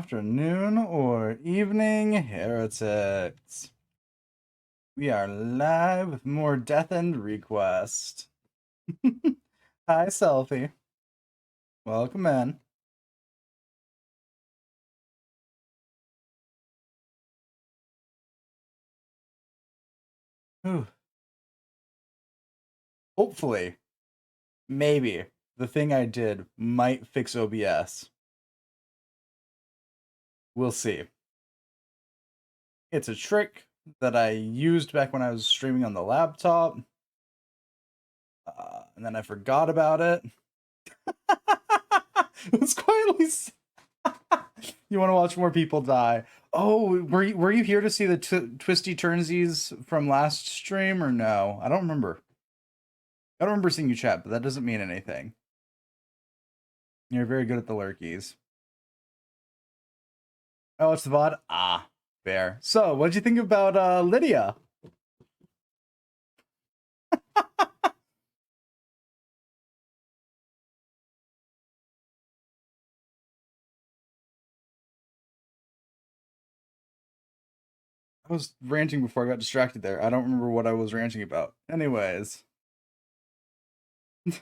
afternoon, or evening, heretics. We are live with more Death End Request. Hi, Selfie. Welcome in. Whew. Hopefully, maybe, the thing I did might fix OBS. We'll see. It's a trick that I used back when I was streaming on the laptop. And then I forgot about it. It's quietly. You want to watch more people die? Oh, were you here to see the twisty turnsies from last stream or no? I don't remember. I don't remember seeing you chat, but that doesn't mean anything. You're very good at the lurkies. Oh, it's the VOD? Ah, fair. So, what'd you think about Lydia? I was ranting before I got distracted there. I don't remember what I was ranting about. Anyways. Yeah.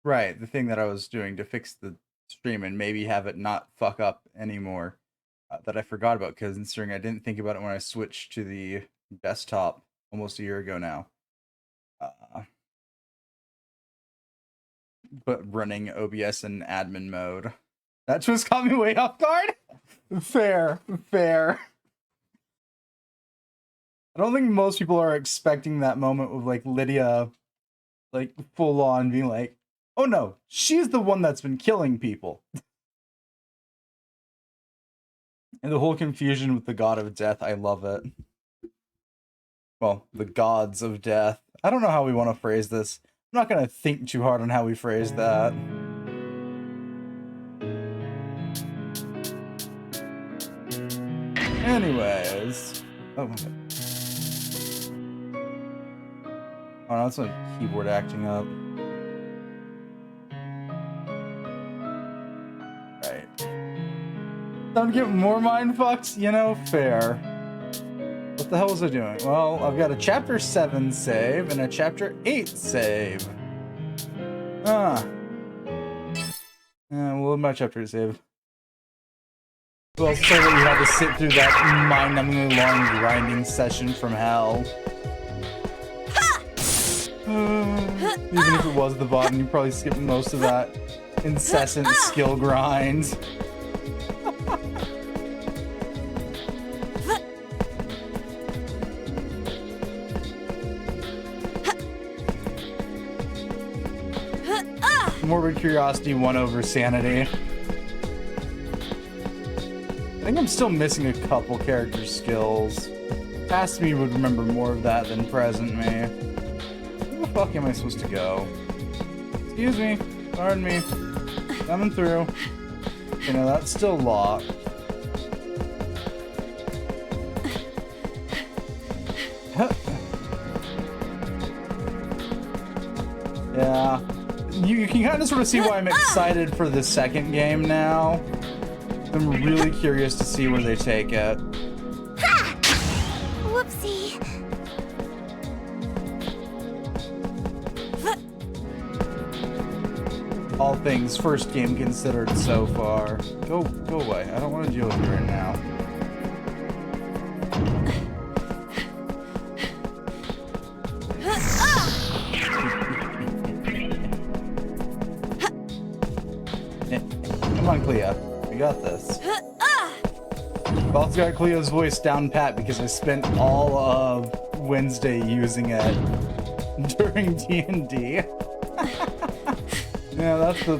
Right, the thing that I was doing to fix the stream and maybe have it not fuck up anymore that I forgot about, because considering I didn't think about it when I switched to the desktop almost a year ago now. But running OBS in admin mode. That just caught me way off guard. Fair. I don't think most people are expecting that moment with like Lydia like full on being like, oh no, she's the one that's been killing people. And the whole confusion with the god of death, I love it. Well, the gods of death. I don't know how we want to phrase this. I'm not going to think too hard on how we phrase that. Anyways. Oh my god. Oh no, that's my keyboard acting up. Right. Don't get more mind fucked, you know, fair. What the hell was I doing? Well, I've got a chapter 7 save and a chapter 8 save. Yeah, well, my chapter 8 save. Well, so that you had to sit through that mind-numbingly long grinding session from hell. Even if it was the bottom, you probably skipped most of that incessant skill grind. Morbid curiosity won over sanity. I think I'm still missing a couple character skills. Past me would remember more of that than present me. Where the fuck am I supposed to go? Excuse me. Pardon me. Coming through. You know, that's still locked. Yeah. You can kind of sort of see why I'm excited for the second game now. I'm really curious to see where they take it. Whoopsie. All things first game considered so far. Go away. I don't want to deal with you right now. Come on, Clea. We got this. I've also got Cleo's voice down pat because I spent all of Wednesday using it during D&D. Yeah, that's the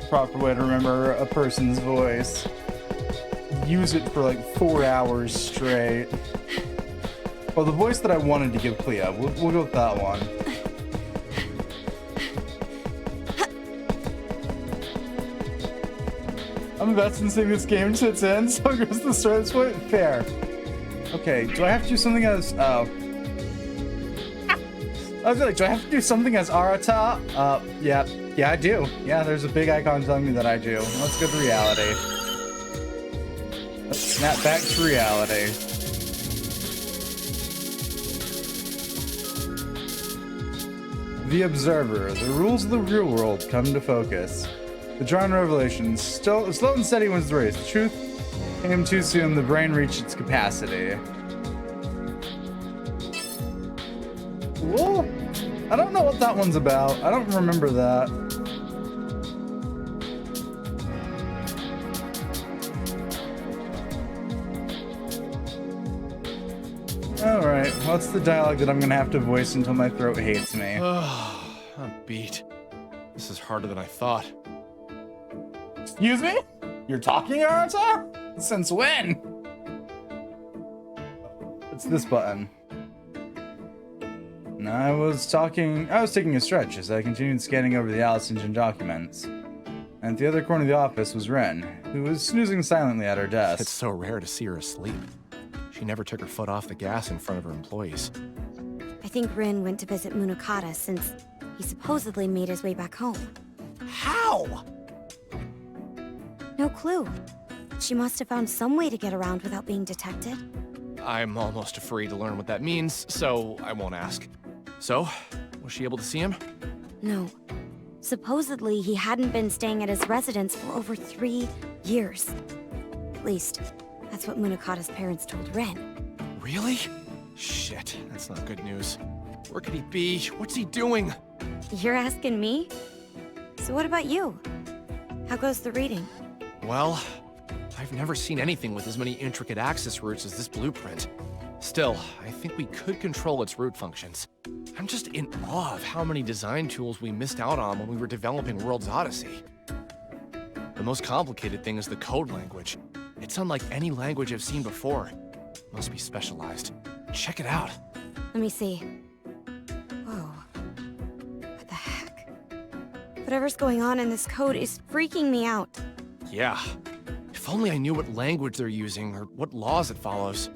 proper way to remember a person's voice. Use it for like 4 hours straight. Well, the voice that I wanted to give Clea, we'll go with that one. I'm invested in seeing this game to its end, so it goes to the start of this point. Fair. Okay, do I have to do something as... Oh. I was like, do I have to do something as Arata? Yep, Yeah, I do. Yeah, there's a big icon telling me that I do. Let's go to reality. Let's snap back to reality. The Observer. The rules of the real world come to focus. The drawn revelations. Still, slow and steady wins the race. The truth came too soon. The brain reached its capacity. Cool. I don't know what that one's about. I don't remember that. Alright, what's the dialogue that I'm gonna have to voice until my throat hates me? I'm beat. This is harder than I thought. Excuse me? You're talking, Arata? Since when? It's this button. And I was taking a stretch as I continued scanning over the Alice Engine documents. And at the other corner of the office was Ren, who was snoozing silently at her desk. It's so rare to see her asleep. She never took her foot off the gas in front of her employees. I think Rin went to visit Munakata since he supposedly made his way back home. How? No clue. She must have found some way to get around without being detected. I'm almost afraid to learn what that means, so I won't ask. So, was she able to see him? No. Supposedly, he hadn't been staying at his residence for over 3 years. At least, that's what Munakata's parents told Ren. Really? Shit, that's not good news. Where could he be? What's he doing? You're asking me? So what about you? How goes the reading? Well, I've never seen anything with as many intricate access routes as this blueprint. Still, I think we could control its root functions. I'm just in awe of how many design tools we missed out on when we were developing World's Odyssey. The most complicated thing is the code language. It's unlike any language I've seen before. Must be specialized. Check it out. Let me see. Whoa. What the heck? Whatever's going on in this code is freaking me out. Yeah. If only I knew what language they're using or what laws it follows.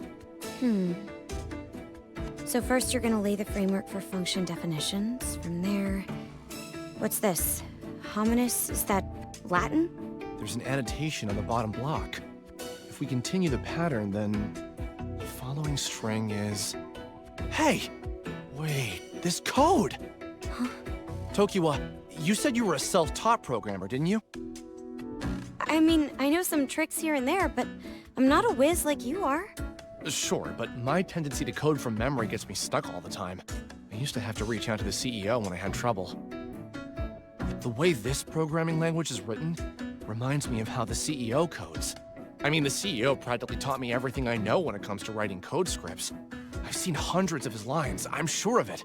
So first you're gonna lay the framework for function definitions. From there... What's this? Hominis? Is that Latin? There's an annotation on the bottom block. If we continue the pattern, then the following string is... Hey! Wait, this code! Huh? Tokiwa, you said you were a self-taught programmer, didn't you? I mean, I know some tricks here and there, but I'm not a whiz like you are. Sure, but my tendency to code from memory gets me stuck all the time. I used to have to reach out to the CEO when I had trouble. The way this programming language is written reminds me of how the CEO codes. I mean, the CEO practically taught me everything I know when it comes to writing code scripts. I've seen hundreds of his lines, I'm sure of it.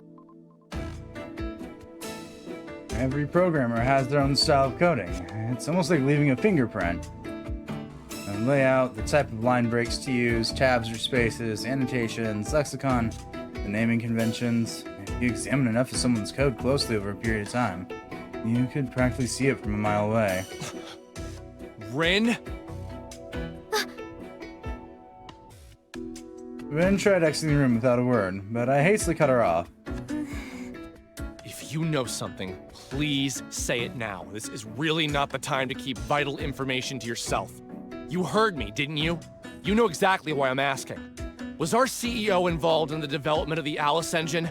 Every programmer has their own style of coding. It's almost like leaving a fingerprint. The layout, the type of line breaks to use, tabs or spaces, annotations, lexicon, the naming conventions. If you examine enough of someone's code closely over a period of time, you could practically see it from a mile away. Rin? Rin tried exiting the room without a word, but I hastily cut her off. If you know something, please say it now. This is really not the time to keep vital information to yourself. You heard me, didn't you? You know exactly why I'm asking. Was our CEO involved in the development of the Alice engine?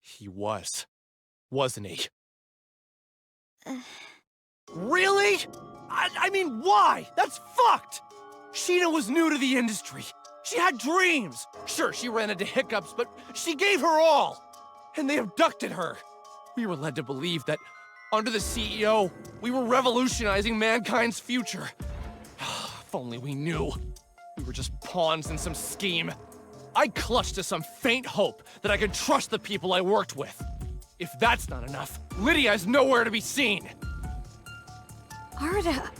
He was, wasn't he? Really? I mean, why? That's fucked! Sheena was new to the industry. She had dreams. Sure, she ran into hiccups, but she gave her all. And they abducted her. We were led to believe that under the CEO, we were revolutionizing mankind's future. If only we knew. We were just pawns in some scheme. I clutched to some faint hope that I could trust the people I worked with. If that's not enough, Lydia is nowhere to be seen. Arda.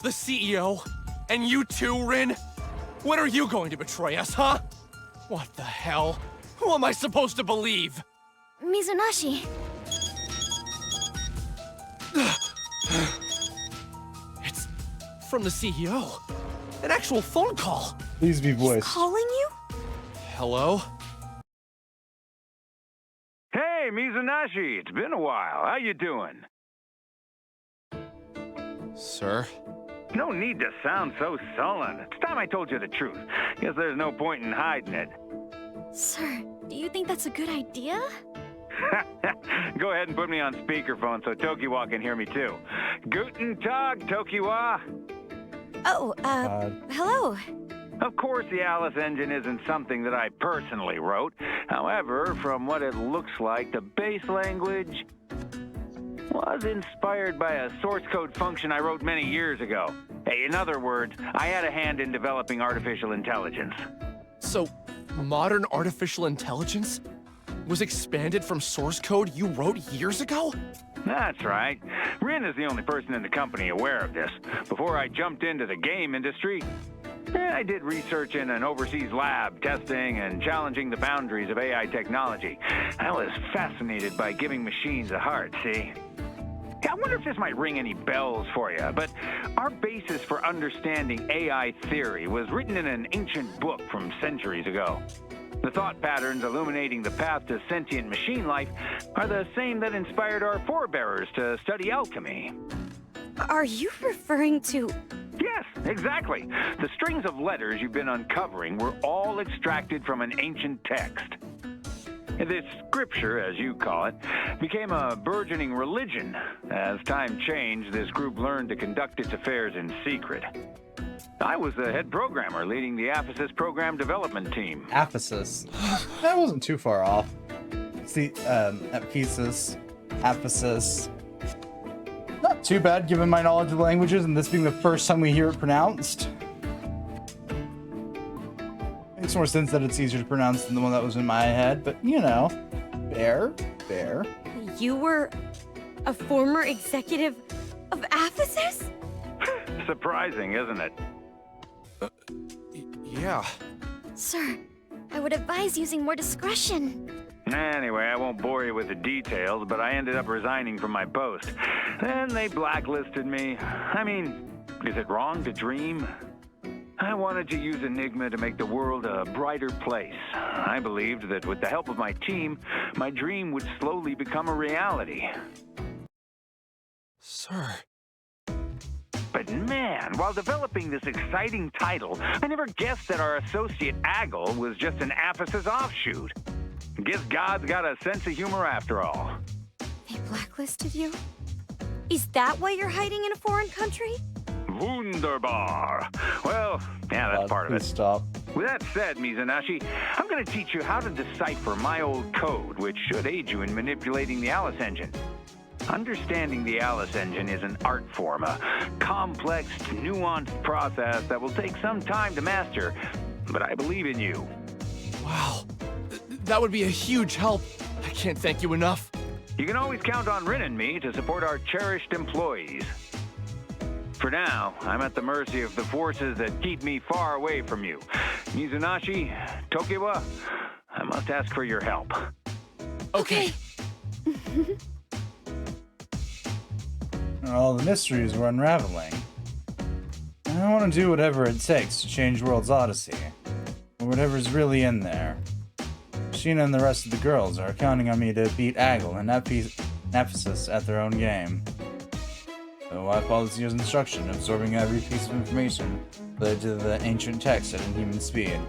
The CEO? And you too, Rin? When are you going to betray us, huh? What the hell? Who am I supposed to believe? Mizunashi. It's from the CEO. An actual phone call. Please be voiced. Calling you? Hello? Mizunaishi, it's been a while. How you doing? Sir? No need to sound so sullen. It's time I told you the truth. Guess there's no point in hiding it. Sir, do you think that's a good idea? Go ahead and put me on speakerphone so Tokiwa can hear me too. Guten Tag, Tokiwa. Oh, hello. Of course, the Alice engine isn't something that I personally wrote. However, from what it looks like, the base language was inspired by a source code function I wrote many years ago. In other words, I had a hand in developing artificial intelligence. So, modern artificial intelligence was expanded from source code you wrote years ago? That's right. Rin is the only person in the company aware of this. Before I jumped into the game industry, I did research in an overseas lab, testing and challenging the boundaries of AI technology. I was fascinated by giving machines a heart, see? I wonder if this might ring any bells for you, but our basis for understanding AI theory was written in an ancient book from centuries ago. The thought patterns illuminating the path to sentient machine life are the same that inspired our forebears to study alchemy. Are you referring to... Yes, exactly. The strings of letters you've been uncovering were all extracted from an ancient text. This scripture, as you call it, became a burgeoning religion. As time changed, this group learned to conduct its affairs in secret. I was the head programmer leading the Aphesis program development team. Aphesis. That wasn't too far off. See, Aphesis, Aphesis. Not too bad given my knowledge of languages and this being the first time we hear it pronounced. Makes more sense that it's easier to pronounce than the one that was in my head, but you know, fair. You were a former executive of Aphesis? Surprising, isn't it? Yeah. Sir, I would advise using more discretion. Anyway, I won't bore you with the details, but I ended up resigning from my post. Then they blacklisted me. I mean, is it wrong to dream? I wanted to use Enigma to make the world a brighter place. I believed that with the help of my team, my dream would slowly become a reality. Sir. But man, while developing this exciting title, I never guessed that our associate Aggle was just an Aphesis offshoot. Guess God's got a sense of humor after all. They blacklisted you? Is that why you're hiding in a foreign country? Wunderbar. Well, yeah, that's part of it. Stop. With that said, Mizunaishi, I'm going to teach you how to decipher my old code, which should aid you in manipulating the Alice engine. Understanding the Alice engine is an art form, a complex, nuanced process that will take some time to master, but I believe in you. Wow. That would be a huge help. I can't thank you enough. You can always count on Rin and me to support our cherished employees. For now, I'm at the mercy of the forces that keep me far away from you. Mizunaishi, Tokiwa, I must ask for your help. Okay. All the mysteries were unraveling. I want to do whatever it takes to change World's Odyssey, or whatever's really in there. Sheena and the rest of the girls are counting on me to beat Aggle and Aphesis at their own game. So I followed Zio's instruction, absorbing every piece of information related to the ancient text at inhuman speed.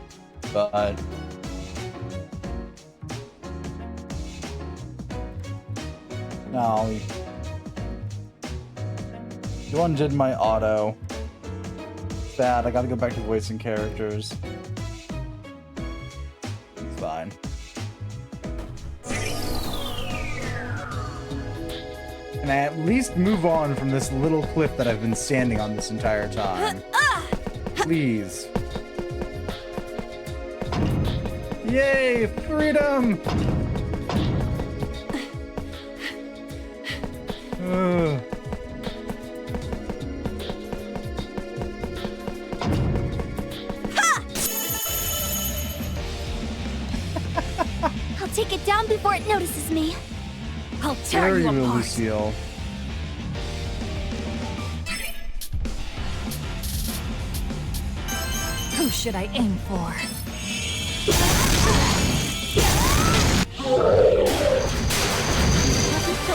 But no, you undid my auto. Bad. I gotta go back to voicing characters. It's fine. Can I at least move on from this little cliff that I've been standing on this entire time? Please. Yay! Freedom! Ugh. I'll take it down before it notices me. I'll tear Very you well, apart. Lucille. Who should I aim for?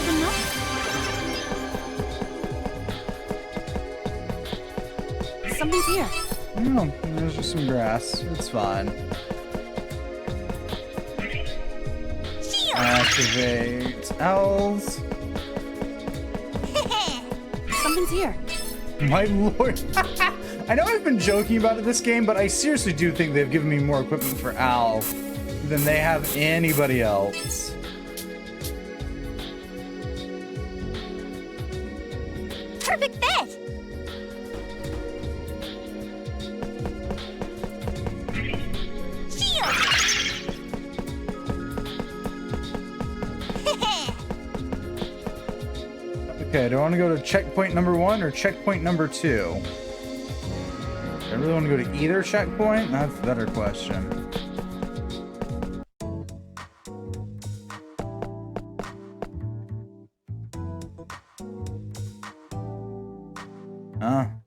told him no. Something's here. No, there's just some grass. It's fine. Activate owls. Something's here. My lord. I know I've been joking about it this game, but I seriously do think they've given me more equipment for Al than they have anybody else. Perfect fit. Okay, do I want to go to checkpoint number 1 or checkpoint number 2? Do I really want to go to either checkpoint? That's the better question.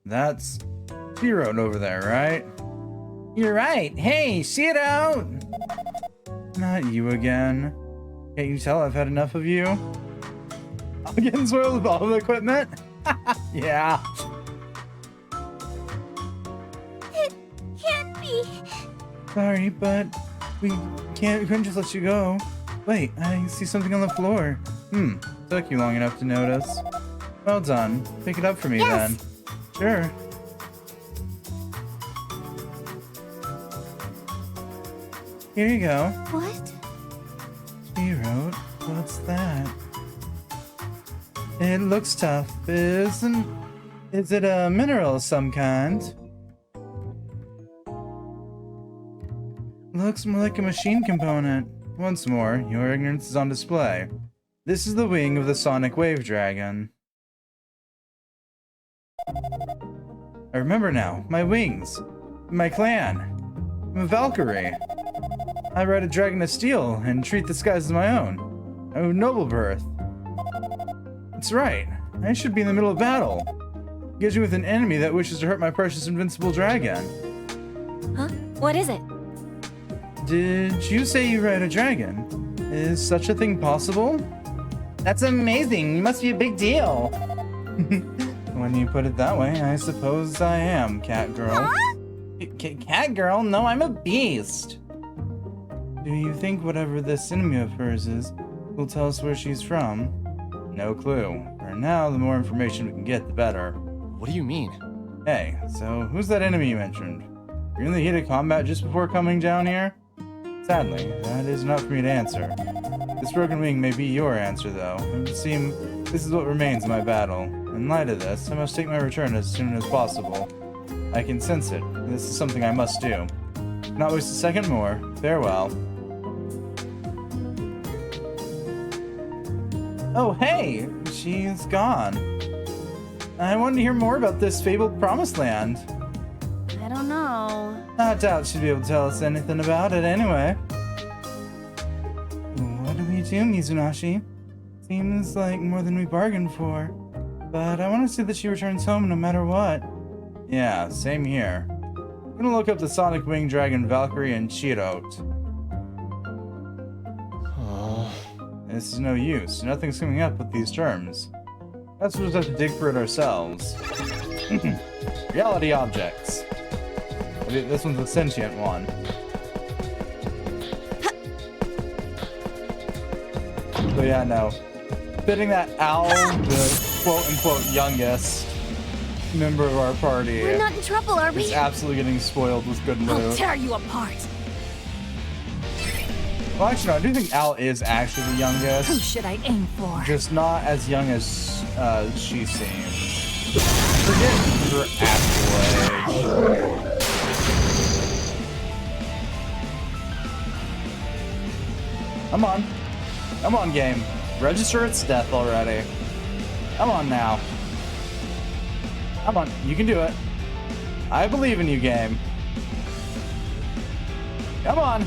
That's T-Road over there, right? You're right. Hey, see it out! Not you again. Can't you tell I've had enough of you? I'm getting spoiled with all the equipment? Yeah. It can't be. Sorry, but we couldn't just let you go. Wait, I see something on the floor. Took you long enough to notice. Well done. Pick it up for me then. Sure. Here you go. What? He wrote, what's that? It looks tough. Is it a mineral of some kind? Looks more like a machine component. Once more, your ignorance is on display. This is the wing of the Sonic Wave Dragon. I remember now. My wings. My clan. I'm a Valkyrie. I ride a dragon of steel and treat the skies as my own. I'm of noble birth. That's right. I should be in the middle of battle. Engaging with an enemy that wishes to hurt my precious invincible dragon. Huh? What is it? Did you say you ride a dragon? Is such a thing possible? That's amazing. You must be a big deal. When you put it that way, I suppose I am, cat girl. Huh? Cat girl? No, I'm a beast. Do you think whatever this enemy of hers is will tell us where she's from? No clue. For now, the more information we can get, the better. What do you mean? Hey, so who's that enemy you mentioned? Were you in the heat of combat just before coming down here? Sadly, that is not for me to answer. This broken wing may be your answer, though. It would seem this is what remains of my battle. In light of this, I must take my return as soon as possible. I can sense it. This is something I must do. Not waste a second more. Farewell. Oh, hey! She's gone. I wanted to hear more about this fabled promised land. I don't know. I doubt she'd be able to tell us anything about it anyway. What do we do, Mizunashi? Seems like more than we bargained for. But I want to see that she returns home no matter what. Yeah, same here. I'm gonna look up the Sonic Wing Dragon Valkyrie and Chirot. This is no use. Nothing's coming up with these terms. That's we'll just have to dig for it ourselves. Reality objects. This one's a sentient one. But yeah, no. Fitting that Al, the quote-unquote youngest member of our party, We're not in trouble, are we? is absolutely getting spoiled with good I'll loot. tear you apart. Well, actually, no, I do think Al is actually the Who youngest. should I aim for? Just not as young as she seems. Forget her actual age. Come on. Come on, game. Register its death already. Come on now. Come on. You can do it. I believe in you, game. Come on.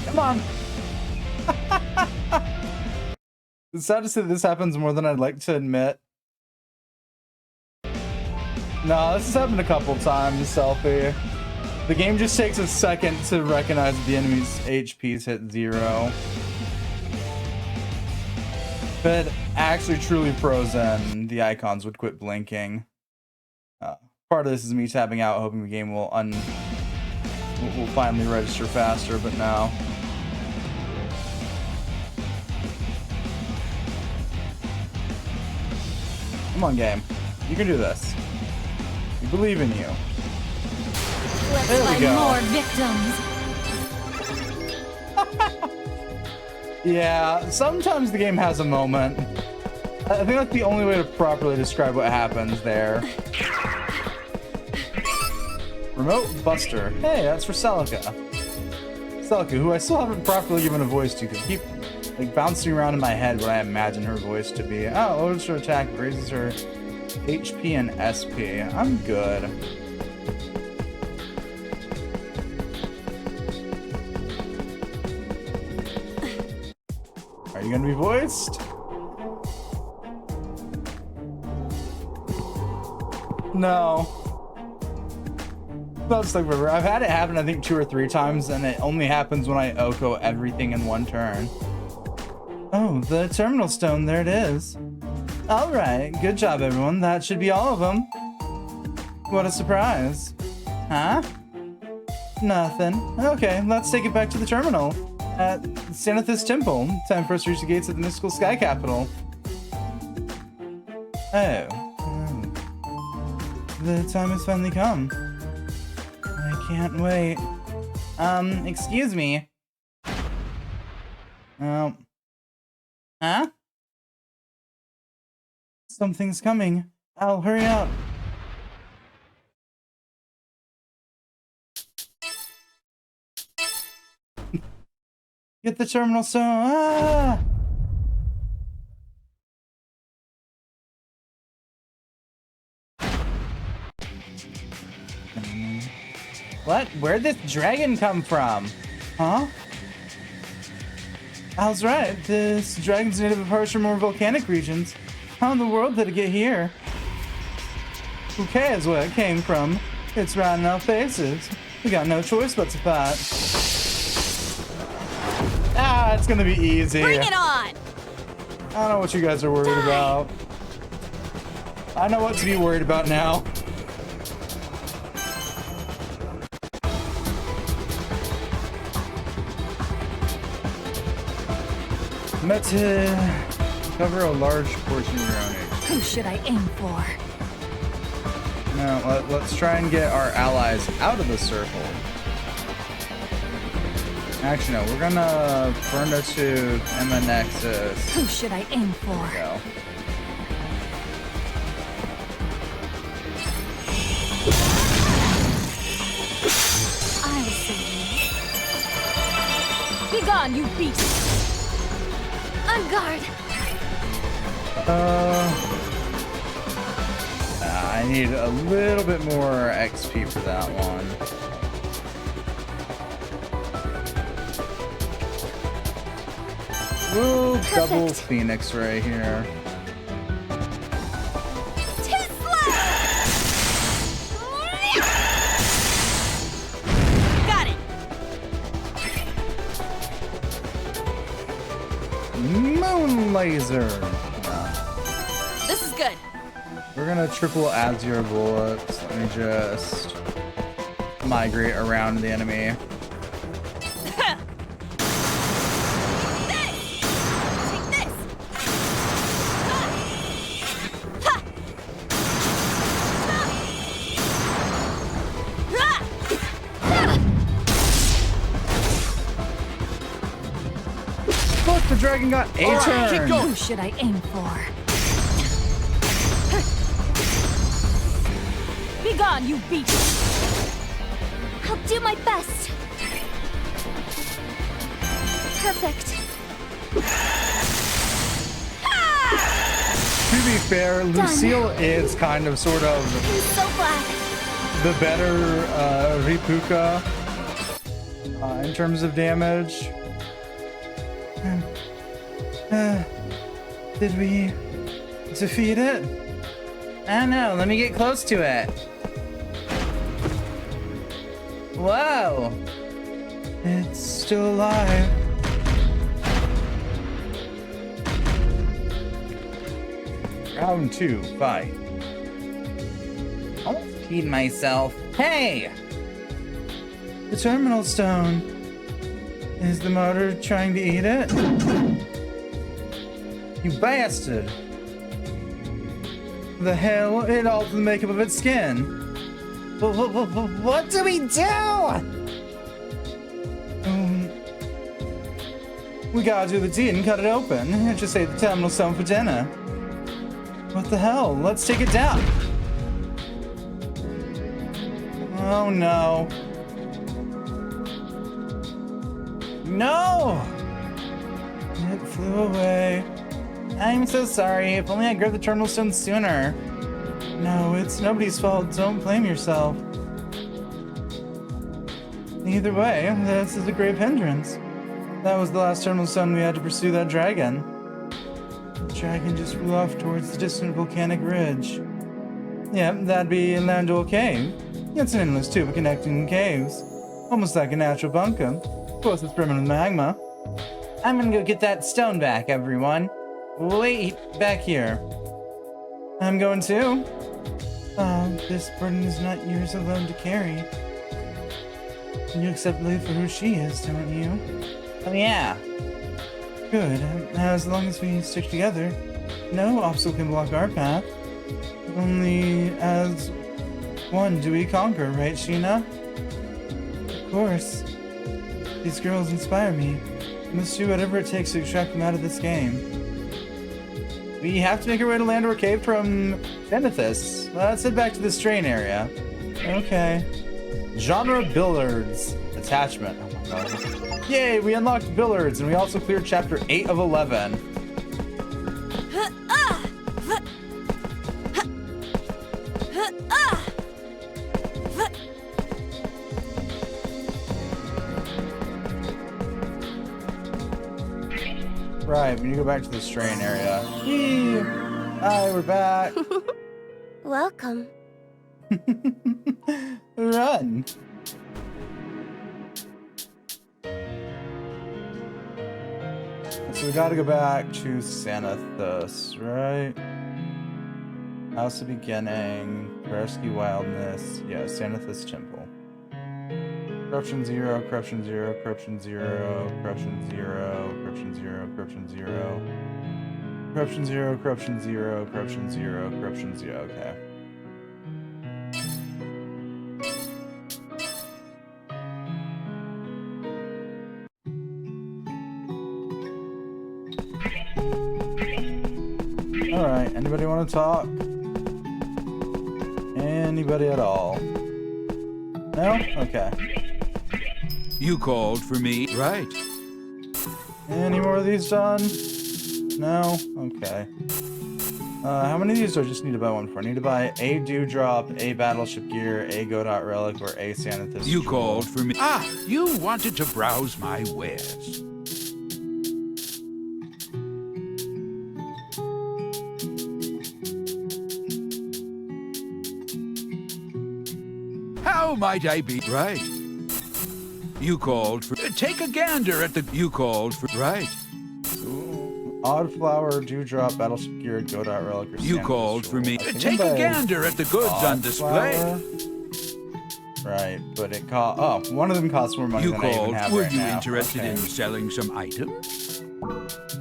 Come on. It's sad to say this happens more than I'd like to admit. No, this has happened a couple times, Selfie. The game just takes a second to recognize that the enemy's HP's hit 0. it actually truly frozen, the icons would quit blinking. Part of this is me tapping out, hoping the game will finally register faster, but no. Come on, game. You can do this. We believe in you. Let's There we find go. more victims. Yeah, sometimes the game has a moment. I think that's the only way to properly describe what happens there. Remote Buster. Hey, that's for Celica. Celica, who I still haven't properly given a voice to. Keep like bouncing around in my head what I imagine her voice to be. Oh, lowers her attack, raises her HP and SP. I'm good. Are you gonna be voiced? No. That's like forever. I've had it happen I think 2 or 3 times, and it only happens when I Oko everything in one turn. Oh, the terminal stone, there it is. Alright, good job everyone. That should be all of them. What a surprise. Huh? Nothing. Okay, let's take it back to the terminal. At Sanithus Temple. Time for us to reach the gates of the mystical sky capital. The time has finally come. I can't wait. Excuse me. Oh. Huh? Something's coming. I'll hurry up. Get the terminal stone. Ah! What? Where'd this dragon come from? Huh? Al's right. This dragon's native of harsher, more volcanic regions. How in the world did it get here? Who cares where it came from? It's right in our faces. We got no choice but to fight. Ah, it's gonna be easy. Bring it on! I don't know what you guys are worried about. I know what to be worried about now. Meant to cover a large portion of your own age. Who should I aim for? Now, let's try and get our allies out of the circle. Actually, no, we're gonna burn it to Emma Nexus. Who should I aim for? There we go. I'll see you. Be gone, you beast! On guard! I need a little bit more XP for that one. Ooh, double Phoenix right here. Got it! Moon laser. This is good. We're gonna triple Azure bullets. Let me just migrate around the enemy. Look, the dragon got a All right, turn. keep going. Who should I aim for? Be gone, you beast! I'll do my best. Perfect. To be fair, Lucille is kind of sort of I'm so glad. the better Ripuka in terms of damage. Did we defeat it? I don't know. Let me get close to it. Whoa! It's still alive. Round 2, fight. Almost peed myself. Hey! The terminal stone. Is the motor trying to eat it? You bastard! The hell? It altered the makeup of its skin. What do we do? We gotta do the deed and cut it open. And just save the terminal stone for dinner. What the hell? Let's take it down. Oh no. No! It flew away. I'm so sorry. If only I grabbed the terminal stone sooner. No, it's nobody's fault. Don't blame yourself. Either way, this is a grave hindrance. That was the last terminal stone we had to pursue that dragon. The dragon just flew off towards the distant volcanic ridge. Yep, that'd be Landor Cave. It's an endless tube of connecting caves. Almost like a natural bunker. Of course, it's brimming with magma. I'm gonna go get that stone back, everyone. Wait, back here. I'm going too. This burden is not yours alone to carry. You accept Lily for who she is, don't you? Oh yeah. Good. As long as we stick together, no obstacle can block our path. Only as one do we conquer, right, Sheena? Of course. These girls inspire me. I must do whatever it takes to extract them out of this game. We have to make our way to Landor Cave from Zenithus. Let's head back to the Strain area. Okay. Genre Billiards. Attachment. Oh my god. Yay, we unlocked Billiards, and we also cleared chapter 8 of 11. Right, we need to go back to the Strain area. Yee! Hi, we're back. Welcome. Run. So we gotta go back to Xanathus, right? House of Beginning, Rescue Wildness, yeah, Xanathus Temple. Corruption 0, Corruption 0, Corruption 0, Corruption 0, Corruption 0, Corruption 0. Corruption 0, Corruption 0, Corruption 0, Corruption 0, okay. Alright, anybody want to talk? Anybody at all? No? Okay. You called for me, right? Any more of these done? No? Okay. How many of these do I just need to buy one for? I need to buy a Dewdrop, a Battleship Gear, a Godot Relic, or a Xanathus. You Jewel. called for me. Ah, you wanted to browse my wares. How might I be right? You called for. Take a gander at the. You called for. Right. Odd Flower, Dewdrop, Battleship Gear, Godot Relic, or You Xanathus called for Jewel. me. I think Take I'm a buying gander at the goods Odd on display. Flower. Right, but it cost. Oh, one of them costs more money You than I even called. have Were right you now. interested Okay. in selling some items?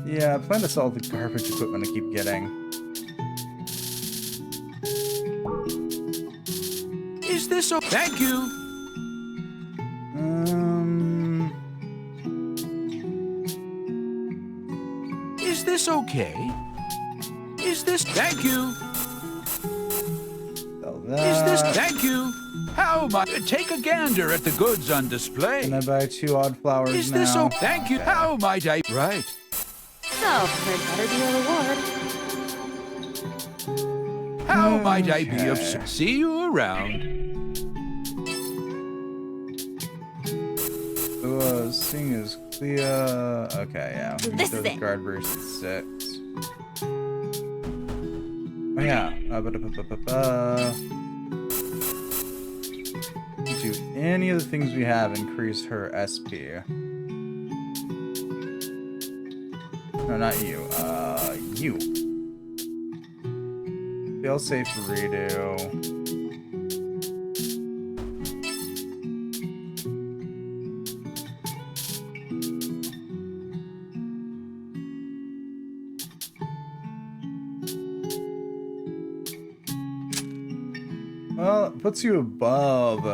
Yeah, I plan to sell the garbage equipment I keep getting. Is this so? Thank you. Is this okay? Is this? Thank you. Sell Is that. this? Thank you. How much? Take a gander at the goods on display. Can I buy 2 Odd Flowers Is now? this so? Thank you. How might I? Right. So, there better be a reward. How might I be of? Okay. See you around. Seeing is clear. Okay, yeah. We This can is go it. guard burst at 6. Oh yeah. Do any of the things we have increase her SP? No, not you. You. Fail safe redo. Well, it puts you above.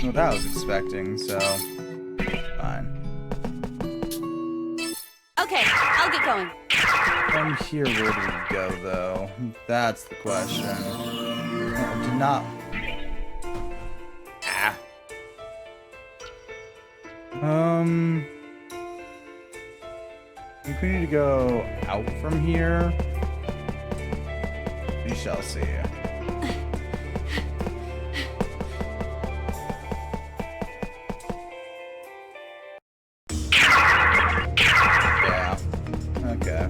What I was expecting, so fine. Okay, I'll get going. From here, where do we go, though? That's the question. I did not. Ah. I think we need to go out from here. We shall see. Yeah. Okay.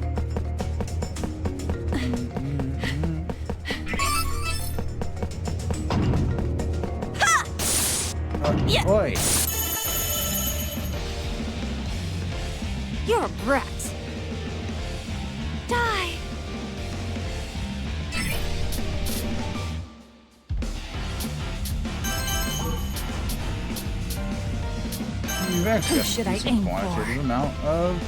Yeah. Oi. You're a brat. Die. You've actually got should I some aim quantitative for? amount of.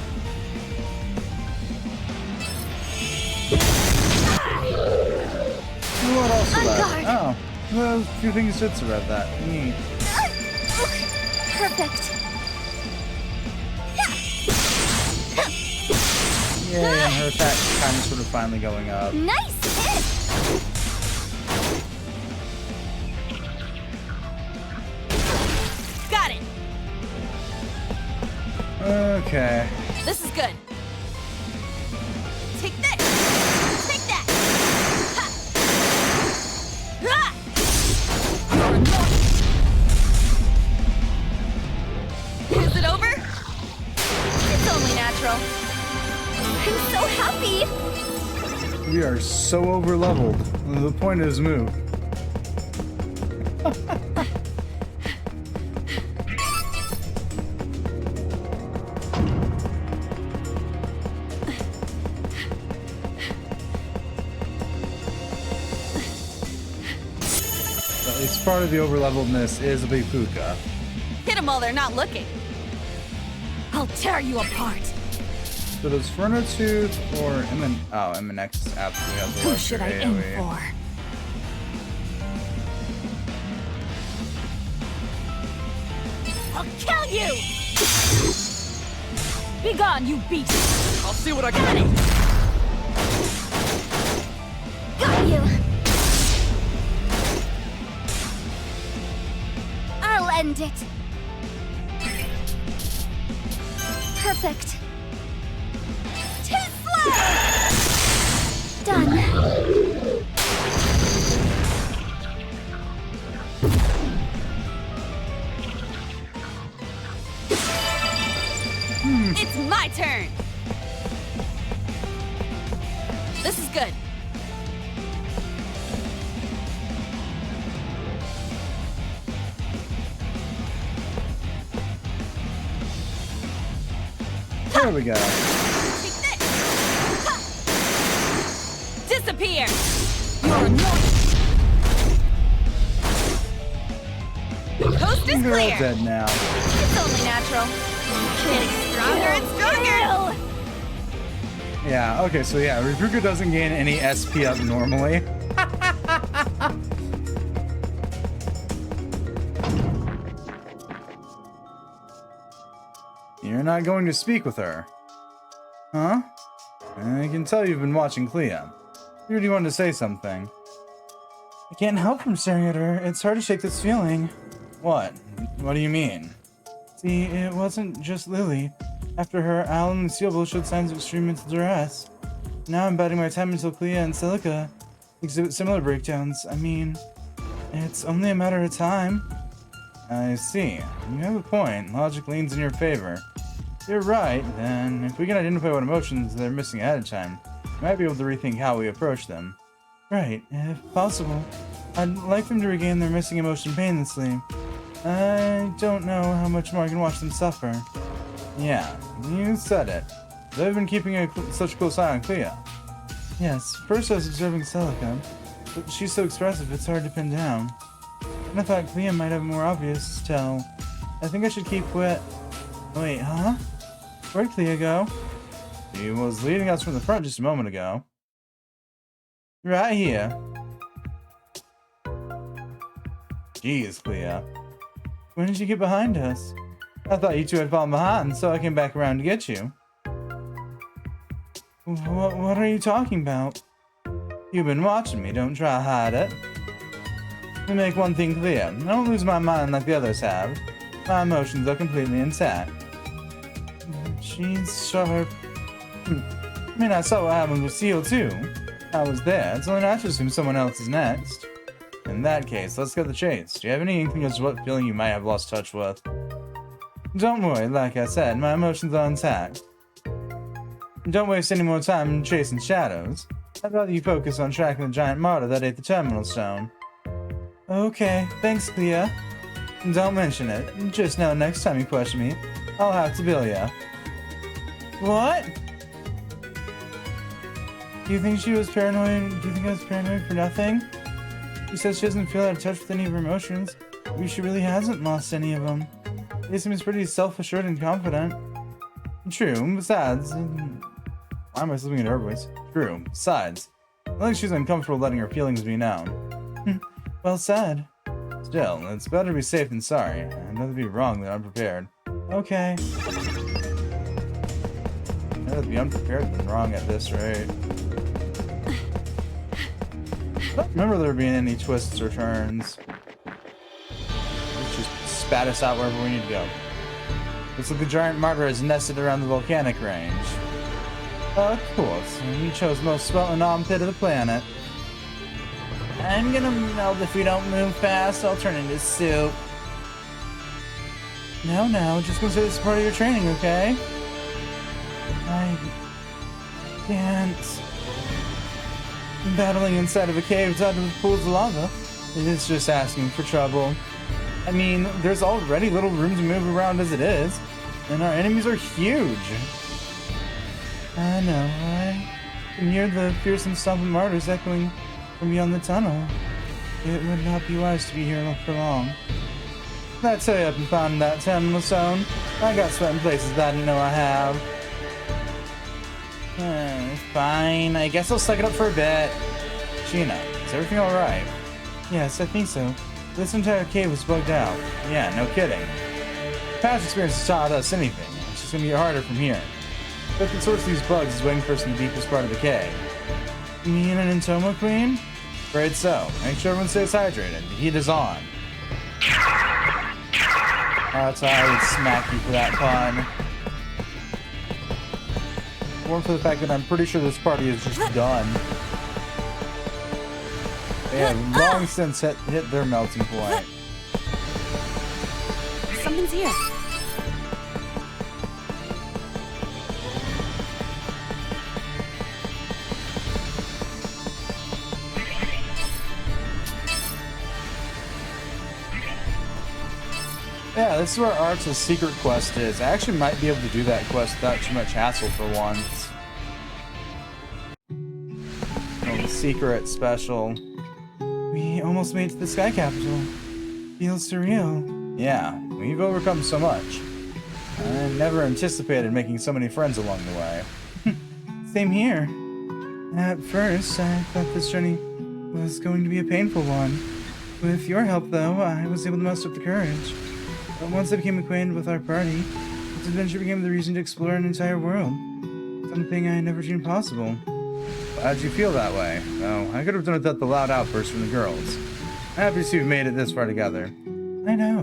What else On about? guard. Oh, well, a few things to about that. Neat. Perfect. Yay, and her attack kind of sort of finally going up. Nice hit. Got it. Okay. This is good. Take this. Take that. Ha. Ha. You're not- Is it over? It's only natural. I'm so happy. We are so over leveled. The point is move. At least part of the overleveledness is a big puka. Hit them while they're not looking. I'll tear you apart. So does Tooth or MNX absolutely has a Who larger should I aim AoE? for? I'll kill you! Be gone, you beast! I'll see what I can do. Got you! I'll end it. Perfect. Too slow! Done. It's my turn! This is good. There we go. Take this! Ha! Disappear! You're not. Coast is They're all clear! dead now. It's only natural. Getting stronger and stronger! Yeah, okay, so yeah, Rebuka doesn't gain any SP up normally. You're not going to speak with her. Huh? I can tell you've been watching Clea. You really wanted to say something. I can't help from staring at her. It's hard to shake this feeling. What? What do you mean? See, it wasn't just Lily. After her, Alan and Seal both showed signs of extreme mental duress. Now I'm biding my time until Clea and Silica exhibit similar breakdowns. I mean, it's only a matter of time. I see. You have a point. Logic leans in your favor. You're right, then if we can identify what emotions they're missing ahead of time, we might be able to rethink how we approach them. Right, if possible. I'd like them to regain their missing emotion painlessly. I don't know how much more I can watch them suffer. Yeah, you said it. They've been keeping such a close eye on Clea. Yes, first I was observing Celica, but she's so expressive it's hard to pin down. And I thought Clea might have a more obvious tell. I think I should keep quiet. Wait, huh? Where'd Clea go? She was leading us from the front just a moment ago. Right here. Jeez, Clea. When did you get behind us? I thought you two had fallen behind, so I came back around to get you. What are you talking about? You've been watching me, don't try to hide it. Let me make one thing clear. I don't lose my mind like the others have. My emotions are completely intact. She's sharp. I mean, I saw what happened with Seal too. I was there. It's only natural to assume someone else is next. In that case, let's get the chase. Do you have any inkling as to what feeling you might have lost touch with? Don't worry, like I said, my emotions are intact. Don't waste any more time chasing shadows. I'd rather you focus on tracking the giant martyr that ate the terminal stone. Okay, thanks, Clea. Don't mention it. Just know next time you question me, I'll have to bill ya. What? Do you think she was paranoid? Do you think I was paranoid for nothing? She says she doesn't feel out of touch with any of her emotions. Maybe she really hasn't lost any of them. They seem pretty self-assured and confident. True. Besides, why am I slipping into her voice? True. Besides, I think she's uncomfortable letting her feelings be known. Well said. Still, it's better to be safe than sorry. I'd rather be wrong than unprepared. Okay. I'd rather be unprepared than wrong at this rate. I don't remember there being any twists or turns. Let's just spat us out wherever we need to go. Looks like the giant martyr is nested around the volcanic range. Of course, we chose the most sweltering armpit of the planet. I'm gonna melt if we don't move fast. I'll turn into soup. No, just consider this part of your training, okay? I can't. Battling inside of a cave tied with pools of lava. It is just asking for trouble. I mean, there's already little room to move around as it is, and our enemies are huge. I know, I can hear the fearsome stomping martyrs echoing from beyond the tunnel. It would not be wise to be here for long. Let's hurry up and find that terminal stone. I got sweating places that I didn't know I have. Fine, I guess I'll suck it up for a bit. Sheena, is everything alright? Yes, I think so. This entire cave was bugged out. Yeah, no kidding. Past experience has taught us anything. It's just gonna get harder from here. But the source of these bugs is waiting for us in the deepest part of the cave. You mean an Intoma Queen? Afraid so. Make sure everyone stays hydrated. The heat is on. That's how I would smack you for that pun. More for the fact that I'm pretty sure this party is just done. They have long since hit their melting point. Something's here. Yeah, this is where Art's secret quest is. I actually might be able to do that quest without too much hassle for once. Oh, the secret special. We almost made it to the Sky Capital. Feels surreal. Yeah, we've overcome so much. I never anticipated making so many friends along the way. Same here. At first, I thought this journey was going to be a painful one. With your help, though, I was able to muster up the courage. But once I became acquainted with our party, this adventure became the reason to explore an entire world. Something I never dreamed possible. How'd you feel that way? Oh, I could have done it without the loud outbursts from the girls. I'm happy to see we've made it this far together. I know.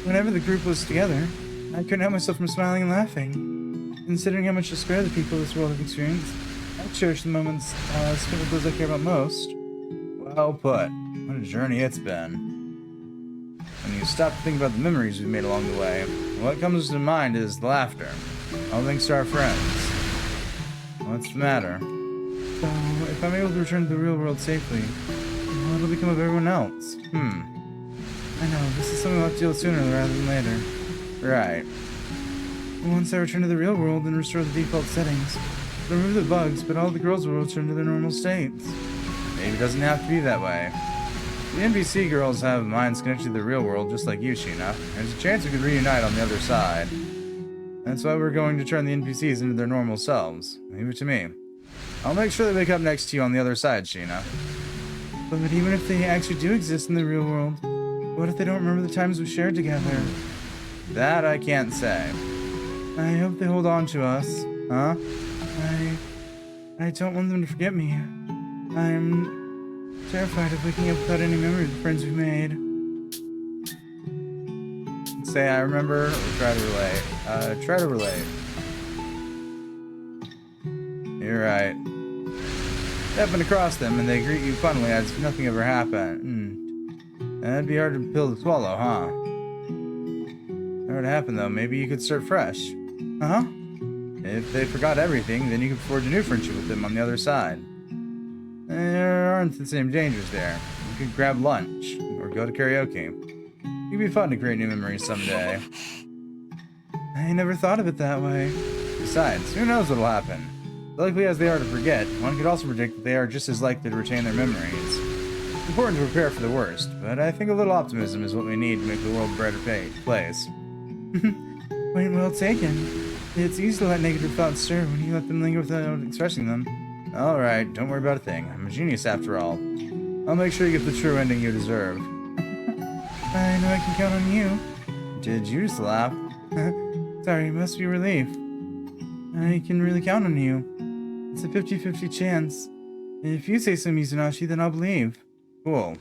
Whenever the group was together, I couldn't help myself from smiling and laughing. Considering how much despair the people of this world have experienced, I cherish the moments spent with those I care about most. Well put. What a journey it's been. When you stop to think about the memories we've made along the way, what comes to mind is the laughter. All thanks to our friends. What's the matter? So, if I'm able to return to the real world safely, what'll become of everyone else? I know, this is something we'll have to deal with sooner rather than later. Right. Once I return to the real world and restore the default settings, remove the bugs, but all the girls will return to their normal states. Maybe it doesn't have to be that way. The NPC girls have minds connected to the real world, just like you, Sheena. There's a chance we could reunite on the other side. That's why we're going to turn the NPCs into their normal selves. Leave it to me. I'll make sure they wake up next to you on the other side, Sheena. But even if they actually do exist in the real world, what if they don't remember the times we shared together? That I can't say. I hope they hold on to us. Huh? I don't want them to forget me. I'm terrified of waking up without any memory of the friends we've made. Say I remember, or try to relate. Try to relate. You're right. Stepping across them and they greet you funnily as if nothing ever happened. That'd be hard to pill to swallow, huh? That would happen though. Maybe you could start fresh. Uh-huh. If they forgot everything, then you could forge a new friendship with them on the other side. There aren't the same dangers there. You could grab lunch, or go to karaoke. It'd be fun to create new memories someday. I never thought of it that way. Besides, who knows what'll happen? Likely as they are to forget, one could also predict that they are just as likely to retain their memories. It's important to prepare for the worst, but I think a little optimism is what we need to make the world a brighter place. Point well taken. It's easy to let negative thoughts stir when you let them linger without expressing them. Alright, don't worry about a thing. I'm a genius after all. I'll make sure you get the true ending you deserve. I know I can count on you. Did you just laugh? Sorry, it must be a relief. I can really count on you. It's a 50-50 chance. If you say so, Mizunashi, then I'll believe. Cool.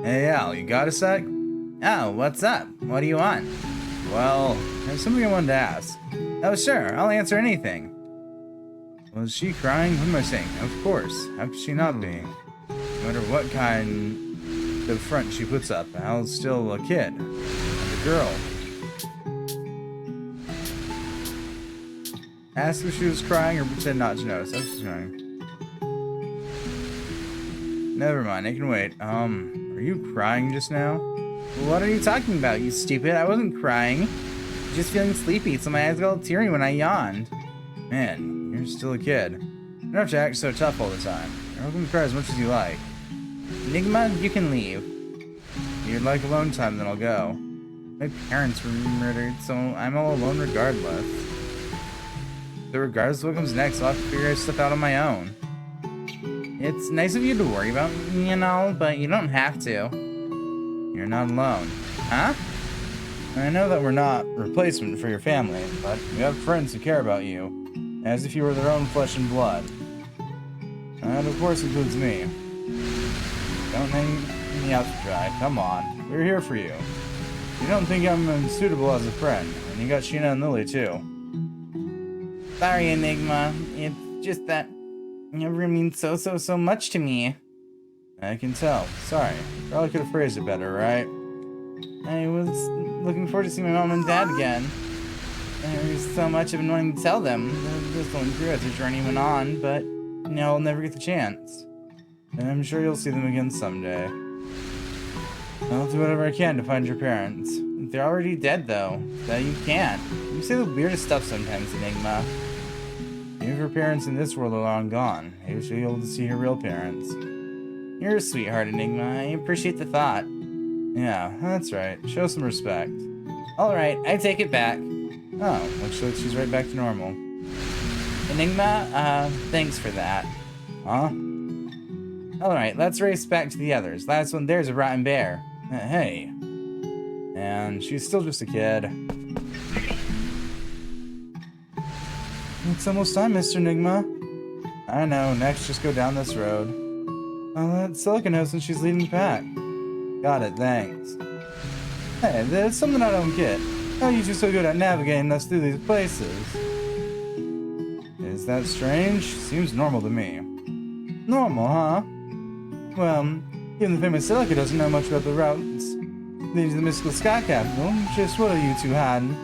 Hey Al, you got a sec? Oh, what's up? What do you want? Well, there's something I wanted to ask. Oh, sure, I'll answer anything. Was she crying? What am I saying? Of course. How could she not be? No matter what kind of front she puts up, Al's still a kid. And a girl. Ask if she was crying or pretend not to notice. I was crying. Never mind, I can wait. Are you crying just now? What are you talking about, you stupid? I wasn't crying. Just feeling sleepy, so my eyes got all teary when I yawned. Man, you're still a kid. You don't have to act so tough all the time. You're welcome to cry as much as you like. Enigma, you can leave. If you'd like alone time, then I'll go. My parents were murdered, so I'm all alone regardless. So regardless of what comes next, I'll have to figure stuff out on my own. It's nice of you to worry about me and all, but you don't have to. You're not alone. Huh? I know that we're not a replacement for your family, but you have friends who care about you, as if you were their own flesh and blood. That, of course, includes me. Don't hang me out to dry. Come on. We're here for you. You don't think I'm unsuitable as a friend, and you got Sheena and Lily, too. Sorry, Enigma. It's just that you ever mean so much to me. I can tell. Sorry. Probably could have phrased it better, right? I was looking forward to seeing my mom and dad again. There's so much I've been wanting to tell them. They're just going through as the journey went on, but now I'll never get the chance. And I'm sure you'll see them again someday. I'll do whatever I can to find your parents. They're already dead, though, so you can't. You say the weirdest stuff sometimes, Enigma. Even if her parents in this world are long gone, maybe she'll be able to see her real parents. You're a sweetheart, Enigma. I appreciate the thought. Yeah, that's right. Show some respect. Alright, I take it back. Oh, looks like she's right back to normal. Enigma, thanks for that. Huh? Alright, let's race back to the others. Last one there's a rotten bear. Hey. And she's still just a kid. It's almost time, Mr. Enigma. I know, next just go down this road. I'll let Celica know since she's leading the pack. Got it, thanks. Hey, there's something I don't get. How are you two so good at navigating us through these places? Is that strange? Seems normal to me. Normal, huh? Well, even the famous Celica doesn't know much about the routes leading to the mystical sky capital. Just what are you two hiding?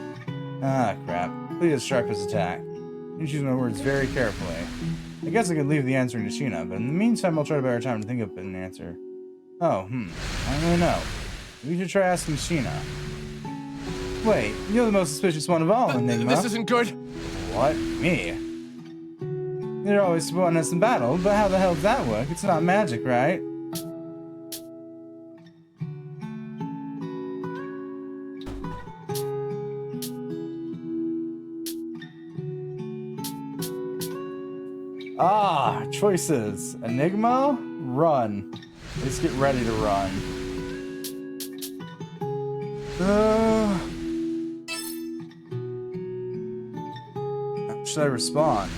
Ah, crap. Please as sharp as attack. You choose my words very carefully. I guess I could leave the answer to Sheena, but in the meantime I'll try to better time to think of an answer. Oh, I don't really know. We should try asking Sheena. Wait, you're the most suspicious one of all, Enigma. This isn't good. What? Me? You're always supporting us in battle, but how the hell does that work? It's not magic, right? Ah, choices. Enigma, run. Let's get ready to run. How should I respond?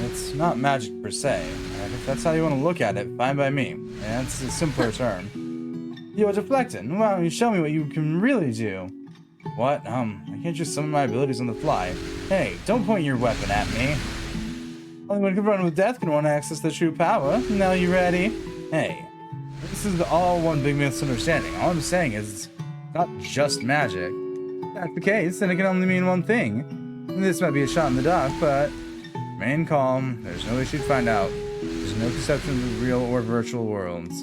It's not magic per se. And if that's how you want to look at it, fine by me. Yeah, it's a simpler term. You're deflecting. Why don't you show me what you can really do? What? I can't just summon my abilities on the fly. Hey, don't point your weapon at me. Only one confronted with death can want to access the true power. Now you ready? Hey, this is all one big misunderstanding. All I'm saying is, it's not just magic. If that's the case, then it can only mean one thing. This might be a shot in the dark, but remain calm. There's no way she'd find out. There's no conception of the real or virtual worlds.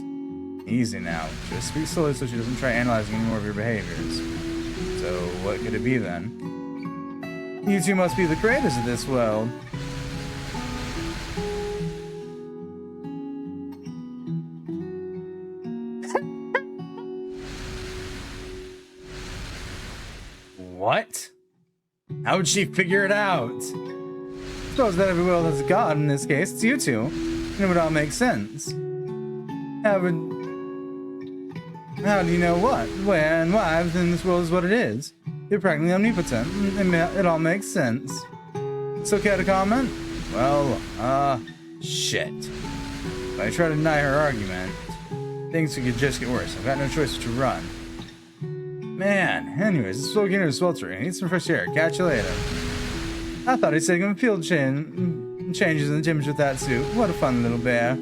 Easy now. Just speak slowly so she doesn't try analyzing any more of your behaviors. So, what could it be then? You two must be the creators of this world. What? How would she figure it out? Suppose that every world has a god, in this case, it's you two. And it would all make sense. How do you know what, where, and why within this world is what it is? You're practically omnipotent, and it all makes sense. So care to comment? Well, shit. If I try to deny her argument, things could just get worse. I've got no choice but to run. Man, anyways, this volcano is sweltering. I need some fresh air. Catch you later. I thought he'd taken a field changes in the gym with that suit. What a fun little bear.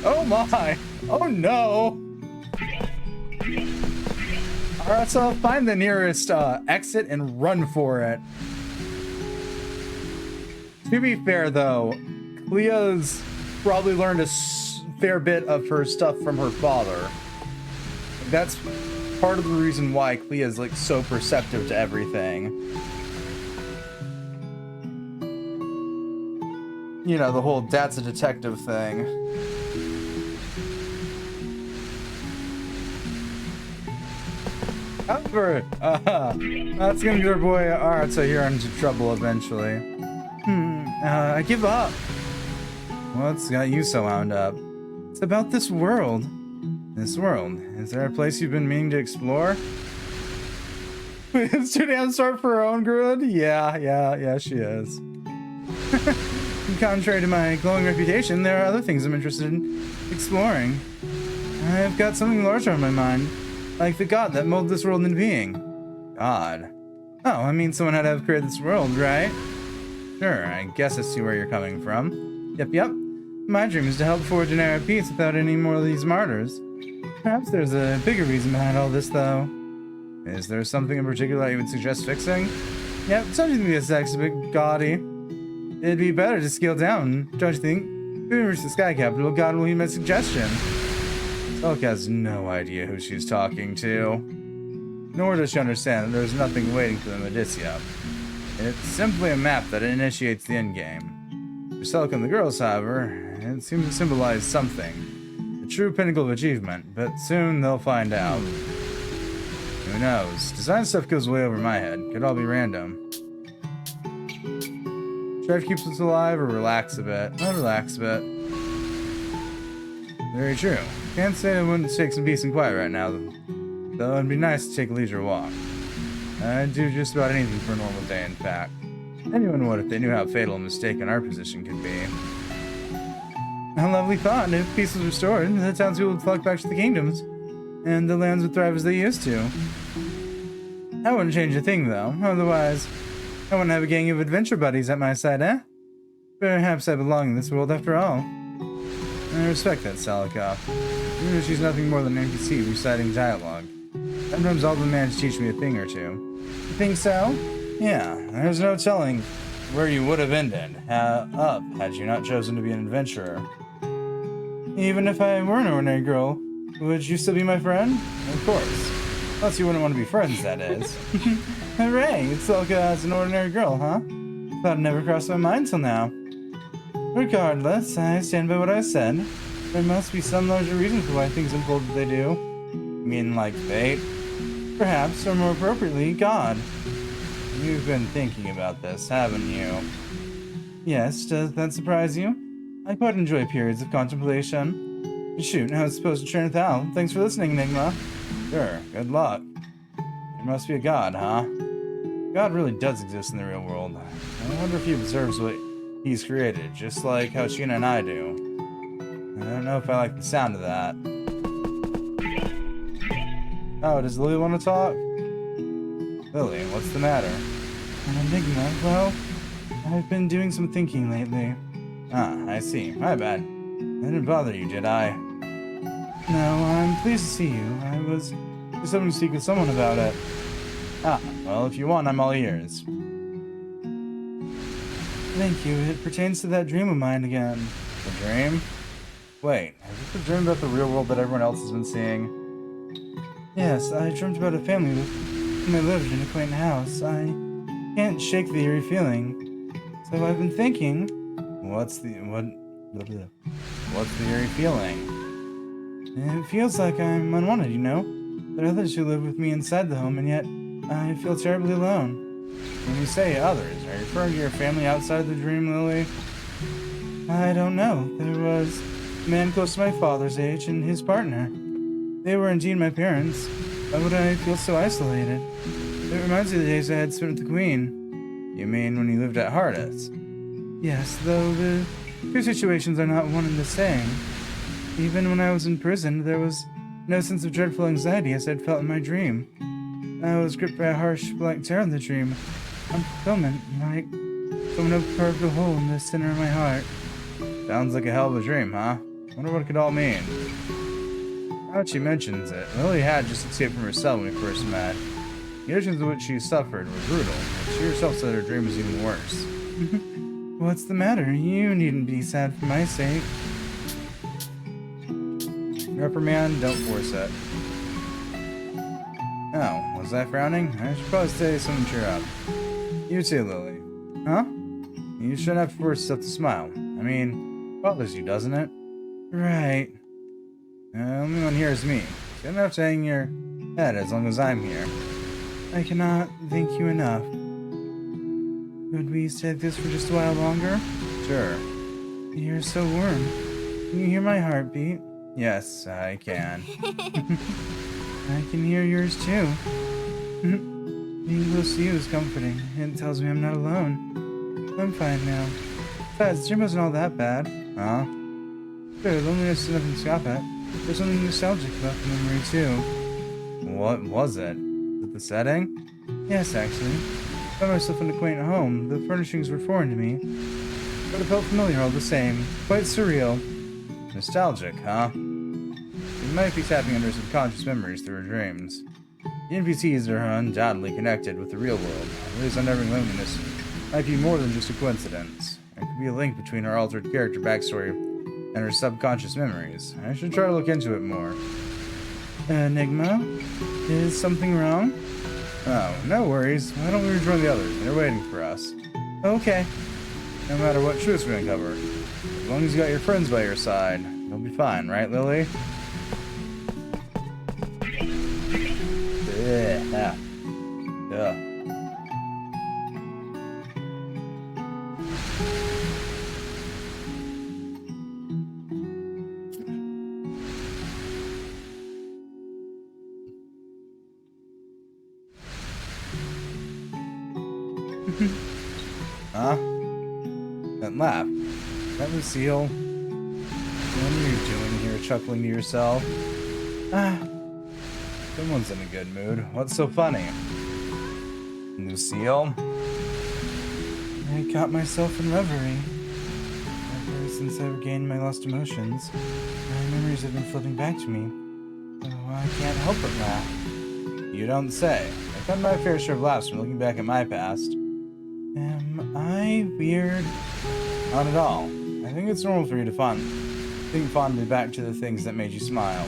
Oh my! Oh no! Alright, so I'll find the nearest exit and run for it. To be fair though, Clea's probably learned a fair bit of her stuff from her father. That's part of the reason why Clea is like so perceptive to everything. You know, the whole dad's a detective thing. However, that's gonna get our boy Arta here into trouble eventually. I give up. What's got you so wound up? It's about this world. This world. Is there a place you've been meaning to explore? Is too damn smart for her own good? Yeah, she is. Contrary to my glowing reputation, there are other things I'm interested in exploring. I've got something larger on my mind. Like the god that molded this world into being. God? Oh, I mean someone had to have created this world, right? Sure, I guess I see where you're coming from. Yep. My dream is to help forge an era of peace without any more of these martyrs. Perhaps there's a bigger reason behind all this, though. Is there something in particular you would suggest fixing? Yep, it's something to be a sex a bit gaudy. It'd be better to scale down, don't you think? If we reach the Sky Capital, God will heed my suggestion. Selk has no idea who she's talking to. Nor does she understand that there's nothing waiting for them at Odyssia. It's simply a map that initiates the endgame. For Selk and the girls, however, it seems to symbolize something. True pinnacle of achievement, but soon they'll find out. Who knows? Design stuff goes way over my head. Could all be random. Strife keeps us alive or relax a bit. I'll relax a bit. Very true. Can't say I wouldn't take some peace and quiet right now, though it'd be nice to take a leisure walk. I'd do just about anything for a normal day, in fact. Anyone would if they knew how fatal a mistake in our position could be. A lovely thought. If peace was restored, the townspeople would flock back to the kingdoms, and the lands would thrive as they used to. I wouldn't change a thing, though. Otherwise, I wouldn't have a gang of adventure buddies at my side, eh? Perhaps I belong in this world after all. I respect that, Salikov. Even if she's nothing more than an NPC reciting dialogue. Sometimes all the manage to teach me a thing or two. You think so? Yeah, there's no telling where you would have ended up had you not chosen to be an adventurer. Even if I were an ordinary girl, Would you still be my friend? Of course. Unless you wouldn't want to be friends, that is. Hooray! It's Elka as an ordinary girl, huh? Thought it never crossed my mind till now. Regardless, I stand by what I said. There must be some larger reason for why things unfold as they do. You mean like fate? Perhaps, or more appropriately, God. You've been thinking about this, haven't you? Yes, does that surprise you? I quite enjoy periods of contemplation. Shoot, I was supposed to turn it out. Thanks for listening, Enigma. Sure, good luck. There must be a God, huh? God really does exist in the real world. I wonder if he observes what he's created, just like how Sheena and I do. I don't know if I like the sound of that. Oh, does Lily want to talk? Lily, what's the matter? Enigma, well, I've been doing some thinking lately. Ah, I see. My bad. I didn't bother you, did I? No, I'm pleased to see you. I was just hoping to speak with someone about it. Ah, well, if you want, I'm all ears. Thank you. It pertains to that dream of mine again. The dream? Wait, is this the dream about the real world that everyone else has been seeing? Yes, I dreamt about a family with whom I lived in a quaint house. I can't shake the eerie feeling. So I've been thinking... What's the eerie feeling? It feels like I'm unwanted, you know? There are others who live with me inside the home, and yet I feel terribly alone. When you say others, are you referring to your family outside the dream, Lily? I don't know. There was a man close to my father's age and his partner. They were indeed my parents. Why would I feel so isolated? It reminds me of the days I had spent with the Queen. You mean when you lived at Hardis? Yes, though the two situations are not one and the same. Even when I was in prison, there was no sense of dreadful anxiety as I'd felt in my dream. I was gripped by a harsh, blank terror in the dream. Unfulfillment, like someone had carved a hole in the center of my heart. Sounds like a hell of a dream, huh? Wonder what it could all mean. Now that she mentions it, Lily had just escaped from her cell when we first met. The conditions in which she suffered were brutal, but she herself said her dream was even worse. What's the matter? You needn't be sad for my sake. Reprimand, don't force it. Oh, was I frowning? I should probably say something to cheer up. You too, Lily. Huh? You shouldn't have to force yourself to smile. I mean, it bothers you, doesn't it? Right. The only one here is me. So you don't have to hang your head as long as I'm here. I cannot thank you enough. Could we stay this for just a while longer? Sure. You're so warm. Can you hear my heartbeat? Yes, I can. I can hear yours too. Being close to you is comforting. It tells me I'm not alone. I'm fine now. Besides, the dream wasn't all that bad. Huh? Sure, loneliness is nothing to scoff at. There's something nostalgic about the memory too. What was it? Was it the setting? Yes, actually. I found myself in a quaint home. The furnishings were foreign to me, but it felt familiar all the same. Quite surreal. Nostalgic, huh? You might be tapping into subconscious memories through her dreams. The NPCs are undoubtedly connected with the real world. Lily's unnerving loneliness might be more than just a coincidence. There could be a link between her altered character backstory and her subconscious memories. I should try to look into it more. Enigma? Is something wrong? Oh, no worries. Why don't we rejoin the others? They're waiting for us. Okay. No matter what truths we uncover, as long as you got your friends by your side, you'll be fine, right, Lily? Yeah. Huh? That laugh. That Lucille? What are you doing here, chuckling to yourself? Someone's in a good mood. What's so funny? Lucille? I caught myself in reverie. Ever since I regained my lost emotions, my memories have been flooding back to me. So I can't help but laugh. You don't say. I've had my fair share of laughs when looking back at my past. Am I weird? Not at all. I think it's normal for you to think fondly back to the things that made you smile.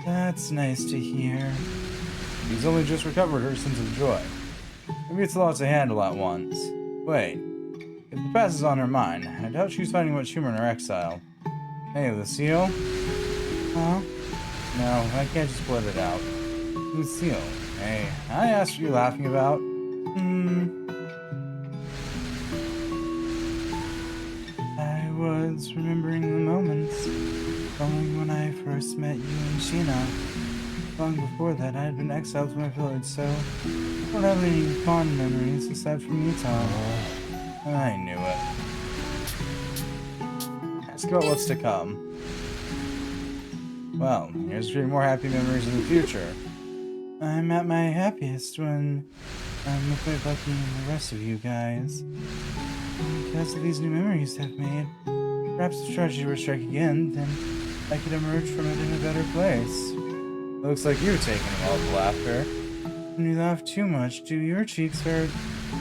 That's nice to hear. He's only just recovered her sense of joy. Maybe it's a lot to handle at once. Wait. If the past is on her mind, I doubt she's finding much humor in her exile. Hey, Lucille? Huh? No, I can't just blurt it out. Lucille, hey, I asked what you're laughing about. I was remembering the moments following when I first met you and Sheena. Long before that, I had been exiled from my village, so I don't have any fond memories aside from Utah. I knew it. Ask about what's to come. Well, here's to create more happy memories in the future. I'm at my happiest when I'm with my Bucky and the rest of you guys. Because of these new memories I've made, perhaps if tragedy were to strike again, then I could emerge from it in a better place. It looks like you've taken all the laughter. When you laugh too much, do your cheeks hurt?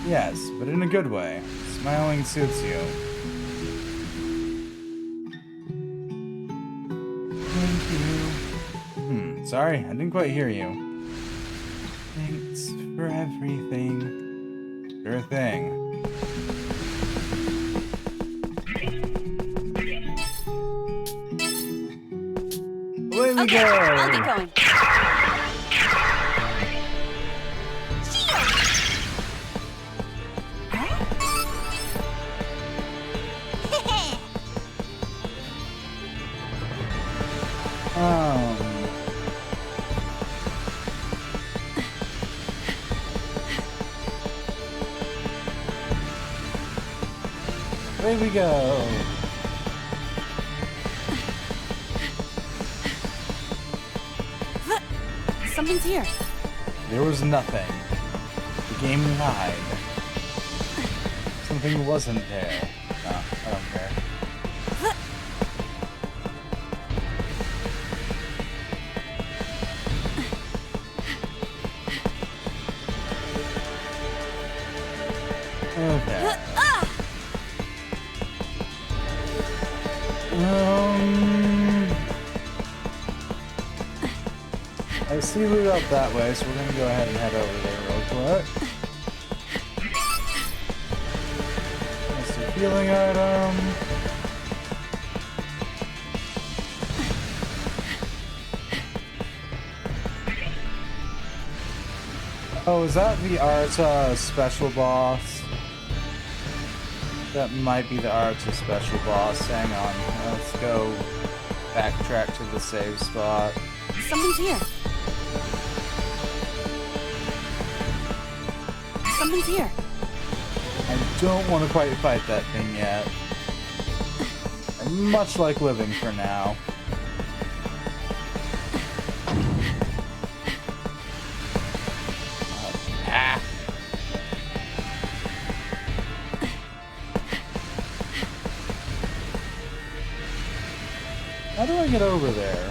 Yes, but in a good way. Smiling suits you. Thank you. Sorry, I didn't quite hear you. Thanks for everything. Sure thing. Away we go! I'll get going. Away we go! Something's here. There was nothing. The game lied. Something wasn't there. No, I don't care. Okay. I see loot up that way, so we're gonna go ahead and head over there real quick. That's a healing item. Oh, is that the Arta special boss? That might be the Arta special boss. Hang on. Let's go backtrack to the save spot. Something's here. Something's here. I don't want to quite fight that thing yet. I much like living for now. How do I get over there?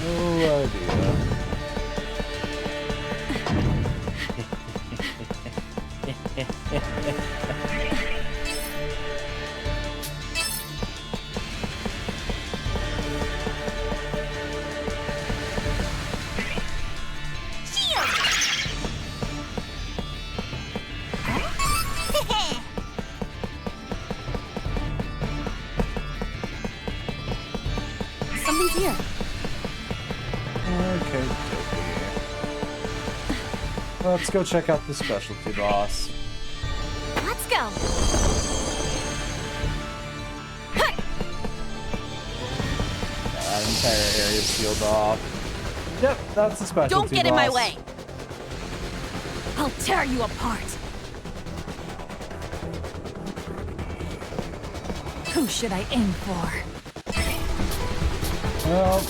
No idea. Something's here. Okay, let's go check out the specialty boss. Let's go. That entire area sealed off. Yep, that's the specialty boss. Don't get in my way. I'll tear you apart. Who should I aim for? Well,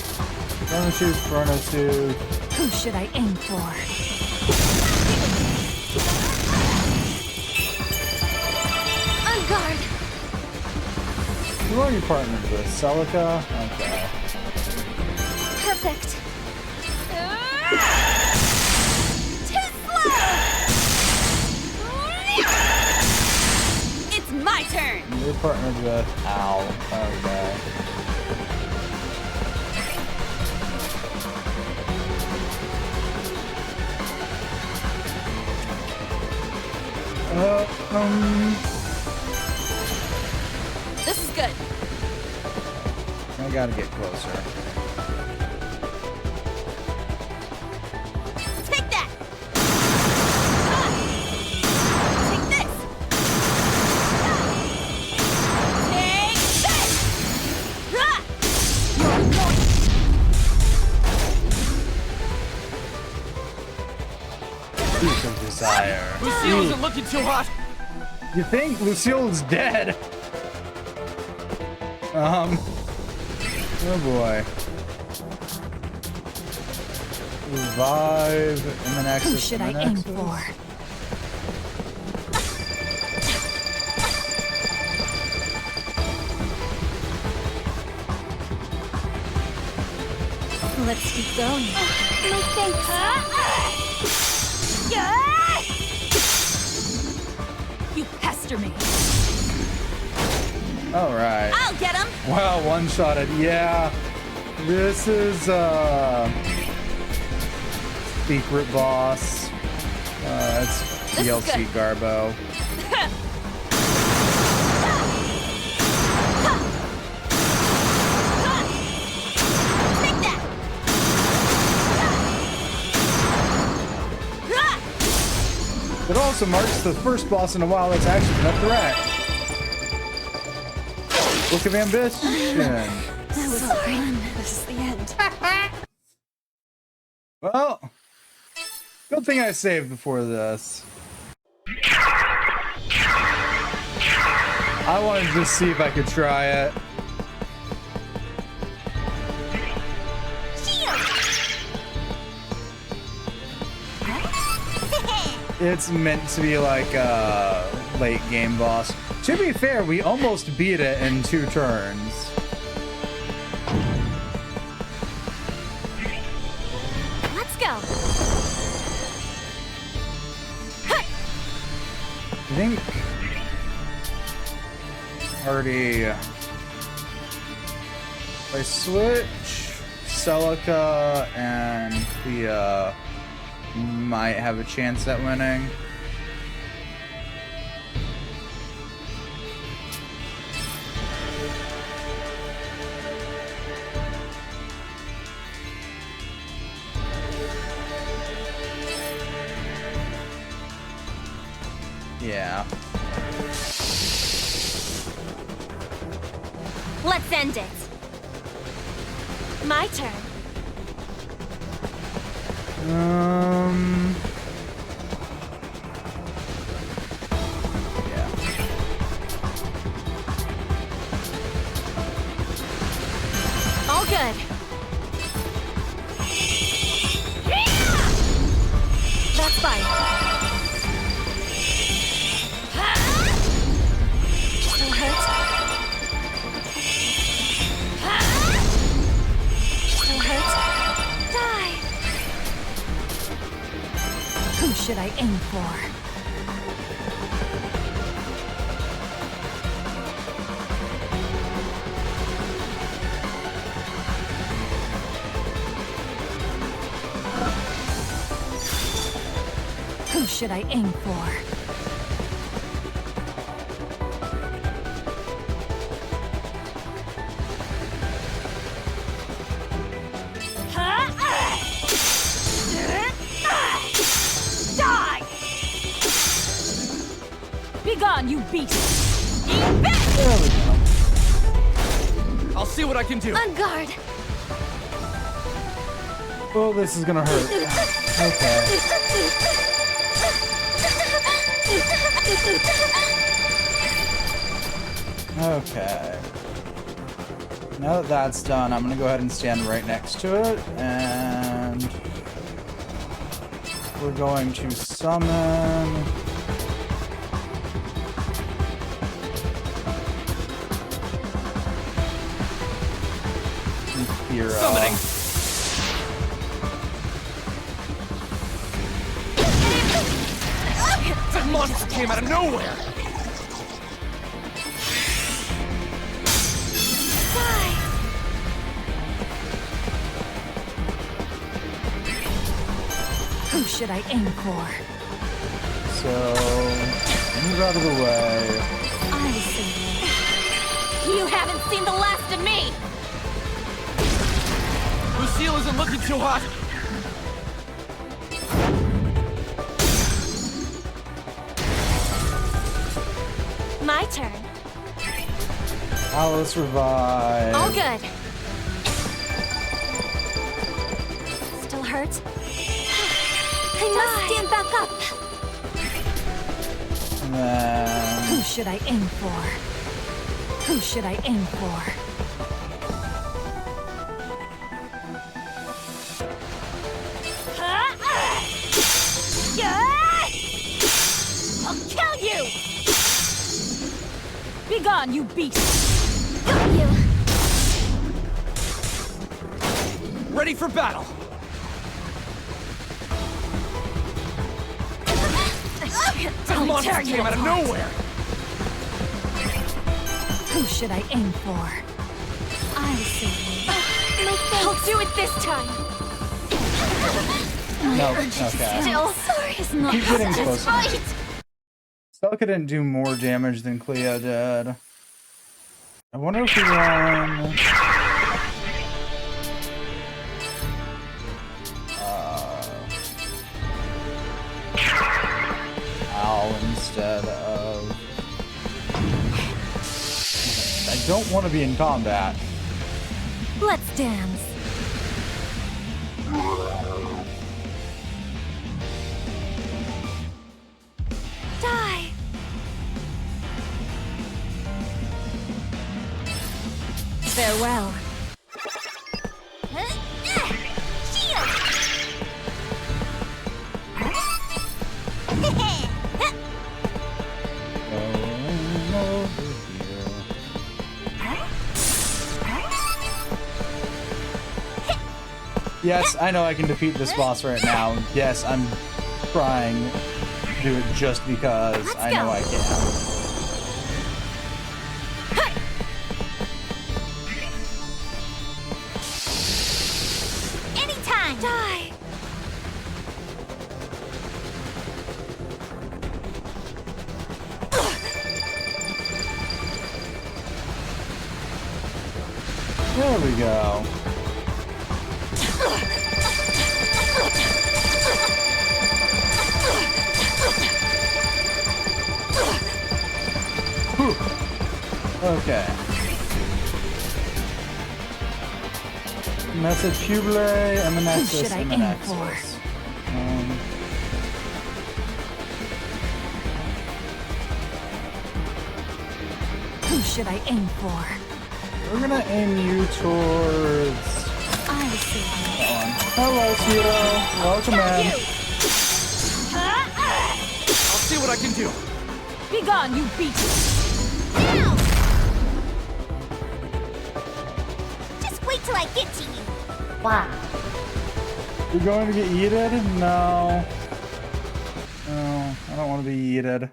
gonna choose Chrono Tooth. Who should I aim for? On guard. Who are you partnered with? Celica? Okay. Perfect. Too slow. It's my turn. You're partnered with Al. Okay. This is good. I gotta get closer. Take that. Take this. Take this. You're annoying. Peak of desire. Lucille isn't looking too hot. You think Lucille's dead? Oh boy. Revive and then access. Who should I aim for? Let's keep going. No thanks. You pester me. All right. I'll get him. Wow, one-shotted. Yeah. This is secret boss. It's This is DLC good. Garbo. Take that. It also marks the first boss in a while that's actually been a threat. Look of ambition. That was fun. This is the end. Well, good thing I saved before this. I wanted to just see if I could try it. It's meant to be like a late game boss. To be fair, we almost beat it in 2 turns. Let's go. I think already I switch Celica and the might have a chance at winning. Yeah. Let's end it. My turn. Yeah. All good. That's fine. Still hurts? Still hurts? Die! Who should I aim for? Who should I aim for? Die! Be gone, you beast! Eat this! There we go. I'll see what I can do. On guard! Oh, this is gonna hurt. Okay. Okay. Now that that's done, I'm gonna go ahead and stand right next to it, and we're going to summon. Hero. Summoning. That monster came out of nowhere. should I aim for? So, move out of the way. I see. You haven't seen the last of me! Lucille isn't looking too hot. My turn. Alice revive. All good. Still hurts? I must stand back up. And then... Who should I aim for? Who should I aim for? I'll kill you! Be gone, you beast! Got you. Ready for battle. That monster came out of nowhere. Who should I aim for? I see. My face. I'll do it this time. No, okay. Still sorry. It's not Keep getting Just closer. fight. Stelka didn't do more damage than Cleo did. I wonder if we run... Owl instead of... I don't want to be in combat. Let's dance. Die. Farewell. Going over here. Yes, I know I can defeat this boss right now. Yes, I'm trying to do it just because Let's I know go. I can. Anytime. Die. There we go. Whew. Okay. Method Pubile, Eminexis, should I aim Eminexis. Who should I aim for? We're gonna aim you towards I see. that one. Hello, Tito. Welcome in. I'll see what I can do. Be gone, you beast! Just wait till I get to you. You're going to get yeeted? No. No, I don't want to be yeeted.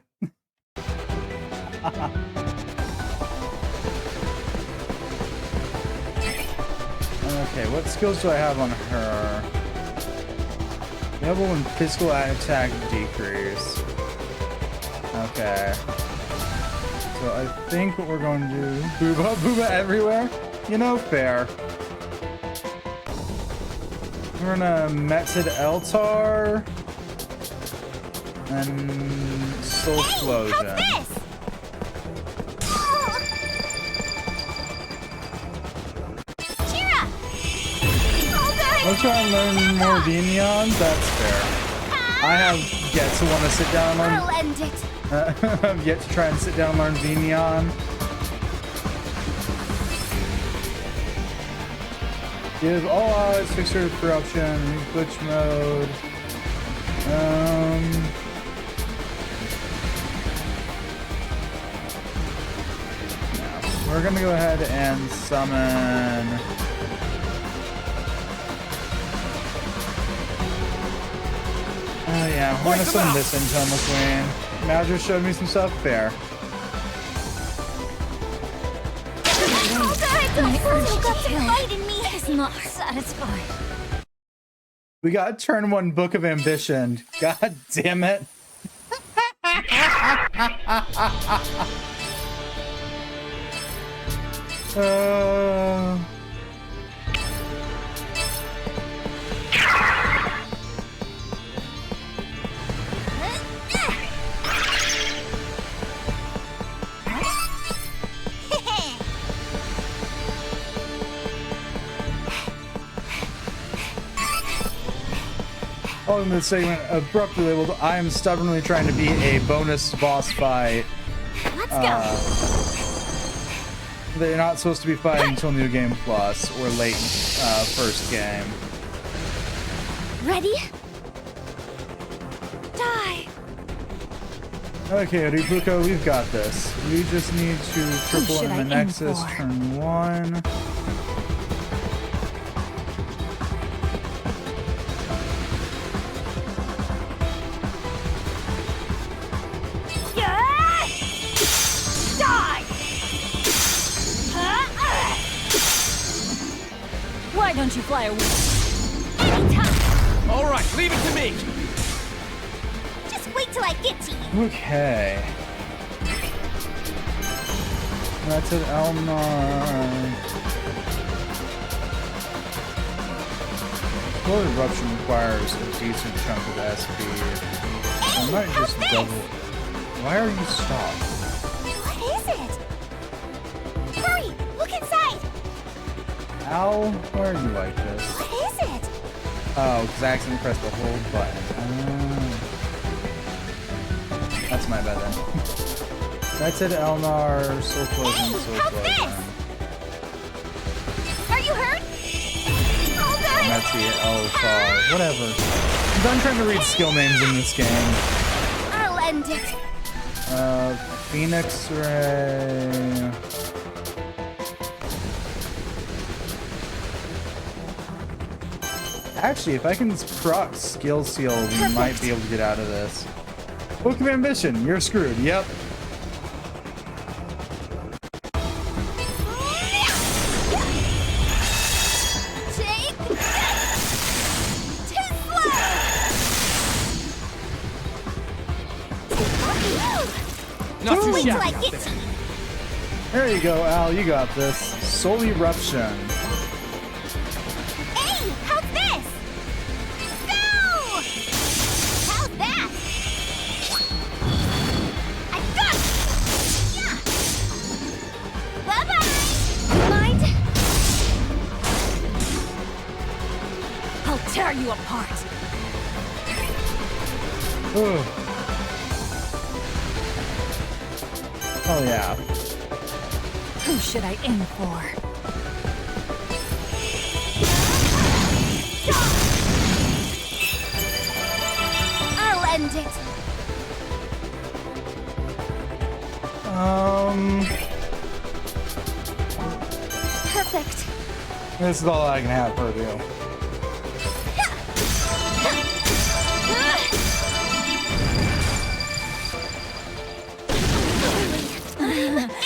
Okay, what skills do I have on her? Level 1 physical attack decrease. Okay. So I think what we're going to do... Booba everywhere? You know, fair. We're gonna Metzid Eltar and Soul Explosion. This. Cheer up. I'll try and learn more Vigneons. That's fair. I have yet to want to sit down and I'll end it. learn. I've yet to try and sit down and learn Vigneon. Give all odds, fixture corruption, glitch mode. We're gonna go ahead and summon. Oh yeah, we're gonna summon this Intome Queen. Madra showed me some stuff. Fair. My urge to kill is not Satisfied. We got turn 1 Book of Ambition. God damn it. Oh, in this segment, abruptly labeled, I am stubbornly trying to beat a bonus boss fight. Let's go. They're not supposed to be fighting until New Game Plus or late first game. Ready? Die. Okay, Ripuko, we've got this. We just need to triple should in I the aim Nexus, for? turn 1. Die! Why don't you fly away? All right, leave it to me. Just wait till I get to you. Okay. That's an Elnar. Floor Eruption requires a decent chunk of SP. I might just double. Why are you stopped? What is it? Hurry! Look inside! Al, why are you like this? What is it? Oh, because I accidentally pressed the hold button. That's my bad then. That's it, Elnar. Soul Closing, Soul how's Closing. this? Are you hurt? Oh, good! That's the L-Far. Whatever. I'm done trying to read skill names in this game. I'll end it. Phoenix Ray. Actually, if I can proc Skill Seal, we might be able to get out of this. Book of Ambition, you're screwed. Yep. Take too slow. Not too Wait till I shabby. get to you. There you go, Al. You got this. Soul Eruption. Hey, how's this? Go! How's that? I got it! Yeah! Bye-bye! Mind? I'll tear you apart. Ooh. Oh yeah. Who should I aim for? I'll end it. Perfect. This is all I can have her do.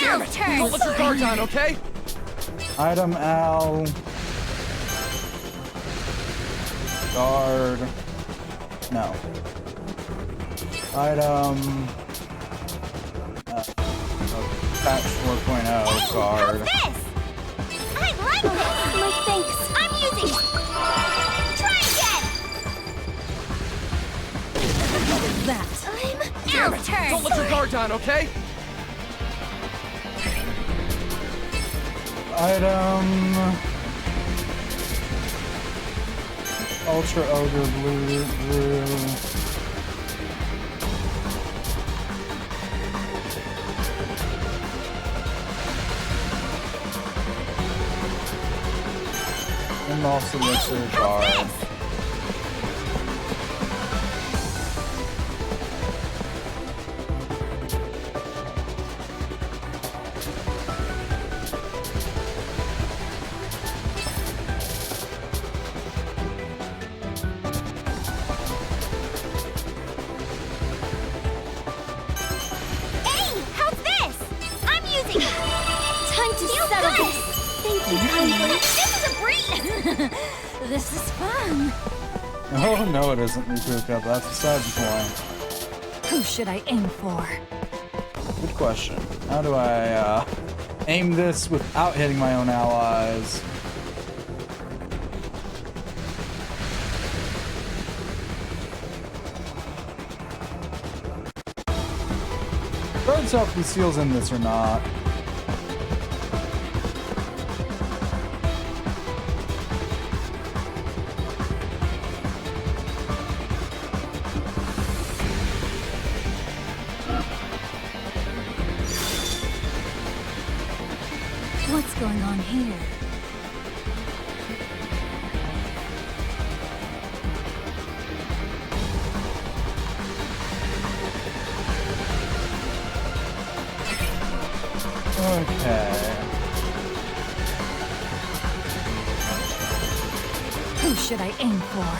Damn it! turn. Don't let your guard down, okay? Item Al. Guard. No. Item. Patch 4.0 guard. How's this? I like this. My thanks. I'm using it. Try again. That. Damn I'm it! turn. Don't let your guard down, okay? Item. Ultra Ogre Blue. And also Mr. Guard. Hey, how's this? I'm using it. Time to settle this. Thank you kindly. This is a breeze. This is fun. Oh no, it isn't Rikuka. That's besides the point. Who should I aim for? Good question. How do I aim this without hitting my own allies? Guard self-conceals in this or not. What's going on here? Okay. Who should I aim for?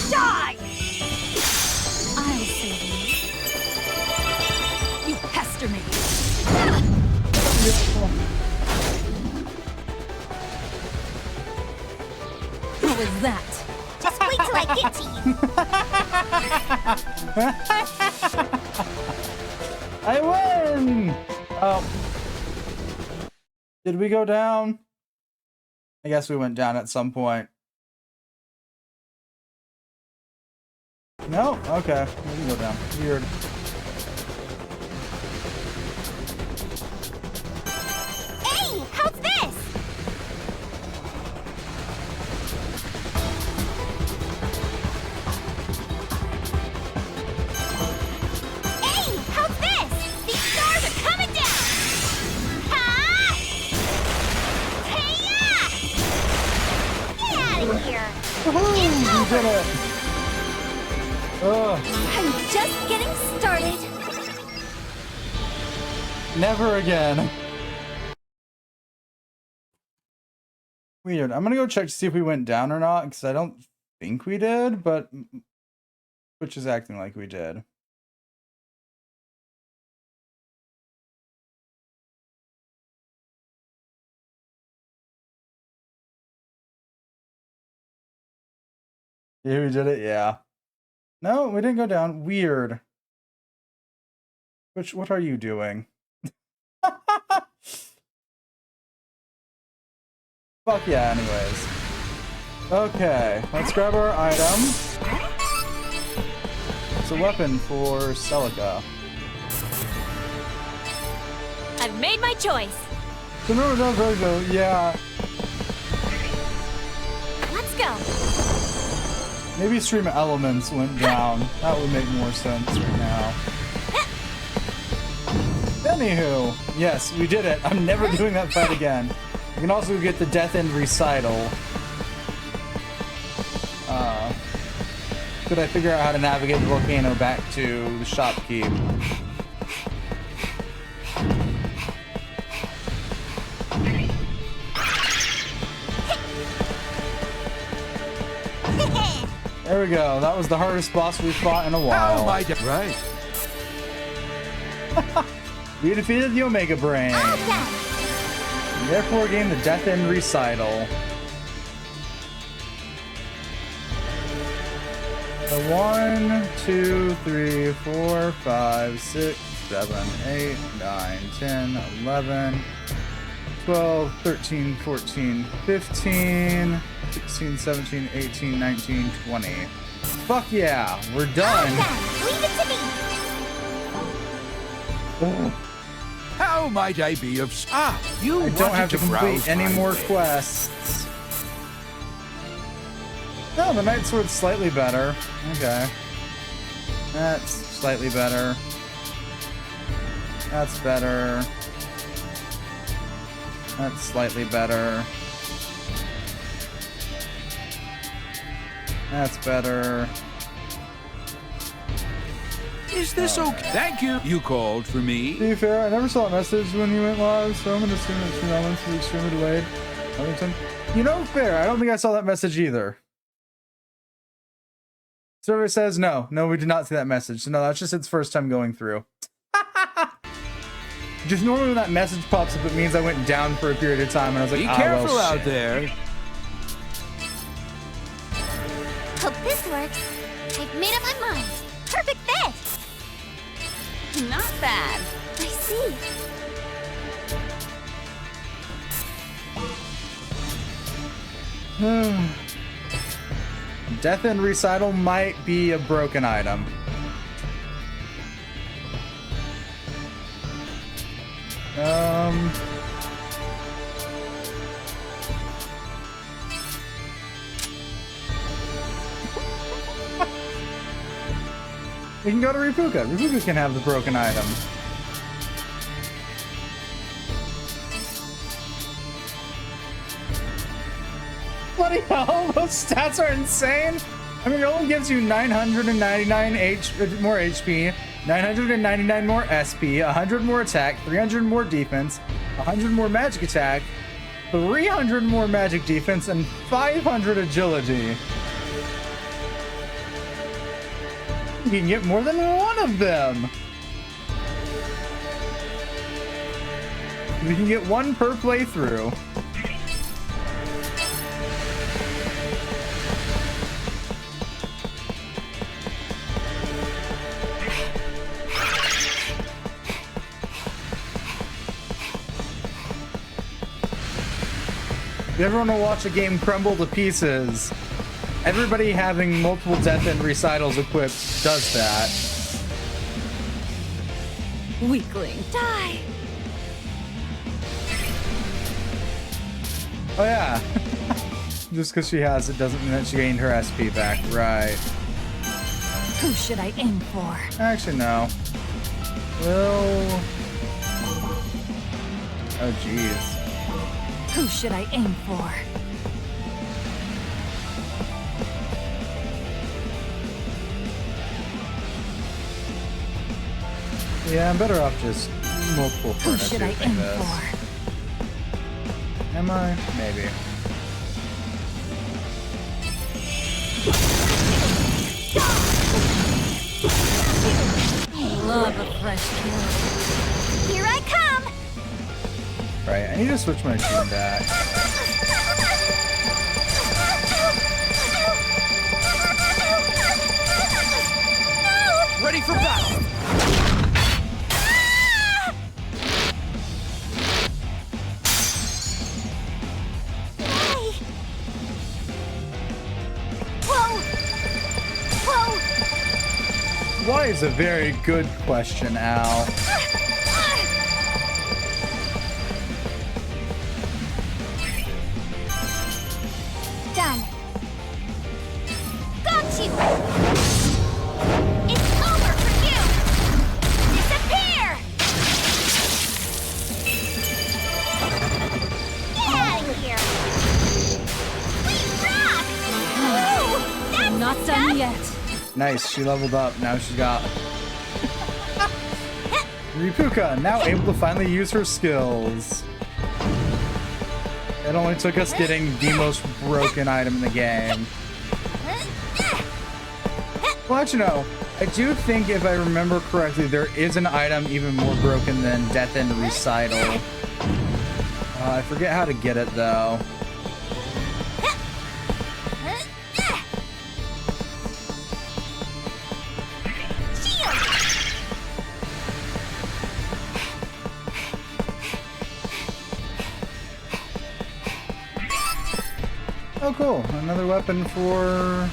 Die! I'll save you. You pester me. Who was that? Just wait till I get to you. I win! Oh. Did we go down? I guess we went down at some point. No? Okay. We can go down. Weird. Hey, how's this? Hey, how's this? These stars are coming down! Ha! Hey-ya! Get out of here! Woohoo! We did it! Ugh. I'm just getting started. Never again. Weird. I'm gonna go check to see if we went down or not, because I don't think we did, but Twitch is acting like we did. Yeah, we did it, yeah. No, we didn't go down. Weird. Which, what are you doing? Fuck yeah, anyways. Okay, let's grab our item. It's a weapon for Celica. I've made my choice. So no, no, no, no, yeah. Let's go. Maybe Stream Elements went down. That would make more sense right now. Anywho, yes, we did it. I'm never doing that fight again. You can also get the Death End Recital. Could I figure out how to navigate the volcano back to the shopkeep? There we go. That was the hardest boss we've fought in a while. How am I right? We defeated the Omega Brain. Therefore, gained the Death End Recital. So 1, 2, 3, 4, 5, 6, 7, 8, 9, 10, 11, 12, 13, 14, 15, 16, 17, 18, 19, 20. Fuck yeah, we're done. Leave it to me. How might I be of... you I don't have to complete browse any my more way. quests. Oh, the Night Sword's slightly better. Okay. That's slightly better. That's better. That's slightly better. That's better. Is this okay? Thank you. You called for To me? be fair, I never saw a message when you went live, so I'm gonna assume that 2 elements is extremely delayed. Arlington. You know, fair. I don't think I saw that message either. Server says no. No, we did not see that message. So no, that's just its first time going through. Just normally when that message pops up, it means I went down for a period of time, and I was like, Be ah, careful well, out shit. there. Hope this works. I've made up my mind. Perfect fit. Not bad. I see. Death End Recital might be a broken item. We can go to Ripuka. Ripuka can have the broken item. Bloody hell, those stats are insane. I mean, it only gives you 999 more HP, 999 more SP, 100 more attack, 300 more defense, 100 more magic attack, 300 more magic defense, and 500 agility. You can get more than one of them. We can get one per playthrough. If you ever want to watch a game crumble to pieces, everybody having multiple Death End Recitals equipped does that. Weakling. Die. Oh yeah. Just because she has it doesn't mean that she gained her SP back. Right. Who should I aim for? Actually, no. Well... Oh, jeez. Who should I aim for? Yeah, I'm better off just multiple Who should I furnace aim this. for? Am I? Maybe. Love a fresh kill. Here I come. Right, I need to switch my team back. Ready for battle! Hey. Whoa. Whoa. Why is a very good question, Al. Done. Got you. It's over for you. Disappear. Get out of here. Sweet rock. Ooh, that's Not the done stuff. yet. Nice, she leveled up. Now she's got... Ripuka, now able to finally use her skills. It only took us getting the most broken item in the game. Well, actually, no. I do think, if I remember correctly, there is an item even more broken than Death End Recital. I forget how to get it, though. Oh, cool. Another weapon for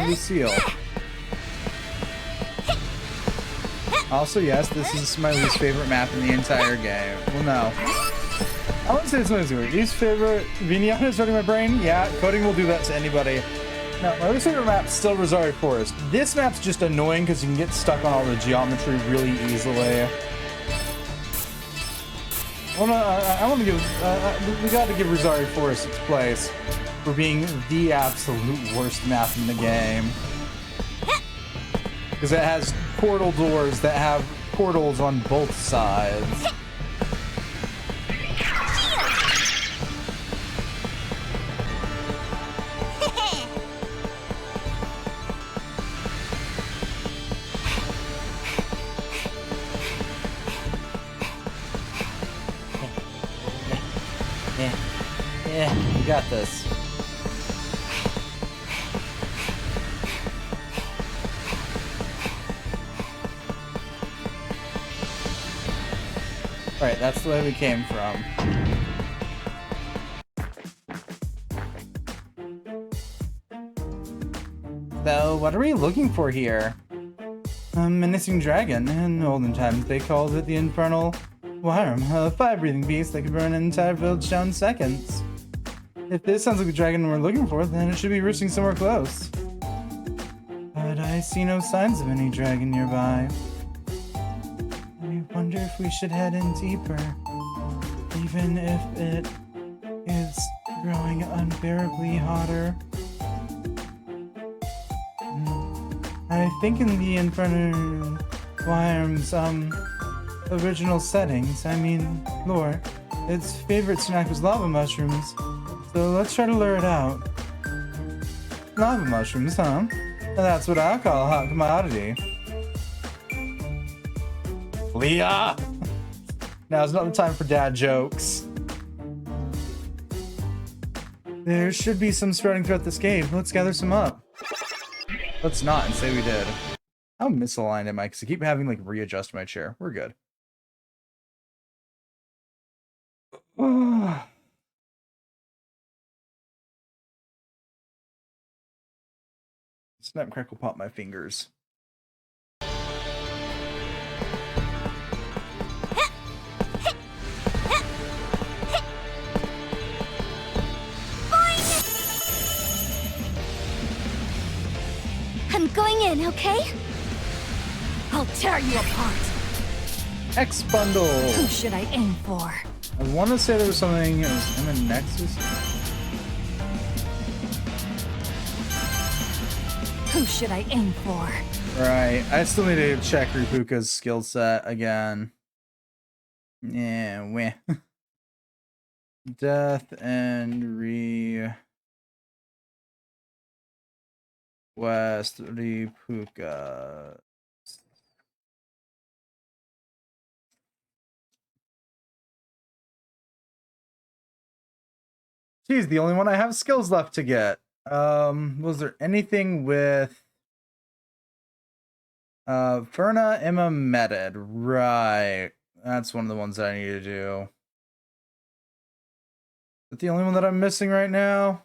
Lucille. Also, yes, this is my least favorite map in the entire game. Well, no. I wouldn't say it's my least favorite. Vinyana is hurting my brain. Yeah, coding will do that to anybody. No, my least favorite map's still Rosario Forest. This map's just annoying because you can get stuck on all the geometry really easily. I want to give. We got to give Rosario Forest its place for being the absolute worst map in the game. Because it has portal doors that have portals on both sides. We got this. Right, that's the way we came from. So, what are we looking for here? A menacing dragon. In olden times, they called it the Infernal Worm, a fire-breathing beast that could burn an entire village down in seconds. If this sounds like the dragon we're looking for, then it should be roosting somewhere close. But I see no signs of any dragon nearby. I wonder if we should head in deeper, even if it is growing unbearably hotter. I think in the Infernal Worm's original settings, I mean lore, its favorite snack was lava mushrooms. So let's try to lure it out. Lava mushrooms, huh? That's what I call a hot commodity. Leah! Now's not the time for dad jokes. There should be some spreading throughout this cave. Let's gather some up. Let's not and say we did. How misaligned am I? Because I keep having like readjust my chair. We're good. Snap, crackle, pop my fingers. I'm going in, okay? I'll tear you apart. X bundle. Who should I aim for? I want to say there was something. It was in the Nexus. Who should I aim for? Right. I still need to check Ripuka's skill set again. Yeah, weh. Death and West Ripuka. She's the only one I have skills left to get. Was there anything with Ferna Emma Meted? Right. That's one of the ones that I need to do. Is that the only one that I'm missing right now?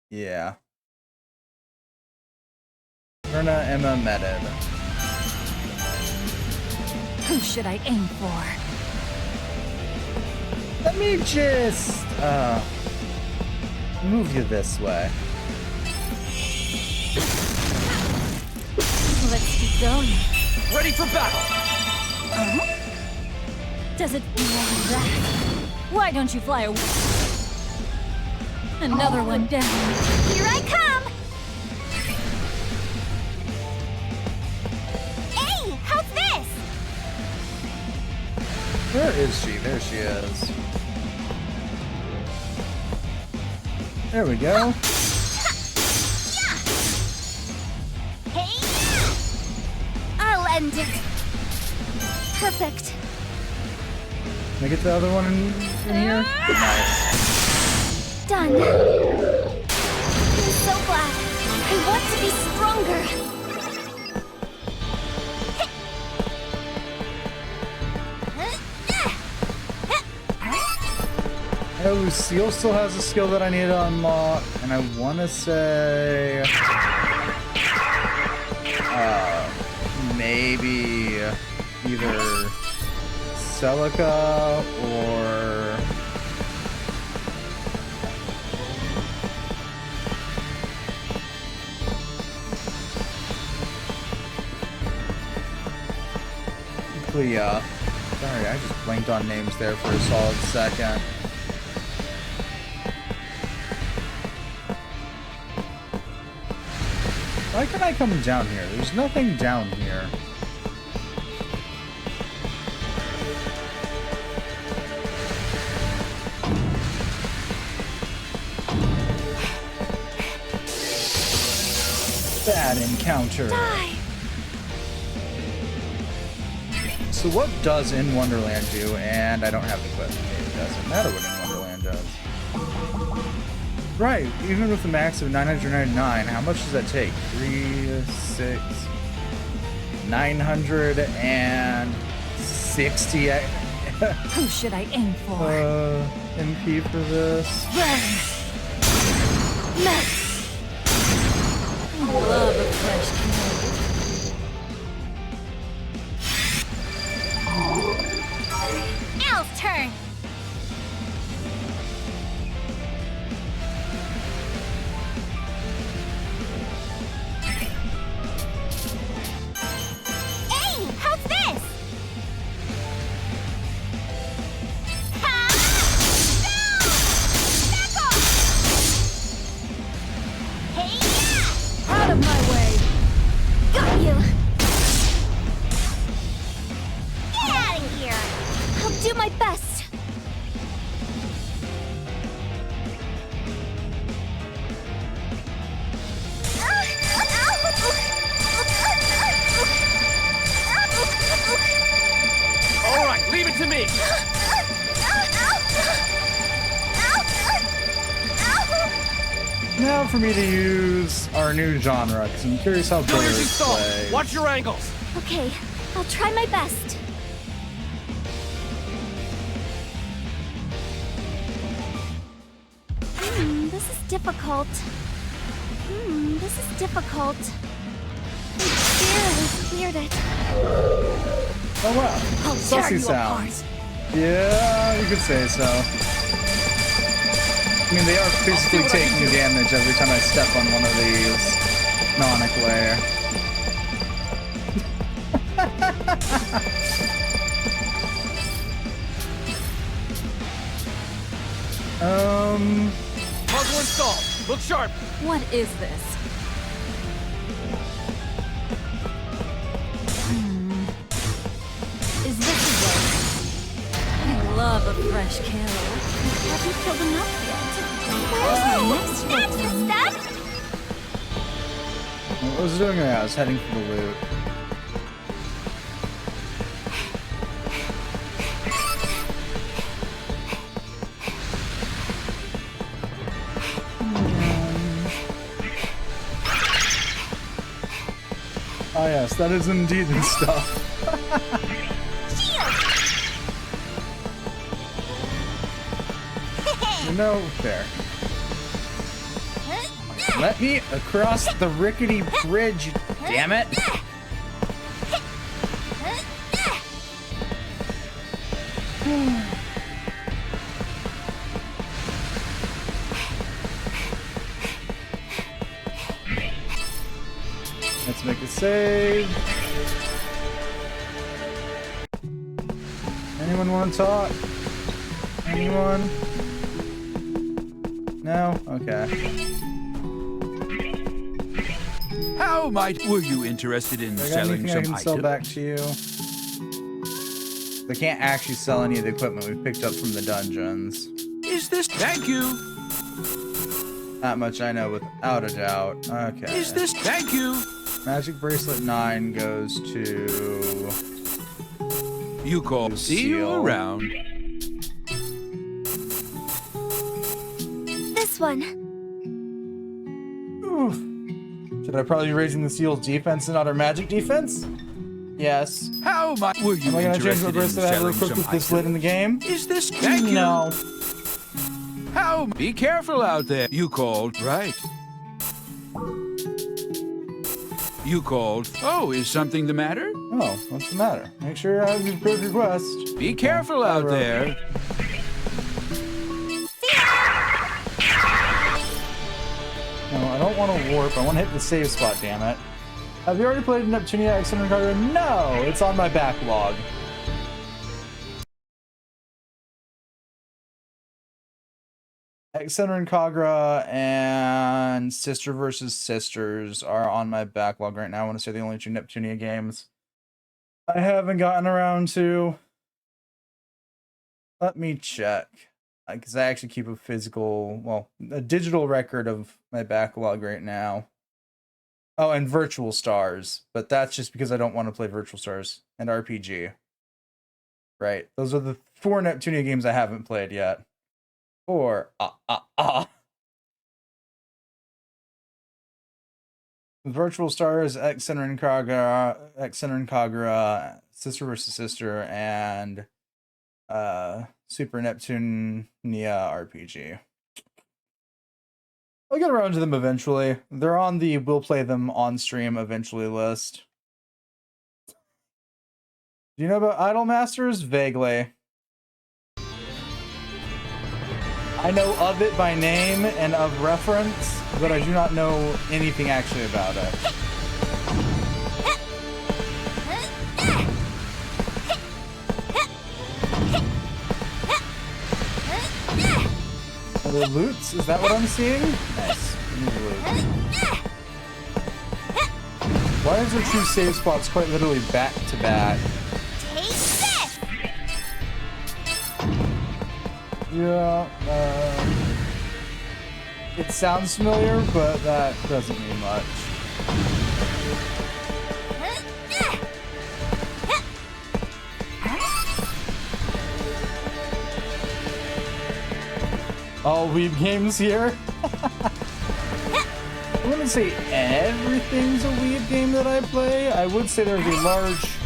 Yeah. Ferna Emma Meted. Who should I aim for? Let me just move you this way. Let's keep going. Ready for battle! Does it feel like that? Why don't you fly away? Another one down. Here I come! Hey, how's this? Where is she? There she is. There we go. Hey! I'll end it. Perfect. Can I get the other one in here? Nice. Done. I'm so glad. I want to be stronger. I know Lucille still has a skill that I need to unlock, and I want to say maybe either Celica or Clea. Sorry, I just blanked on names there for a solid second. Why can I come down here? There's nothing down here. Bad encounter. Die. So what does In Wonderland do? And I don't have the equipment. It doesn't matter what In Wonderland does. Right, even with a max of 999, how much does that take? 3, 6, 960 Who should I aim for? MP for this. Love a fresh kill. Al's turn. Hey, how's this? Out of my way. Got you. Get out of here. I'll do my best. All right, leave it to me. Now for me to use our new genre, because I'm curious how Do your Billers install. plays. Watch your angles. Okay, I'll try my best. This is difficult. This is difficult. I barely cleared it. Oh wow, I'll tear sussy you sounds. Yeah, you could say so. I mean, they are physically taking damage every time I step on one of these. Nonic layer. Puzzle installed. Look sharp. What is this? Is this a way? I love a fresh kill. I haven't killed enough yet. Where's my next victim? What was I doing there? I was heading for the loot. Oh yes, that is indeed the stuff. No fair. Let me across the rickety bridge, damn it. Let's make a save. Anyone want to talk? Anyone? No? Okay. How might were you interested in I got selling anything I some can sell items? back to you? They can't actually sell any of the equipment we picked up from the dungeons. Is this thank you? That much I know without a doubt. Okay. Is this thank you? Magic Bracelet 9 goes to... You call see you Seal. around. This one. Oof. Should I probably be raising the Seal's defense and not our magic defense? Yes. How might were you Am I gonna change interested my in bracelet I have selling equipped some with this lit in the game? Is this thank you? No. How be careful out there. You called, right? You called. Oh, is something the matter? Oh, what's the matter? Make sure I have your approved request. Be careful out there. No, I don't want to warp. I want to hit the save spot, damn it. Have you already played Neptunia X and Carter? No, it's on my backlog. Center and Kagra and Sister vs. Sisters are on my backlog right now. I want to say the only two Neptunia games I haven't gotten around to. Let me check. Because I actually keep a physical, well, a digital record of my backlog right now. Oh, and Virtual Stars. But that's just because I don't want to play Virtual Stars and RPG. Right. Those are the 4 Neptunia games I haven't played yet. Or The virtual stars X Center and Kagura, Sister versus Sister, and Super Neptunia RPG. I'll get around to them eventually. They're on the we'll play them on stream eventually list. Do you know about Idol Masters? Vaguely. I know of it by name and of reference, but I do not know anything actually about it. Are there loots? Is that what I'm seeing? Nice. Why is there two save spots quite literally back to back? Take this! Yeah, it sounds familiar, but that doesn't mean much. All weeb games here? I wouldn't say everything's a weeb game that I play. I would say there's a large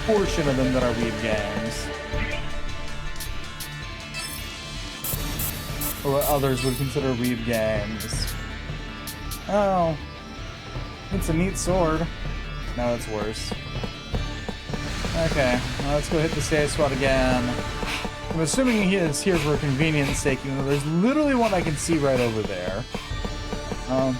portion of them that are weeb games. Or what others would consider weeb games. Oh. It's a neat sword. No, it's worse. Okay, well, let's go hit the save spot again. I'm assuming he is here for convenience sake, even though there's literally one I can see right over there. Oh,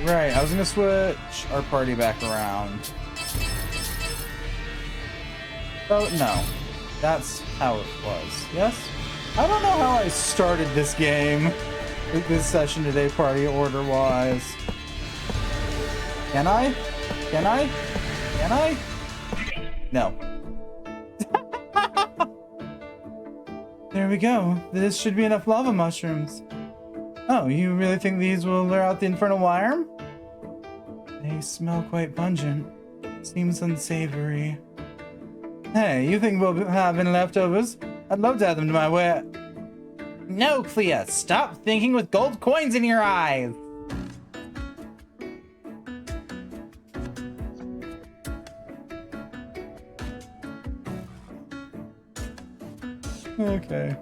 right. I was gonna switch our party back around. Oh, no. That's how it was. Yes? I don't know how I started this game, this session today, party order-wise. Can I? Can I? Can I? No. There we go. This should be enough lava mushrooms. Oh, you really think these will lure out the infernal worm? They smell quite pungent. Seems unsavory. Hey, you think we'll have any leftovers? I'd love to add them to my way. No, Clea, stop thinking with gold coins in your eyes! Okay.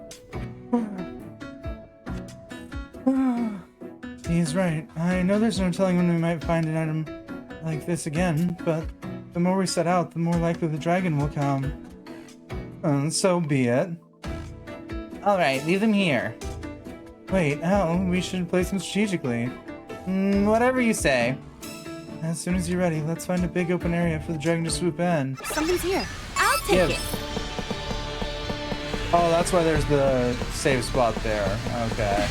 He's right. I know there's no telling when we might find an item like this again, but the more we set out, the more likely the dragon will come. So be it. Alright, leave them here. Wait, how? We should place them strategically. Whatever you say. As soon as you're ready, let's find a big open area for the dragon to swoop in. Something's here. I'll take it. Oh, that's why there's the save spot there. Okay.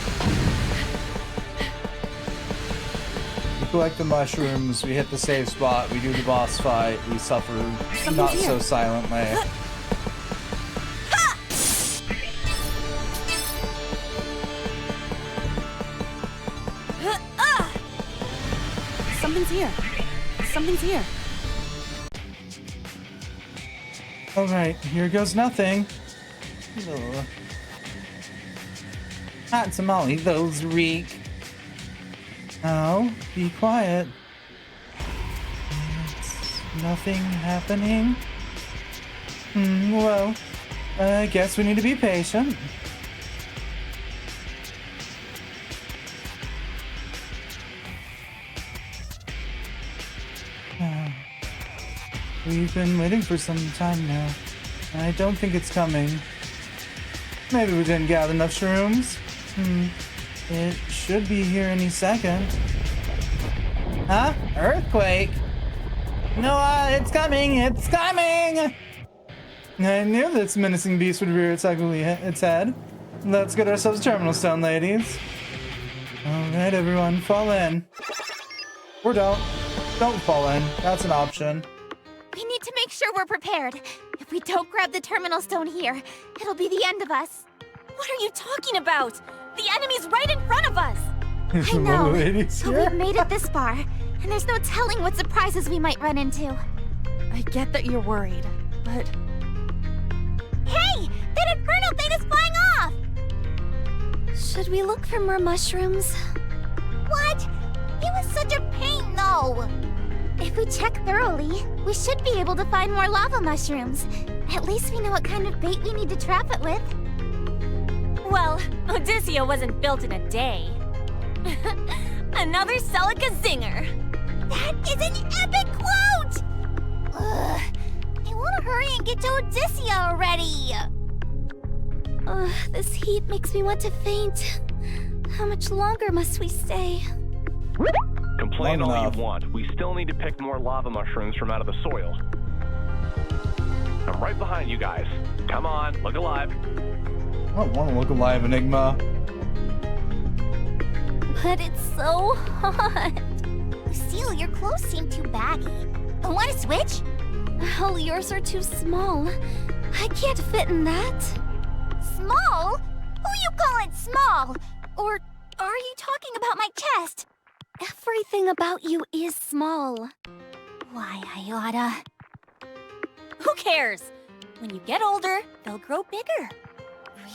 We collect the mushrooms, we hit the save spot, we do the boss fight, we suffer not so silently. Something's here. Something's here. Alright, here goes nothing. Ugh. Hot tamale, those reek. Oh, be quiet. It's nothing happening. Well, I guess we need to be patient. We've been waiting for some time now. I don't think it's coming. Maybe we didn't gather enough shrooms. It should be here any second. Huh? Earthquake? No, it's coming! It's coming! I knew this menacing beast would rear its head. Let's get ourselves a terminal stone, ladies. Alright, everyone, fall in. Or don't. Don't fall in. That's an option. We need to make sure we're prepared. If we don't grab the terminal stone here, it'll be the end of us. What are you talking about? The enemy's right in front of us! There's I some know, other ladies but here. we've made it this far, and there's no telling what surprises we might run into. I get that you're worried, but Hey! That infernal thing is flying off! Should we look for more mushrooms? What? It was such a pain, though! If we check thoroughly, we should be able to find more lava mushrooms. At least we know what kind of bait we need to trap it with. well, Odysseus wasn't built in a day. Another Celica zinger. That is an epic quote! Ugh, I want to hurry and get to Odysseus already! This heat makes me want to faint. How much longer must we stay? Complain Long all enough. you want. We still need to pick more lava mushrooms from out of the soil. I'm right behind you guys. Come on, look alive. I don't want to look alive, Enigma. But it's so hot. Lucille, your clothes seem too baggy. Want to switch? Oh, yours are too small. I can't fit in that. Small? Who you calling small? Or are you talking about my chest? Everything about you is small. Why, I oughta... Who cares? When you get older, they'll grow bigger.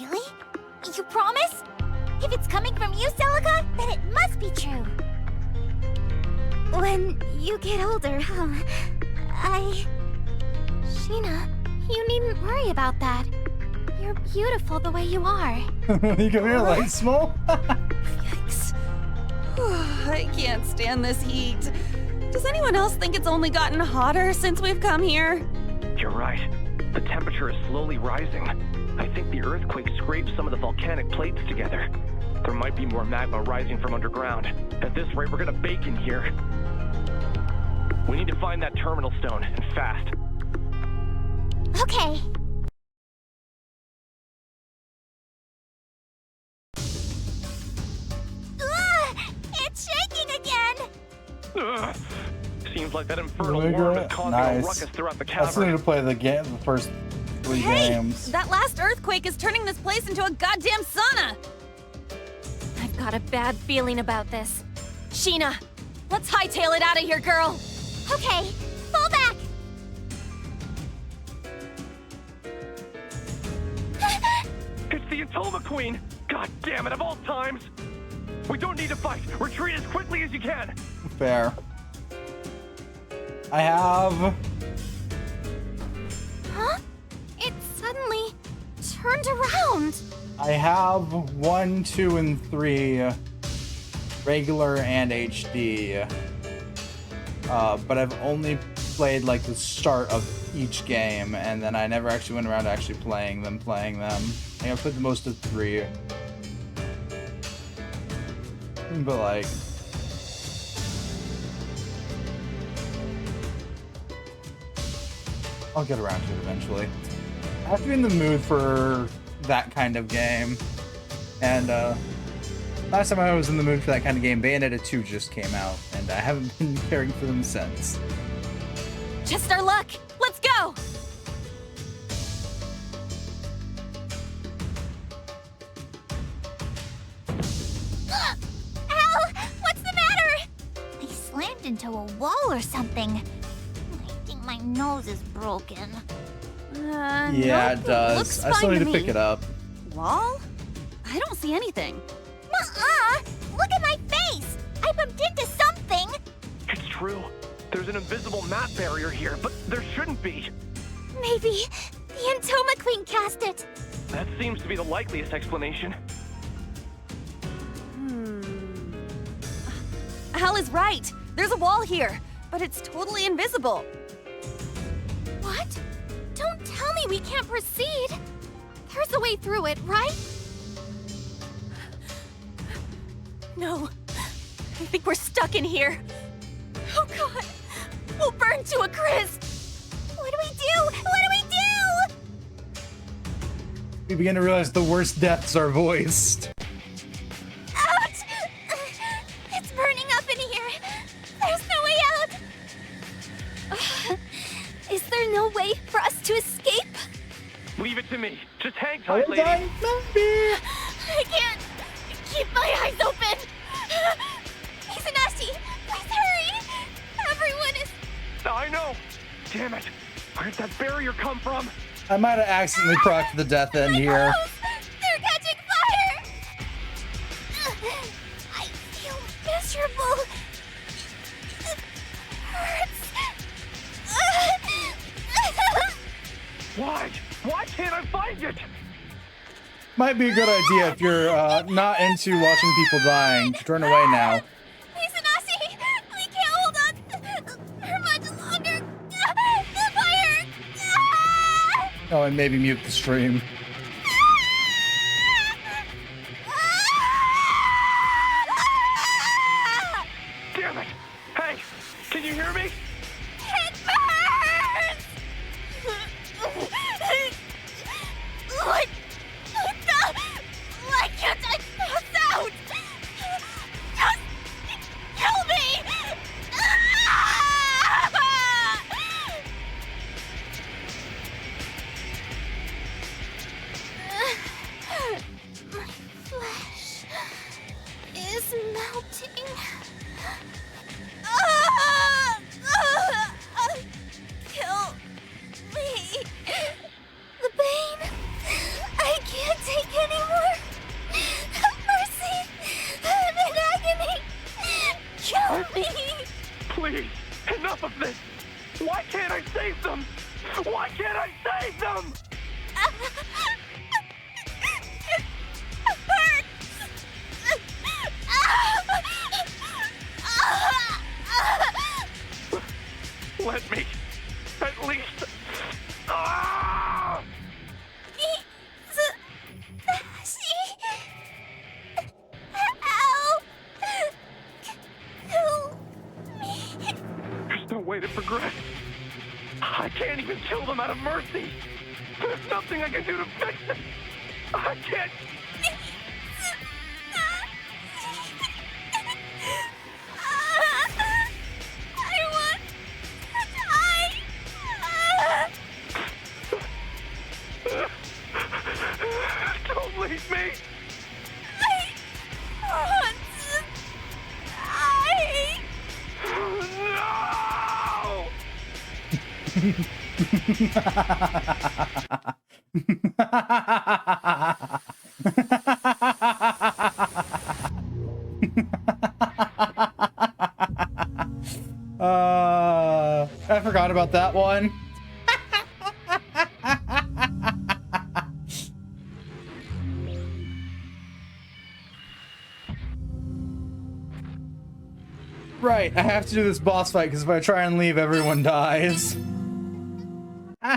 Really? You promise? If it's coming from you, Celica, then it must be true. When you get older, Sheena, you needn't worry about that. You're beautiful the way you are. You come here like small. Yikes. I can't stand this heat. Does anyone else think it's only gotten hotter since we've come here? You're right. The temperature is slowly rising. I think the earthquake scraped some of the volcanic plates together. There might be more magma rising from underground. At this rate, we're gonna bake in here. We need to find that terminal stone, and fast. Okay. Ugh, it's shaking again! Ugh. Seems like that infernal Really worm good? is causing Nice. a ruckus throughout the I still need cavern. to play the first 3 Hey, games. that last earthquake is turning this place into a goddamn sauna. I've got a bad feeling about this. Sheena, let's hightail it out of here, girl. Okay, fall back! It's the Entoma Queen! God damn it, of all times! We don't need to fight! Retreat as quickly as you can! Fair. I have. Huh? It suddenly turned around. I have 1, 2, and 3 regular and HD. But I've only played like the start of each game, and then I never actually went around actually playing them. I think I played the most of 3. But like, I'll get around to it eventually. I have to be in the mood for that kind of game. And last time I was in the mood for that kind of game, Bayonetta 2 just came out, and I haven't been caring for them since. Just our luck. Let's go. Ow! What's the matter? I slammed into a wall or something. I think my nose is broken. Yeah, Nope, it does. Looks I still fine need to pick it up. Wall? I don't see anything. Nuh-uh! Look at my face! I bumped into something! It's true. There's an invisible map barrier here, but there shouldn't be. Maybe the Entoma Queen cast it. That seems to be the likeliest explanation. Hal is right. There's a wall here, but it's totally invisible. What? Don't tell me we can't proceed. There's a way through it, right? No. I think we're stuck in here. Oh god. We'll burn to a crisp. What do we do? What do we do? We begin to realize the worst deaths are voiced. Ouch! It's burning up in here. There's no way out. Is there no way for us to escape? Leave it to me. Just hang Are tight, we lady. dying? Maybe. I can't Damn it! Where'd that barrier come from? I might have accidentally procced the death end here. They're catching fire! I feel miserable. It hurts. Why? Why can't I find it? Might be a good idea if you're not into watching people dying to turn away now. Please, Anasi, we can't hold on for much longer. The fire! Oh, and maybe mute the stream. Damn it! Hey, can you hear me? It burns! What? Why can't I pass out? Just kill me! My flesh is melting. Kill me. The pain. I can't take anymore. Have mercy. I'm in agony. Kill me. Please, enough of this! Why can't I save them? Why can't I save them? It hurts. Let me, at least. Ah! Help! Kill me. There's no way to progress. I can't even kill them out of mercy. There's nothing I can do to fix it. I can't. I want to die. Don't leave me. I want to I forgot about that one. Right, I have to do this boss fight because if I try and leave, everyone dies. I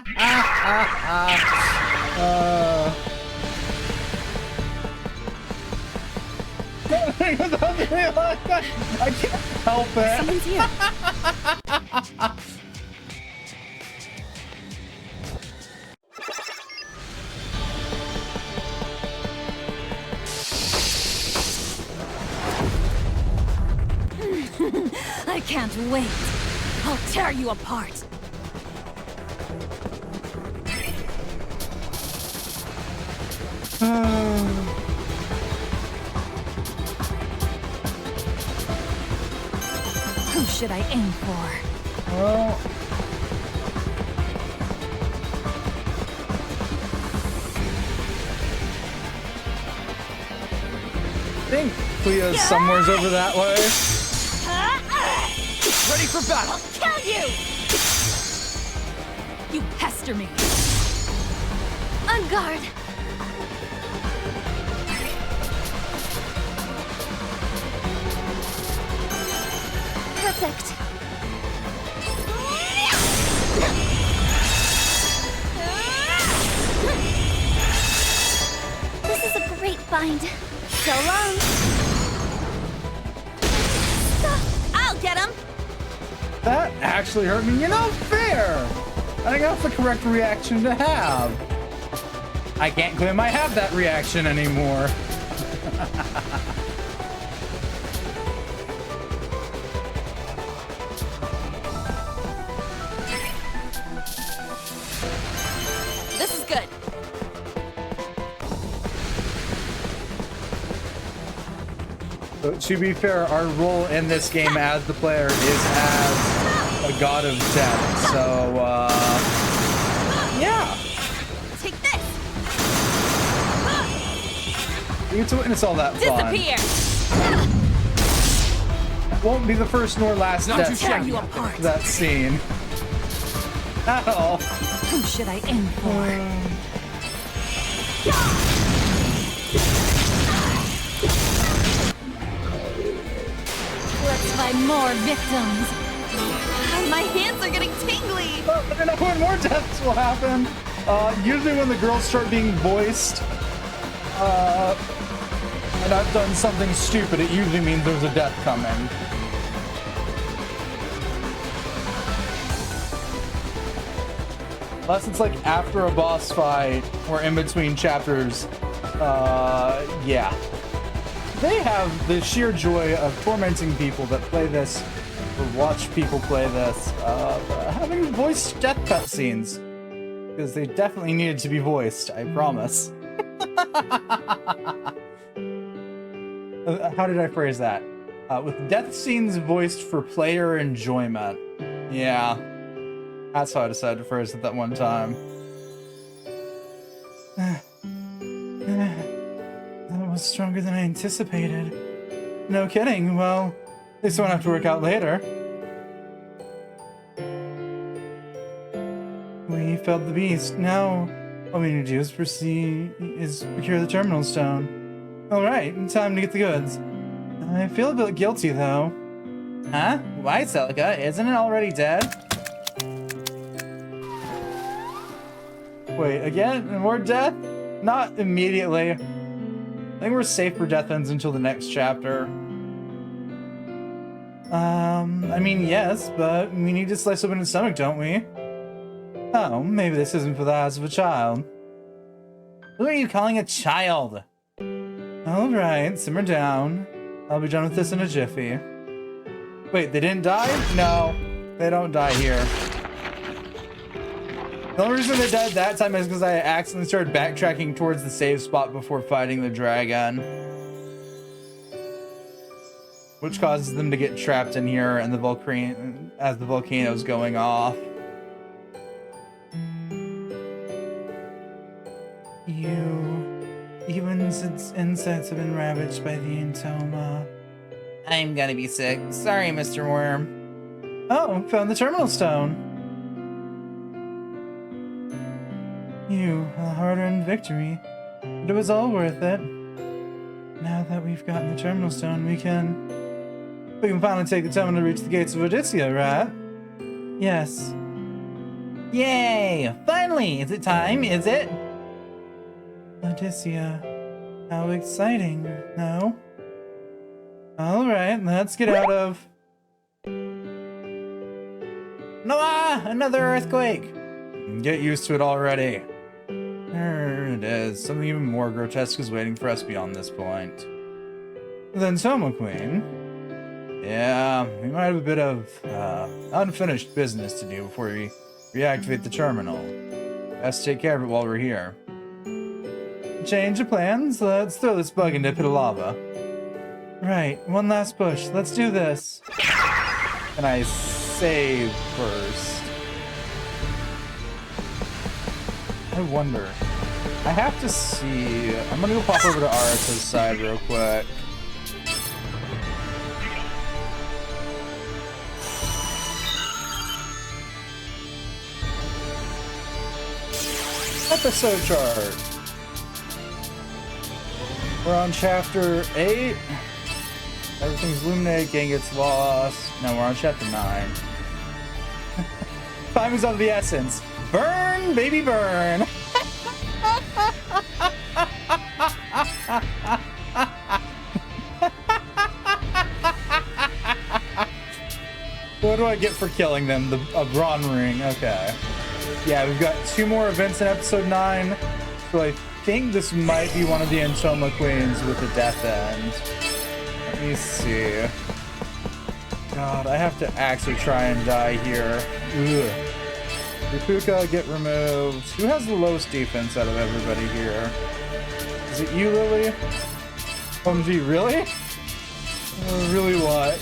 can't help it. Someone's here. I can't wait. I'll tear you apart. Who should I aim for? Well, I think Cleo's somewhere's over that way. Ready for battle! Kill you! You pester me. On guard. Perfect. This is a great find. So long. I'll get him. That actually hurt me. You know, fair. I think that's the correct reaction to have. I can't claim I have that reaction anymore. This is good. So, to be fair, our role in this game as the player is as a god of death. So, yeah. Take this! You get to witness all that fun. Disappear! Won't be the first nor last Not death too shabby. you apart. that scene. At all. Who should I aim for? Let's find more victims. My hands are getting tingly. I don't know when more deaths will happen. Usually when the girls start being voiced, and I've done something stupid, it usually means there's a death coming. Unless it's like after a boss fight or in between chapters, yeah. They have the sheer joy of tormenting people that play this or watch people play this, having voiced death cutscenes. Because they definitely needed to be voiced, I promise. How did I phrase that? With death scenes voiced for player enjoyment. Yeah. That's how I decided to phrase it that one time. That was stronger than I anticipated. No kidding. Well, at least I won't have to work out later. We felled the beast. Now, all we need to do is procure the terminal stone. Alright, time to get the goods. I feel a bit guilty, though. Huh? Why, Celica? Isn't it already dead? Wait, again? More death? Not immediately. I think we're safe for death ends until the next chapter. I mean, yes, but we need to slice open his stomach, don't we? Oh, maybe this isn't for the eyes of a child. Who are you calling a child? Alright, simmer down. I'll be done with this in a jiffy. Wait, they didn't die? No, they don't die here. The only reason they died that time is because I accidentally started backtracking towards the save spot before fighting the dragon. Which causes them to get trapped in here and the volcano's going off. Even its insects have been ravaged by the entoma. I'm gonna be sick. Sorry, Mr. Worm. Oh, found the terminal stone. A hard-earned victory. But it was all worth it. Now that we've gotten the terminal stone, we can finally take the terminal to reach the gates of Odyssia, right? Yes. Yay! Finally! Is it time? Is it? Odyssia. How exciting, no? Alright, let's get out of... Noah! Another earthquake! Get used to it already. There it is. Something even more grotesque is waiting for us beyond this point. Then Soma Queen. Yeah, we might have a bit of unfinished business to do before we reactivate the terminal. Best take care of it while we're here. Change of plans? Let's throw this bug into a pit of lava. Right, one last push. Let's do this. Can I save first? I wonder. I have to see. I'm gonna go pop over to Arata's side real quick. Episode chart. We're on chapter 8. Everything's illuminated, gang gets lost. No, we're on chapter 9. Time is of the essence. Burn, baby, burn. What do I get for killing them? A Braun ring. Okay. Yeah, we've got 2 more events in episode 9. So I think this might be one of the Entoma Queens with the death end. Let me see. God, I have to actually try and die here. Ugh. Rupuka, get removed. Who has the lowest defense out of everybody here? Is it you, Lily? OMG, really? Really what?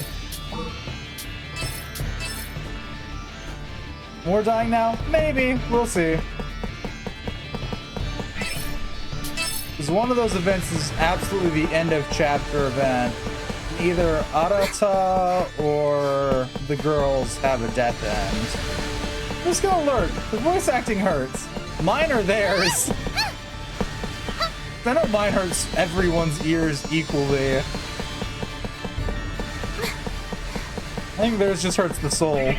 More dying now? Maybe. We'll see. Because one of those events is absolutely the end of chapter event. Either Arata or the girls have a death end. I'm just gonna alert. The voice acting hurts. Mine or theirs. I know mine hurts everyone's ears equally. I think theirs just hurts the soul.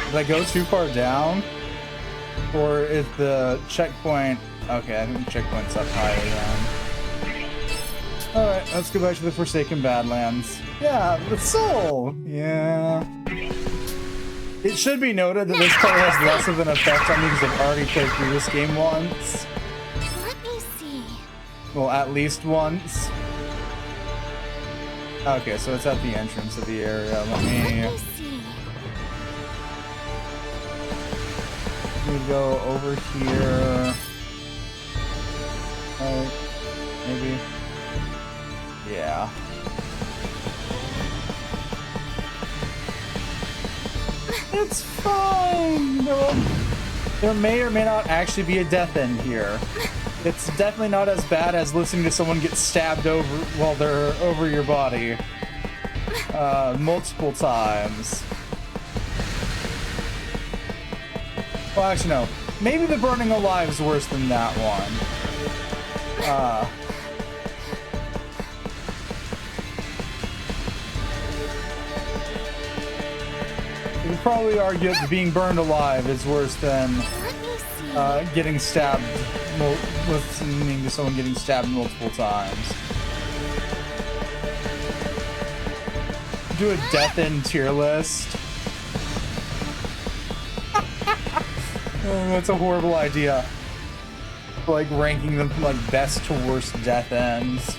Did I go too far down? Or is the checkpoint... Okay, I think the checkpoint's up higher then. Alright, let's go back to the Forsaken Badlands. Yeah, the soul! Yeah. It should be noted that this probably has less of an effect on me because I've already played through this game once. Let me see. Well, at least once. Okay, so it's at the entrance of the area. Let me see. We go over here. Maybe. Yeah. It's fine. There may or may not actually be a death end here. It's definitely not as bad as listening to someone get stabbed over while they're over your body. Multiple times. Well, actually, no. Maybe the burning alive is worse than that one. You could probably argue that being burned alive is worse than getting stabbed, listening to someone getting stabbed multiple times. Do a death end tier list. That's a horrible idea. Like ranking them from like best to worst death ends.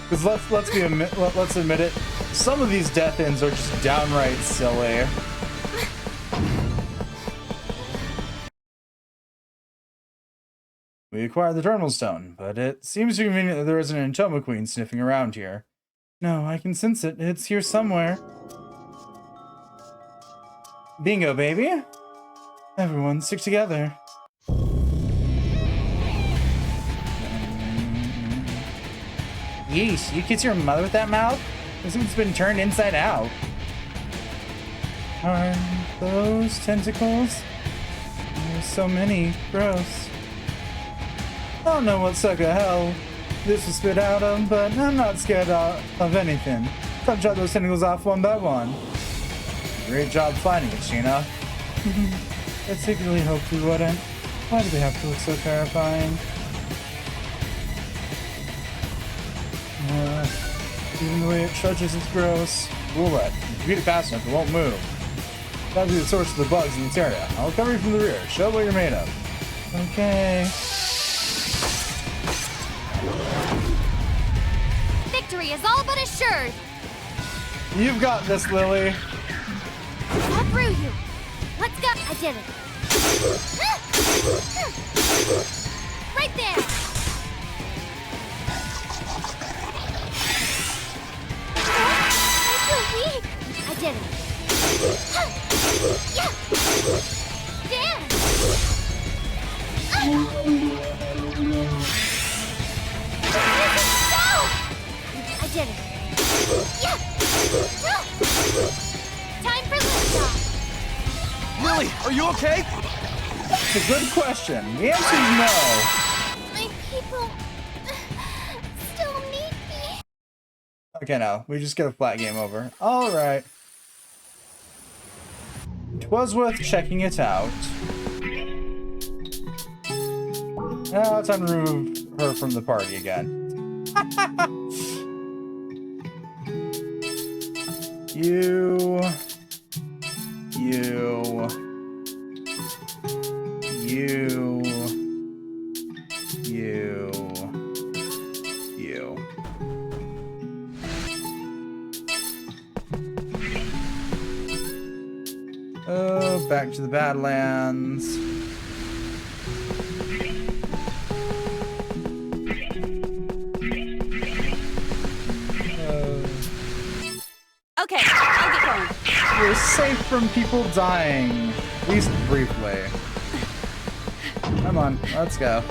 Because let's admit it, some of these death ends are just downright silly. We acquired the Terminal Stone, but it seems convenient that there isn't an Entoma Queen sniffing around here. No, I can sense it. It's here somewhere. Bingo, baby. Everyone, stick together. Yeesh, you kiss your mother with that mouth? This one's been turned inside out. Are those tentacles? There's so many. Gross. I don't know what suck of hell this will spit out of, but I'm not scared of anything. I'll chop those tentacles off one by one. Great job finding it, Sheena. I secretly hoped we wouldn't. Why do they have to look so terrifying? Even the way it trudges is gross. We'll let. If you beat it fast enough, it won't move. That'll be the source of the bugs in this area. I'll cover you from the rear. Show what you're made of. Okay. Victory is all but assured. You've got this, Lily. All through you. Let's go. I did it. Right there. I feel weak. I did it. Damn. I did it. Time for liftoff. Lily, are you okay? It's a good question. The answer is no. My people still need me. Okay, no. We just get a flat game over. Alright. It was worth checking it out. Now time to remove her from the party again. You. back to the Badlands. Okay, I'll get going. You're safe from people dying, at least briefly. Come on, let's go.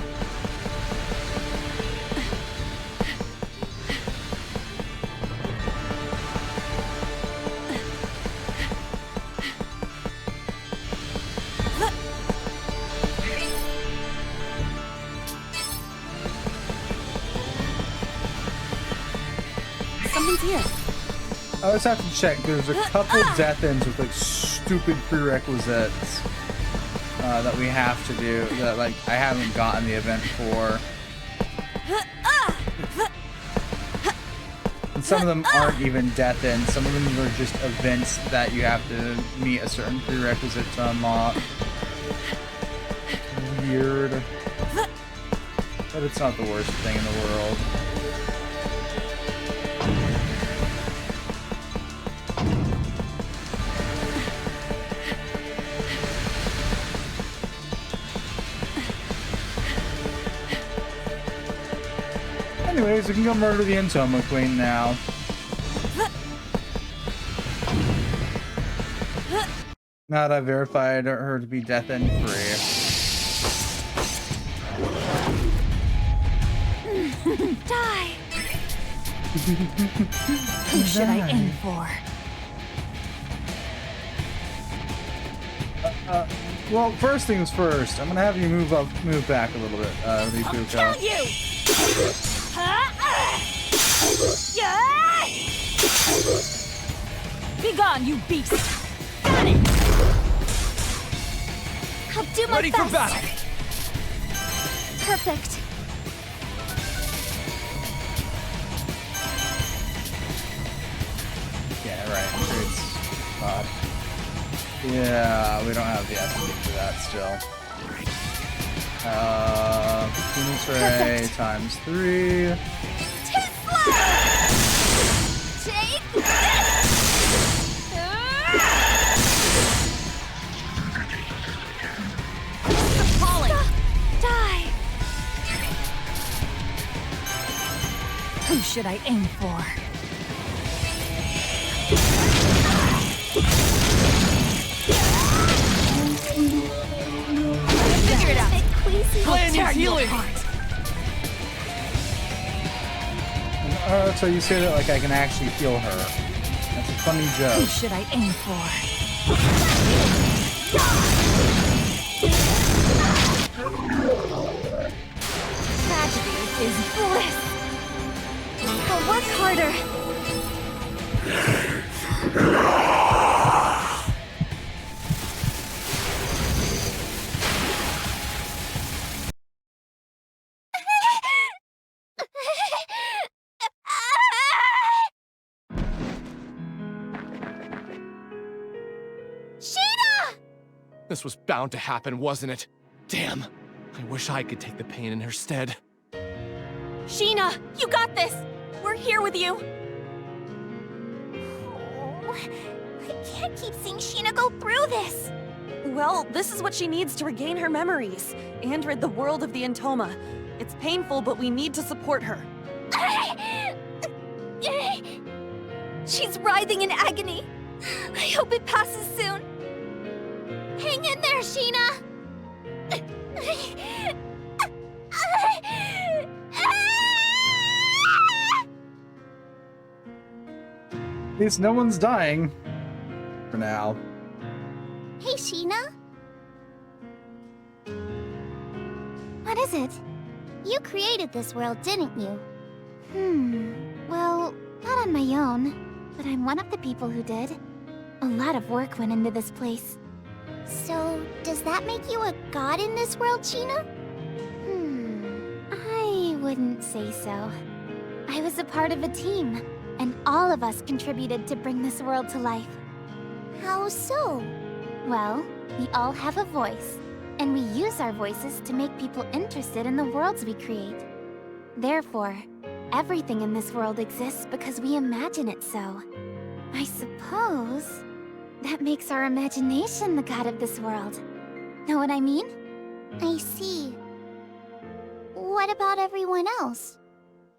Someone's here. I always have to check. There's a couple death ends with like stupid prerequisites that we have to do that like I haven't gotten the event for. And some of them aren't even death ends. Some of them are just events that you have to meet a certain prerequisite to unlock. Weird. But it's not the worst thing in the world. Anyways, we can go murder the Intoma Queen now. Now that I've verified her to be death end free. Die! Who should I aim for? Well, first things first. I'm gonna have you move back a little bit. I'll Rifuko. kill you! Be gone, you beast! Got it! I'll do my Ready best. for battle. Perfect. Yeah, right. It's odd. Yeah, we don't have the SD for that still. Phoenix Ray times 3. Tesla! Take this! Appalling! Die! Who should I aim for? Figure it out! Plan Tear needs you healing. apart. So you say that like I can actually heal her. That's a funny Who joke. should I aim for? Tragedy is bliss. I'll work harder. This was bound to happen, wasn't it? Damn. I wish I could take the pain in her stead. Sheena, you got this! We're here with you! Oh, I can't keep seeing Sheena go through this. Well, this is what she needs to regain her memories and rid the world of the Intoma. It's painful, but we need to support her. She's writhing in agony. I hope it passes soon. Hang in there, Sheena! At least no one's dying. For now. Hey, Sheena? What is it? You created this world, didn't you? Well, not on my own, but I'm one of the people who did. A lot of work went into this place. So, does that make you a god in this world, Sheena? I wouldn't say so. I was a part of a team, and all of us contributed to bring this world to life. How so? Well, we all have a voice, and we use our voices to make people interested in the worlds we create. Therefore, everything in this world exists because we imagine it so. I suppose... That makes our imagination the god of this world. Know what I mean? I see. What about everyone else?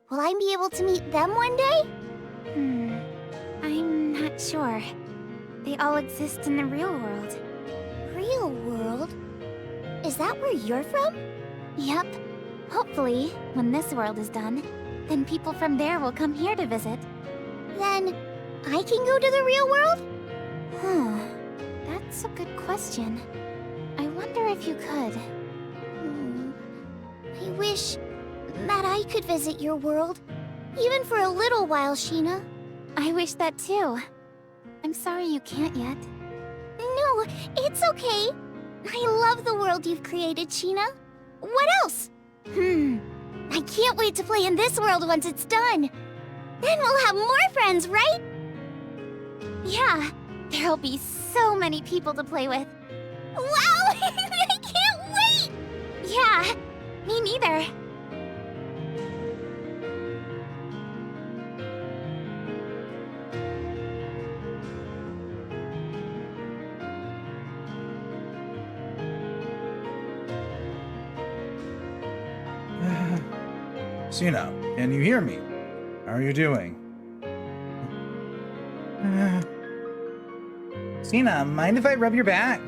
Will I be able to meet them one day? I'm not sure. They all exist in the real world. Real world? Is that where you're from? Yep. Hopefully, when this world is done, then people from there will come here to visit. Then, I can go to the real world? Huh. That's a good question. I wonder if you could. I wish that I could visit your world. Even for a little while, Sheena. I wish that too. I'm sorry you can't yet. No, it's okay. I love the world you've created, Sheena. What else? I can't wait to play in this world once it's done. Then we'll have more friends, right? Yeah, there'll be so many people to play with. Wow! I can't wait! Yeah, me neither. Sheena, can you hear me? How are you doing? Sheena, mind if I rub your back?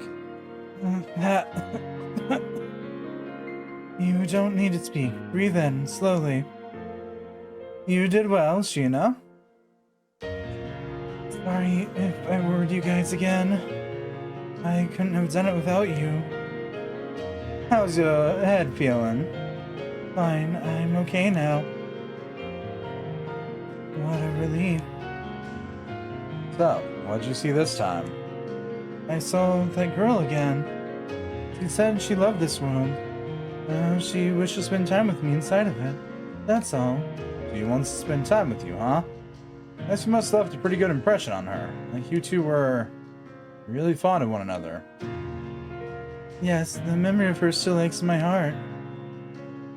You don't need to speak. Breathe in, slowly. You did well, Sheena. Sorry if I worried you guys again. I couldn't have done it without you. How's your head feeling? Fine, I'm okay now. What a relief. So, what'd you see this time? I saw that girl again. She said she loved this world. She wished to spend time with me inside of it. That's all. She wants to spend time with you, huh? Guess you must have left a pretty good impression on her. Like you two were really fond of one another. Yes, the memory of her still aches in my heart.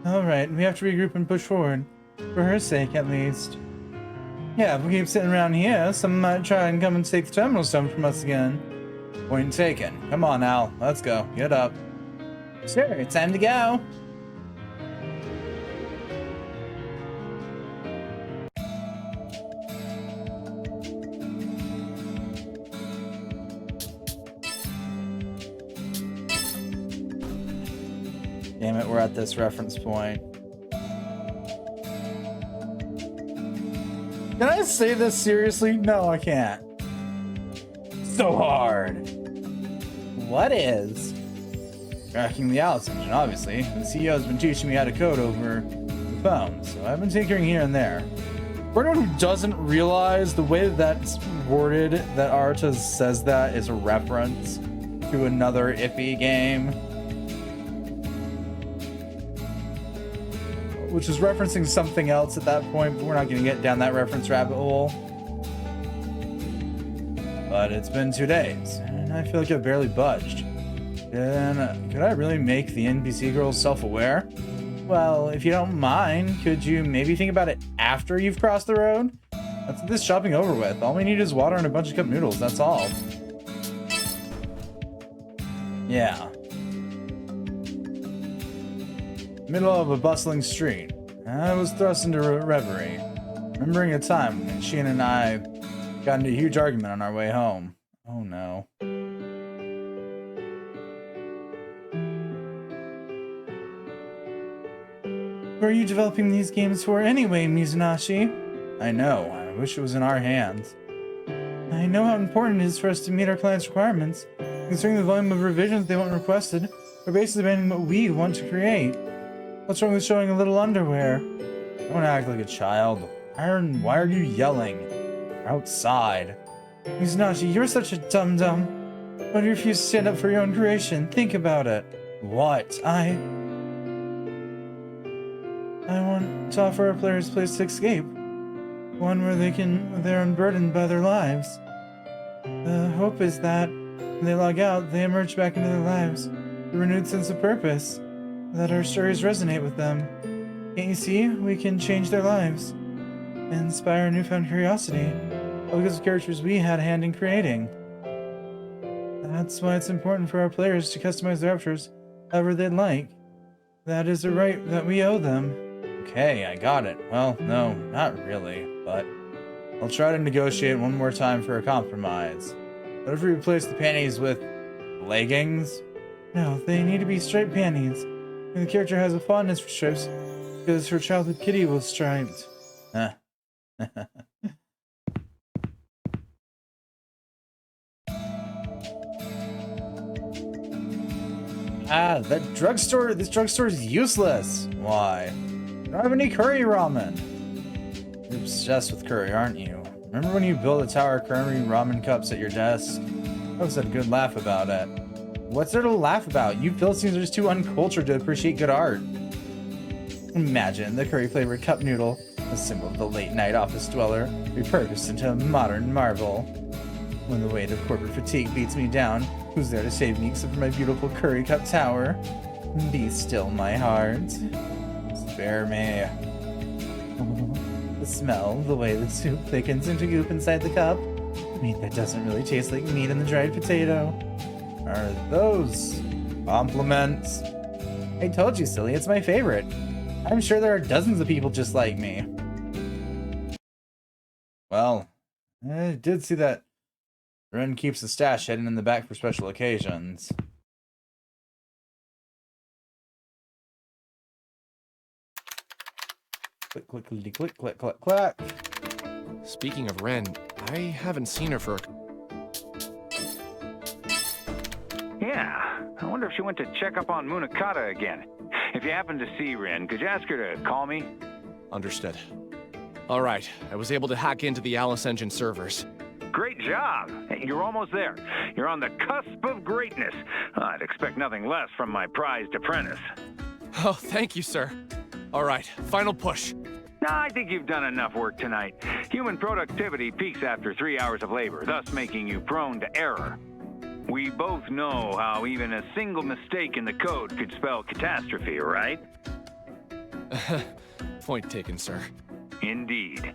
Alright, we have to regroup and push forward. For her sake, at least. Yeah, if we keep sitting around here, someone might try and come and take the terminal stone from us again. Point taken. Come on, Al. Let's go. Get up. Sure, it's time to go. Damn it, we're at this reference point. Can I say this seriously? No, I can't. So hard. What is? Cracking the Alice engine, obviously. The CEO has been teaching me how to code over the phone, so I've been tinkering here and there. For anyone who doesn't realize, the way that's worded, that Arta says that is a reference to another iffy game, which is referencing something else at that point, but we're not going to get down that reference rabbit hole. But it's been 2 days, and I feel like I've barely budged. And could I really make the NPC girls self-aware? Well, if you don't mind, could you maybe think about it after you've crossed the road? That's this shopping over with. All we need is water and a bunch of cup noodles, that's all. Yeah. Middle of a bustling street. I was thrust into a reverie, remembering a time when Sheena and I got into a huge argument on our way home. Oh no. Who are you developing these games for anyway, Mizunashi? I know. I wish it was in our hands. I know how important it is for us to meet our clients' requirements. Considering the volume of revisions they want requested, we're basically demanding what we want to create. What's wrong with showing a little underwear? Don't act like a child. Why are you yelling? We're outside. Mizunashi, you're such a dum-dum. Why do you refuse to stand up for your own creation? Think about it. What? I want to offer our players a place to escape. One where they're unburdened by their lives. The hope is that when they log out, they emerge back into their lives with a renewed sense of purpose, that our stories resonate with them. Can't you see? We can change their lives and inspire a newfound curiosity, all because of characters we had a hand in creating. That's why it's important for our players to customize their avatars however they'd like. That is a right that we owe them. Okay, I got it. Well, no, not really, but I'll try to negotiate one more time for a compromise. What if we replace the panties with leggings? No, they need to be striped panties. And the character has a fondness for stripes because her childhood kitty was striped. Huh. That drugstore, this drugstore is useless. Why? I don't have any curry ramen. You're obsessed with curry, aren't you? Remember when you built a tower of curry ramen cups at your desk? I always had a good laugh about it. What's there to laugh about? You Philistines are just too uncultured to appreciate good art. Imagine the curry-flavored cup noodle, a symbol of the late-night office dweller, repurposed into a modern marvel. When the weight of corporate fatigue beats me down, who's there to save me except for my beautiful curry cup tower? Be still, my heart. Spare me. The smell, the way the soup thickens into goop inside the cup. Meat that doesn't really taste like meat in the dried potato. Are those compliments? I told you, silly, it's my favorite. I'm sure there are dozens of people just like me. Well, I did see that Ren keeps the stash hidden in the back for special occasions. Click, click, click, click, click, click, click. Speaking of Ren, I haven't seen her for Yeah, I wonder if she went to check up on Munakata again. If you happen to see Rin, could you ask her to call me? Understood. All right, I was able to hack into the Alice Engine servers. Great job. Hey, you're almost there. You're on the cusp of greatness. I'd expect nothing less from my prized apprentice. Oh, thank you, sir. All right, final push. I think you've done enough work tonight. Human productivity peaks after 3 hours of labor, thus making you prone to error. We both know how even a single mistake in the code could spell catastrophe, right? Point taken, sir. Indeed.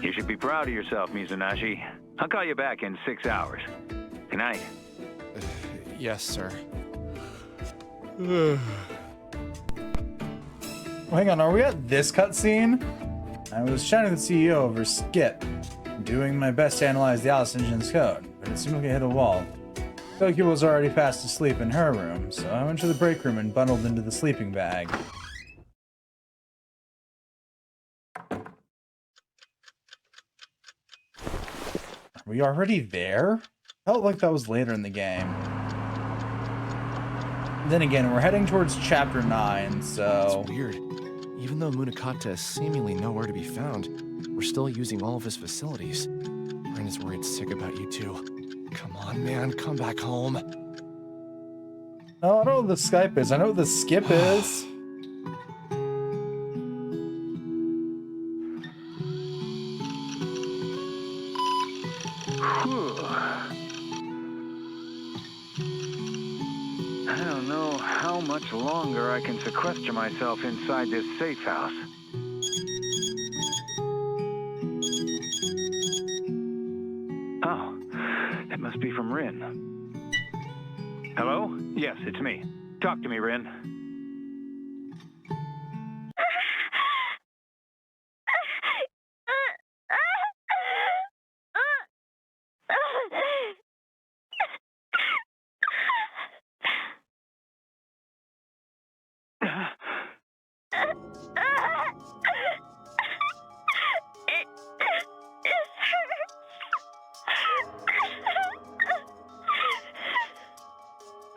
You should be proud of yourself, Mizunagi. I'll call you back in 6 hours. Good night. Yes, sir. Hang on, are we at this cutscene? I was chatting with the CEO over Skip, doing my best to analyze the Alice Engine's code, but it seemed like it hit a wall. Tokyo was already fast asleep in her room, so I went to the break room and bundled into the sleeping bag. Are we already there? Felt like that was later in the game. Then again, we're heading towards Chapter 9, so... It's weird. Even though Munakata is seemingly nowhere to be found, we're still using all of his facilities. Ren is worried sick about you two. Come on, man, come back home. Oh, I don't know what the Skype is. I know what the skip is. I don't know how much longer I can sequester myself inside this safe house. Oh, it must be from Rin. Hello? Yes, it's me. Talk to me, Rin.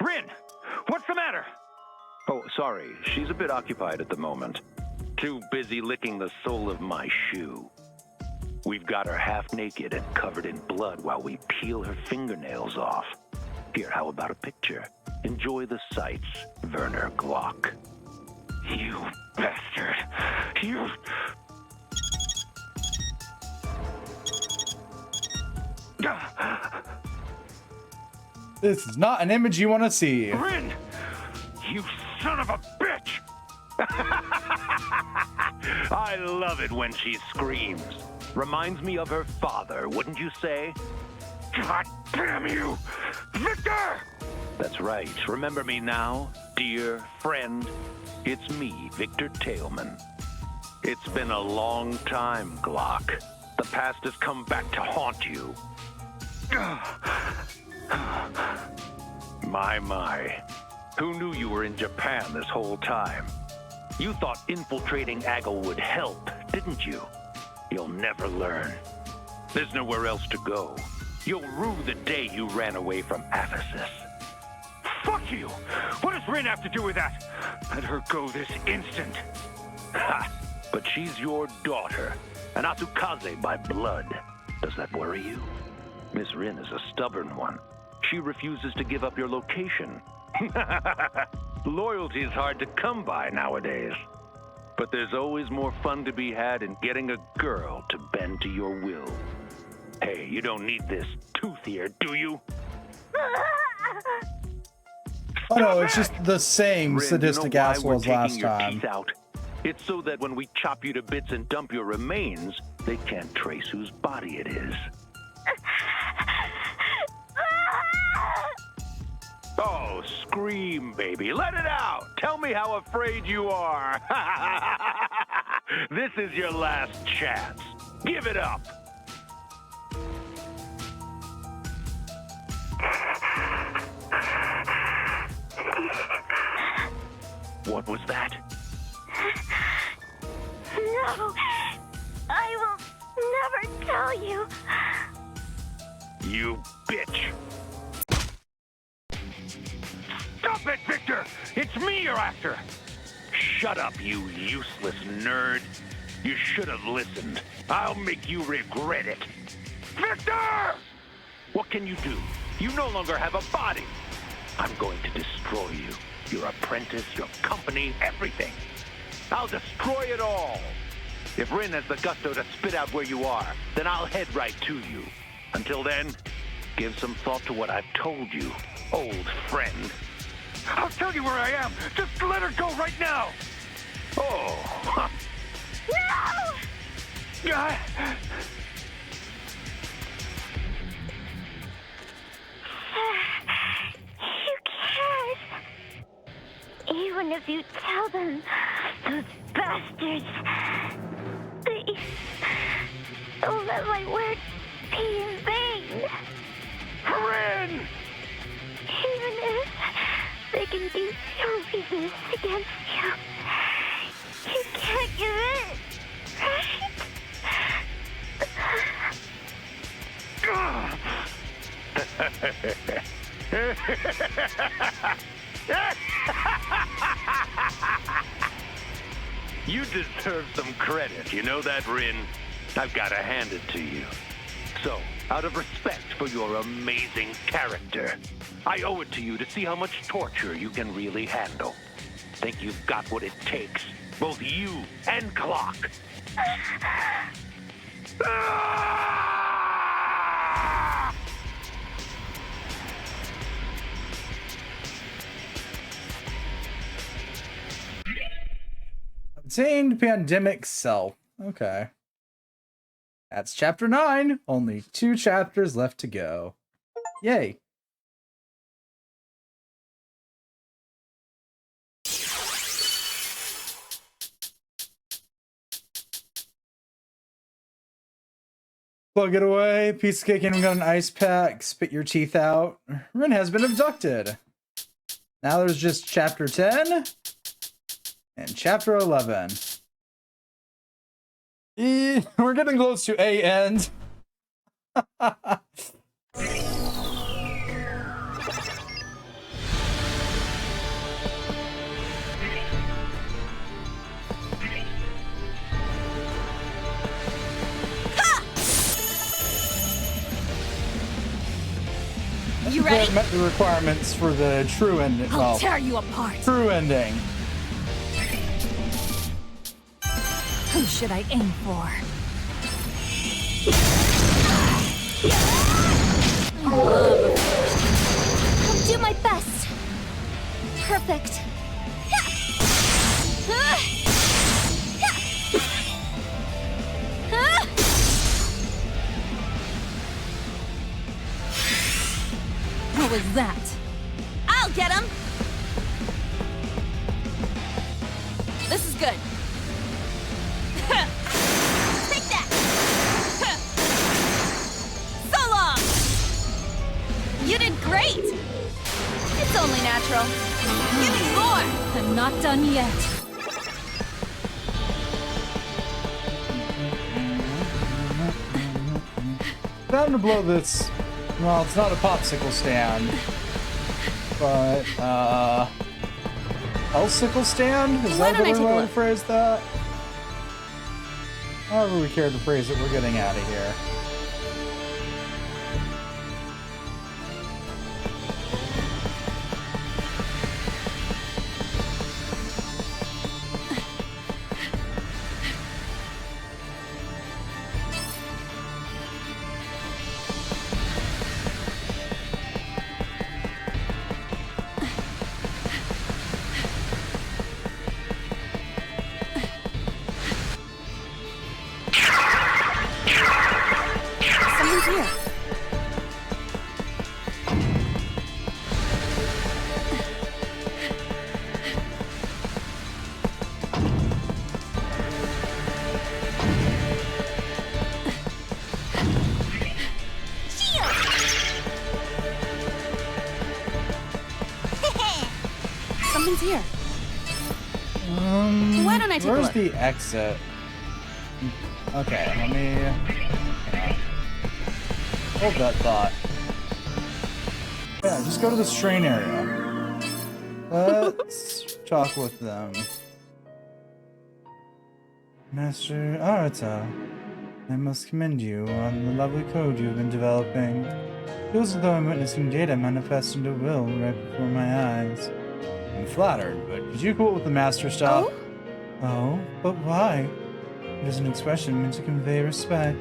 Rin! What's the matter? Oh, sorry. She's a bit occupied at the moment. Too busy licking the sole of my shoe. We've got her half naked and covered in blood while we peel her fingernails off. Here, how about a picture? Enjoy the sights, Werner Glock. You bastard. You... This is not an image you want to see. Rin! You son of a bitch! I love it when she screams. Reminds me of her father, wouldn't you say? God damn you! Victor! That's right. Remember me now, dear friend? It's me, Victor Tailman. It's been a long time, Glock. The past has come back to haunt you. My. Who knew you were in Japan this whole time? You thought infiltrating Aggle would help, didn't you? You'll never learn. There's nowhere else to go. You'll rue the day you ran away from Ephesus. Fuck you! What does Rin have to do with that? Let her go this instant. Ha! But she's your daughter, an Atsukaze by blood. Does that worry you? Miss Rin is a stubborn one. She refuses to give up your location. Loyalty is hard to come by nowadays. But there's always more fun to be had in getting a girl to bend to your will. Hey, you don't need this tooth here, do you? Oh no, it's just the same Rin, sadistic you know why asshole we're as taking last your time. teeth out? It's so that when we chop you to bits and dump your remains, they can't trace whose body it is. Oh, scream, baby. Let it out. Tell me how afraid you are. This is your last chance. Give it up. What was that? No, I will never tell you. You bitch. Stop it, Victor! It's me you're after! Shut up, you useless nerd. You should have listened. I'll make you regret it. Victor! What can you do? You no longer have a body. I'm going to destroy you. Your apprentice, your company, everything. I'll destroy it all. If Rin has the gusto to spit out where you are, then I'll head right to you. Until then, give some thought to what I've told you, old friend. I'll tell you where I am! Just let her go right now! Oh, No! You can't. Even if you tell them, those bastards, they'll let my words be in vain. Rin! Even if they can use your weakness against you, you can't give in, right? You deserve some credit. You know that, Rin? I've got to hand it to you. So, out of respect for your amazing character, I owe it to you to see how much torture you can really handle. Think you've got what it takes, both you and Clock. Obtained pandemic self. Okay. That's chapter 9. Only 2 chapters left to go. Yay. Plug it away. Piece of cake and we got an ice pack. Spit your teeth out. Rin has been abducted. Now there's just chapter 10 and chapter 11. We're getting close to a end. You ready? That met the requirements for the true ending. I'll Well, tear you apart. true ending. Who should I aim for? I'll do my best. Perfect. How's that? I'll get him! This is good. Take that! So long! You did great! It's only natural. Give me more! I'm not done yet. Time to blow this. Well, it's not a popsicle stand, but Elsicle stand? Is Why that don't I the take a way to look? phrase that? However we care to phrase it, we're getting out of here. Someone's here. Something's here. Why don't I take a Where's look? the exit? Okay, let me... hang on. Hold that thought. Yeah, just go to the strain area. Let's talk with them. Master Arata, I must commend you on the lovely code you have been developing. It feels as though I'm witnessing data manifest into will right before my eyes. I'm flattered, but could you quote with the master stop? Oh, but why? It is an expression meant to convey respect.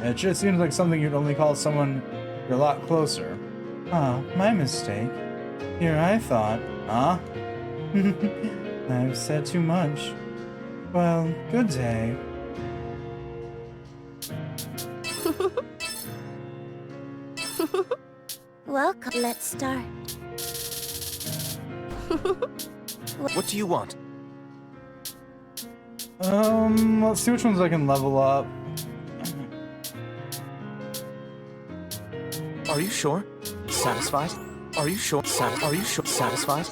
It just seems like something you'd only call someone you're a lot closer. Ah, my mistake. Here I thought. Huh? I've said too much. Well, good day. Welcome. Let's start. What do you want? Let's see which ones I can level up. Are you sure? Satisfied? Are you sure? Are you sure? Satisfied?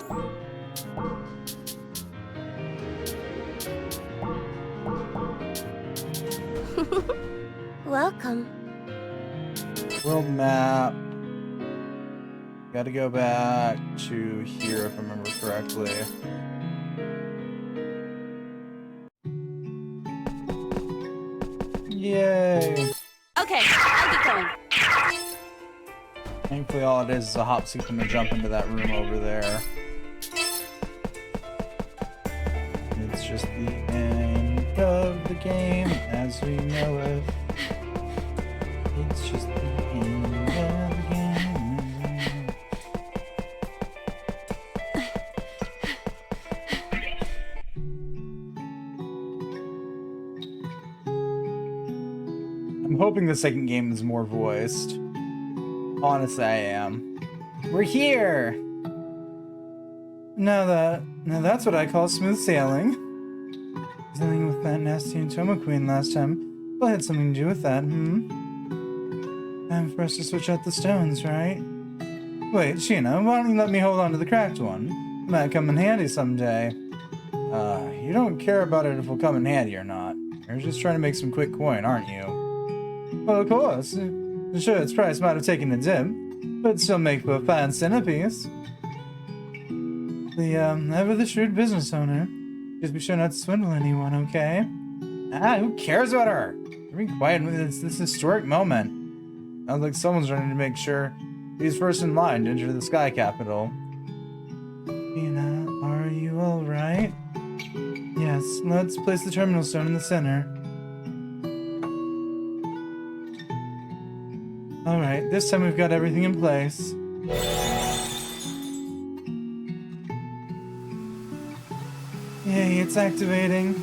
Welcome. World map. Gotta go back to here if I remember correctly. Yay! Okay, I'll get going. Thankfully all it is a hop, skip, and a jump into that room over there. It's just the end of the game as we know it. It's just the end of the game. I'm hoping the second game is more voiced. Honestly, I am. We're here! Now that's what I call smooth sailing. Dealing with that nasty Intoma Queen last time. Well, I had something to do with that, Time for us to switch out the stones, right? Wait, Sheena, why don't you let me hold on to the cracked one? It might come in handy someday. You don't care about it if it'll come in handy or not. You're just trying to make some quick coin, aren't you? Well, of course. Sure, its price might have taken a dip, but it'd still make for a fine centerpiece. The, ever the shrewd business owner. Just be sure not to swindle anyone, okay? Ah, who cares about her? Be quiet with this historic moment. Sounds like someone's trying to make sure he's first in line to enter the Sky Capital. Tina, are you alright? Yes, let's place the terminal stone in the center. Alright, this time we've got everything in place. Yay, it's activating.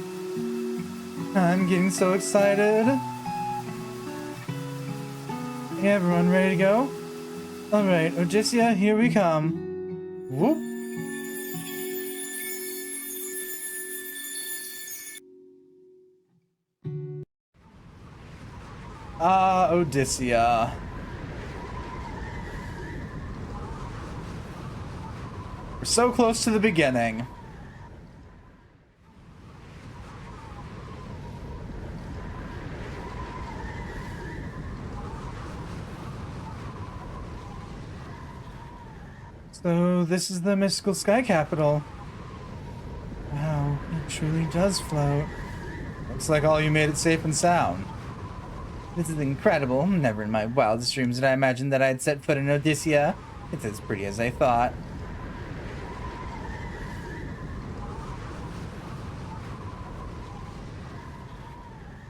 I'm getting so excited. Hey everyone, ready to go? Alright, Odysseus, here we come. Whoop. Odysseus. We're so close to the beginning. So this is the mystical sky capital. Wow, it truly does float. Looks like all you made it safe and sound. This is incredible. Never in my wildest dreams did I imagine that I'd set foot in Odysseus. It's as pretty as I thought.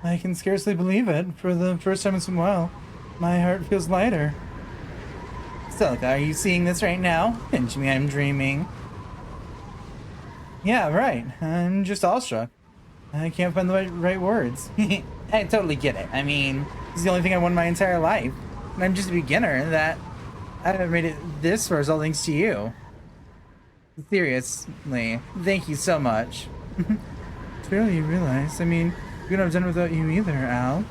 I can scarcely believe it. For the first time in some while, my heart feels lighter. Celica, are you seeing this right now? Pinch me, I'm dreaming. Yeah, right. I'm just awestruck. I can't find the right words. I totally get it. I mean, this is the only thing I won my entire life. And I'm just a beginner in that I haven't made it this far, all thanks to you. Seriously, thank you so much. Clearly you realize. I mean, we couldn't have done it without you either, Al.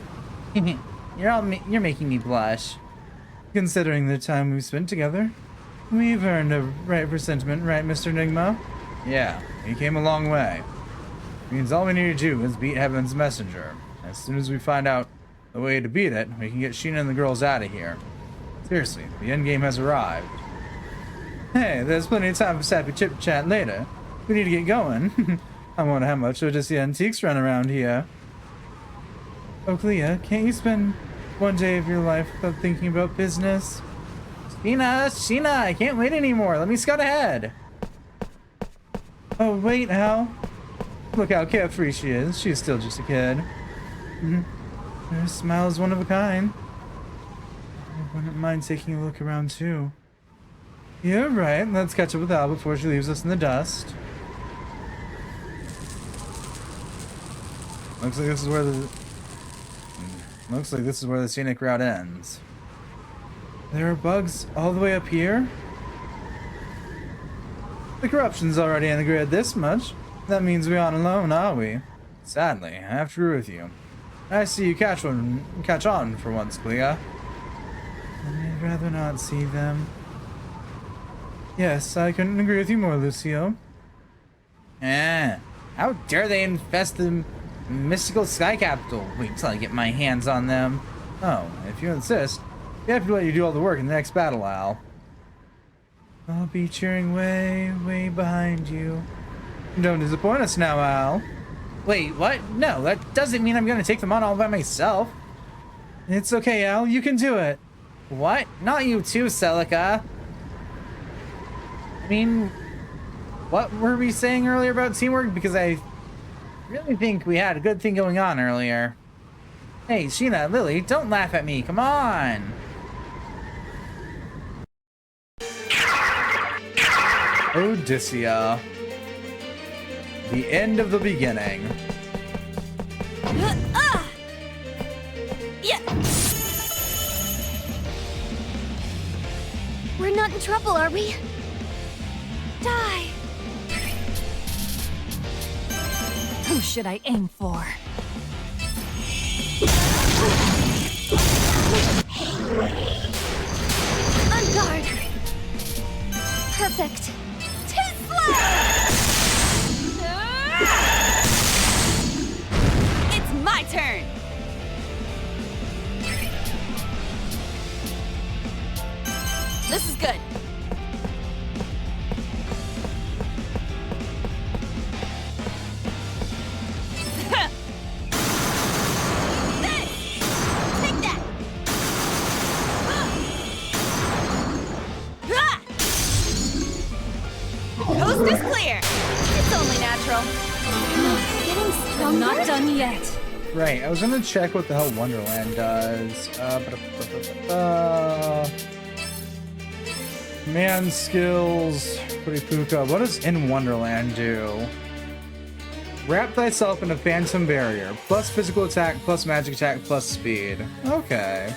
You're making me blush. Considering the time we've spent together, we've earned a right for sentiment, right, Mr. Enigma? Yeah, we came a long way. Means all we need to do is beat Heaven's messenger. As soon as we find out the way to beat it, we can get Sheena and the girls out of here. Seriously, the endgame has arrived. Hey, there's plenty of time for sappy chip chat later. We need to get going. I wonder how much Odyssey antiques run around here. Oh, Clea, can't you spend one day of your life without thinking about business? Sheena, I can't wait anymore. Let me scout ahead. Oh, wait, Al. Look how carefree she is. She's still just a kid. Her smile is one of a kind. I wouldn't mind taking a look around, too. You're right. Let's catch up with Al before she leaves us in the dust. Looks like this is where the scenic route ends. There are bugs all the way up here? The corruption's already in the grid this much. That means we aren't alone, are we? Sadly, I have to agree with you. I see you catch on for once, Clea. I'd rather not see them. Yes, I couldn't agree with you more, Lucio. How dare they infest the mystical sky capital? Wait till I get my hands on them. Oh, if you insist, we have to let you do all the work in the next battle, Al. I'll be cheering way, way behind you. Don't disappoint us now, Al. Wait, what? No, that doesn't mean I'm gonna take them on all by myself. It's okay, Al. You can do it. What? Not you too, Celica. I mean, what were we saying earlier about teamwork? Because I really think we had a good thing going on earlier. Hey, Sheena, Lily, don't laugh at me. Come on. Odysseus. The end of the beginning. Yeah. We're not in trouble, are we? Die. Who should I aim for? On guard. Perfect. Too slow! It's my turn! This is good. Take that! Coast is clear! It's only natural. Getting stronger? I'm not done yet. Right, I was gonna check what the hell Wonderland does. Man skills, pretty puka. What does In Wonderland do? Wrap thyself in a phantom barrier. Plus physical attack, plus magic attack, plus speed. Okay.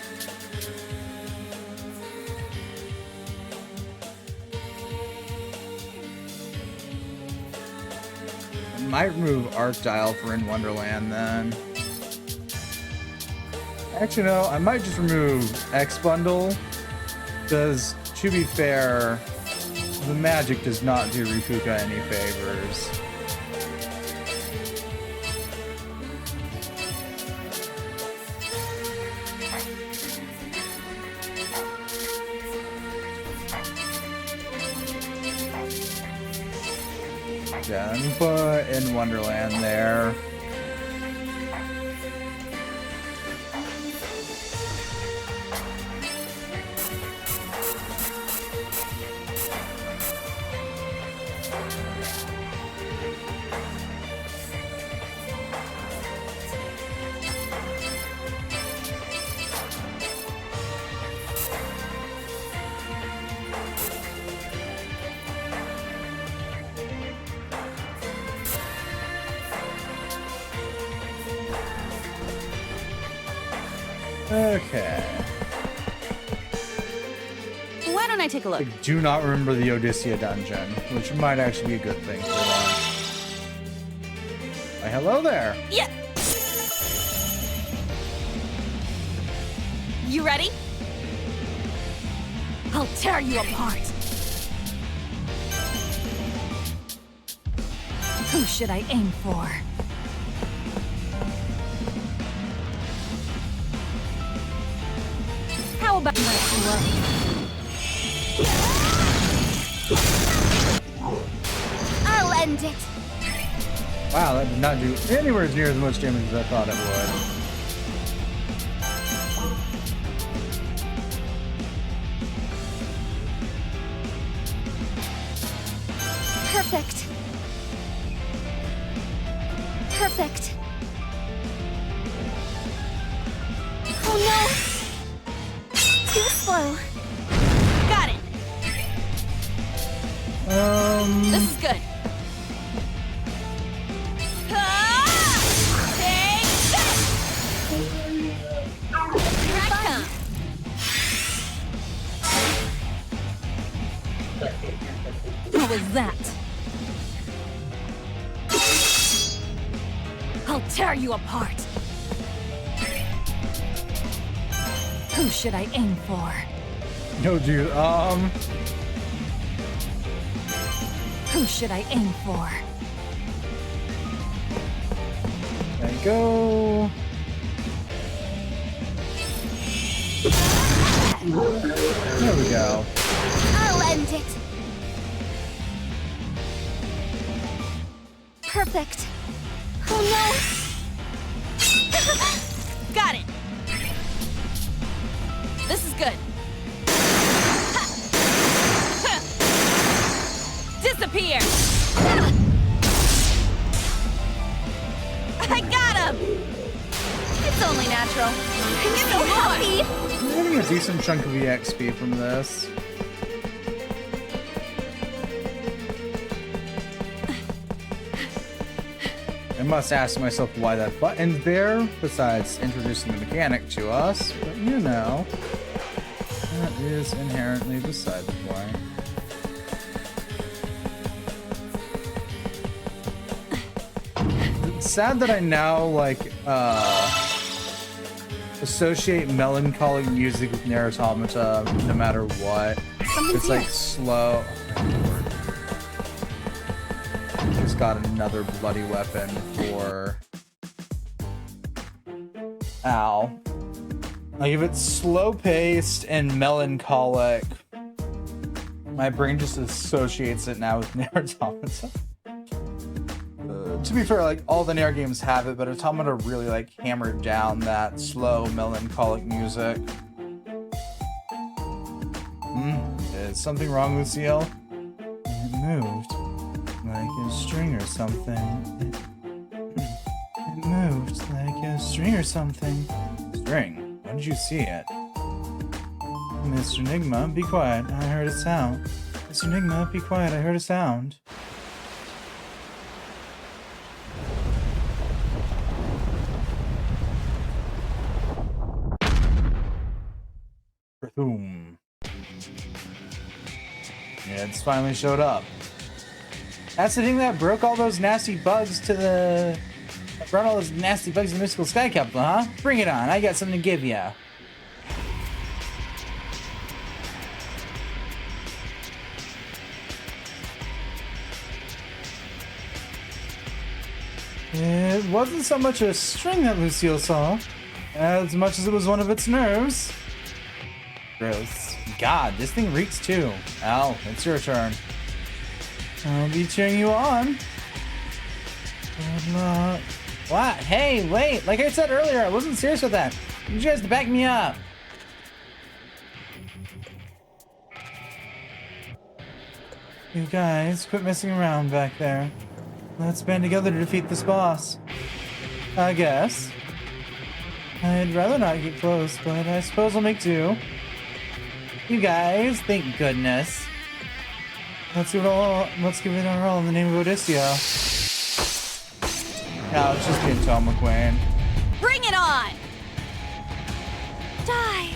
might remove Art Dial for In Wonderland then. Actually, no, I might just remove X Bundle, because to be fair, the magic does not do Rikuka any favors. Yeah, let me put In Wonderland there. Okay. Why don't I take a look? I do not remember the Odysseia dungeon, which might actually be a good thing for once. Why, hello there. Yeah. You ready? I'll tear you apart. Who should I aim for? How about my I'll end it. Wow, that did not do anywhere near as much damage as I thought it would. Perfect. Perfect. Oh no! Too slow. Got it. This is good. Take this! Here I come. What was that? I'll tear you apart. Who should I aim for? No, dude, Who should I aim for? there you go. There we go. I'll end it. Perfect. Oh no! Got it. This is good. Disappear. I got him. It's only natural. I'm so happy. I'm getting a decent chunk of EXP from this. I must ask myself why that button's there, besides introducing the mechanic to us, but you know, that is inherently beside the point. It's sad that I now, like, associate melancholic music with Nier Automata no matter what. It's like slow. Just got another bloody weapon for. Ow. Like, if it's slow paced and melancholic, my brain just associates it now with Nier Automata. To be fair, like, all the Nier games have it, but Automata really, like, hammered down that slow, melancholic music. Is something wrong, Luciel? It moved. Like a string or something. It moved like a string or something. String? When did you see it? Mr. Enigma, be quiet. I heard a sound. Mr. Enigma, be quiet. I heard a sound. Boom. Yeah, it's finally showed up. That's the thing that broke all those nasty bugs to the... Brought all those nasty bugs to the mystical sky capsule, huh? Bring it on. I got something to give ya. It wasn't so much a string that Lucille saw, as much as it was one of its nerves. Gross. God, this thing reeks too. Al, it's your turn. I'll be cheering you on. What? Hey, wait. Like I said earlier, I wasn't serious with that. I need you guys to back me up. You guys, quit messing around back there. Let's band together to defeat this boss. I guess. I'd rather not get close, but I suppose I'll make do. You guys, thank goodness. Let's give it our all in the name of Odysseus. No, it's just being Tom McQueen. Bring it on! Die!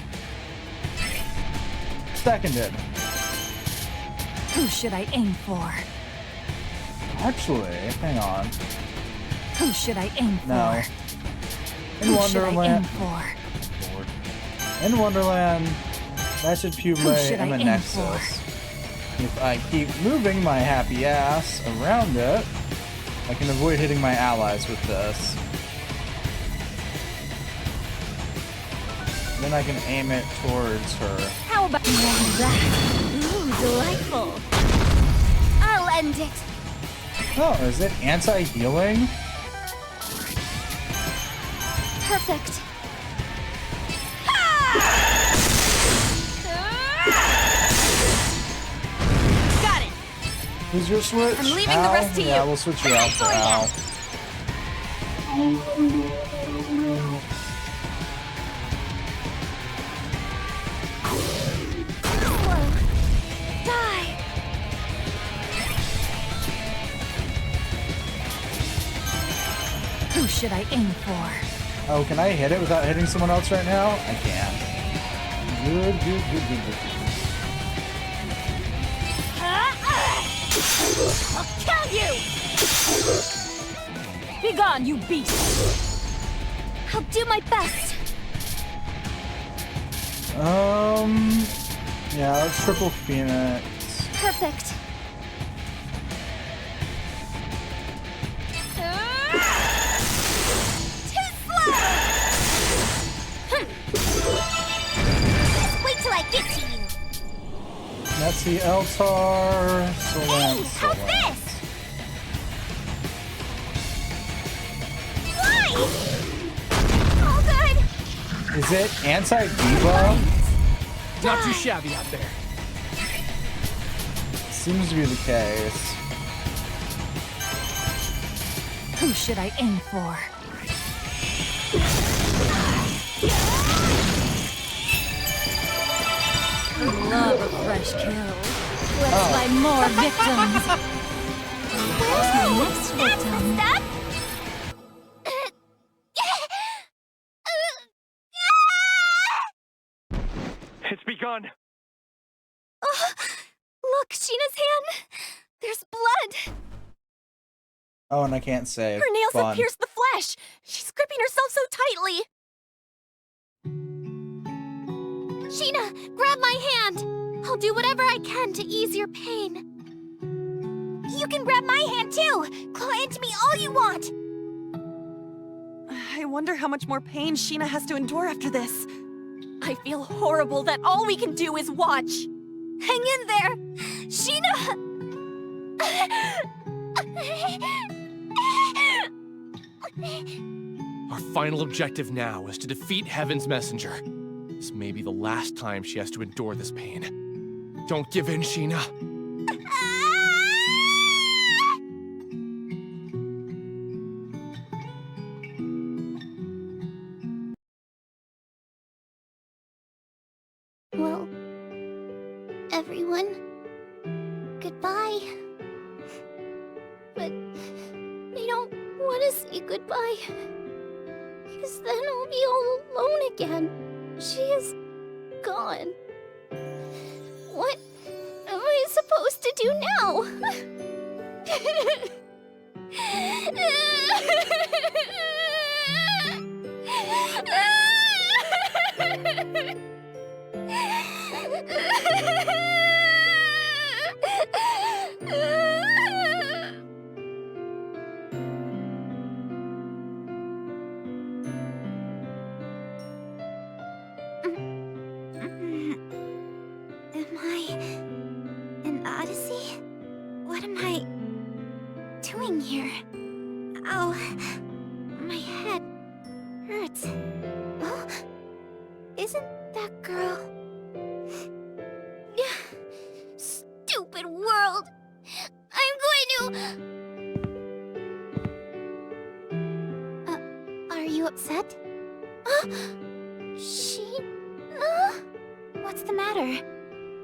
Seconded. Who should I aim for? Actually, hang on. Who should I aim for? No. In Who should I aim Wonderland. for? In Wonderland, that should Who Publé should and I the aim Nexus. If I keep moving my happy ass around it, I can avoid hitting my allies with this. Then I can aim it towards her. How about that? Ooh, delightful. I'll end it. Oh, is it anti-healing? Perfect. Got it. Who's your switch? I'm leaving Al? the rest to Yeah, you. we'll switch you out for Al. Die. Who should I aim for? Oh, can I hit it without hitting someone else right now? I can. Good, good, good, good, good. I'll kill you! Be gone, you beast! I'll do my best. Yeah, let's triple Phoenix. Perfect. Too slow! Just wait till I get to you. That's the Eltar. Hey, how's this? Why? All good. Is it anti-Diva? Not too shabby out there. Seems to be the case. Who should I aim for? Love a fresh kill. Let's find more victims. Where's my next victim? That's It's begun. Look, Sheena's hand. There's blood. Oh, and I can't save. Her nails Fun. have pierced the flesh. She's gripping herself so tightly. Sheena, grab my hand. I'll do whatever I can to ease your pain. You can grab my hand too. Claw into me all you want. I wonder how much more pain Sheena has to endure after this. I feel horrible that all we can do is watch. Hang in there, Sheena. Our final objective now is to defeat Heaven's Messenger. This may be the last time she has to endure this pain. Don't give in, Sheena. Well, everyone, goodbye. But I don't want to say goodbye. Because then I'll be all alone again. She is gone. What am I supposed to do now? Am I an Odyssey? What am I doing here? Ow, my head hurts. Oh, isn't that girl? Stupid world! I'm going to... are you upset? What's the matter?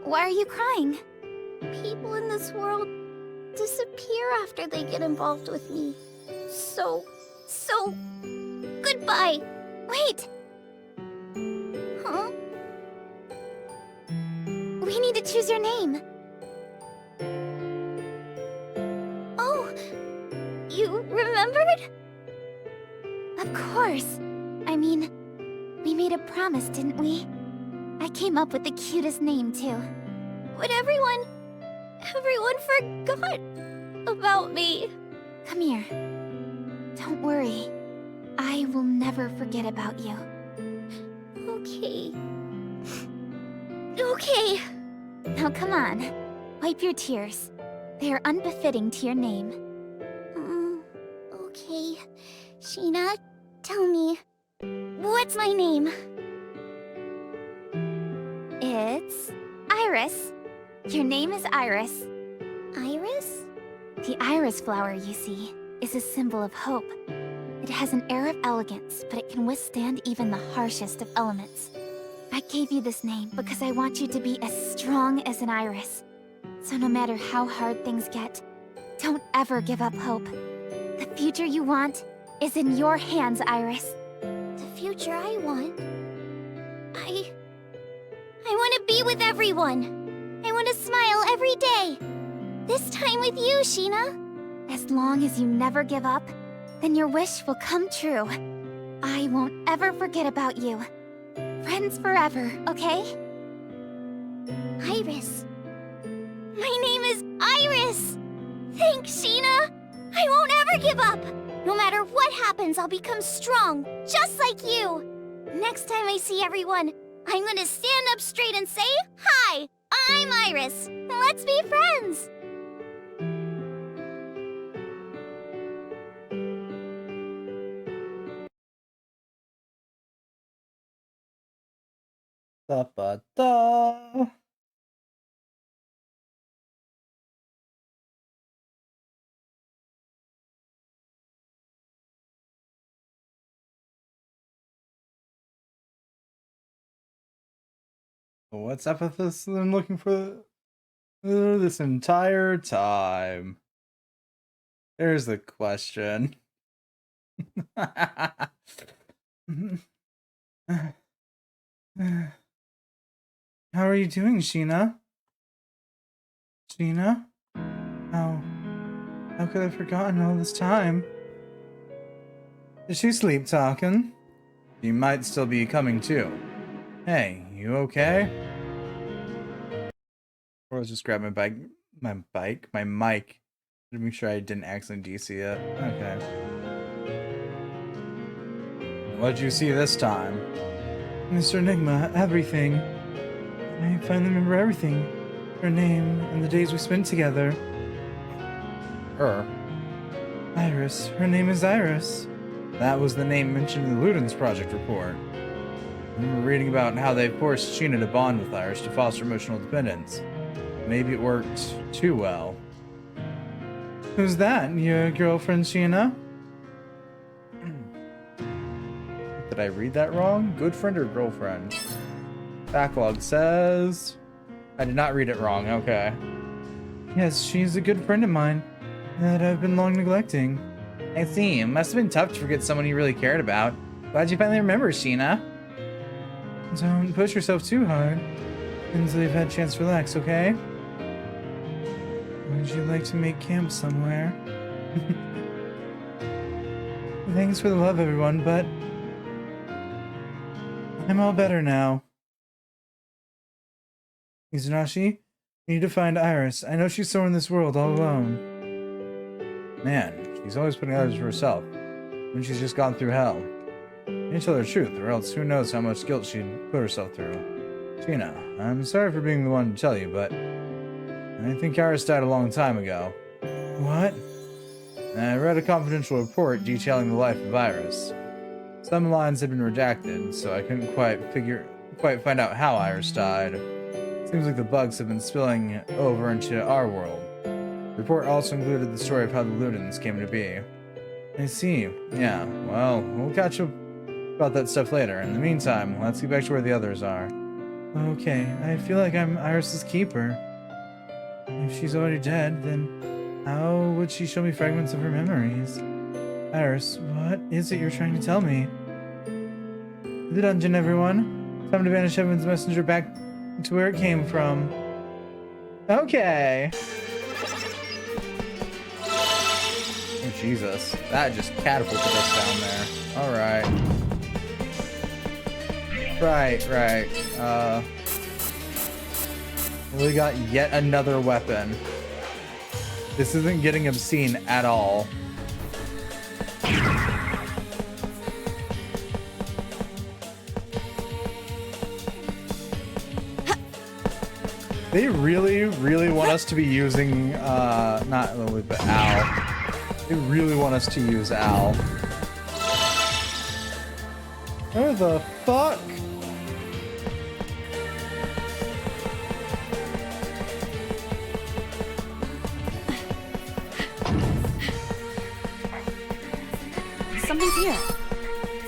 Why are you crying? People in this world disappear after they get involved with me. So... Goodbye! Wait! Huh? We need to choose your name. Oh! You remembered? Of course. I mean, we made a promise, didn't we? I came up with the cutest name, too. But everyone forgot about me. Come here. Don't worry. I will never forget about you. Okay. Okay. Now come on. Wipe your tears. They are unbefitting to your name. Okay. Sheena, tell me, what's my name? It's Iris. Your name is Iris. Iris? The iris flower, you see, is a symbol of hope. It has an air of elegance, but it can withstand even the harshest of elements. I gave you this name because I want you to be as strong as an iris. So no matter how hard things get, don't ever give up hope. The future you want is in your hands, Iris. The future I want? I want to be with everyone. I want to smile every day. This time with you, Sheena. As long as you never give up, then your wish will come true. I won't ever forget about you. Friends forever, okay? Iris. My name is Iris! Thanks, Sheena! I won't ever give up! No matter what happens, I'll become strong, just like you! Next time I see everyone, I'm gonna stand up straight and say, "Hi, I'm Iris. Let's be friends!" Da ba da. What's up with this? I'm looking for this entire time. There's the question. How are you doing, Sheena? Sheena? How could I have forgotten all this time? Is she sleep talking? She might still be coming too. Hey, you okay? Or let's just grab my mic. To make sure I didn't accidentally DC it. Okay. What'd you see this time? Mr. Enigma, everything. I finally remember everything. Her name and the days we spent together. Her? Iris. Her name is Iris. That was the name mentioned in the Ludens Project report. I remember reading about how they forced Sheena to bond with Iris to foster emotional dependence. Maybe it worked too well. Who's that? Your girlfriend, Sheena? Did I read that wrong? Good friend or girlfriend? Backlog says... I did not read it wrong, okay. Yes, she's a good friend of mine that I've been long neglecting. I see. It must have been tough to forget someone you really cared about. Glad you finally remember, Sheena. Don't push yourself too hard until you've had a chance to relax, okay? Would you like to make camp somewhere? Thanks for the love, everyone, but I'm all better now. Izanashi, you need to find Iris. I know she's somewhere in this world all alone. Man, she's always putting others for herself, when she's just gone through hell. You need to tell her the truth, or else who knows how much guilt she'd put herself through. Sheena, I'm sorry for being the one to tell you, but I think Iris died a long time ago. What? I read a confidential report detailing the life of Iris. Some lines had been redacted, so I couldn't quite find out how Iris died. Seems like the bugs have been spilling over into our world. The report also included the story of how the Ludens came to be. I see. Yeah, well, we'll catch up about that stuff later. In the meantime, let's get back to where the others are. Okay, I feel like I'm Iris's keeper. If she's already dead, then how would she show me fragments of her memories? Iris, what is it you're trying to tell me? The dungeon, everyone. Time to banish Heaven's messenger back to where it came from. Okay. Oh, Jesus. That just catapulted us down there. Alright. Right. We got yet another weapon. This isn't getting obscene at all. They really want us to be using, not Lily, but Al. They really want us to use Al. What the fuck? Something's here.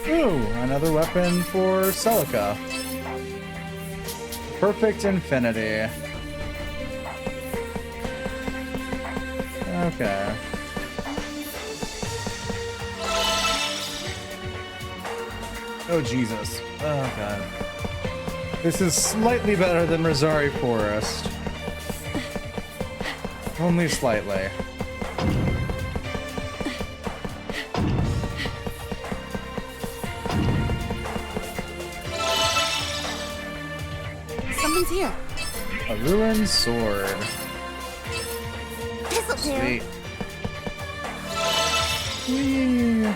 Ooh, another weapon for Celica. Perfect Infinity. Okay. Oh, Jesus. Oh, God. This is slightly better than Rosari Forest. Only slightly. Something's here. A ruined sword. This'll do. Sweet. Whee.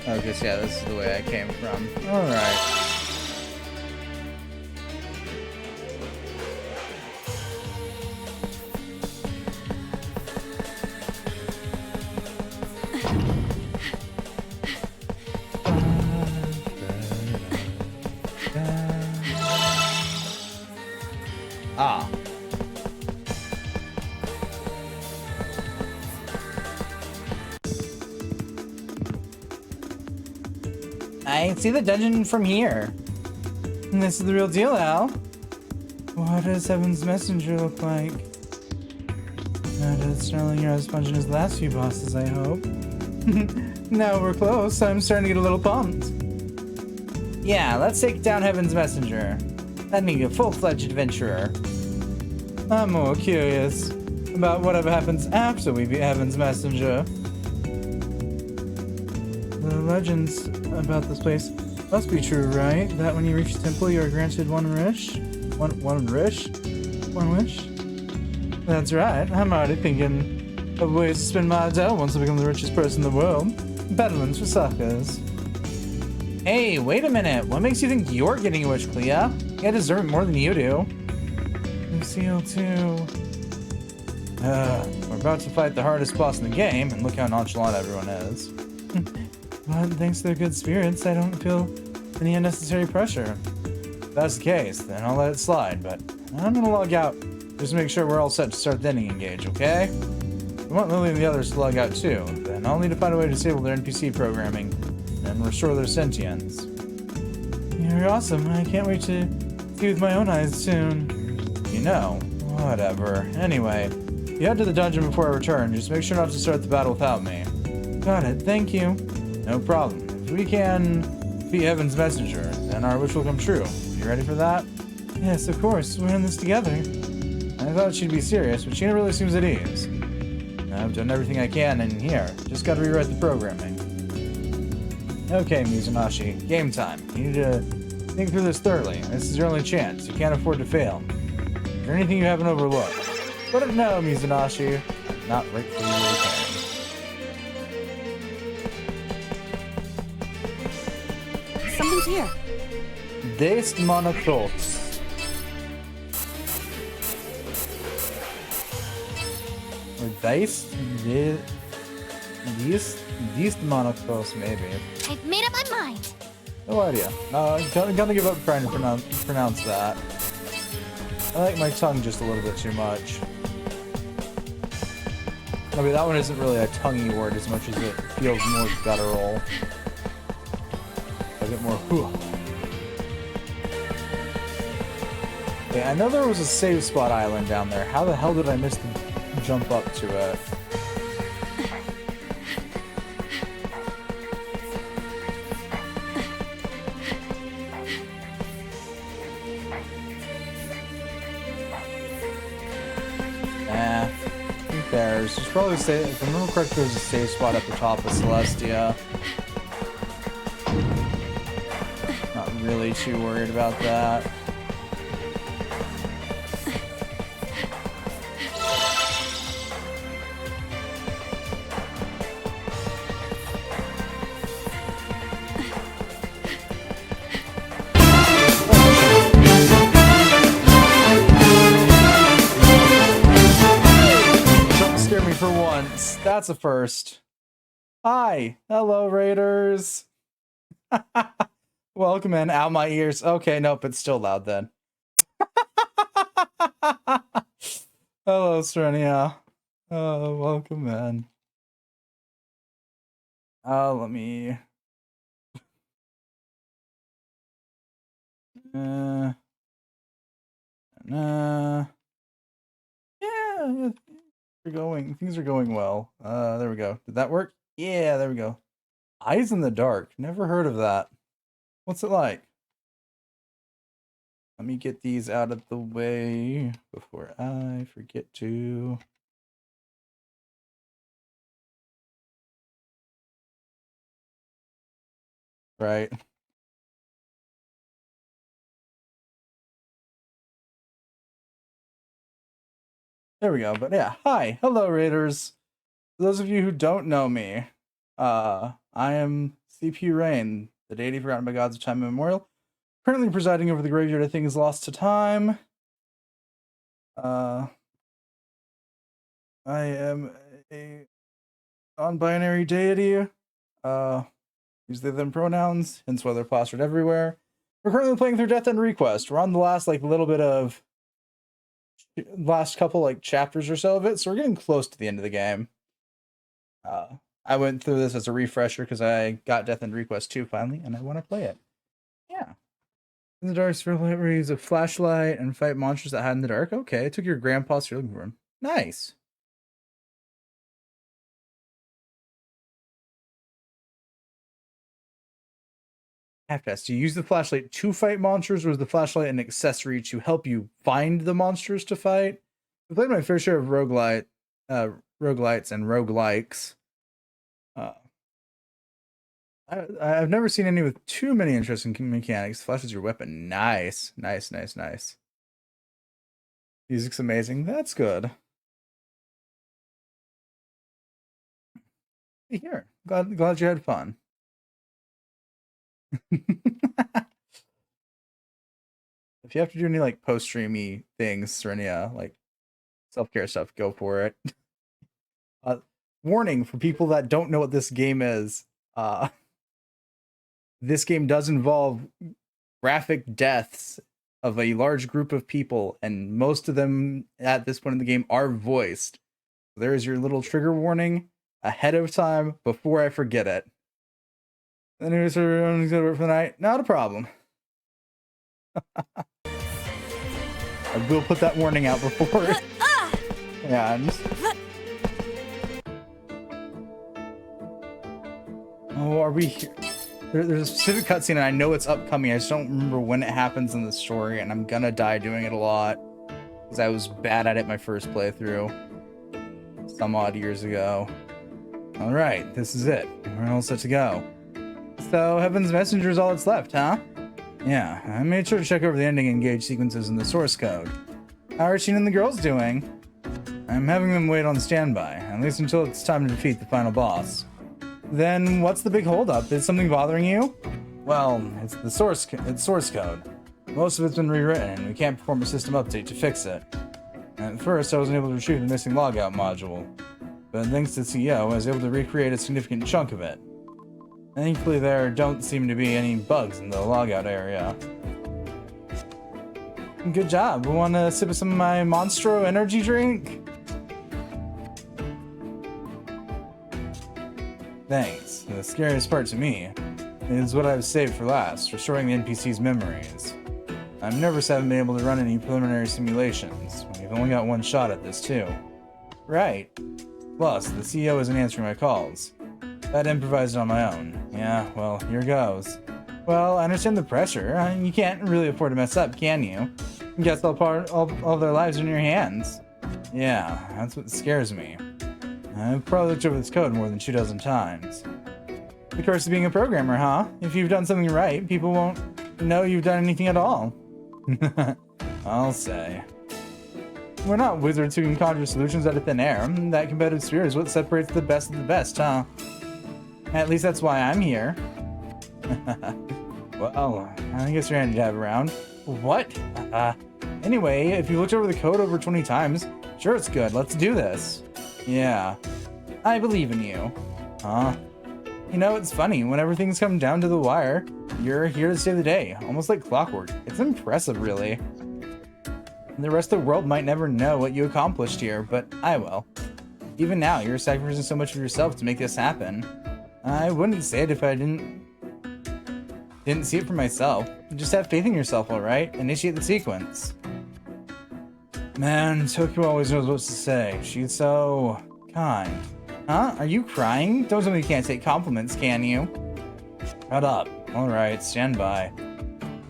Okay, so yeah, this is the way I came from. Alright. Ah. I see the dungeon from here. And this is the real deal, Al. What does Heaven's Messenger look like? Not as snarling or as pungent as the last few bosses, I hope. Now we're close. I'm starting to get a little pumped. Yeah, let's take down Heaven's Messenger. That makes me a full-fledged adventurer. I'm more curious about whatever happens after we beat Heaven's Messenger. The legends about this place must be true, right? That when you reach the temple, you are granted one wish? One wish? That's right. I'm already thinking of ways to spend my dough once I become the richest person in the world. Peddling's for suckers. Hey, wait a minute. What makes you think you're getting a wish, Clea? I deserve it more than you do. Lucille, too. We're about to fight the hardest boss in the game, and look how nonchalant everyone is. But thanks to their good spirits, I don't feel any unnecessary pressure. If that's the case, then I'll let it slide, but I'm gonna log out just to make sure we're all set to start the ending engage, okay? I want Lily and the others to log out too, then I'll need to find a way to disable their NPC programming and restore their sentience. You're awesome. I can't wait to see with my own eyes soon. You know, whatever. Anyway, if you head to the dungeon before I return, just make sure not to start the battle without me. Got it, thank you. No problem. If we can be Heaven's messenger, then our wish will come true. You ready for that? Yes, of course. We're in this together. I thought she'd be serious, but she really seems at ease. I've done everything I can in here. Just gotta rewrite the programming. Okay, Mizunashii. Game time. You need to think through this thoroughly. This is your only chance. You can't afford to fail. Is there anything you haven't overlooked? Let it know, Mizunashii. I'm not right for you. Something's here. Deist Monocross. Or Deist Monocross, maybe. I've made up my mind. No idea. I'm gonna give up trying to pronounce that. I like my tongue just a little bit too much. I mean, that one isn't really a tonguey word as much as it feels more guttural. A bit more hoo. Okay, I know there was a save spot island down there. How the hell did I miss the jump up to it? There's probably, if I remember correctly, there's a save spot at the top of Celestia. Not really too worried about that. For once, that's a first. Hi, hello Raiders. Welcome in. Out my ears. Okay, nope, it's still loud then. Hello, Serenia. Welcome in. Let me. Yeah. Things are going well. There we go. Did that work? Yeah, there we go. Eyes in the dark. Never heard of that. What's it like? Let me get these out of the way before I forget to. Right. There we go. But yeah, hi, hello Raiders. For those of you who don't know me, I am CPU Rain, the deity forgotten by gods of time immemorial, currently presiding over the graveyard of things lost to time. I am a non-binary deity. Use they them pronouns, hence why they're plastered everywhere. We're currently playing through Death End Request. We're on the last couple chapters or so of it, so we're getting close to the end of the game. I went through this as a refresher because I got Death End Request 2 finally, and I want to play it. Yeah. In the dark, where you use a flashlight and fight monsters that hide in the dark. Okay, I took your grandpa, so you're looking for him. Nice. I have to ask, do you use the flashlight to fight monsters, or is the flashlight an accessory to help you find the monsters to fight? I've played my fair share of roguelites and roguelikes. I've never seen any with too many interesting mechanics. Flash is your weapon. Nice. Music's amazing. That's good. Here. Glad you had fun. If you have to do any post-streamy things, Serenia, self-care stuff, go for it. Warning for people that don't know what this game is. This game does involve graphic deaths of a large group of people, and most of them at this point in the game are voiced. There's your little trigger warning ahead of time before I forget it. And here's everyone's gonna work for the night. Not a problem. I will put that warning out before. Yeah, Oh, are we here? There's a specific cutscene, and I know it's upcoming. I just don't remember when it happens in the story, and I'm gonna die doing it a lot because I was bad at it my first playthrough some odd years ago. All right, this is it. We're all set to go. So, Heaven's Messenger is all that's left, huh? Yeah, I made sure to check over the ending and engage sequences in the source code. How are Sheena and the girls doing? I'm having them wait on standby, at least until it's time to defeat the final boss. Then what's the big holdup? Is something bothering you? Well, it's source code. Most of it's been rewritten, and we can't perform a system update to fix it. At first, I wasn't able to retrieve the missing logout module, but thanks to the CEO, I was able to recreate a significant chunk of it. Thankfully, there don't seem to be any bugs in the logout area. Good job. Want a sip of some of my Monstro energy drink? Thanks. The scariest part to me is what I've saved for last, restoring the NPC's memories. I've never haven't been able to run any preliminary simulations. We've only got one shot at this, too. Right. Plus, the CEO isn't answering my calls. I'd improvised on my own. Yeah, well, here goes. Well, I understand the pressure. You can't really afford to mess up, can you? I guess all their lives are in your hands. Yeah, that's what scares me. I've probably looked over this code more than 24 times. The curse of being a programmer, huh? If you've done something right, people won't know you've done anything at all. I'll say. We're not wizards who can conjure solutions out of thin air. That competitive spirit is what separates the best of the best, huh? At least that's why I'm here. Well, I guess you're handy to have around. What? Anyway, if you looked over the code over 20 times, sure it's good. Let's do this. Yeah, I believe in you. Huh? You know, it's funny, whenever things come down to the wire, you're here to save the day, almost like clockwork. It's impressive, really. The rest of the world might never know what you accomplished here, but I will. Even now, you're sacrificing so much of yourself to make this happen. I wouldn't say it if I didn't see it for myself. Just have faith in yourself, alright? Initiate the sequence. Man, Tokyo always knows what to say. She's so kind. Huh? Are you crying? Don't tell me you can't take compliments, can you? Shut up. Alright, stand by.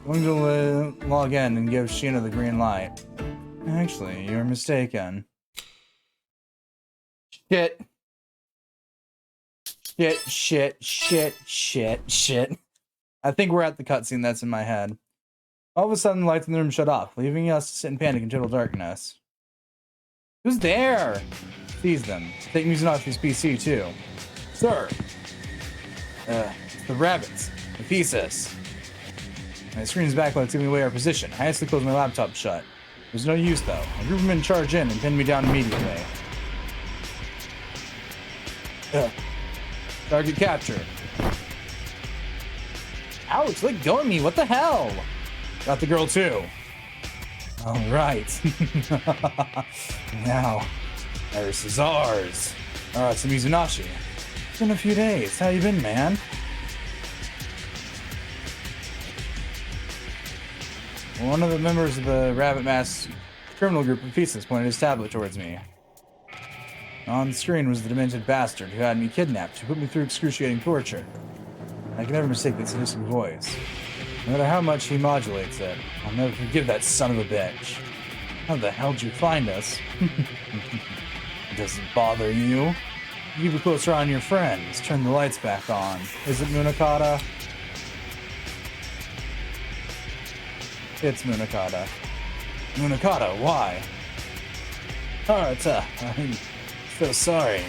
Going to log in and give Sheena the green light. Actually, you're mistaken. Shit. Shit. I think we're at the cutscene that's in my head. All of a sudden, the lights in the room shut off, leaving us to sit in panic in total darkness. Who's there? Seize them. Take Mizunashi's PC, too. Sir! The rabbits. The thesis. My screen's backlight's giving away our position. I hastily closed my laptop shut. There's no use, though. A group of men charge in and pin me down immediately. Target captured. Ouch, let go of me, what the hell? Got the girl too. Alright. Now, Iris is ours. Alright, so Mizunashi. It's been a few days. How you been, man? One of the members of the Rabbit Mask criminal group of Thesis pointed his tablet towards me. On screen was the demented bastard who had me kidnapped, who put me through excruciating torture. I can never mistake that sadistic voice. No matter how much he modulates it, I'll never forgive that son of a bitch. How the hell did you find us? Does it bother you? Keep a closer eye on your friends. Turn the lights back on. Is it Munakata? It's Munakata. Munakata, why? I'm so sorry.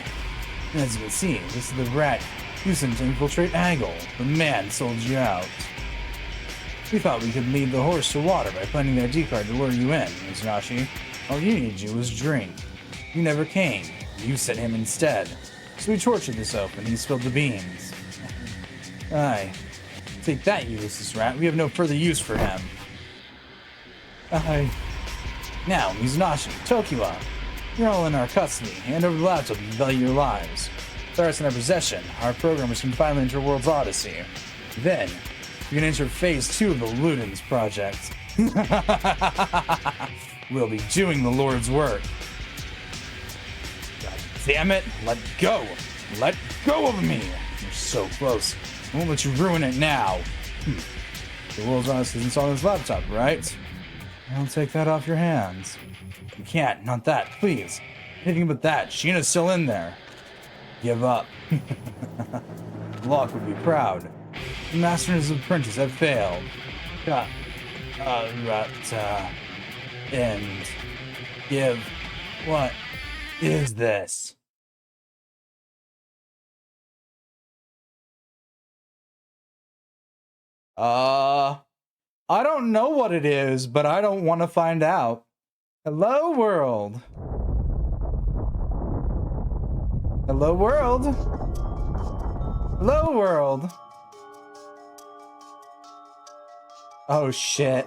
As you can see, this is the rat using to infiltrate Aggle. The man sold you out. We thought we could lead the horse to water by planting that D card to lure you in, Mizunashi. All you needed to do was drink. You never came. You sent him instead. So we tortured this oaf and he spilled the beans. Aye. Take that, you useless rat. We have no further use for him. Aye. Now, Mizunashi, Tokiwa, you're all in our custody. Hand over the laptop and value your lives. With ours in our possession, our programmers can finally enter World's Odyssey. Then, we can enter Phase 2 of the Ludens project. We'll be doing the Lord's work. God damn it, let go! Let go of me! You're so close. I won't let you ruin it now. The world's honest isn't on his laptop, right? I'll take that off your hands. You can't, not that, please. Anything but that. Sheena's still in there. Give up. Locke would be proud. The master and his apprentice have failed. End. Give. What is this? I don't know what it is, but I don't want to find out. Hello, world. Hello, world. Hello, world. Oh, shit.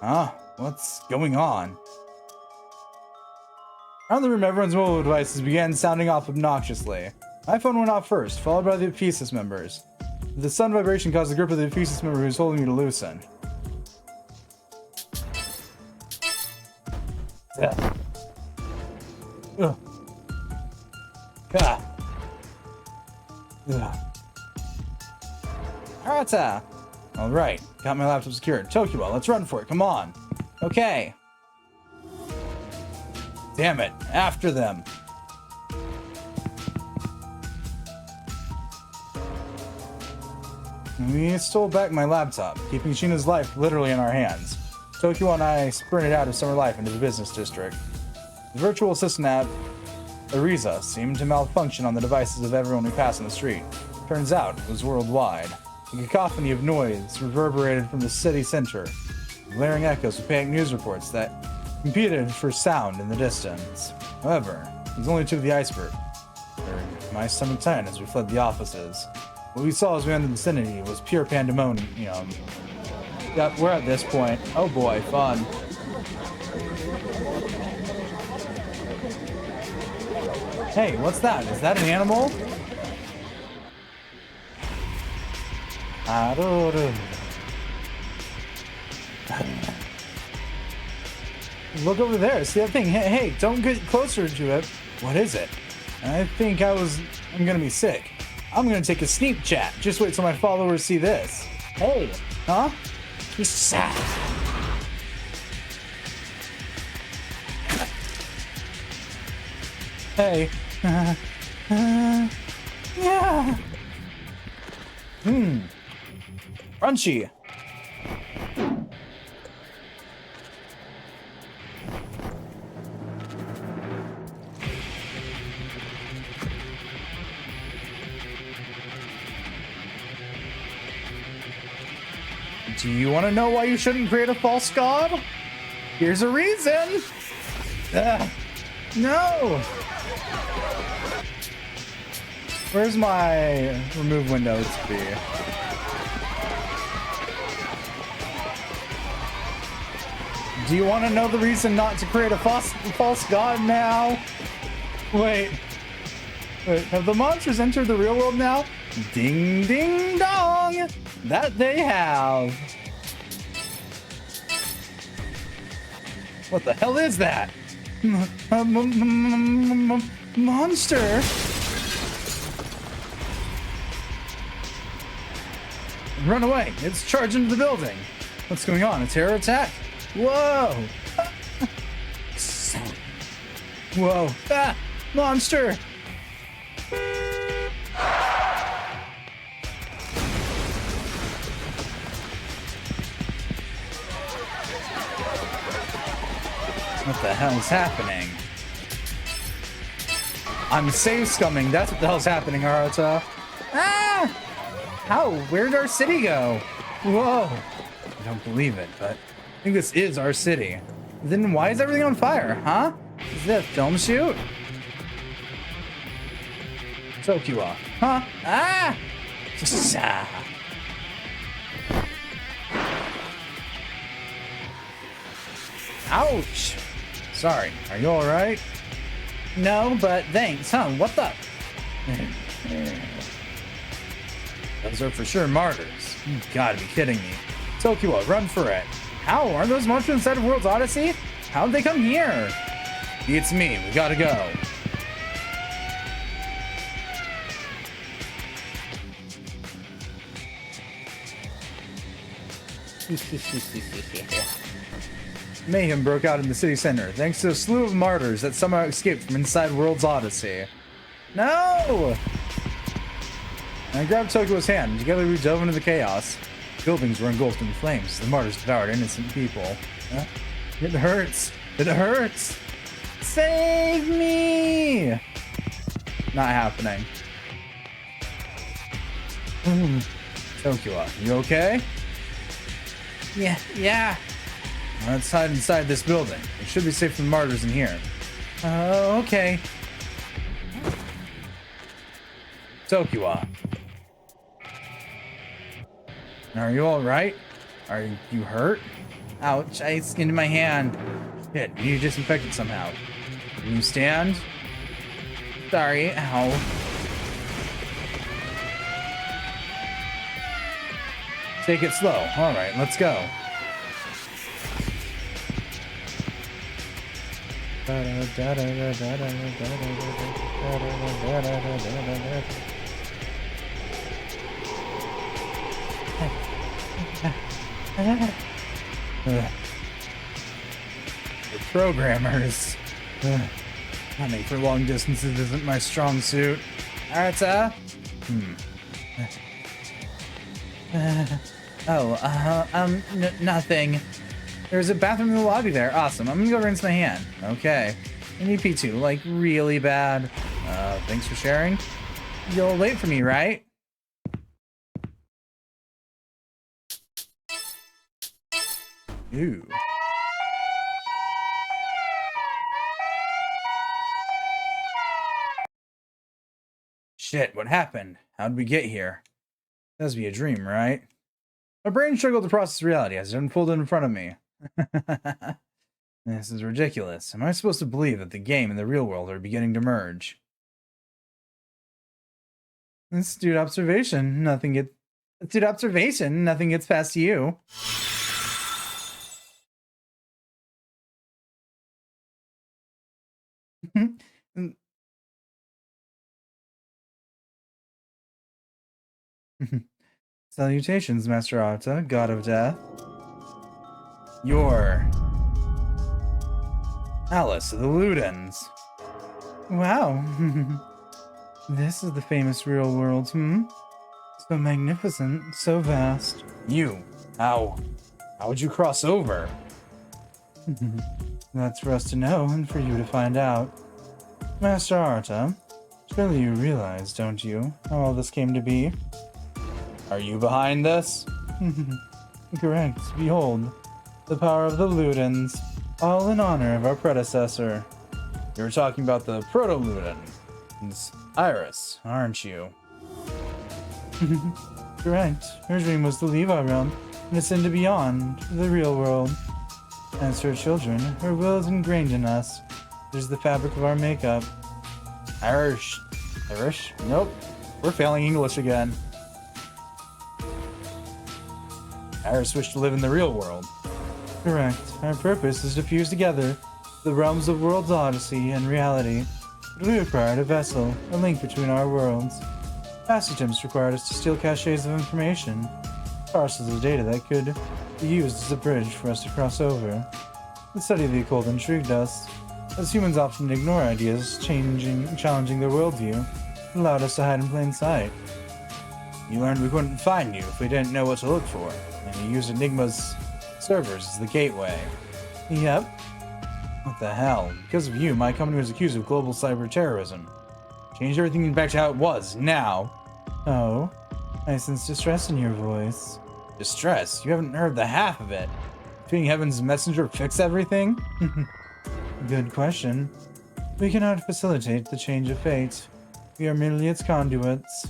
Huh? What's going on? Around the room, everyone's mobile devices began sounding off obnoxiously. My phone went off first, followed by the Ephesus members. The sun vibration caused the grip of the Ephesus member who was holding me to loosen. Harata! Alright, got my laptop secured. Tokyo, let's run for it, come on. Okay. Damn it, after them. We stole back my laptop, keeping Sheena's life literally in our hands. Tokyo and I sprinted out of summer life into the business district. The virtual assistant app, Ariza, seemed to malfunction on the devices of everyone who passed on the street. Turns out, it was worldwide. A cacophony of noise reverberated from the city center, blaring echoes of panic news reports that competed for sound in the distance. However, it was only tip of the iceberg. My stomach tightened as we fled the offices. What we saw as we entered the vicinity was pure pandemonium. Yep, we're at this point. Oh boy, fun. Hey, what's that? Is that an animal? I don't know. Look over there. See that thing? Hey, don't get closer to it. What is it? I think I'm gonna be sick. I'm gonna take a sneak chat. Just wait till my followers see this. Hey, huh? Hey. Yeah. Crunchy. Do you want to know why you shouldn't create a false god? Here's a reason. No. Where's my remove windows to be? Do you want to know the reason not to create a false god now? Wait, have the monsters entered the real world now? Ding, ding, dong! That they have. What the hell is that? Monster? Run away! It's charging into the building! What's going on? A terror attack? Whoa! Whoa! Ah! Monster! What the hell's happening? I'm safe scumming. That's what the hell's happening, Arata. Ah! How? Where'd our city go? Whoa! I don't believe it, but I think this is our city. Then why is everything on fire, huh? Is that a film shoot? Tokyo, huh? Ah! Ouch! Sorry, are you alright? No, but thanks, huh? What the? Those are for sure martyrs. You gotta be kidding me. Tokyo, run for it. How? Aren't those monsters inside of World's Odyssey? How'd they come here? It's me, we gotta go. Mayhem broke out in the city center, thanks to a slew of martyrs that somehow escaped from inside World's Odyssey. No! I grabbed Tokuo's hand, and together we dove into the chaos. Buildings were engulfed in flames. The martyrs devoured innocent people. It hurts. It hurts. Save me! Not happening. Tokuo, you okay? Yeah. Let's hide inside this building. It should be safe from martyrs in here. Okay. Tokuo. Are you alright? Are you hurt? Ouch, I skinned my hand. Shit, you disinfect it somehow. Can you stand? Sorry, ow. Take it slow. Alright, let's go. The programmers. Running for long distances isn't my strong suit. Arata? Nothing. There's a bathroom in the lobby there. Awesome. I'm gonna go rinse my hand. Okay. I need P2, like, really bad. Thanks for sharing. You'll wait for me, right? Ooh. Shit, what happened? How'd we get here? That must be a dream, right? My brain struggled to process reality as it unfolded in front of me. This is ridiculous. Am I supposed to believe that the game and the real world are beginning to merge? Astute observation. Nothing gets past you. Salutations, Master Arata, God of Death. You're Alice of the Ludens. Wow. This is the famous real world, So magnificent, so vast. You? How would you cross over? That's for us to know and for you to find out. Master Arata, surely you realize, don't you, how all this came to be? Are you behind this? Correct. Behold, the power of the Ludens, all in honor of our predecessor. You were talking about the Proto-Luden. It's Iris, aren't you? Correct. Her dream was to leave our realm and ascend to beyond, the real world. As for her children, her will is ingrained in us. It is the fabric of our makeup. Irish? Nope. We're failing English again. Iris wished to live in the real world. Correct. Our purpose is to fuse together the realms of World's Odyssey and reality. But we required a vessel, a link between our worlds. Past attempts required us to steal caches of information, parcels of data that could be used as a bridge for us to cross over. The study of the occult intrigued us. As humans often ignore ideas challenging their worldview, it allowed us to hide in plain sight. You learned we couldn't find you if we didn't know what to look for, and you used Enigma's servers as the gateway. Yep. What the hell? Because of you, my company was accused of global cyber terrorism. Change everything back to how it was, now. Oh, I sense distress in your voice. Distress? You haven't heard the half of it. Being Heaven's messenger fix everything? Good question. We cannot facilitate the change of fate. We are merely its conduits.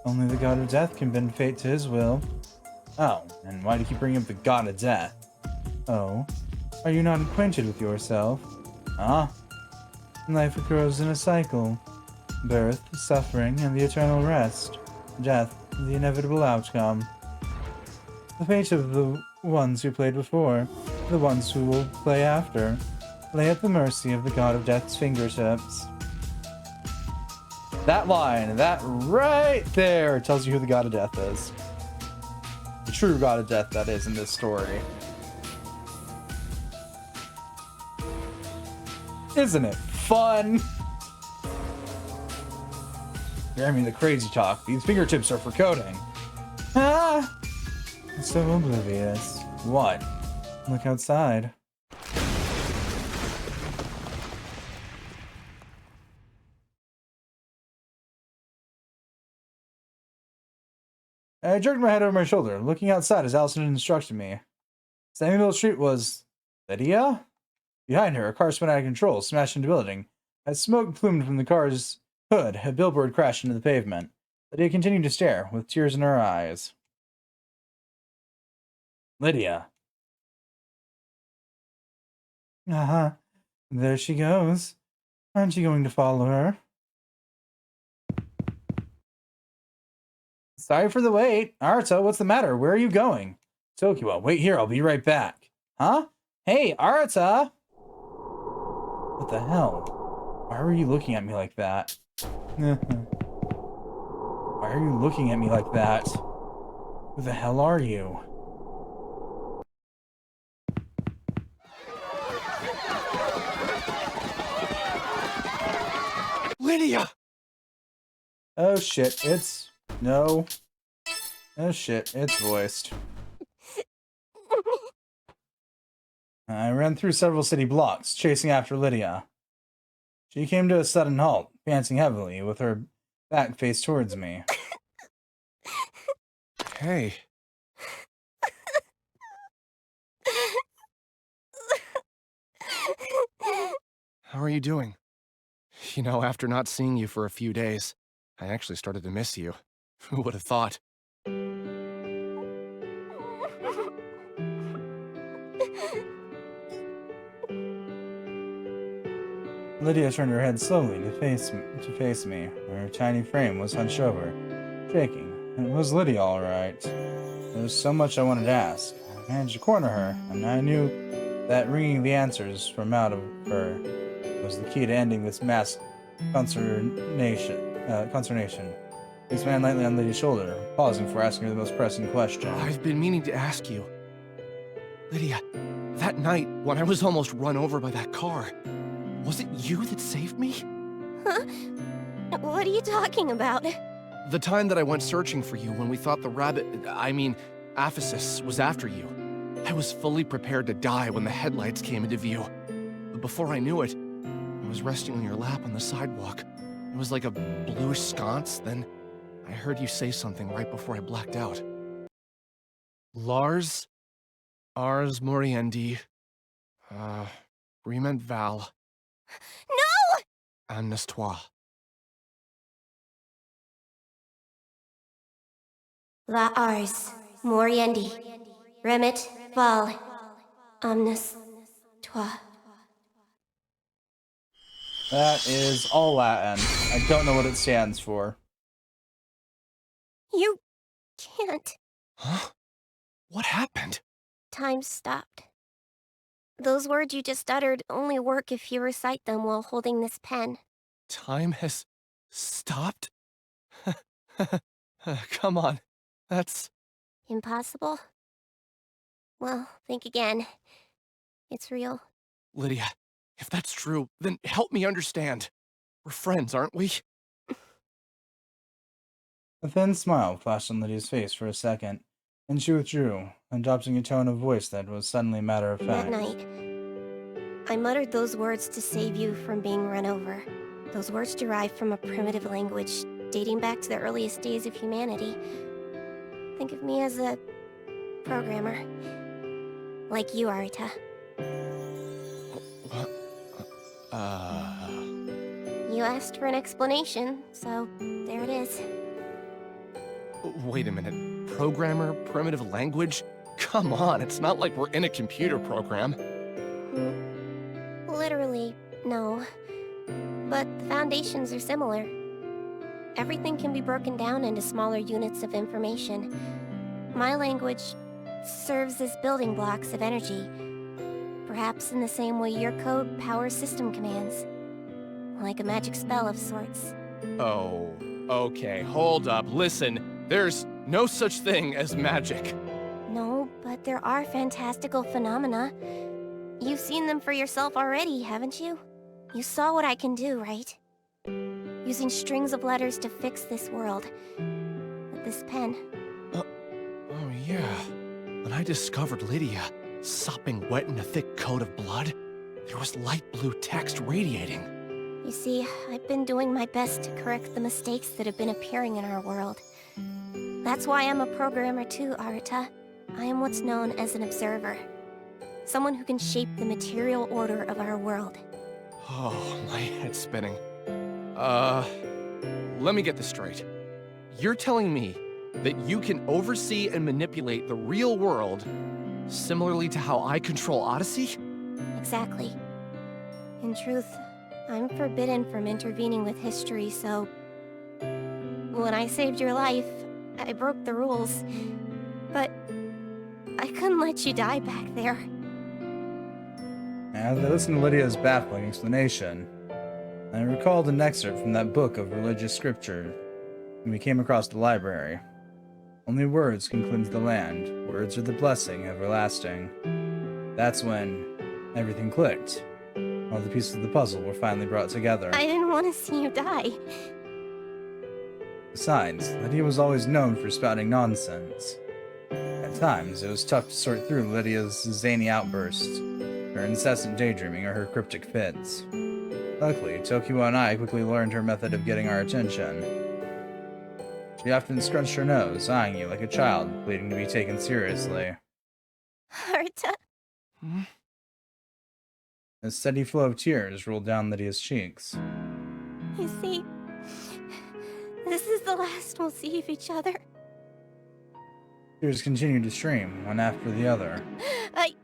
Only the God of Death can bend fate to his will. Oh, and why do you keep bringing up the God of Death? Oh, are you not acquainted with yourself? Life occurs in a cycle. Birth, suffering, and the eternal rest. Death, the inevitable outcome. The fate of the ones who played before, the ones who will play after, lay at the mercy of the God of Death's fingertips. That line, that right there, tells you who the God of Death is. The true god of death that is in this story. Isn't it fun? I mean, the crazy talk. These fingertips are for coding. Ah! So oblivious. What? Look outside. I jerked my head over my shoulder, looking outside as Allison had instructed me. Standing in the middle of the street was Lydia? Behind her, a car spun out of control, smashed into the building. As smoke plumed from the car's hood, a billboard crashed into the pavement. Lydia continued to stare, with tears in her eyes. Lydia. Uh-huh. There she goes. Aren't you going to follow her? Sorry for the wait. Arta, what's the matter? Where are you going? Tokiwa, wait here. I'll be right back. Huh? Hey, Arta! What the hell? Why are you looking at me like that? Why are you looking at me like that? Who the hell are you? Lydia! Oh shit, it's... No. Oh shit, it's voiced. I ran through several city blocks, chasing after Lydia. She came to a sudden halt, panting heavily, with her back faced towards me. Hey. How are you doing? You know, after not seeing you for a few days, I actually started to miss you. Who would have thought? Lydia turned her head slowly to face me. Her tiny frame was hunched over, shaking. It was Lydia, all right. There was so much I wanted to ask. I managed to corner her, and I knew that wringing the answers from out of her was the key to ending this mass consternation. His man lightly on Lydia's shoulder, pausing before asking her the most pressing question. I've been meaning to ask you. Lydia, that night when I was almost run over by that car, was it you that saved me? Huh? What are you talking about? The time that I went searching for you when we thought the Aphesis was after you. I was fully prepared to die when the headlights came into view. But before I knew it, I was resting on your lap on the sidewalk. It was like a bluish sconce, then I heard you say something right before I blacked out. Lars? Ars moriendi. Rement Val. No! Amnes-toi. La Ars, Moriendi, Remit, Val, Omnis, Toi. That is all Latin. I don't know what it stands for. You can't. Huh? What happened? Time stopped. Those words you just uttered only work if you recite them while holding this pen. Time has stopped? Come on. That's... Impossible? Well, think again. It's real. Lydia, if that's true, then help me understand. We're friends, aren't we? A thin smile flashed on Lydia's face for a second, and she withdrew, adopting a tone of voice that was suddenly matter-of-fact. That night, I muttered those words to save you from being run over. Those words derived from a primitive language dating back to the earliest days of humanity. Think of me as a programmer. Like you, Arita. You asked for an explanation, so there it is. Wait a minute. Programmer? Primitive language? Come on, it's not like we're in a computer program. Literally, no. But the foundations are similar. Everything can be broken down into smaller units of information. My language serves as building blocks of energy. Perhaps in the same way your code powers system commands. Like a magic spell of sorts. Oh, okay, hold up. Listen, there's no such thing as magic. but there are fantastical phenomena. You've seen them for yourself already, haven't you? You saw what I can do, right? Using strings of letters to fix this world. With this pen. Oh yeah. When I discovered Lydia, sopping wet in a thick coat of blood, there was light blue text radiating. You see, I've been doing my best to correct the mistakes that have been appearing in our world. That's why I'm a programmer too, Arita. I am what's known as an observer. Someone who can shape the material order of our world. Oh, my head's spinning. Let me get this straight. You're telling me that you can oversee and manipulate the real world similarly to how I control Odyssey? Exactly. In truth, I'm forbidden from intervening with history, so... When I saved your life, I broke the rules. But... I couldn't let you die back there. As I listened to Lydia's baffling explanation, I recalled an excerpt from that book of religious scripture when we came across the library. Only words can cleanse the land. Words are the blessing everlasting. That's when everything clicked. All the pieces of the puzzle were finally brought together. I didn't want to see you die. Besides, Lydia was always known for spouting nonsense. At times, it was tough to sort through Lydia's zany outbursts, her incessant daydreaming, or her cryptic fits. Luckily, Tokyo and I quickly learned her method of getting our attention. She often scrunched her nose, eyeing you like a child, pleading to be taken seriously. Arta. A steady flow of tears rolled down Lydia's cheeks. You see, this is the last we'll see of each other. Tears continued to stream, one after the other. I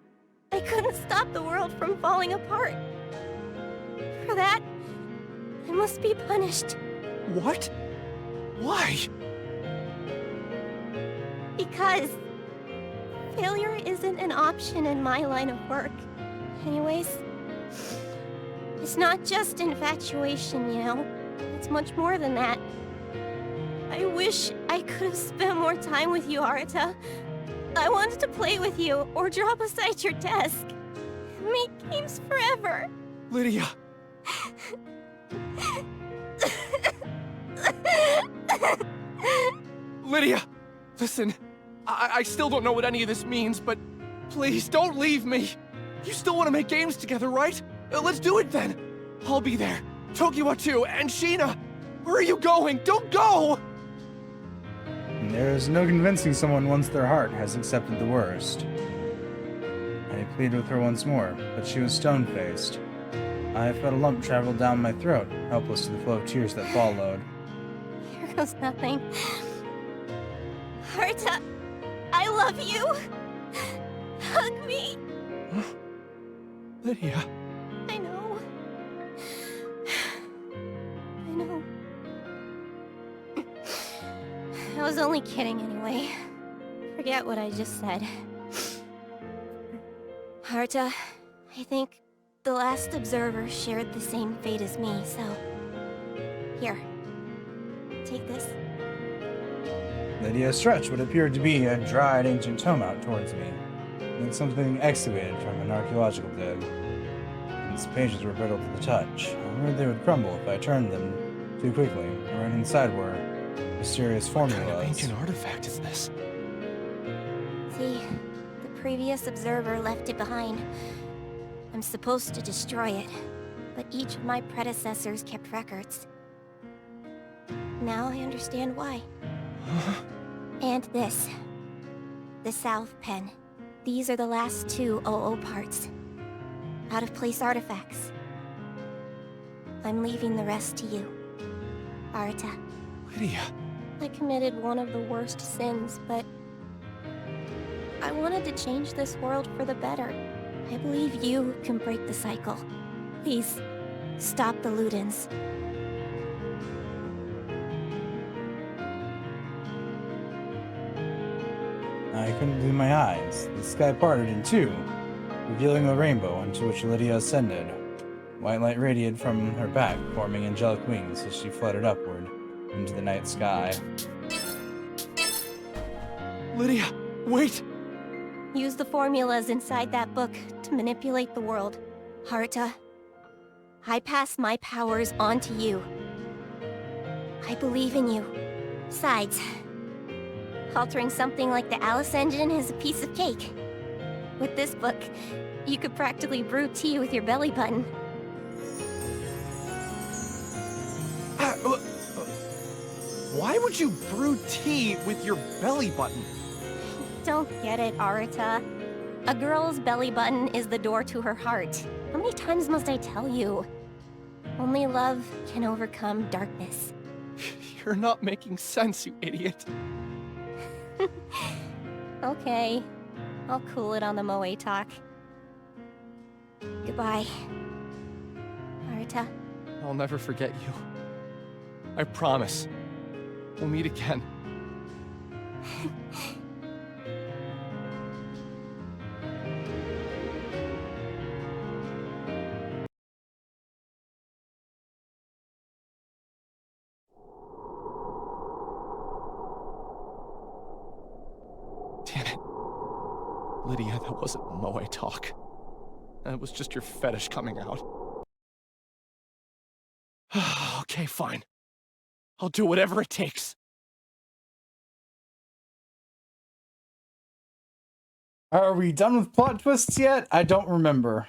couldn't stop the world from falling apart. For that, I must be punished. What? Why? Because failure isn't an option in my line of work. Anyways, it's not just infatuation, you know? It's much more than that. I wish I could have spent more time with you, Arita. I wanted to play with you, or draw beside your desk. Make games forever. Lydia! Lydia! Listen, I still don't know what any of this means, but please don't leave me. You still want to make games together, right? Let's do it then. I'll be there. Tokyo too, and Sheena. Where are you going? Don't go! There is no convincing someone once their heart has accepted the worst. I pleaded with her once more, but she was stone-faced. I felt a lump travel down my throat, helpless to the flow of tears that followed. Here goes nothing. Arita, I love you. Hug me. Lydia. I know. I know. I was only kidding anyway. Forget what I just said. Arta, I think the last observer shared the same fate as me, so... Here. Take this. Lydia stretched what appeared to be a dried ancient tome out towards me, like something excavated from an archaeological dig. Its pages were brittle to the touch. I worried they would crumble if I turned them too quickly. Right inside were mysterious formulas. What kind of ancient artifact is this? See, the previous observer left it behind. I'm supposed to destroy it, but each of my predecessors kept records. Now I understand why. And this. The South Pen. These are the last two OO parts. Out-of-place artifacts. I'm leaving the rest to you, Arita. Lydia. I committed one of the worst sins, but... I wanted to change this world for the better. I believe you can break the cycle. Please, stop the Ludens. I couldn't believe my eyes. The sky parted in two, revealing a rainbow into which Lydia ascended. White light radiated from her back, forming angelic wings as she fluttered upward into the night sky. Lydia, wait! Use the formulas inside that book to manipulate the world. Haruta, I pass my powers on to you. I believe in you. Besides, altering something like the Alice engine is a piece of cake. With this book, you could practically brew tea with your belly button. Why would you brew tea with your belly button? Don't get it, Arita. A girl's belly button is the door to her heart. How many times must I tell you? Only love can overcome darkness. You're not making sense, you idiot. Okay, I'll cool it on the Moe talk. Goodbye, Arita. I'll never forget you. I promise. We'll meet again. Damn it. Lydia, that wasn't Moe talk. That was just your fetish coming out. Okay, fine. I'll do whatever it takes. Are we done with plot twists yet? I don't remember.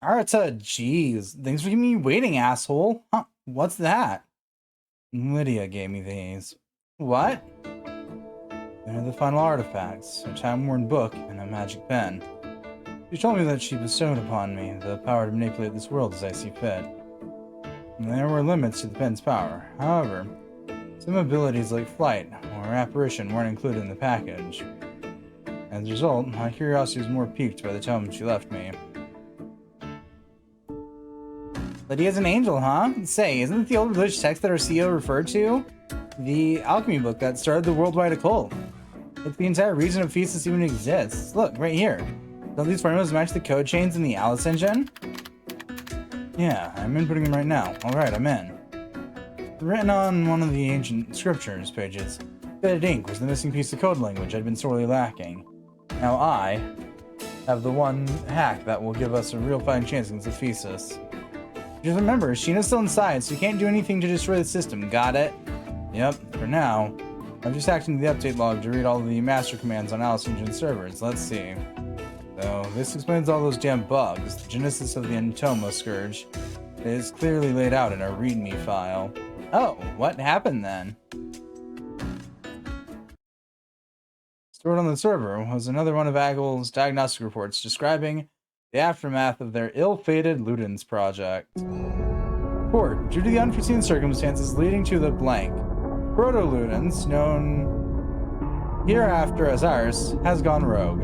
Arita, jeez. Thanks for keeping me waiting, asshole. Huh, what's that? Lydia gave me these. What? They're the final artifacts, a time-worn book and a magic pen. She told me that she bestowed upon me the power to manipulate this world as I see fit. And there were limits to the pen's power. However, some abilities like flight or apparition weren't included in the package. As a result, my curiosity was more piqued by the tome she left me. Lydia's an angel, huh? Say, isn't it the old religious text that our CEO referred to? The alchemy book that started the worldwide occult. It's the entire reason Ephesus even exists. Look, right here. Don't these formulas match the code chains in the Alice engine? Yeah, I'm inputting them right now. Alright, I'm in. Written on one of the ancient scriptures pages, faded ink was the missing piece of code language I'd been sorely lacking. Now I have the one hack that will give us a real fighting chance against Ephesus. Just remember, Sheena's still inside, so you can't do anything to destroy the system, got it? Yep, for now. I've just hacked into the update log to read all the master commands on Alice Engine servers. Let's see. So, this explains all those damn bugs. The genesis of the Entomo Scourge is clearly laid out in our README file. Oh, what happened then? Stored on the server was another one of Aggle's diagnostic reports describing the aftermath of their ill-fated Ludens project. Report, due to the unforeseen circumstances leading to the blank, Proto-Ludens, known hereafter as ours, has gone rogue.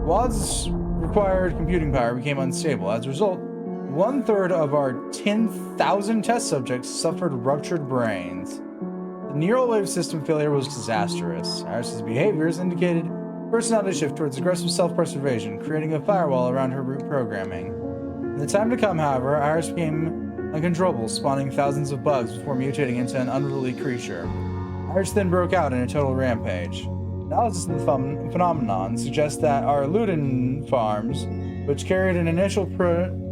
WAD's required computing power became unstable. As a result, 1/3 of our 10,000 test subjects suffered ruptured brains. The neural wave system failure was disastrous. Iris' behaviors indicated personality shift towards aggressive self-preservation, creating a firewall around her root programming. In the time to come, however, Iris became uncontrollable, spawning thousands of bugs before mutating into an unruly creature. Iris then broke out in a total rampage. Analysis of the phenomenon suggests that our Luden farms, which carried an initial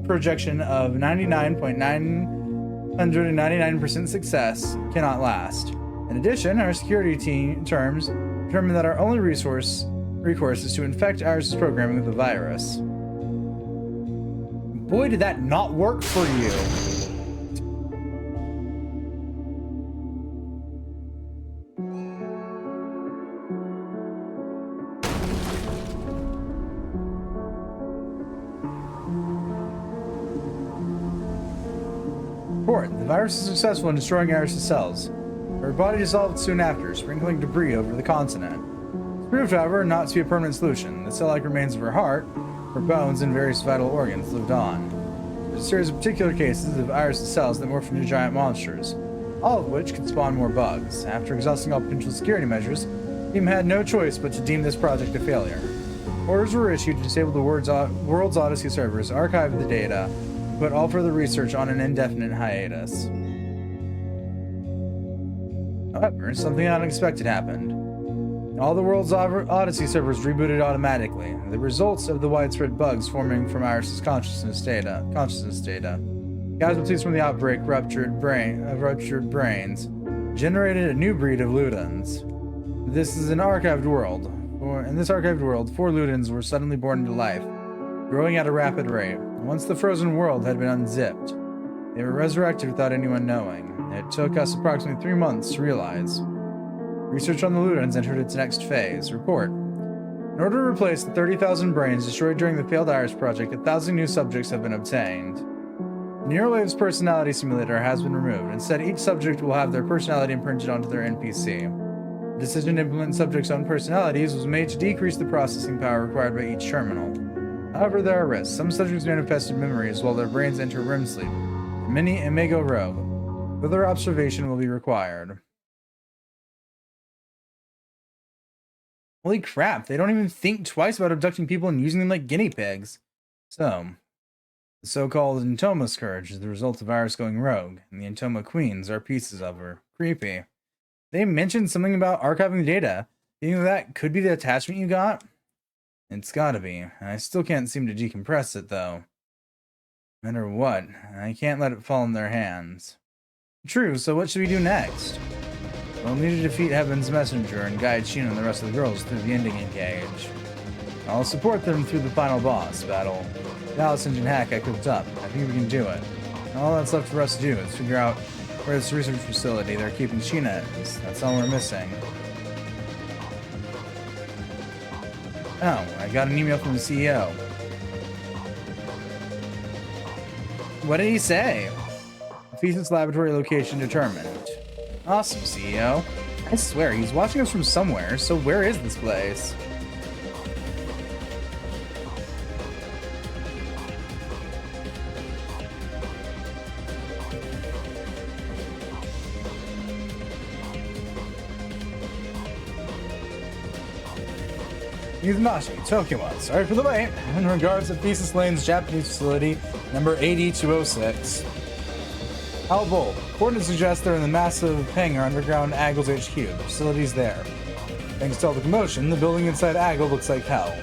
projection of 99.999% success, cannot last. In addition, our security terms determine that our only recourse is to infect Iris' programming with the virus. Boy, did that not work for you! The virus is successful in destroying Iris' cells. Her body dissolved soon after, sprinkling debris over the continent. It proved, however, not to be a permanent solution. The cell-like remains of her heart, her bones, and various vital organs lived on. There's a series of particular cases of Iris' cells that morphed into giant monsters, all of which could spawn more bugs. After exhausting all potential security measures, the team had no choice but to deem this project a failure. Orders were issued to disable the World's Odyssey servers, archive the data, put all further research on an indefinite hiatus. However, something unexpected happened. All the world's Odyssey servers rebooted automatically, the results of the widespread bugs forming from Iris' consciousness data. Casualties from the outbreak ruptured brains generated a new breed of Ludens. This is an archived world. In this archived world, 4 Ludens were suddenly born into life, growing at a rapid rate. Once the frozen world had been unzipped, they were resurrected without anyone knowing. It took us approximately 3 months to realize. Research on the Ludens entered its next phase. Report. In order to replace the 30,000 brains destroyed during the failed Iris project, 1,000 new subjects have been obtained. Neurowave's personality simulator has been removed. Instead, each subject will have their personality imprinted onto their NPC. The decision to implement subjects' own personalities was made to decrease the processing power required by each terminal. However, there are risks. Some subjects manifested memories while their brains enter REM sleep, and many may go rogue. Further observation will be required. Holy crap, they don't even think twice about abducting people and using them like guinea pigs. So, the so-called Entoma Scourge is the result of Iris going rogue, and the Entoma Queens are pieces of her. Creepy. They mentioned something about archiving the data. You think that could be the attachment you got? It's gotta be. I still can't seem to decompress it, though. No matter what, I can't let it fall in their hands. True, so what should we do next? We'll need to defeat Heaven's Messenger and guide Sheena and the rest of the girls through the ending engage. I'll support them through the final boss battle. The Alice Engine hack I cooked up. I think we can do it. All that's left for us to do is figure out where this research facility they're keeping Sheena is. That's all we're missing. Oh, I got an email from the CEO. What did he say? Thesis laboratory location determined. Awesome, CEO. I swear, he's watching us from somewhere, so where is this place? Mizumashi, Tokiwa. Sorry for the wait. In regards to Thesis Lane's Japanese facility, number 8206. How bold. Coordinates suggest they're in the massive hangar underground Aggle's HQ. The facility's there. Thanks to all the commotion, the building inside Aggle looks like hell.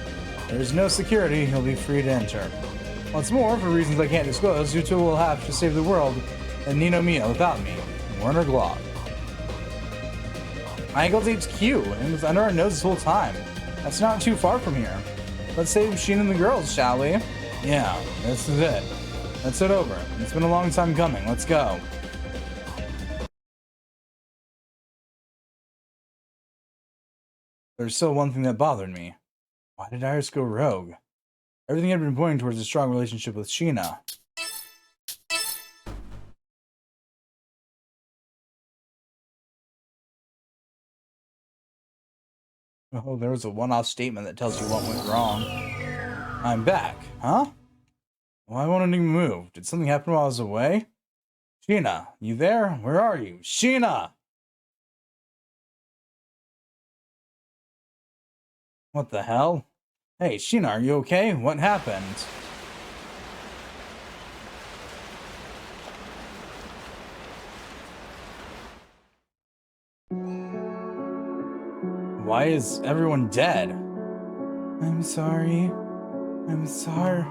There's no security, he'll be free to enter. What's more, for reasons I can't disclose, you two will have to save the world and Nino Mia without me. Werner Glock. Aggle's HQ, and it was under our nose this whole time. That's not too far from here. Let's save Sheena and the girls, shall we? Yeah, this is it. Let's head over. It's been a long time coming. Let's go. There's still one thing that bothered me. Why did Iris go rogue? Everything had been pointing towards a strong relationship with Sheena. Oh, there was a one-off statement that tells you what went wrong. I'm back, huh? Why won't anything move? Did something happen while I was away? Sheena, you there? Where are you? Sheena! What the hell? Hey, Sheena, are you okay? What happened? Why is everyone dead? I'm sorry. I'm sorry.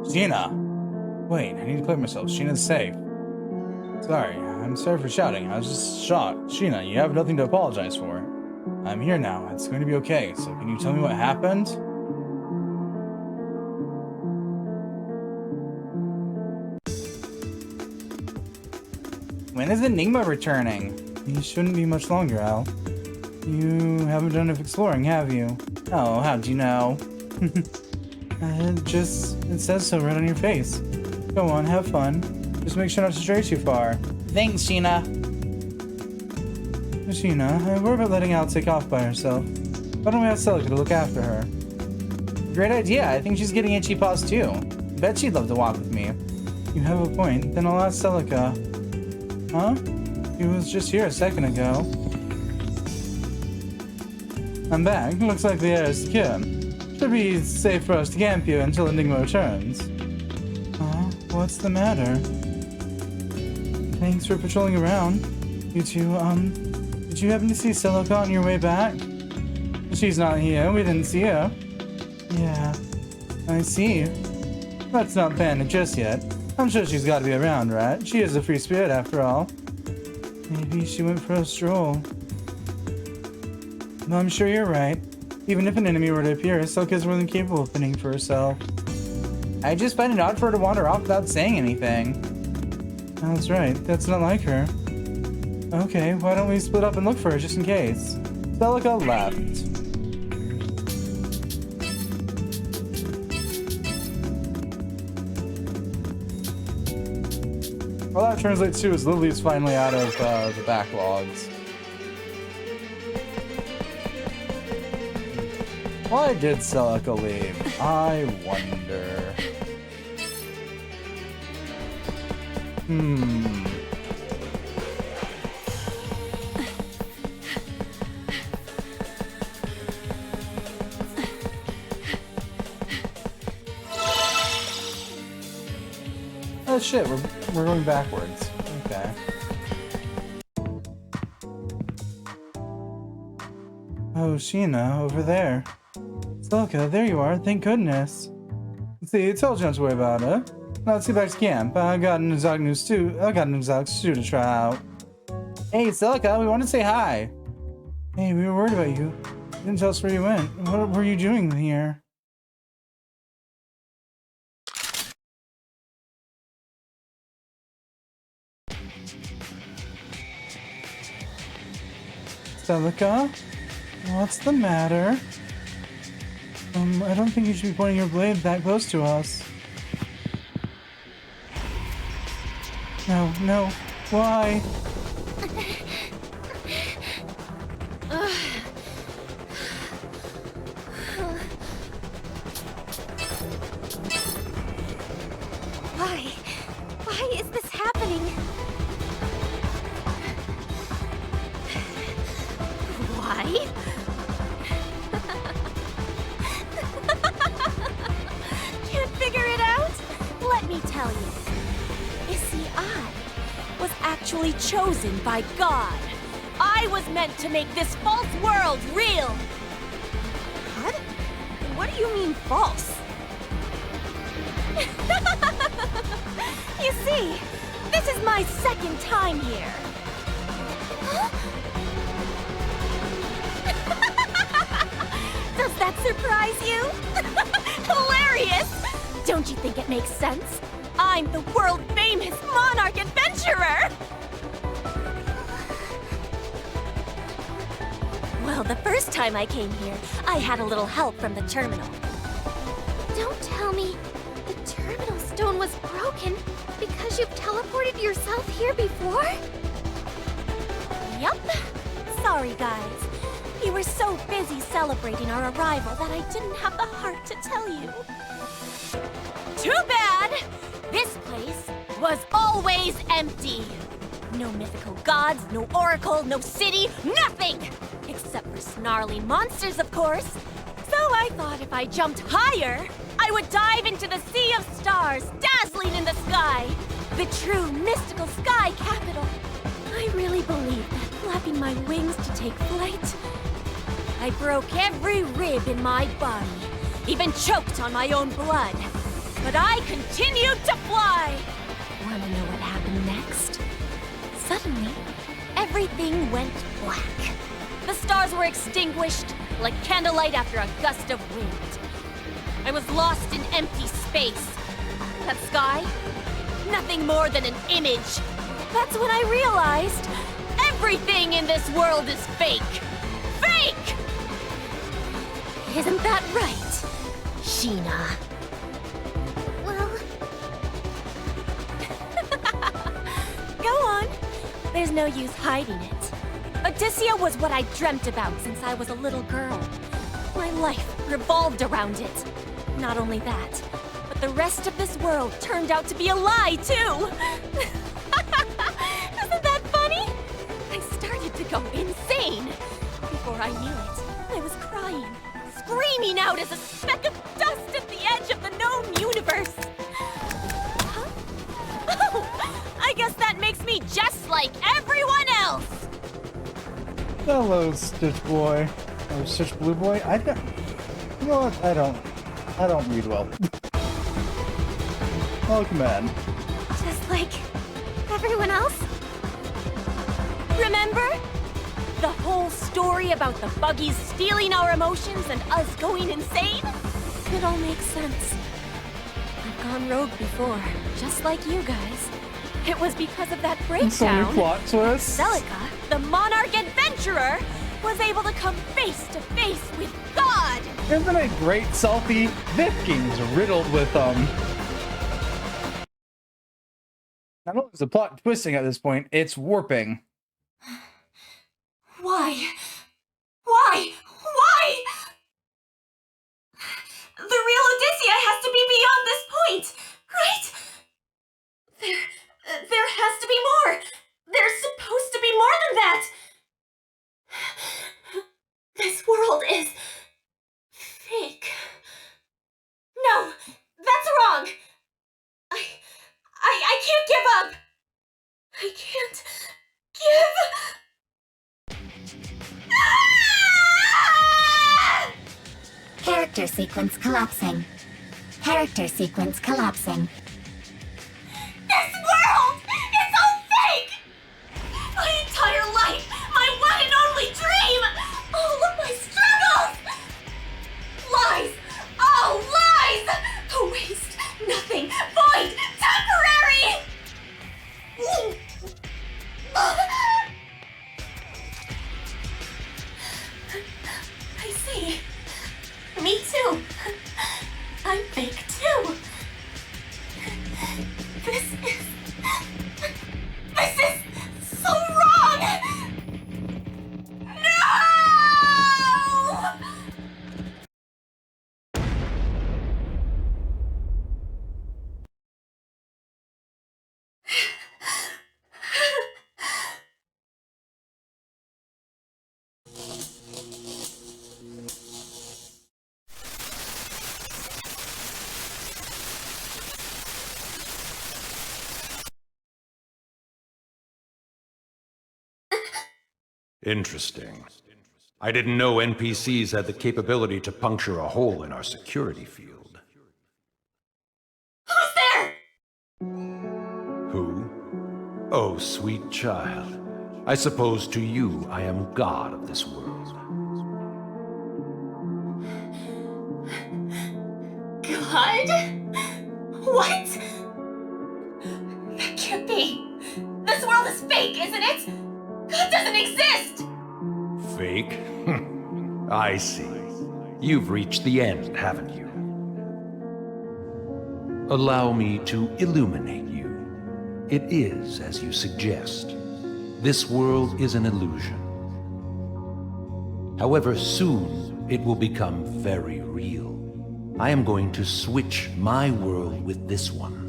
Sheena! Wait, I need to clear myself. Sheena's safe. Sorry, I'm sorry for shouting. I was just shocked. Sheena, you have nothing to apologize for. I'm here now. It's going to be okay. So can you tell me what happened? When is Enigma returning? You shouldn't be much longer, Al. You haven't done enough exploring, have you? Oh, how'd you know? It says so right on your face. Go on, have fun. Just make sure not to stray too far. Thanks, Sheena. Sheena, I worry about letting Al take off by herself. Why don't we ask Celica to look after her? Great idea. I think she's getting itchy paws too. Bet she'd love to walk with me. You have a point. Then I'll ask Celica. Huh? He was just here a second ago. I'm back. Looks like the air is secure. Should be safe for us to camp here until Enigma returns. What's the matter? Thanks for patrolling around. You two, did you happen to see Celica on your way back? She's not here. We didn't see her. Yeah, I see. That's not banned just yet. I'm sure she's got to be around, right? She is a free spirit after all. Maybe she went for a stroll. No, I'm sure you're right. Even if an enemy were to appear, Celica's more than capable of fending for herself. I just find it odd for her to wander off without saying anything. That's right. That's not like her. Okay, why don't we split up and look for her just in case? Celica left. Well, that translates to is Lily's finally out of the backlogs. Why did Celica leave? I wonder. Oh shit, we're going backwards. Okay. Oh, Sheena, over there. Celica, there you are, thank goodness. See, I told you not to worry about it. Now let's get back to camp. I got an exotic stew to try out. Hey, Celica, we want to say hi. Hey, we were worried about you. You didn't tell us where you went. What were you doing here? Celica? What's the matter? I don't think you should be pointing your blade that close to us. No. Why? Why is this happening? Why? Can't figure it out? Let me tell you. You see, I was actually chosen by God. I was meant to make this false world real. God? What do you mean false? You see, this is my second time here. Does that surprise you? Hilarious! Don't you think it makes sense? I'm the world-famous monarch adventurer! Well, the first time I came here, I had a little help from the terminal. Don't tell me the terminal stone was broken because you've teleported yourself here before? Yup. Sorry, guys. You were so busy celebrating our arrival that I didn't have the heart to tell you. Too bad! This place was always empty. No mythical gods, no oracle, no city, nothing! Except for snarly monsters, of course. So I thought if I jumped higher, I would dive into the sea of stars, dazzling in the sky. The true mystical sky capital. I really believe that flapping my wings to take flight. I broke every rib in my body, even choked on my own blood. But I continued to fly. Wanna know what happened next? Suddenly, everything went black. The stars were extinguished, like candlelight after a gust of wind. I was lost in empty space. That sky? Nothing more than an image. That's when I realized everything in this world is fake. Fake! Isn't that right, Sheena? Well... Go on. There's no use hiding it. Odysseia was what I dreamt about since I was a little girl. My life revolved around it. Not only that, but the rest of this world turned out to be a lie, too! Isn't that funny? I started to go insane. Before I knew it, I was crying, screaming out as a Hello, Stitch Boy. Or Stitch Blue Boy. I don't. You know what? I don't read well. Welcome in. Just like everyone else? Remember? The whole story about the buggies stealing our emotions and us going insane? It all makes sense. I've gone rogue before, just like you guys. It was because of that So many breakdown. plot twists. Celica, the monarch adventurer, was able to come face to face with God! Isn't it great? Selfie Thickens riddled with not only is the plot twisting at this point, it's warping. Why? Why? Why? The real Odyssea has to be beyond this point, right? There has to be more. There's supposed to be more than that. This world is fake. No, that's wrong. I can't give up. I can't give. Ah! Character sequence collapsing. Character sequence collapsing. This world! It's all fake! My entire life! My one and only dream! All of my struggles! Lies! All lies! A waste! Nothing! Void! Temporary! I see. Me too. I'm fake too. This is so wrong! No! Interesting. I didn't know NPCs had the capability to puncture a hole in our security field. Who's there? Who? Oh, sweet child. I suppose to you I am god of this world. God? What? That can't be. This world is fake, isn't it? God doesn't exist! Fake? I see. You've reached the end, haven't you? Allow me to illuminate you. It is as you suggest. This world is an illusion. However, soon it will become very real. I am going to switch my world with this one.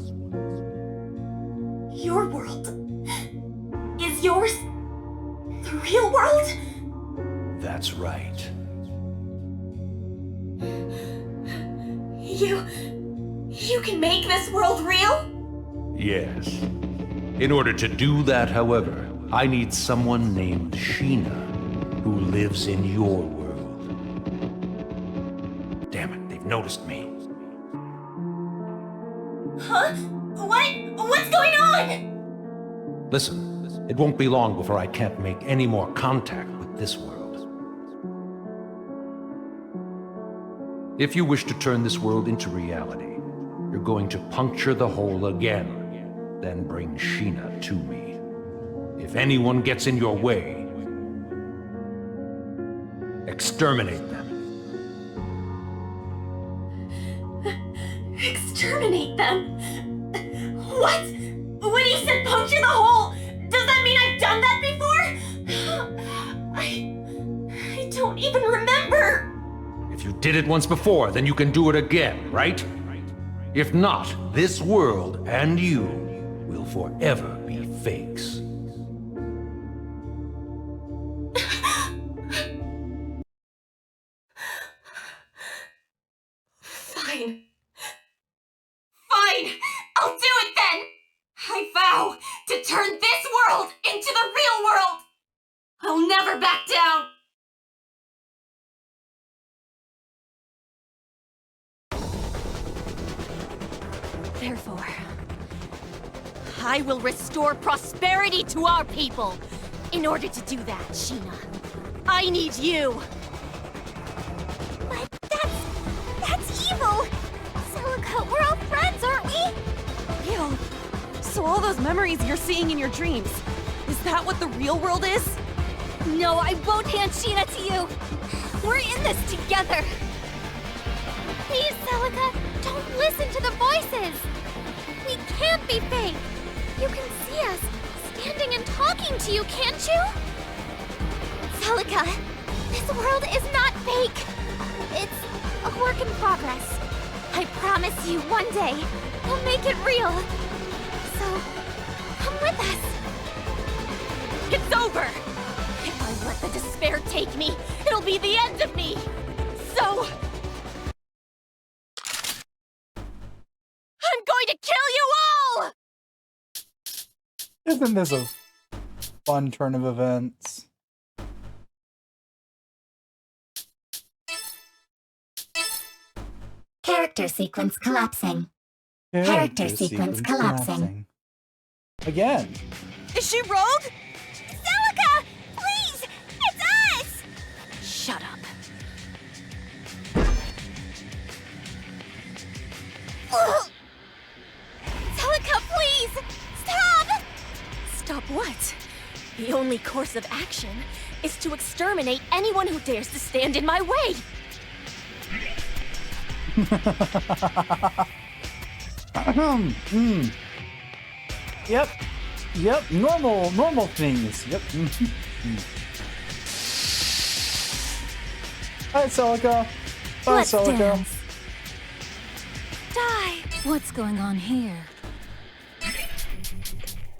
Your world? Is yours the real world? That's right. You can make this world real? Yes. In order to do that, however, I need someone named Sheena, who lives in your world. Damn it, they've noticed me. Huh? What's going on? Listen, it won't be long before I can't make any more contact with this world. If you wish to turn this world into reality, you're going to puncture the hole again, then bring Sheena to me. If anyone gets in your way, exterminate them. Exterminate them? What? When you said puncture the hole, does that mean I've done that before? I don't even remember. If you did it once before, then you can do it again, right? If not, this world and you will forever be fakes. Fine. Fine! I'll do it then! I vow to turn this world into the real world! I'll never back down! Therefore, I will restore prosperity to our people. In order to do that, Sheena, I need you. But that's evil! Celica, we're all friends, aren't we? Ew. So all those memories you're seeing in your dreams, is that what the real world is? No, I won't hand Sheena to you! We're in this together! Please, Celica, don't listen to the voices! We can't be fake! You can see us, standing and talking to you, can't you? Celica, this world is not fake! It's a work in progress. I promise you, one day, we'll make it real. So, come with us. It's over! If I let the despair take me, it'll be the end of me! So... I'm going to kill you all! Isn't this a fun turn of events? Character sequence collapsing. Character sequence collapsing. Again. Is she rogue? Celica! Please! It's us! Shut up. Celica, please! Stop! Stop what? The only course of action is to exterminate anyone who dares to stand in my way. Yep, normal things. Yep. Hi, Celica. Bye, Let's Celica. dance. Die! What's going on here?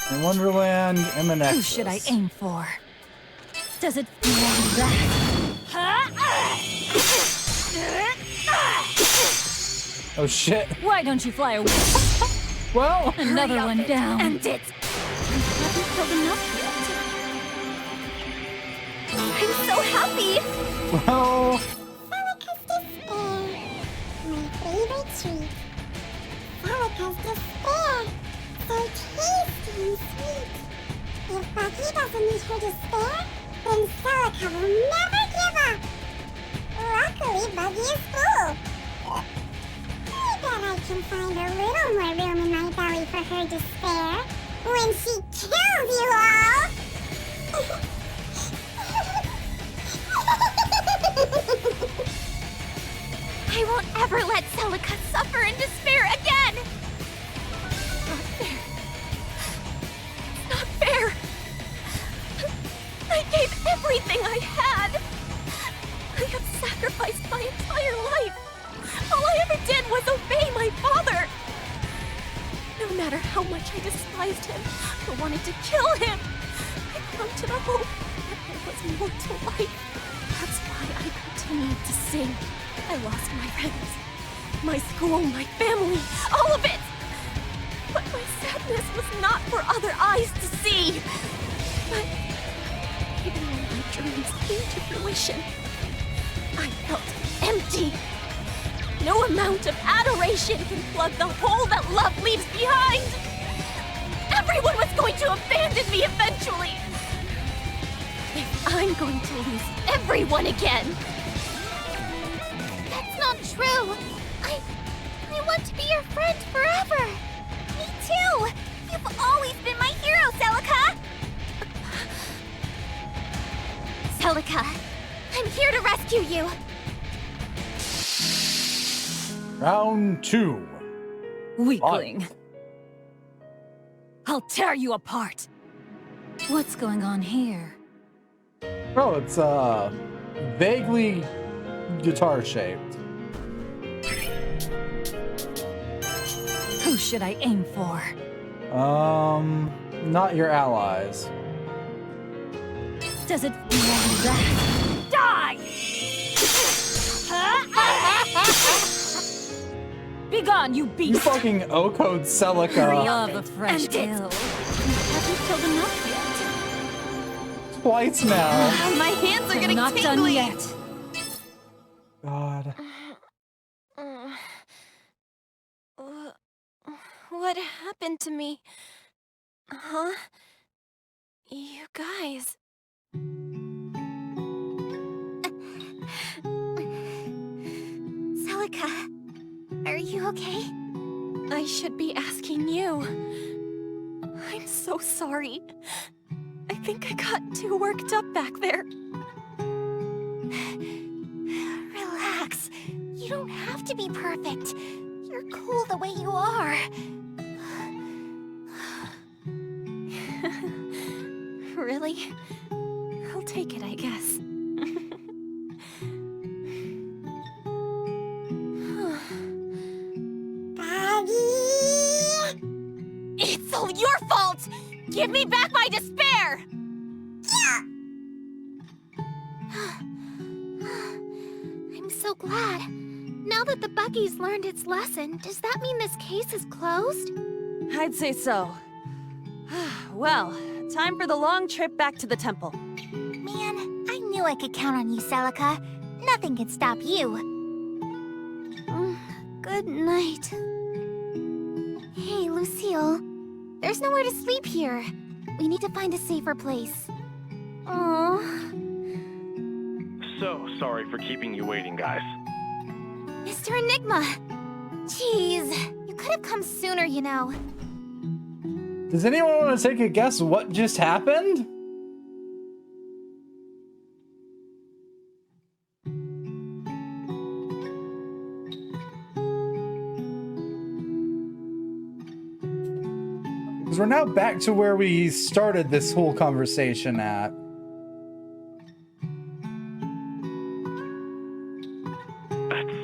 In Wonderland, M&X. Who should I aim for? Does it feel like that? Oh shit. Why don't you fly away? Well, Another one down. And it! You haven't killed enough I'm so happy! well. Celica's despair. My favorite treat. Celica's despair. So tasty and sweet. If Bucky doesn't need her despair, then Celica will never give up. Luckily, Buggy is full. I bet I can find a little more room in my belly for her despair when she kills you all. I won't ever let Celica suffer in despair again! Not fair. Not fair. I gave everything I had. I have sacrificed my entire life. All I ever did was obey my father. No matter how much I despised him or wanted to kill him, I clung to the hope that there was more to life. That's why I continued to sing. I lost my friends, my school, my family, all of it. But my sadness was not for other eyes to see. But even when my dreams came to fruition, I felt empty. No amount of adoration can plug the hole that love leaves behind. Everyone was going to abandon me eventually. If I'm going to lose everyone again. That's not true. I want to be your friend forever. Me too. You've always been my hero, Celica. Celica, I'm here to rescue you. Round 2. Weakling. I'll tear you apart. What's going on here? Oh, it's vaguely guitar shaped. Who should I aim for? Not your allies. Does it feel like that? Die! Begone, you beast! You fucking O-code Celica. Love a fresh kill. You haven't killed enough twice now. My hands are getting Not done tingly. yet. God. What happened to me? Huh? You guys. Celica, are you okay? I should be asking you. I'm so sorry. I think I got too worked up back there. Relax. You don't have to be perfect. You're cool the way you are. Really? I'll take it, I guess. It's all your fault! Give me back my despair! I'm so glad. Now that the buggy's learned its lesson, does that mean this case is closed? I'd say so. Well, time for the long trip back to the temple. Man, I knew I could count on you, Celica. Nothing can stop you. Good night. Hey, Lucille. There's nowhere to sleep here. We need to find a safer place. Oh. So sorry for keeping you waiting, guys. Mr. Enigma! Jeez, you could have come sooner, you know. Does anyone want to take a guess what just happened? Because we're now back to where we started this whole conversation at.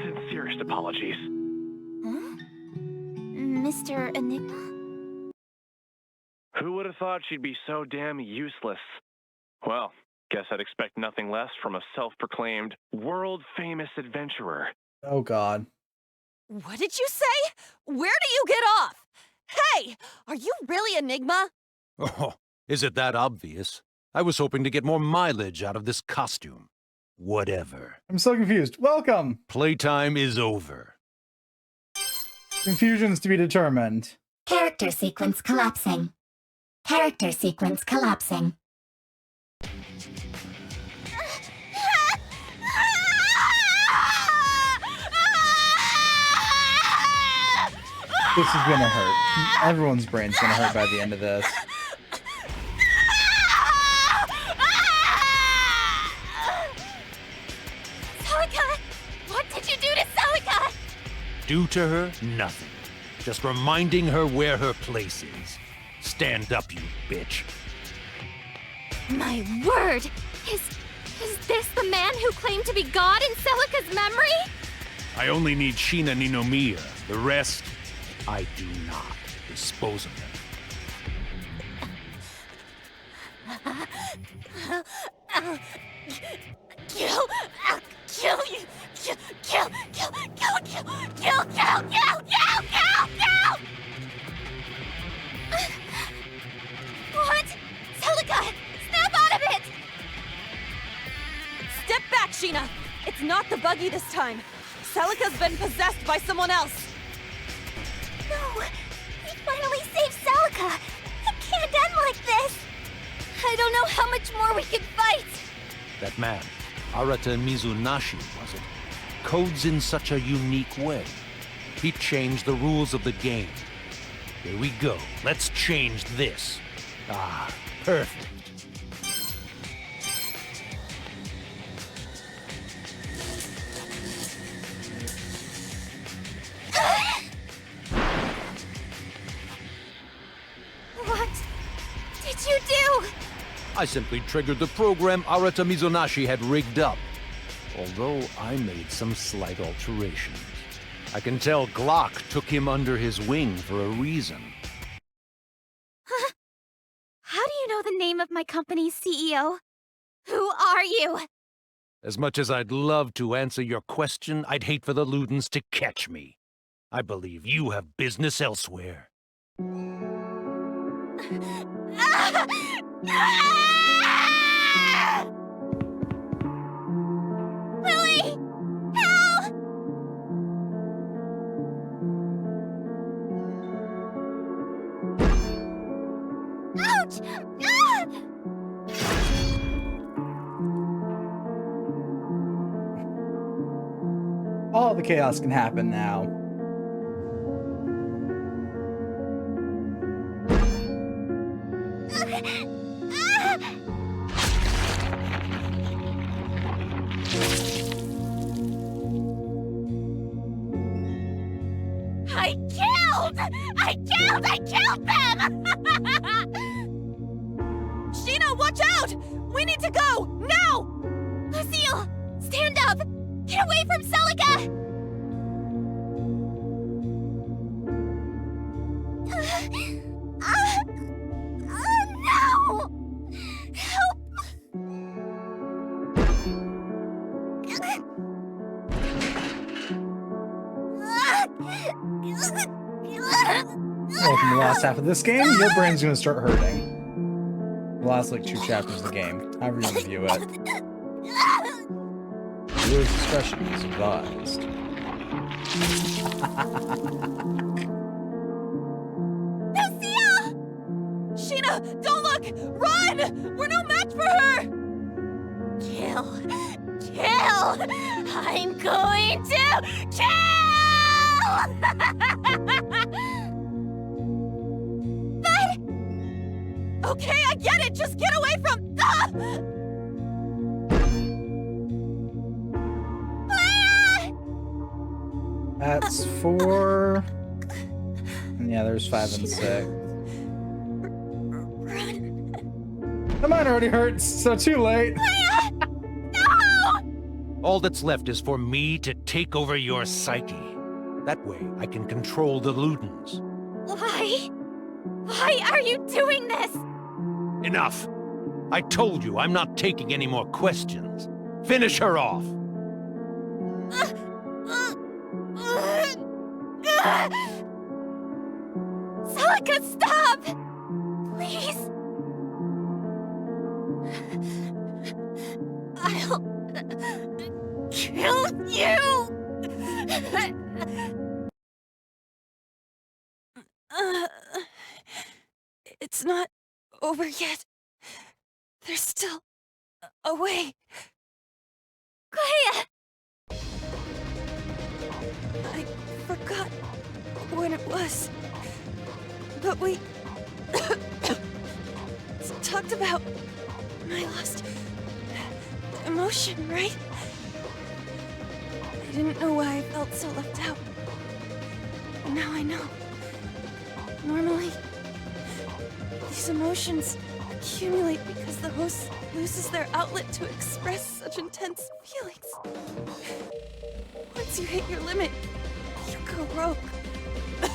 Sincerest apologies. Huh? Mr. Enigma? Who would have thought she'd be so damn useless? Well, guess I'd expect nothing less from a self-proclaimed world-famous adventurer. Oh, God. What did you say? Where do you get off? Hey, are you really Enigma? Oh, is it that obvious? I was hoping to get more mileage out of this costume. Whatever. I'm so confused. Welcome. Playtime is over. Confusions to be determined. Character sequence collapsing. Character sequence collapsing. This is gonna hurt. Everyone's brain's gonna hurt by the end of this. Celica! What did you do to Celica? Do to her nothing. Just reminding her where her place is. Stand up, you bitch. My word! Is this the man who claimed to be God in Celica's memory? I only need Sheena Ninomiya. The rest, I do not. Dispose of them. Kill you! Kill! What? Celica! Snap out of it! Step back, Sheena. It's not the buggy this time. Celica's been possessed by someone else. No! We finally saved Celica! It can't end like this! I don't know how much more we can fight! That man, Arata Mizunashi, was it? Codes in such a unique way. He changed the rules of the game. Here we go. Let's change this. Ah, perfect. What did you do? I simply triggered the program Arata Mizunashi had rigged up. Although I made some slight alterations. I can tell Glock took him under his wing for a reason. How do you know the name of my company's CEO? Who are you? As much as I'd love to answer your question, I'd hate for the Ludens to catch me. I believe you have business elsewhere. Lily! Help! Ouch! Ah! All the chaos can happen now. I killed them! Sheena, watch out! We need to go! Now! Lucille! Stand up! Get away from Celica! No! Help! Well, from the last half of this game, your brain's gonna start hurting. The last, like, 2 chapters of the game, however you want to view it. Viewer's discretion is advised. Lucille! Sheena, don't look! Run! We're no match for her! Kill! Kill! I'm going to kill! But... Okay, I get it! Just get away from... That's 4. And yeah, there's 5 and 6. The mine already hurts, so too late. All that's left is for me to take over your psyche. That way, I can control the Ludens. Why? Why are you doing this? Enough! I told you I'm not taking any more questions. Finish her off! Celica, stop! Please! I'll... kill you! It's not over yet. There's still a way. Clea! I forgot when it was. But we talked about my lost emotion, right? I didn't know why I felt so left out. But now I know. Normally, these emotions accumulate because the host loses their outlet to express such intense feelings. Once you hit your limit, you go rogue. I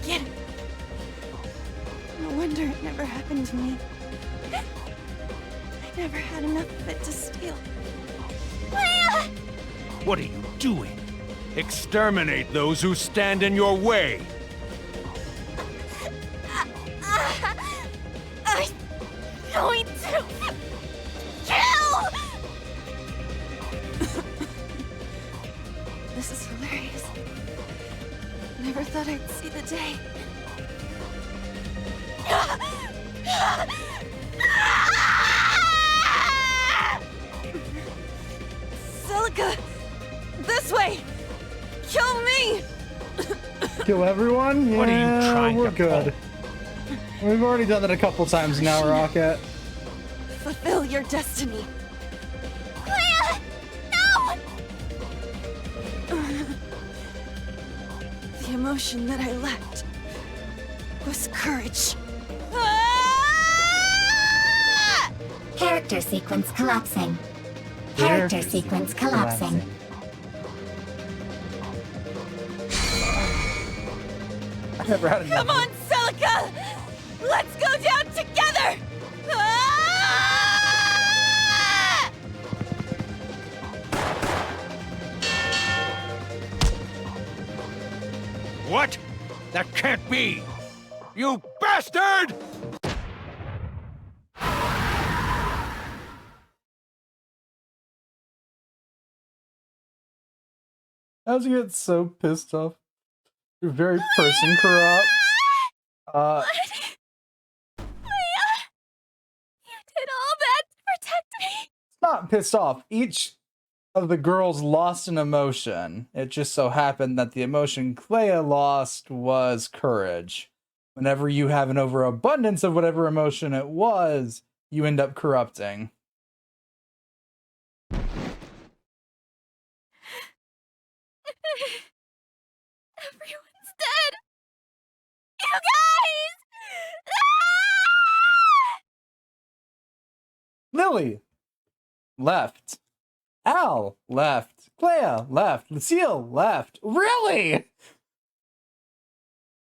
get it. No wonder it never happened to me. I never had enough of it to steal. Leia! What are you doing? Exterminate those who stand in your way! I'm going to kill! This is hilarious. Never thought I'd see the day. Celica! This way! Kill me! Kill everyone? Yeah, What are you trying we're to good. We've already done that a couple times now, Rocket. Fulfill your destiny. Clea! No! The emotion that I lacked was courage. Character sequence collapsing. Character sequence collapsing. I've never had enough. Come on, Celica! Let's go down together! Ah! What? That can't be! You bastard! How'd you get so pissed off? You're very person corrupt. What? Leia, you did all that to protect me. Not pissed off. Each of the girls lost an emotion. It just so happened that the emotion Clea lost was courage. Whenever you have an overabundance of whatever emotion it was, you end up corrupting. Everyone's dead. You guys! Lily left. Al left. Clea left. Lucille left. Really?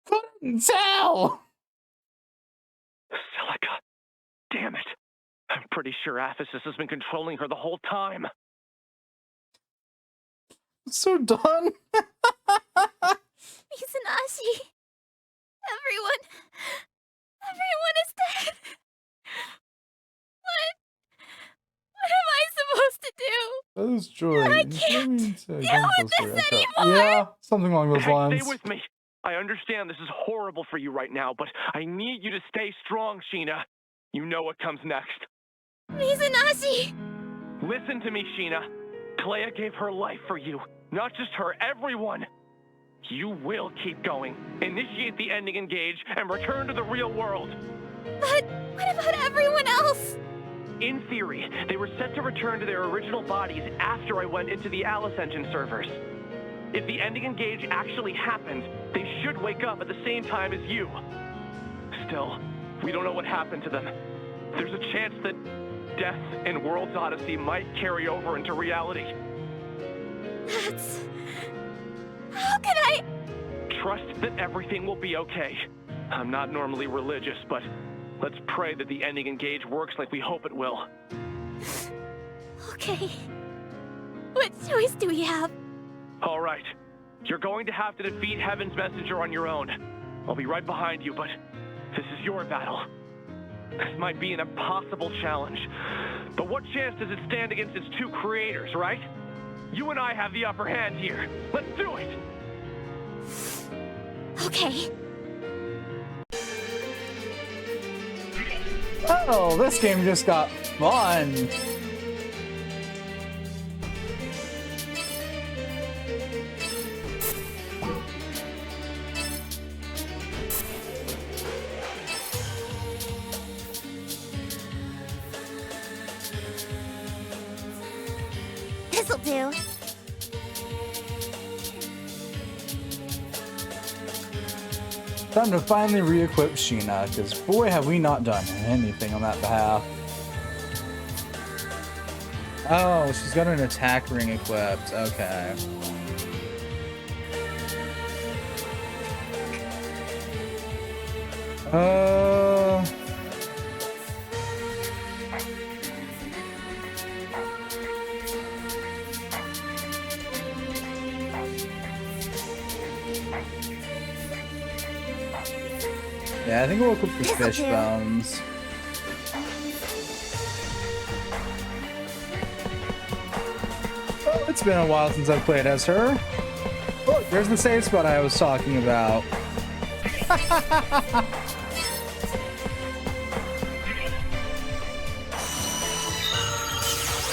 Couldn't tell. Celica. Damn it. I'm pretty sure Aphesis has been controlling her the whole time. So done. Mizunagi. Everyone is dead. What am I supposed to do? That is joy. I can't deal with this anymore. Yeah, something along those lines. Stay with me. I understand this is horrible for you right now, but I need you to stay strong, Sheena. You know what comes next. Mizunagi! Listen to me, Sheena. Clea gave her life for you. Not just her, everyone. You will keep going. Initiate the ending engage and return to the real world. But what about everyone else? In theory, they were set to return to their original bodies after I went into the Alice Engine servers. If the ending engage actually happened, they should wake up at the same time as you. Still, we don't know what happened to them. There's a chance that death in World's Odyssey might carry over into reality. How can I... Trust that everything will be okay. I'm not normally religious, but let's pray that the ending engage works like we hope it will. Okay. What choice do we have? All right. You're going to have to defeat Heaven's Messenger on your own. I'll be right behind you, but this is your battle. This might be an impossible challenge. But what chance does it stand against its two creators, right? You and I have the upper hand here. Let's do it! Okay. Oh, this game just got fun. This'll do. Time to finally re-equip Sheena, because boy have we not done anything on that behalf. Oh, she's got an attack ring equipped. Okay. Yeah, I think we'll equip the fish bones. Oh, it's been a while since I've played as her. Look, there's the save spot I was talking about.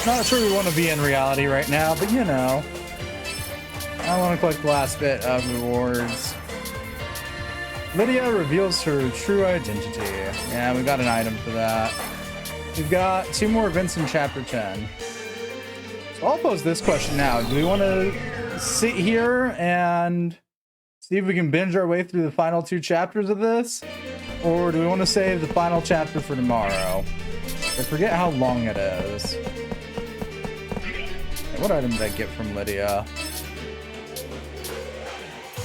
Not sure we want to be in reality right now, but you know. I want to collect the last bit of rewards. Lydia reveals her true identity. Yeah, we've got an item for that. We've got 2 more events in Chapter 10. So I'll pose this question now. Do we want to sit here and see if we can binge our way through the final 2 chapters of this? Or do we want to save the final chapter for tomorrow? I forget how long it is. What item did I get from Lydia?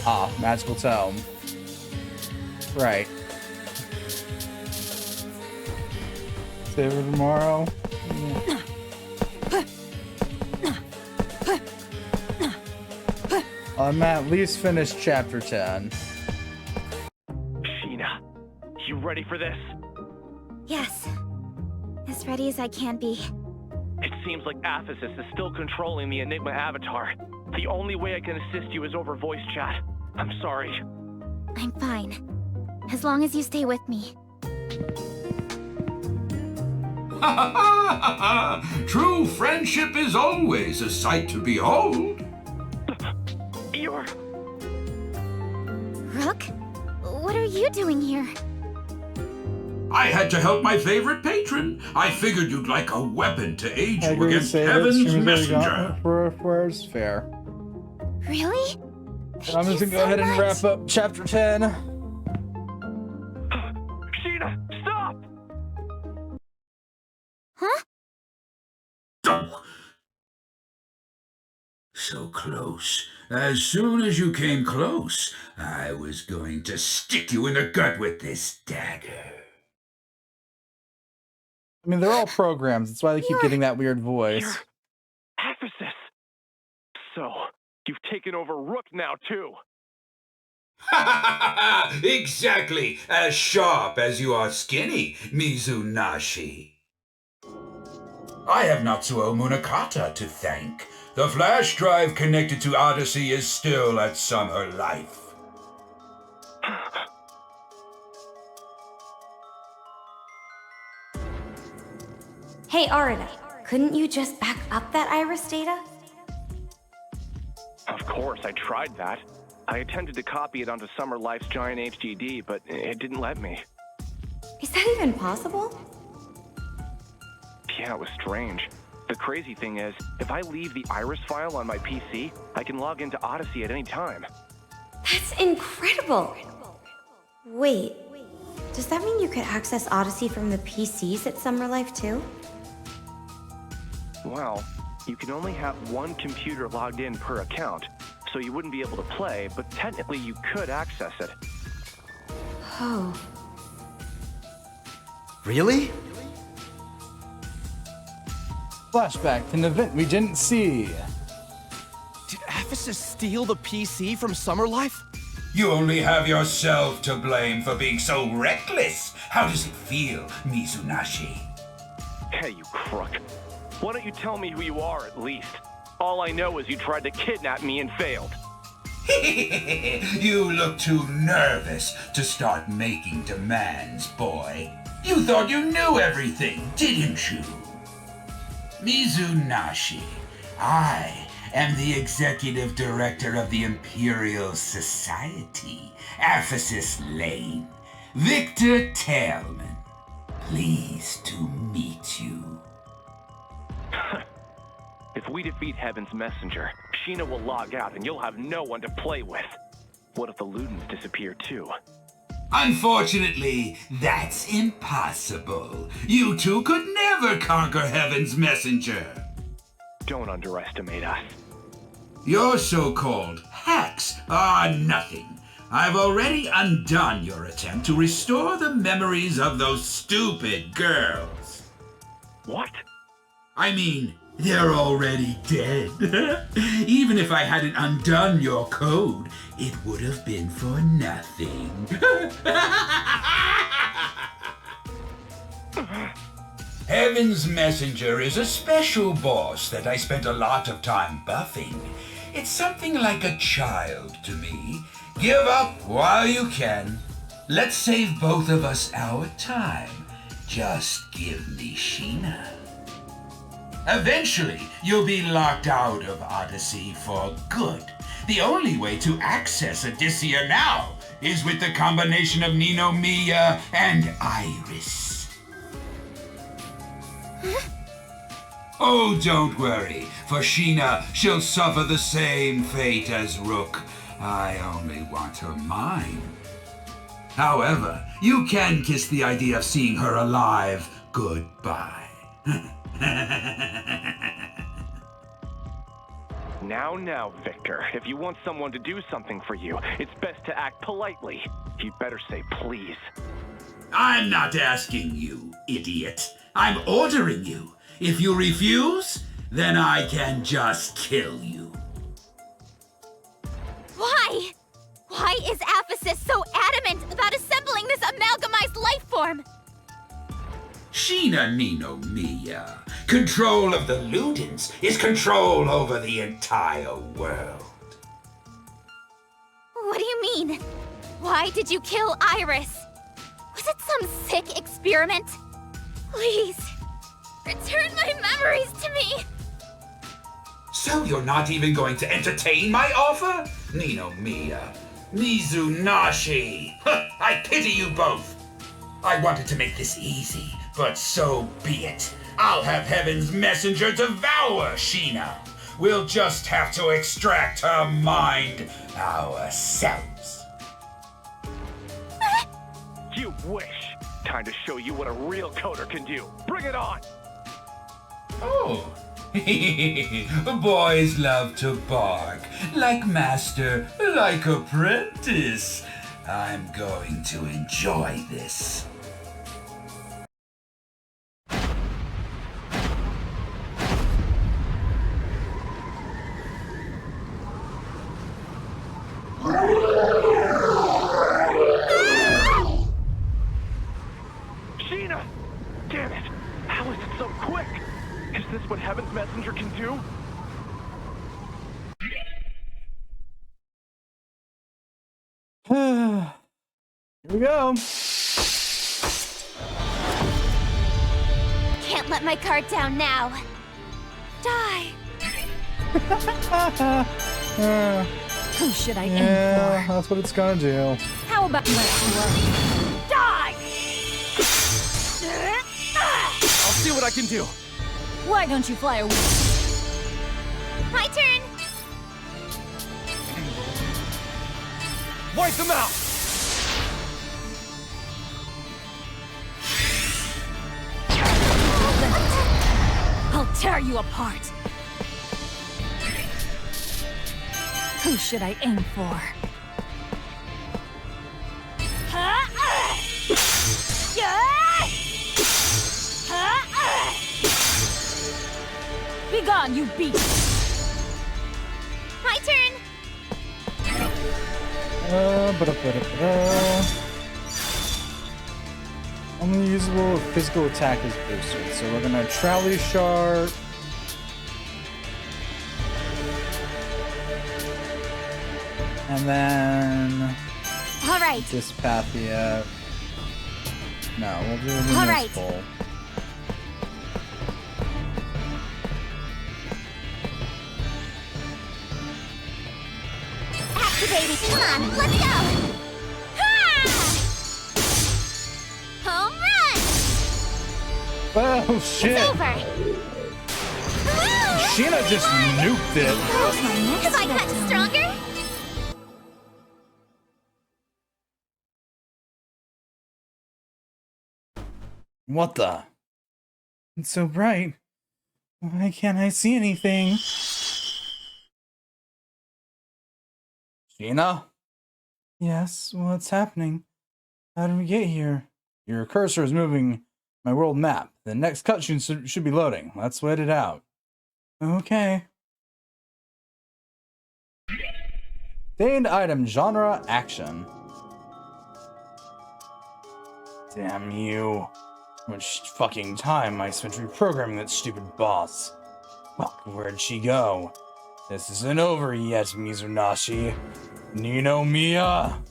Ah, magical tome. Right. Save it tomorrow. Yeah. I'm at least finished chapter 10. Sheena, you ready for this? Yes. As ready as I can be. It seems like Aphesis is still controlling the Enigma avatar. The only way I can assist you is over voice chat. I'm sorry. I'm fine. As long as you stay with me. True friendship is always a sight to behold. You're... Rook? What are you doing here? I had to help my favorite patron. I figured you'd like a weapon to aid I you agree to against say that Heaven's streamers already got messenger. where it's fair. Really? I'm just gonna go ahead and wrap up chapter 10. Sheena, stop! Huh? So close. As soon as you came close, I was going to stick you in the gut with this dagger. I mean, they're all programs. That's why they keep getting that weird voice. Ephesus! So, you've taken over Rook now, too. Exactly as sharp as you are skinny, Mizunashi. I have Natsuo Munakata to thank. The flash drive connected to Odyssey is still at Summer Life. Hey, Arida, couldn't you just back up that iris data? Of course, I tried that. I attempted to copy it onto Summer Life's giant HDD, but it didn't let me. Is that even possible? Yeah, it was strange. The crazy thing is, if I leave the iris file on my PC, I can log into Odyssey at any time. That's incredible! Wait, does that mean you could access Odyssey from the PCs at Summer Life too? Well, you can only have one computer logged in per account, so you wouldn't be able to play, but technically you could access it. Oh. Really? Flashback to an event we didn't see. Did Ephesus steal the PC from Summer Life? You only have yourself to blame for being so reckless. How does it feel, Mizunashi? Hey, you crook. Why don't you tell me who you are at least? All I know is you tried to kidnap me and failed. You look too nervous to start making demands, boy. You thought you knew everything, didn't you? Mizunashi, I am the executive director of the Imperial Society, Ephesus Lane, Victor Tailman. Pleased to meet you. If we defeat Heaven's Messenger, Sheena will log out and you'll have no one to play with. What if the Ludens disappear too? Unfortunately, that's impossible. You two could never conquer Heaven's Messenger. Don't underestimate us. Your so-called hacks are nothing. I've already undone your attempt to restore the memories of those stupid girls. What? I mean, they're already dead. Even if I hadn't undone your code, it would have been for nothing. Heaven's Messenger is a special boss that I spent a lot of time buffing. It's something like a child to me. Give up while you can. Let's save both of us our time. Just give me Sheena. Eventually, you'll be locked out of Odyssey for good. The only way to access Odyssea now is with the combination of Ninomiya and Iris. Oh, don't worry. For Sheena, she'll suffer the same fate as Rook. I only want her mind. However, you can kiss the idea of seeing her alive goodbye. Now, Victor, if you want someone to do something for you, it's best to act politely. You'd better say please. I'm not asking you, idiot. I'm ordering you. If you refuse, then I can just kill you. Why? Why is Ephesus so adamant about assembling this amalgamized life form? Sheena Nino Mia. Control of the Ludens is control over the entire world. What do you mean? Why did you kill Iris? Was it some sick experiment? Please, return my memories to me! So you're not even going to entertain my offer? Nino Mia, Mizunashi. I pity you both. I wanted to make this easy, but so be it. I'll have Heaven's messenger devour Sheena. We'll just have to extract her mind ourselves. You wish. Time to show you what a real coder can do. Bring it on! Oh. Boys love to bark. Like master, like apprentice. I'm going to enjoy this. Sheena! Damn it! How is it so quick? Is this what Heaven's messenger can do? Here we go. Can't let my guard down now. Die! Who should I aim Yeah, for? that's what it's gonna do. How about Die! I'll see what I can do. Why don't you fly away? My turn! Wipe them out! I'll tear you apart. Who should I aim for? Begone, you beast! My turn! Only usable if physical attack is boosted. So we're gonna Trowley Sharp. And then All right. Dyspathia. No, we'll do All a right. full. Activating. Come on, let's go! Ha! Home run! Oh shit! It's over! Sheena just nuked it. Have I gotten stronger? What the? It's so bright. Why can't I see anything? Sheena? Yes, what's happening? How did we get here? Your cursor is moving my world map. The next cutscene should be loading. Let's wait it out. Okay. Gained item genre action. Damn you. How much fucking time I spent reprogramming that stupid boss. Well, where'd she go? This isn't over yet, Mizunashi. Nino Mia!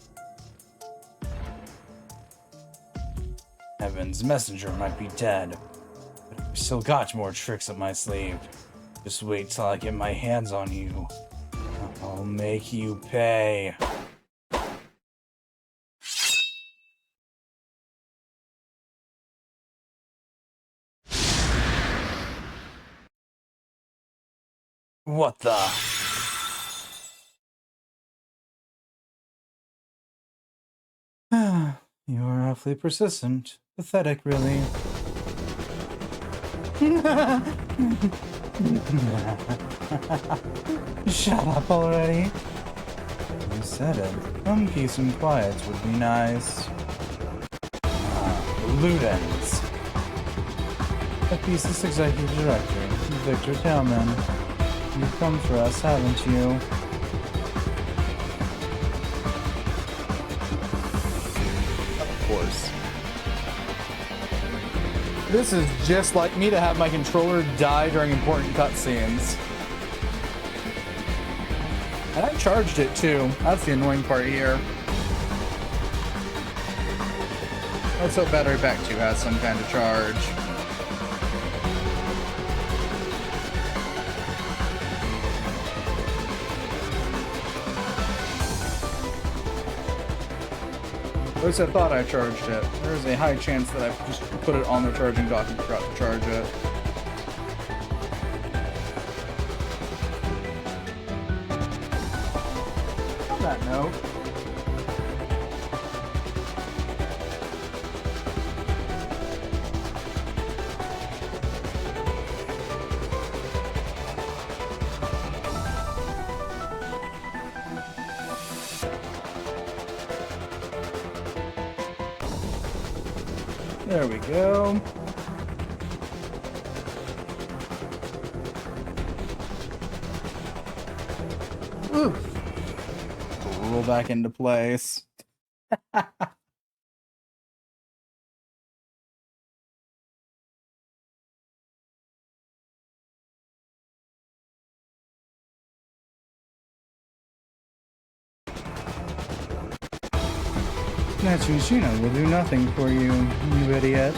Heaven's messenger might be dead, but I've still got more tricks up my sleeve. Just wait till I get my hands on you. I'll make you pay. What the? You're awfully persistent. Pathetic, really. Shut up already. You said it. Some peace and quiet would be nice. Ludens. FP6 Executive Director, Victor Talman. You've come for us, haven't you? Of course. This is just like me to have my controller die during important cutscenes. And I charged it too. That's the annoying part here. Let's hope Battery Pack 2 has some kind of charge. At least I thought I charged it. There's a high chance that I just put it on the charging dock and forgot to charge it. On that note, there we go. Ooh. Roll back into place. Natsushina will do nothing for you, you idiot.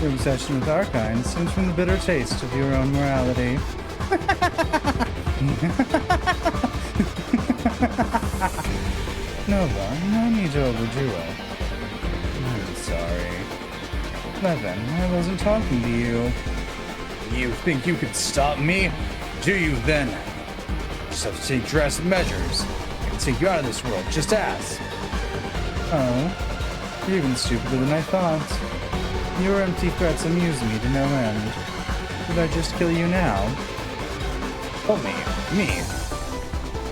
Your obsession with our kind stems from the bitter taste of your own morality. Nova, no need to overdo it. I'm sorry. Levin, I wasn't talking to you. You think you could stop me? Do you then? Just have to take drastic measures. I can take you out of this world, just ask. Oh, you're even stupider than I thought. Your empty threats amuse me to no end. Did I just kill you now? Oh, me.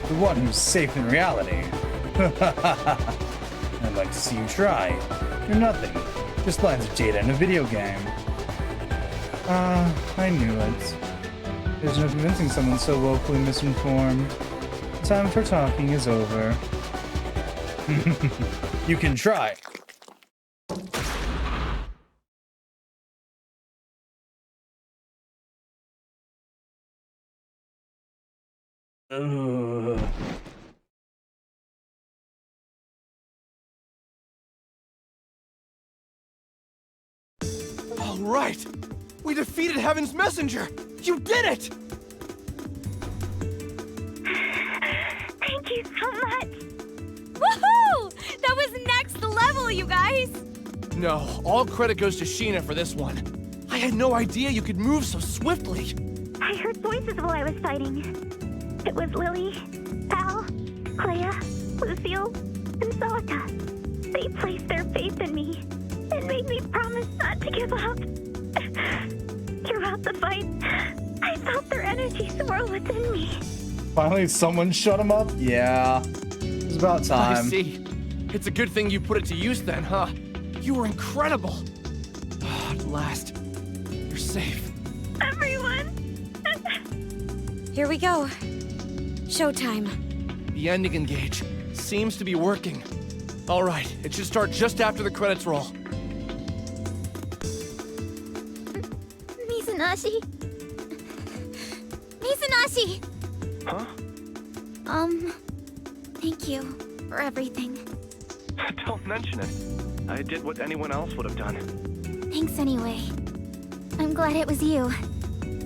The one who's safe in reality. I'd like to see you try. You're nothing. Just lines of data in a video game. I knew it. There's no convincing someone so woefully misinformed. The time for talking is over. You can try. Ugh. All right! We defeated Heaven's Messenger! You did it! Thank you so much. Woohoo! That was next level, you guys! No, all credit goes to Sheena for this one. I had no idea you could move so swiftly. I heard voices while I was fighting. It was Lily, Al, Clea, Lucille, and Celica. They placed their faith in me and made me promise not to give up. Throughout the fight, I felt their energy swirl within me. Finally, someone shut him up? Yeah. It's about time. I see. It's a good thing you put it to use then, huh? You were incredible. At last, you're safe. Everyone! Here we go. Showtime. The ending engage seems to be working. All right, it should start just after the credits roll. Mizunashii? Mizunashii! Huh? Thank you for everything. Don't mention it. I did what anyone else would have done. Thanks anyway. I'm glad it was you.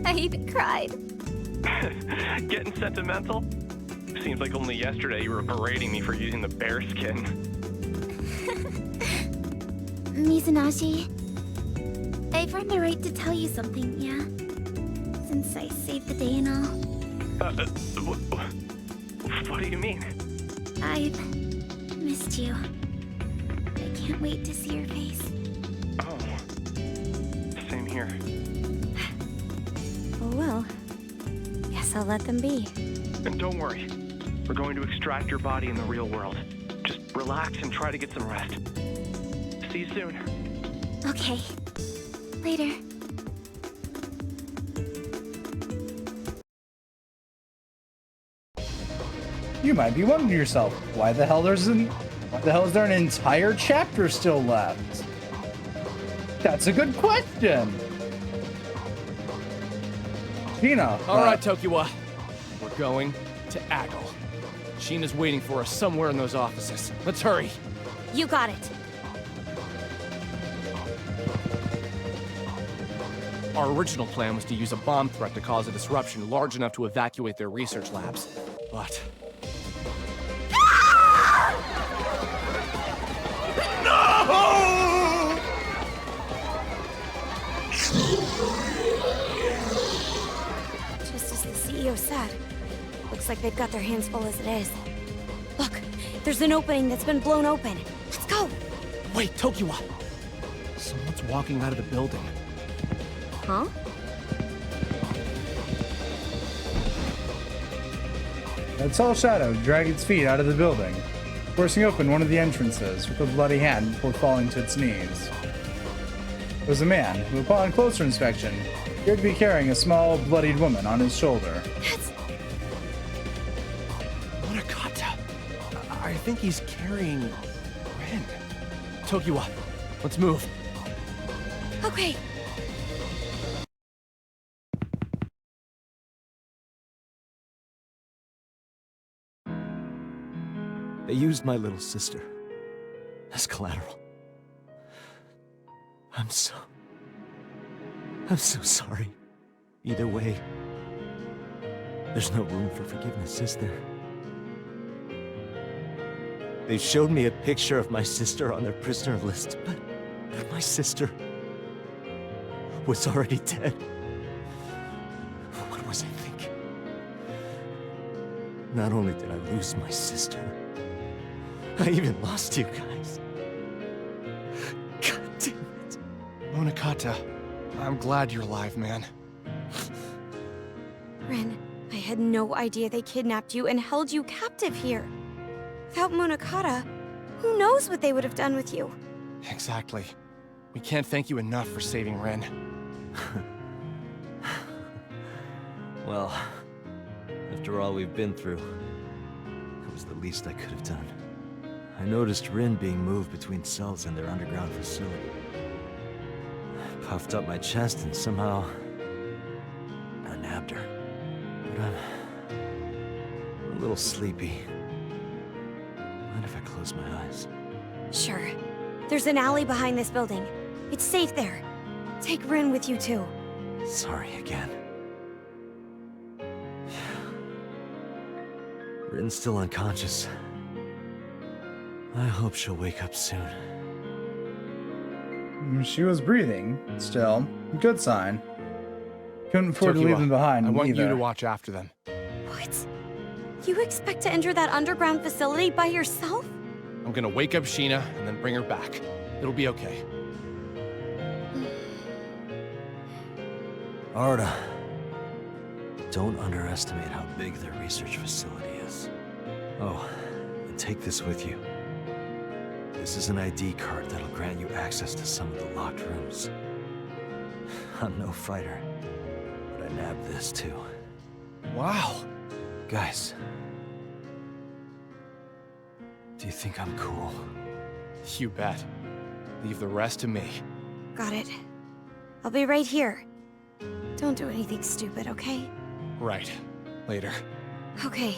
I even cried. Getting sentimental? Seems like only yesterday you were berating me for using the bear skin. Mizunashii, I've earned the right to tell you something, yeah? Since I saved the day and all. What do you mean? I've missed you. I can't wait to see your face. Oh. Same here. Oh well. Guess I'll let them be. And don't worry. We're going to extract your body in the real world. Just relax and try to get some rest. See you soon. Okay. Later. You might be wondering to yourself, why the hell is there an entire chapter still left? That's a good question. Sheena. All right, Tokiwa. We're going to Aggle. Sheena's waiting for us somewhere in those offices. Let's hurry. You got it. Our original plan was to use a bomb threat to cause a disruption large enough to evacuate their research labs. But... No! Just as the CEO said. Looks like they've got their hands full as it is. Look, there's an opening that's been blown open. Let's go! Wait, Tokiwa! Someone's walking out of the building. Huh? A tall shadow dragged its feet out of the building, forcing open one of the entrances with a bloody hand before falling to its knees. It was a man who, upon closer inspection, appeared to be carrying a small, bloodied woman on his shoulder. That's... Monokata. I think he's carrying Ren. Tokiwa, let's move. Okay. They used my little sister as collateral. I'm so sorry. Either way, there's no room for forgiveness, is there? They showed me a picture of my sister on their prisoner list, but my sister was already dead. What was I thinking? Not only did I lose my sister, I even lost you guys. God damn it. Monokata, I'm glad you're alive, man. Ren, I had no idea they kidnapped you and held you captive here. Without Monokata, who knows what they would have done with you? Exactly. We can't thank you enough for saving Ren. Well, after all we've been through, it was the least I could have done. I noticed Rin being moved between cells in their underground facility. I puffed up my chest and somehow I nabbed her. But I'm a little sleepy. Mind if I close my eyes? Sure. There's an alley behind this building. It's safe there. Take Rin with you too. Sorry again. Rin's still unconscious. I hope she'll wake up soon. She was breathing, still. Good sign. Couldn't afford to leave them behind I want either. you to watch after them. What? You expect to enter that underground facility by yourself? I'm gonna wake up Sheena and then bring her back. It'll be okay. Arda, don't underestimate how big their research facility is. Oh, and take this with you. This is an ID card that'll grant you access to some of the locked rooms. I'm no fighter, but I nabbed this too. Wow. Guys, do you think I'm cool? You bet. Leave the rest to me. Got it. I'll be right here. Don't do anything stupid, okay? Right. Later. Okay.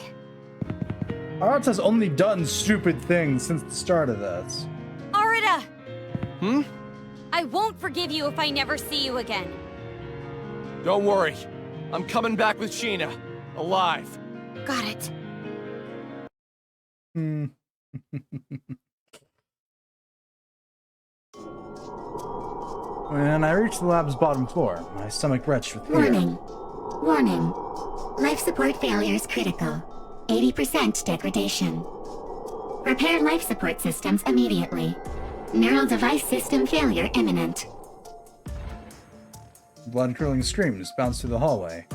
Arata's only done stupid things since the start of this. Arata! Hmm? I won't forgive you if I never see you again. Don't worry. I'm coming back with Sheena. Alive. Got it. When I reached the lab's bottom floor, my stomach retched with fear. Warning. Warning. Life support failure is critical. 80% degradation. Repair life support systems immediately. Neural device system failure imminent. Blood-curdling screams bounced through the hallway.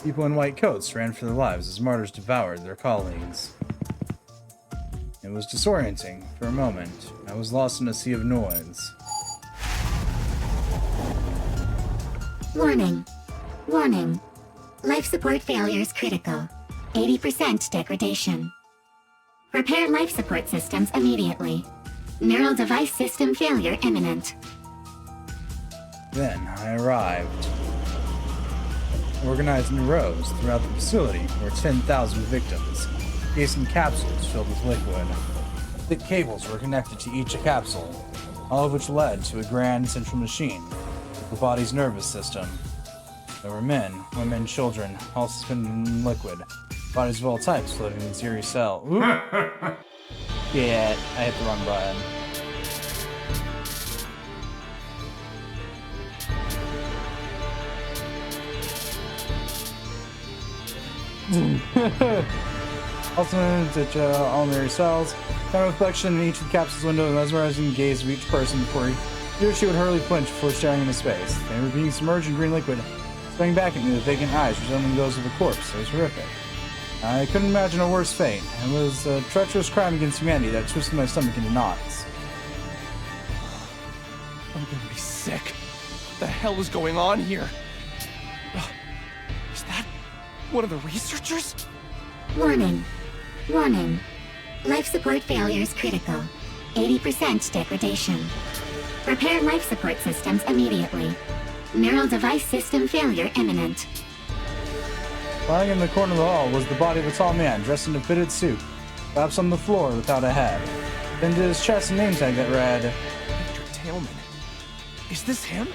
People in white coats ran for their lives as martyrs devoured their colleagues. It was disorienting for a moment. I was lost in a sea of noise. Warning. Warning. Life support failure is critical. 80% degradation. Repair life support systems immediately. Neural device system failure imminent. Then I arrived. Organized in rows throughout the facility were 10,000 victims, encased in capsules filled with liquid. Thick cables were connected to each capsule, all of which led to a grand central machine with the body's nervous system. There were men, women, children, all suspended in liquid, bodies of all types floating in zero cell. Oop. Yeah, I hit the wrong button. Also known as all mirror cells, found a reflection in each of the capsule's window, the mesmerizing gaze of each person before he or she would hurriedly flinch before staring into space. They were being submerged in green liquid, staring back at me with vacant eyes resembling those of a corpse. It was horrific. I couldn't imagine a worse fate. It was a treacherous crime against humanity that twisted my stomach into knots. I'm gonna be sick. What the hell is going on here? Is that one of the researchers? Warning. Warning. Life support failure is critical. 80% degradation. Repair life support systems immediately. Neural device system failure imminent. Lying in the corner of the hall was the body of a tall man dressed in a fitted suit, collapsed on the floor without a head. Then to his chest a name tag that read, Victor Tailman. Is this him?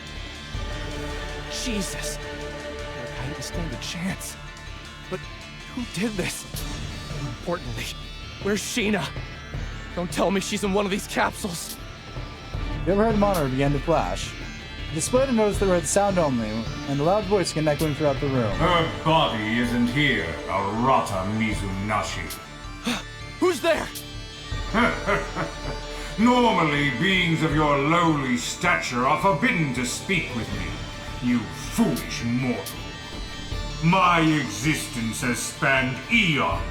Jesus. I didn't stand a chance. But who did this? More importantly, where's Sheena? Don't tell me she's in one of these capsules. The overhead monitor began to flash. The display to notice that read sound only, and a loud voice began echoing throughout the room. Her body isn't here, Arata Mizunashi. Who's there? Normally, beings of your lowly stature are forbidden to speak with me, you foolish mortal. My existence has spanned eons.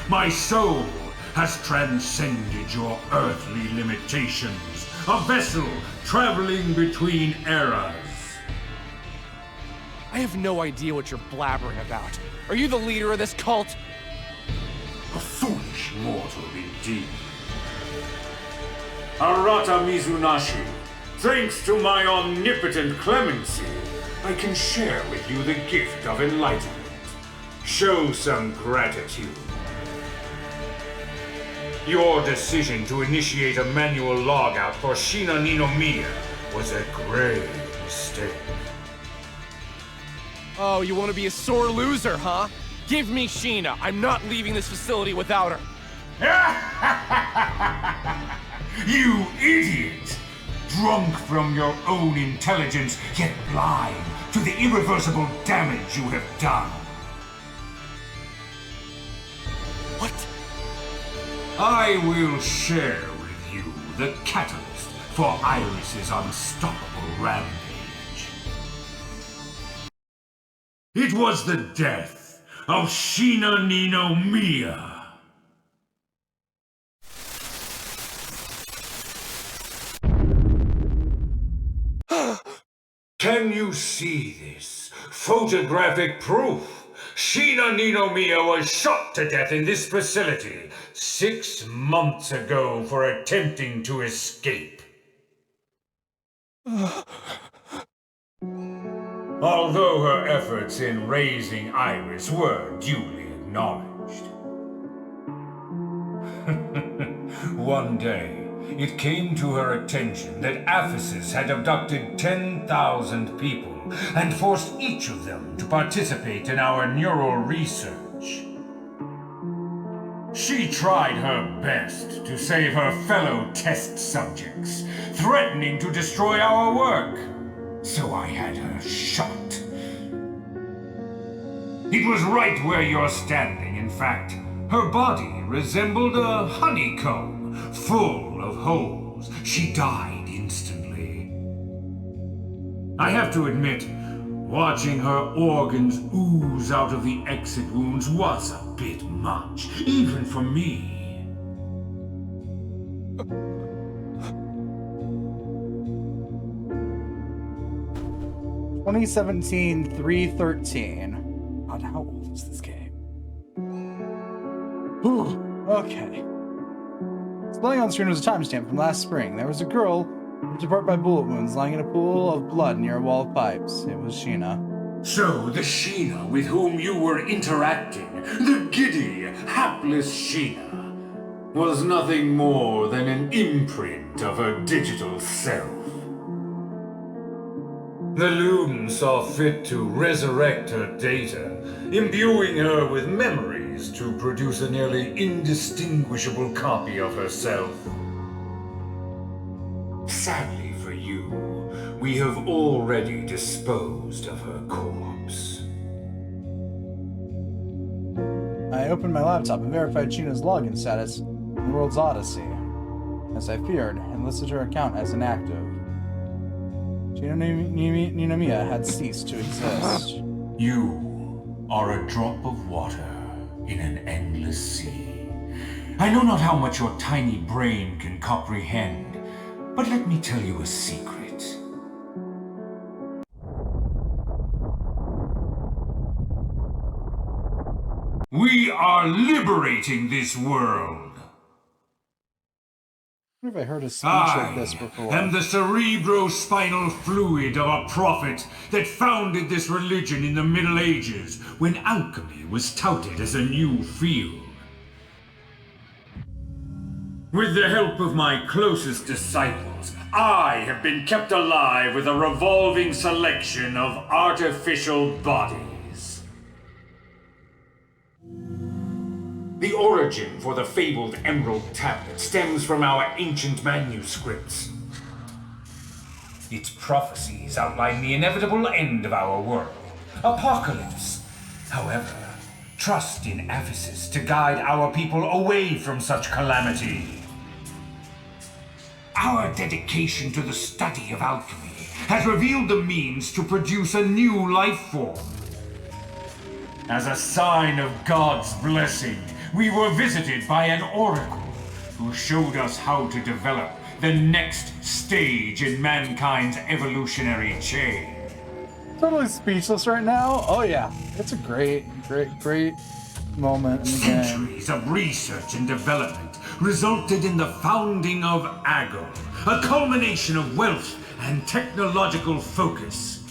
My soul has transcended your earthly limitations. A vessel traveling between eras. I have no idea what you're blabbering about. Are you the leader of this cult? A foolish mortal indeed. Arata Mizunashi, thanks to my omnipotent clemency, I can share with you the gift of enlightenment. Show some gratitude. Your decision to initiate a manual logout for Sheena Ninomiya was a grave mistake. Oh, you want to be a sore loser, huh? Give me Sheena. I'm not leaving this facility without her. You idiot! Drunk from your own intelligence, yet blind to the irreversible damage you have done. What? I will share with you the catalyst for Iris's unstoppable rampage. It was the death of Sheena Ninomiya. Can you see this? Photographic proof. Sheena Ninomiya was shot to death in this facility 6 months ago for attempting to escape. Although her efforts in raising Iris were duly acknowledged. One day, it came to her attention that Aphesis had abducted 10,000 people and forced each of them to participate in our neural research. She tried her best to save her fellow test subjects, threatening to destroy our work. So I had her shot. It was right where you're standing, in fact. Her body resembled a honeycomb, full of holes. She died instantly. I have to admit, watching her organs ooze out of the exit wounds was a bit much, even for me. 2017-313. God, how old is this game? Whew. Okay. Displaying on the screen was a timestamp from last spring. There was a girl Depart by bullet wounds, lying in a pool of blood near a wall of pipes. It was Sheena. So, the Sheena with whom you were interacting, the giddy, hapless Sheena, was nothing more than an imprint of her digital self. The Loon saw fit to resurrect her data, imbuing her with memories to produce a nearly indistinguishable copy of herself. Sadly for you, we have already disposed of her corpse. I opened my laptop and verified Sheena's login status in the world's Odyssey. As I feared, and listed her account as inactive. Sheena Ninomiya had ceased to exist. You are a drop of water in an endless sea. I know not how much your tiny brain can comprehend, but let me tell you a secret. We are liberating this world. I wonder if I heard a speech like this before. I am the cerebrospinal fluid of a prophet that founded this religion in the Middle Ages when alchemy was touted as a new field. With the help of my closest disciples, I have been kept alive with a revolving selection of artificial bodies. The origin for the fabled Emerald Tablet stems from our ancient manuscripts. Its prophecies outline the inevitable end of our world, apocalypse. However, trust in Ephesus to guide our people away from such calamity. Our dedication to the study of alchemy has revealed the means to produce a new life form. As a sign of God's blessing, we were visited by an oracle who showed us how to develop the next stage in mankind's evolutionary chain. Totally speechless right now. Oh yeah, it's a great moment in the game. Centuries of research and development resulted in the founding of Ago, a culmination of wealth and technological focus.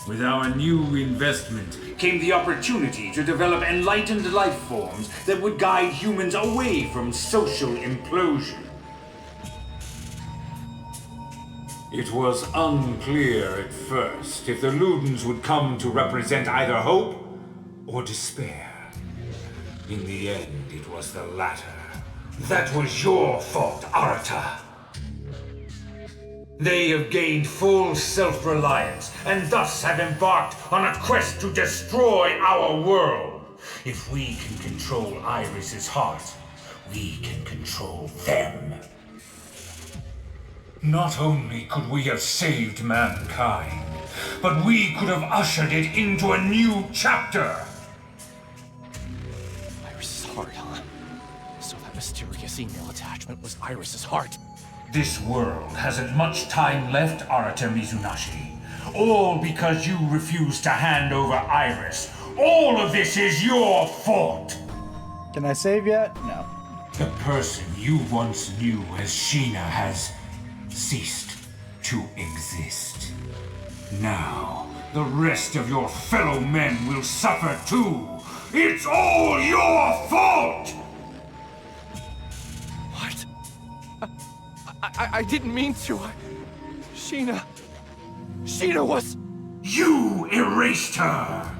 With our new investment came the opportunity to develop enlightened life forms that would guide humans away from social implosion. It was unclear at first if the Ludens would come to represent either hope or despair. In the end, it was the latter. That was your fault, Arata. They have gained full self-reliance, and thus have embarked on a quest to destroy our world. If we can control Iris's heart, we can control them. Not only could we have saved mankind, but we could have ushered it into a new chapter. Iris's heart, huh? So that mysterious email attachment was Iris's heart. This world hasn't much time left, Arata Mizunashi. All because you refused to hand over Iris. All of this is your fault! Can I save yet? No. The person you once knew as Sheena has ceased to exist. Now, the rest of your fellow men will suffer too. It's all your fault! What? I didn't mean to. Sheena was... You erased her!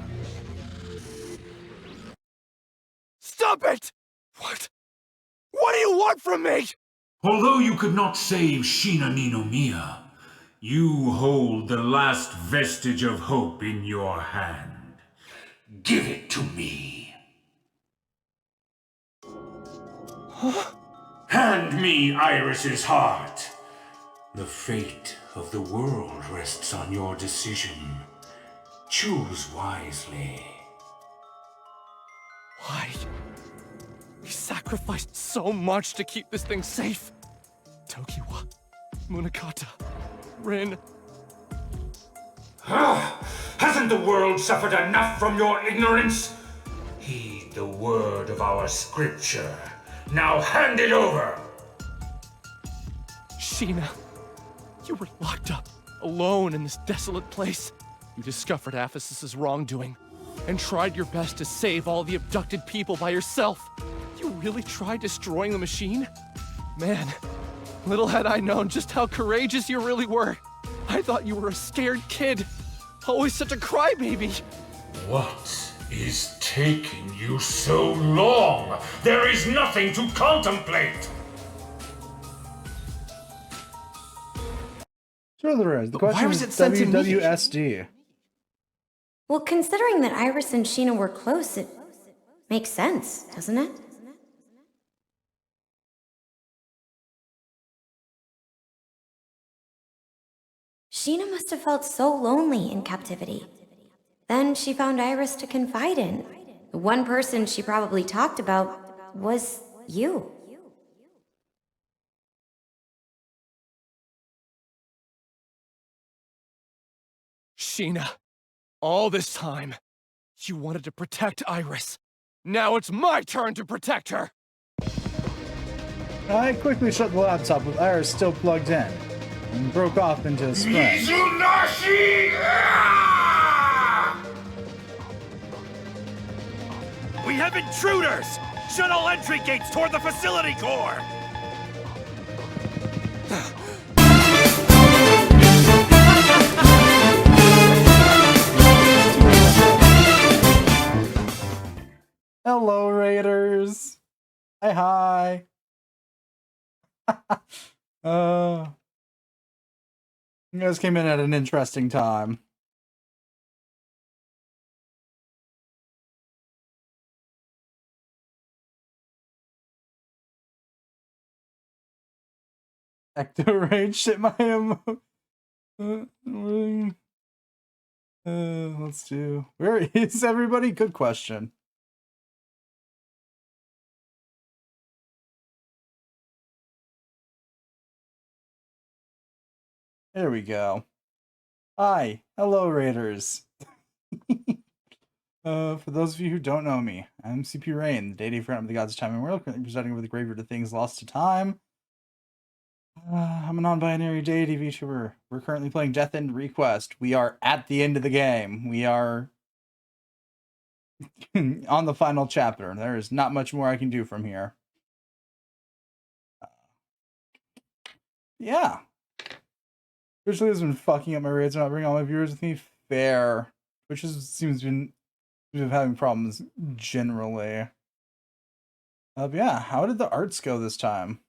Stop it! What? What do you want from me? Although you could not save Sheena Ninomiya, you hold the last vestige of hope in your hand. Give it to me. Huh? Hand me Iris's heart. The fate of the world rests on your decision. Choose wisely. Why? We sacrificed so much to keep this thing safe. Tokiwa, Munakata, Rin. Hasn't the world suffered enough from your ignorance? Heed the word of our scripture. Now hand it over! Sheena. You were locked up, alone in this desolate place. You discovered Aphesis' wrongdoing and tried your best to save all the abducted people by yourself. You really tried destroying the machine? Man, little had I known just how courageous you really were. I thought you were a scared kid. Always such a crybaby. What is taking you so long? There is nothing to contemplate! Sure there is. The Why question was is it sent to me? WWSD. Well, considering that Iris and Sheena were close, it makes sense, doesn't it? Sheena must have felt so lonely in captivity. Then she found Iris to confide in. The one person she probably talked about was you. Sheena, all this time, you wanted to protect Iris. Now it's my turn to protect her! I quickly shut the laptop with Iris still plugged in and broke off into a sprint. Mizunashi! We have intruders! Shut all entry gates toward the facility core! Hello, Raiders. Hi. You guys came in at an interesting time. Ecto rage shit my ammo. Let's do. Where is everybody? Good question. There we go. Hi. Hello, Raiders. For those of you who don't know me, I'm CP Rain, the deity friend of the gods of time and world, currently presiding over the graveyard of things lost to time. I'm a non-binary deity VTuber. We're currently playing Death End Request. We are at the end of the game. We are on the final chapter. There is not much more I can do from here. Yeah. Twitch has been fucking up my rates and not bringing all my viewers with me. Fair. Twitch seems to be having problems generally. But yeah, how did the arts go this time?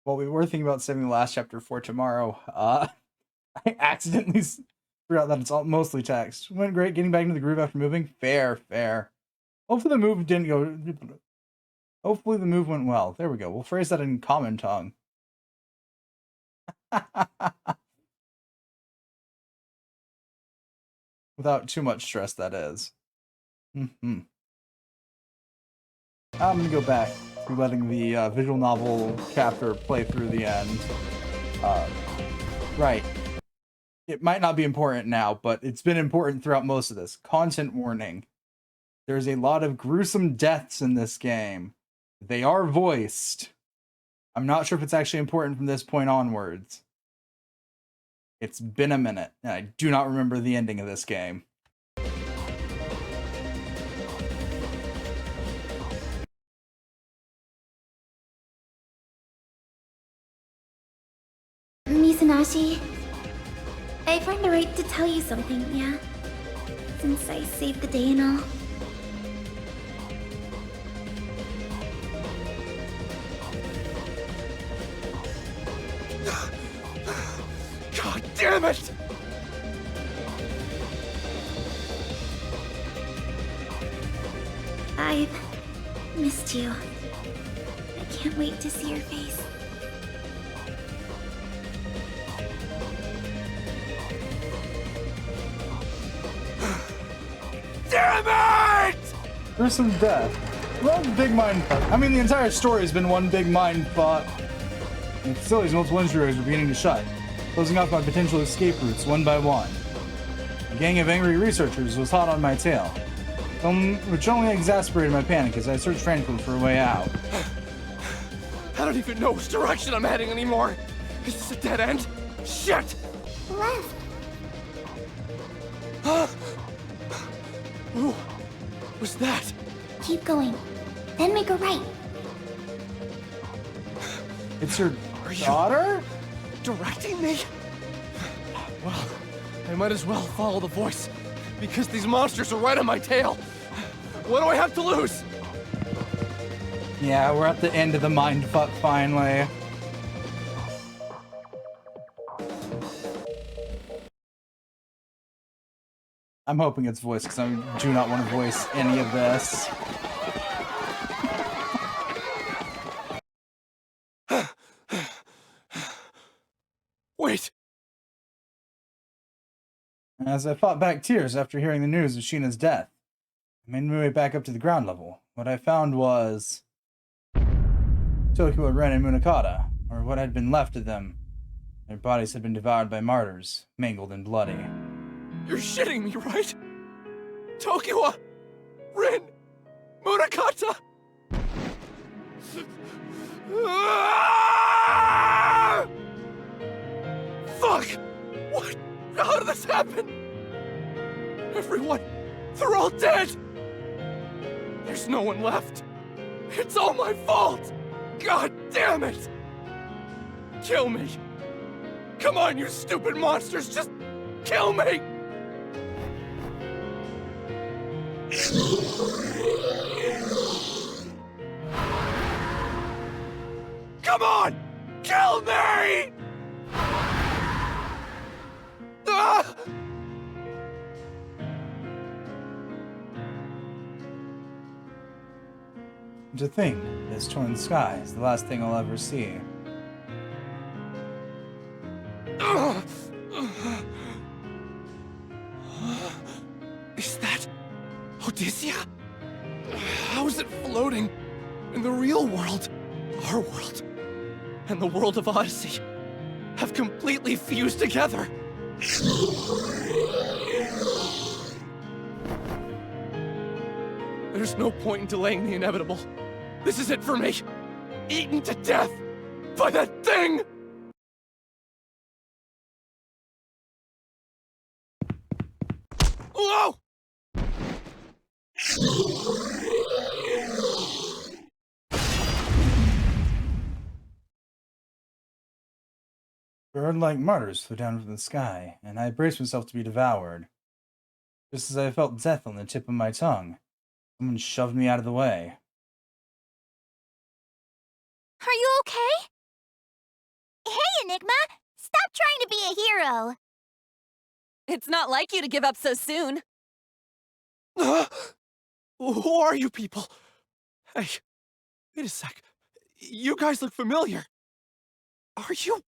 Well, we were thinking about saving the last chapter for tomorrow. I accidentally forgot that it's all mostly text. Went great getting back into the groove after moving. Fair. Hopefully the move didn't go... Hopefully the move went well. There we go. We'll phrase that in common tongue. Without too much stress, that is. I'm gonna go back to letting the visual novel chapter play through the end. Right. It might not be important now, but it's been important throughout most of this. Content warning. There's a lot of gruesome deaths in this game. They are voiced. I'm not sure if it's actually important from this point onwards. It's been a minute, and I do not remember the ending of this game. Mizunashi, I've earned the right to tell you something, yeah? Since I saved the day and all. God damn it! I've missed you. I can't wait to see your face. Damn it! Gruesome death. Well, big mind fuck. I mean, the entire story has been one big mind fuck. The facility's multiple entryways were beginning to shut, closing off my potential escape routes one by one. A gang of angry researchers was hot on my tail, which only exacerbated my panic as I searched frantically for a way out. I don't even know which direction I'm heading anymore. Is this a dead end? Shit! Left. Who was that? Keep going. Then make a right. It's your daughter? Directing me? Well, I might as well follow the voice, because these monsters are right on my tail. What do I have to lose? Yeah, we're at the end of the mindfuck finally. I'm hoping it's voice because I do not want to voice any of this. Wait. As I fought back tears after hearing the news of Sheena's death, I made my way back up to the ground level. What I found was Tokyo, Ren, and Munakata, or what had been left of them. Their bodies had been devoured by martyrs, mangled and bloody. You're shitting me, right? Tokyo, Rin, Munakata. Ah! Fuck! What? How did this happen? Everyone, they're all dead! There's no one left. It's all my fault! God damn it! Kill me! Come on, you stupid monsters, just kill me! Come on! Kill me! Ah! To think, this torn sky is the last thing I'll ever see. Is that Odysseia? How is it floating in the real world? Our world and the world of Odyssey have completely fused together. There's no point in delaying the inevitable. This is it for me. Eaten to death by that thing! Whoa! Bird-like martyrs flew down from the sky, and I braced myself to be devoured. Just as I felt death on the tip of my tongue, someone shoved me out of the way. Are you okay? Hey, Enigma! Stop trying to be a hero! It's not like you to give up so soon. Who are you people? Hey, wait a sec. You guys look familiar. Are you?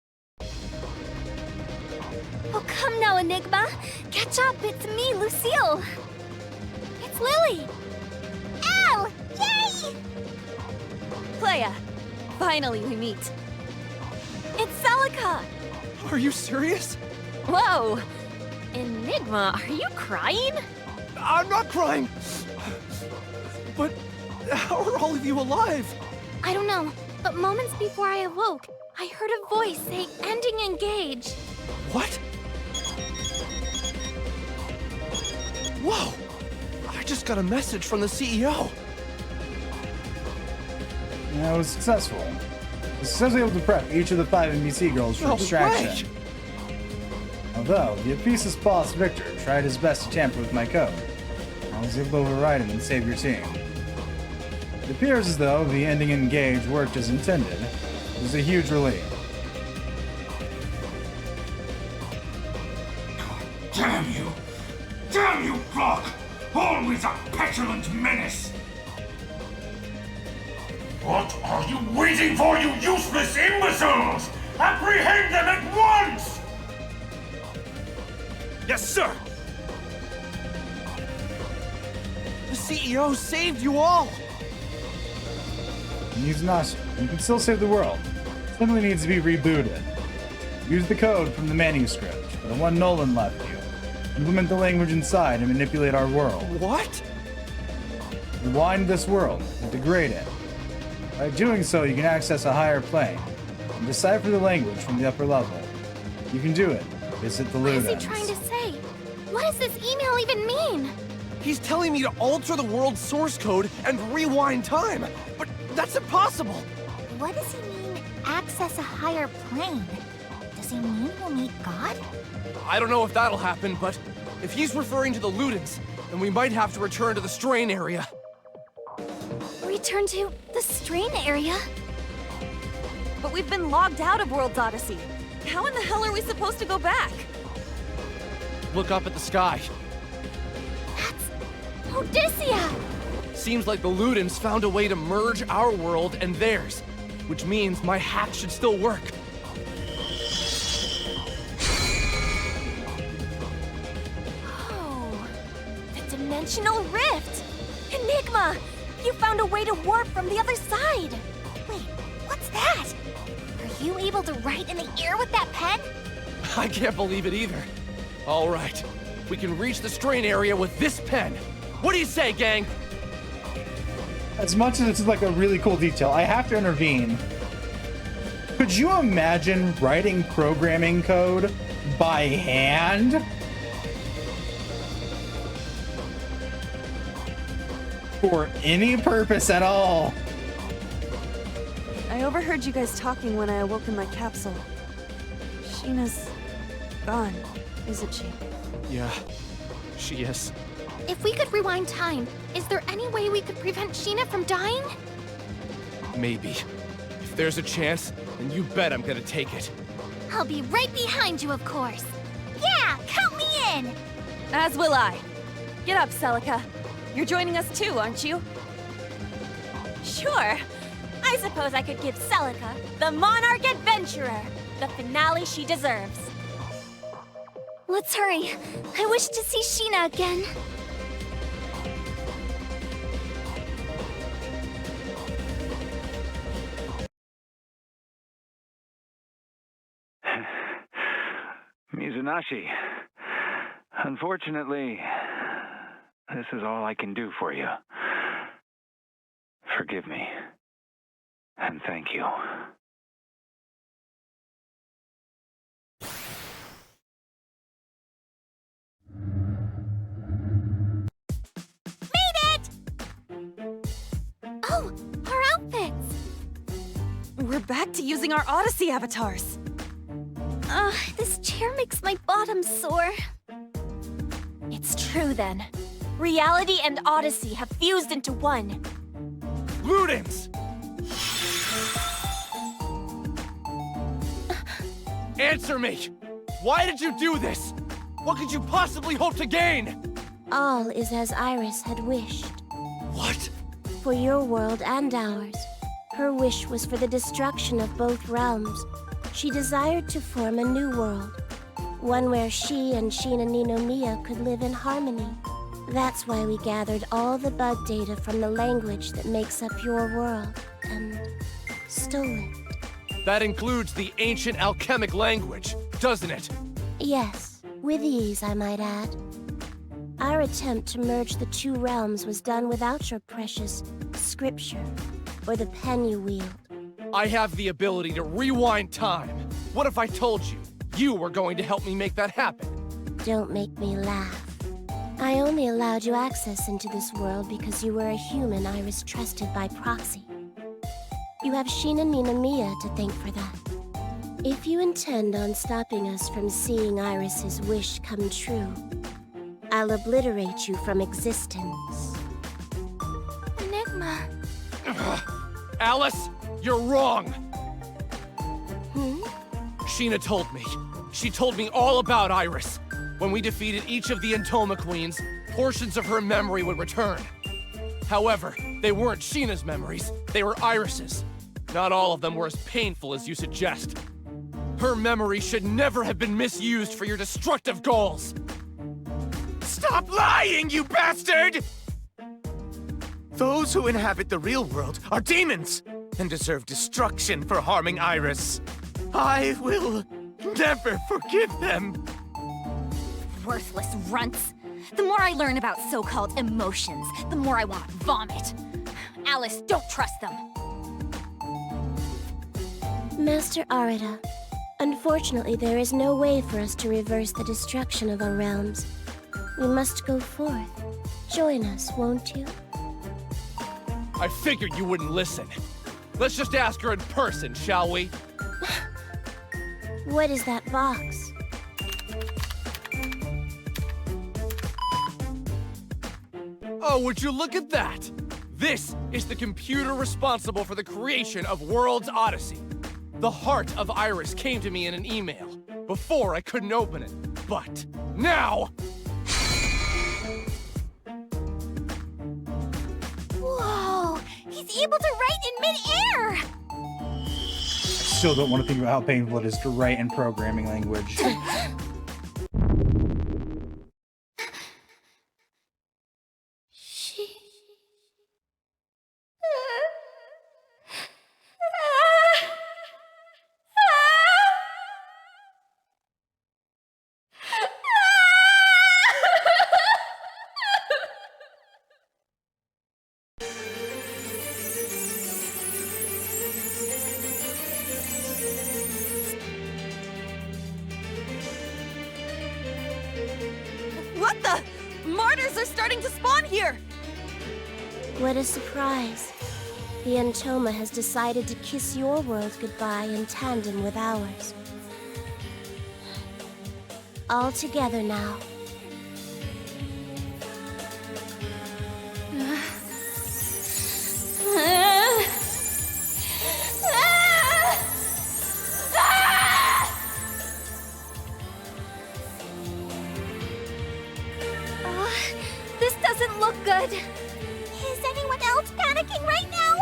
Oh, come now, Enigma! Catch up, it's me, Lucille! It's Lily! Al! Yay! Playa, finally we meet. It's Celica! Are you serious? Whoa! Enigma, are you crying? I'm not crying! But how are all of you alive? I don't know, but moments before I awoke, I heard a voice say, "Ending engage." What? Whoa! I just got a message from the CEO. I was successful. I was successfully able to prep each of the 5 NBC girls for No distraction. Although, the Aphesis boss Victor tried his best to tamper with my code, I was able to override him and save your team. It appears as though the ending engage worked as intended. It was a huge relief. Damn you! Damn you, Brock! Always a petulant menace! What are you waiting for, you useless imbeciles? Apprehend them at once! Yes, sir! The CEO saved you all! And he's not. You can still save the world. simply needs to be rebooted. Use the code from the manuscript, the one Nolan left you. Implement the language inside and manipulate our world. What? Rewind this world and degrade it. By doing so, you can access a higher plane and decipher the language from the upper level. You can do it. Visit the What is Ludens. he trying to say? What does this email even mean? He's telling me to alter the world's source code and rewind time. But that's impossible. What does he mean, access a higher plane? Does he mean we'll meet God? I don't know if that'll happen, but if he's referring to the Ludens, then we might have to return to the strain area. Return to the strain area? But we've been logged out of World's Odyssey. How in the hell are we supposed to go back? Look up at the sky. Odysseia! Seems like the Ludens found a way to merge our world and theirs, which means my hack should still work. Oh, the dimensional rift! Enigma! You found a way to warp from the other side! Wait, what's that? Are you able to write in the air with that pen? I can't believe it either. All right, we can reach the strain area with this pen. What do you say, gang? As much as it's like a really cool detail, I have to intervene. Could you imagine writing programming code by hand? For any purpose at all? I overheard you guys talking when I awoke in my capsule. Sheena's gone, isn't she? Yeah, she is. If we could rewind time, is there any way we could prevent Sheena from dying? Maybe. If there's a chance, then you bet I'm gonna take it. I'll be right behind you, of course. Yeah, count me in! As will I. Get up, Celica. You're joining us too, aren't you? Sure. I suppose I could give Celica, the Monarch Adventurer, the finale she deserves. Let's hurry. I wish to see Sheena again. Mizunashi, unfortunately, this is all I can do for you. Forgive me, and thank you. Made it! Oh, our outfits! We're back to using our Odyssey avatars. This chair makes my bottom sore. It's true then. Reality and Odyssey have fused into one. Ludens! Answer me! Why did you do this? What could you possibly hope to gain? All is as Iris had wished. What? For your world and ours. Her wish was for the destruction of both realms. She desired to form a new world. One where she and Sheena Ninomiya could live in harmony. That's why we gathered all the bug data from the language that makes up your world, and stole it. That includes the ancient alchemic language, doesn't it? Yes, with ease, I might add. Our attempt to merge the two realms was done without your precious scripture, or the pen you wield. I have the ability to rewind time. What if I told you you were going to help me make that happen? Don't make me laugh. I only allowed you access into this world because you were a human Iris trusted by proxy. You have Sheena Ninomiya to thank for that. If you intend on stopping us from seeing Iris's wish come true, I'll obliterate you from existence. Enigma. Alice, you're wrong! Hmm? Sheena told me. She told me all about Iris. When we defeated each of the Entoma Queens, portions of her memory would return. However, they weren't Sheena's memories, they were Iris's. Not all of them were as painful as you suggest. Her memory should never have been misused for your destructive goals. Stop lying, you bastard! Those who inhabit the real world are demons! and deserve destruction for harming Iris. I will never forgive them. Worthless runts. The more I learn about so-called emotions, the more I want to vomit. Alice, don't trust them. Master Arita, unfortunately there is no way for us to reverse the destruction of our realms. We must go forth. Join us, won't you? I figured you wouldn't listen. Let's just ask her in person, shall we? What is that box? Oh, would you look at that? This is the computer responsible for the creation of World's Odyssey. The heart of Iris came to me in an email. Before, I couldn't open it. But now... Whoa! He's able to write in mid-air! Still don't want to think about how painful it is to write in programming language. What the? Martyrs are starting to spawn here! What a surprise. The Antoma has decided to kiss your world goodbye in tandem with ours. All together now. This doesn't look good. Is anyone else panicking right now?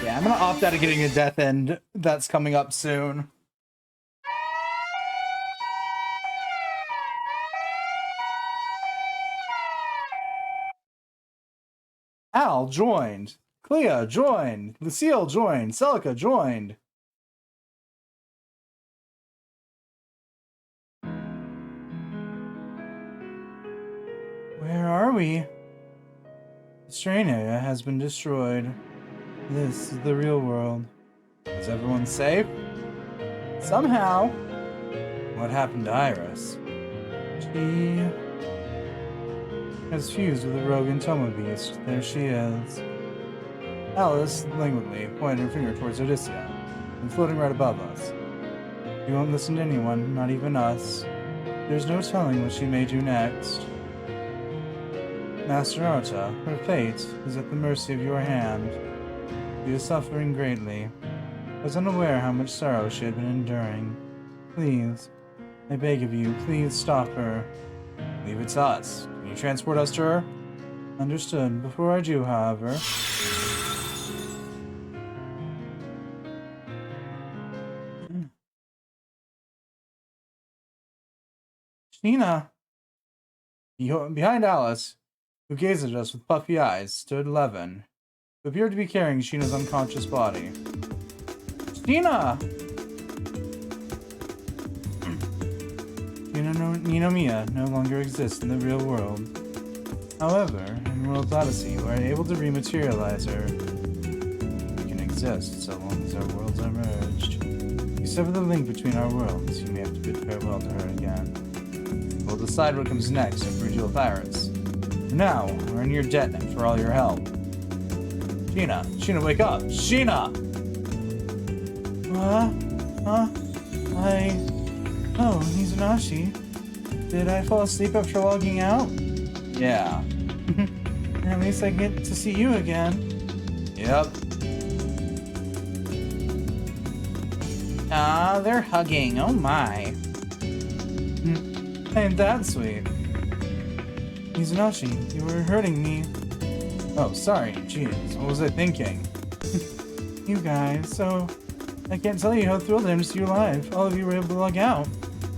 Yeah, I'm gonna opt out of getting a death end that's coming up soon. Al joined. Clea joined. Lucille joined. Celica joined. Where are we? The strain area has been destroyed. This is the real world. Is everyone safe? Somehow. What happened to Iris? She has fused with the rogue Antoma beast. There she is. Alice languidly pointed her finger towards Odysseia, and floating right above us. She won't listen to anyone, not even us. There's no telling what she may do next. Master Arta, her fate is at the mercy of your hand. She is suffering greatly. I was unaware how much sorrow she had been enduring. Please, I beg of you, please stop her. Leave it to us. Can you transport us to her? Understood. Before I do, however... Sheena! Behind Alice, who gazed at us with puffy eyes, stood Levin, who appeared to be carrying Sheena's unconscious body. Sheena! Ninomiya no longer exists in the real world. However, in World's Odyssey, we are able to rematerialize her. We can exist so long as our worlds are merged. If you sever the link between our worlds, you may have to bid farewell to her again. We'll decide what comes next and bring you with Iris. For now, we're in your debt for all your help. Sheena, wake up! Sheena! Oh, Mizunashi. Did I fall asleep after logging out? Yeah. At least I get to see you again. Yep. Ah, they're hugging. Oh my. Ain't that sweet. Mizunashi, you were hurting me. Oh, sorry. Jeez, what was I thinking? you guys, so I can't tell you how thrilled I am to see you alive. All of you were able to log out.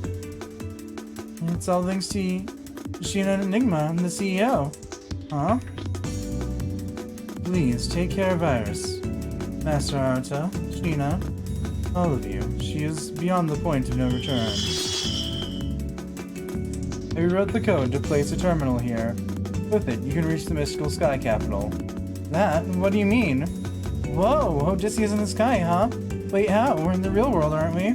And it's all thanks to Sheena and Enigma and the CEO. Huh? Please, take care of Iris. Master Arata, Sheena, all of you. She is beyond the point of no return. I rewrote the code to place a terminal here. With it, you can reach the mystical sky capital. That? What do you mean? Whoa, Odysseus in the sky, huh? Wait, how? We're in the real world, aren't we?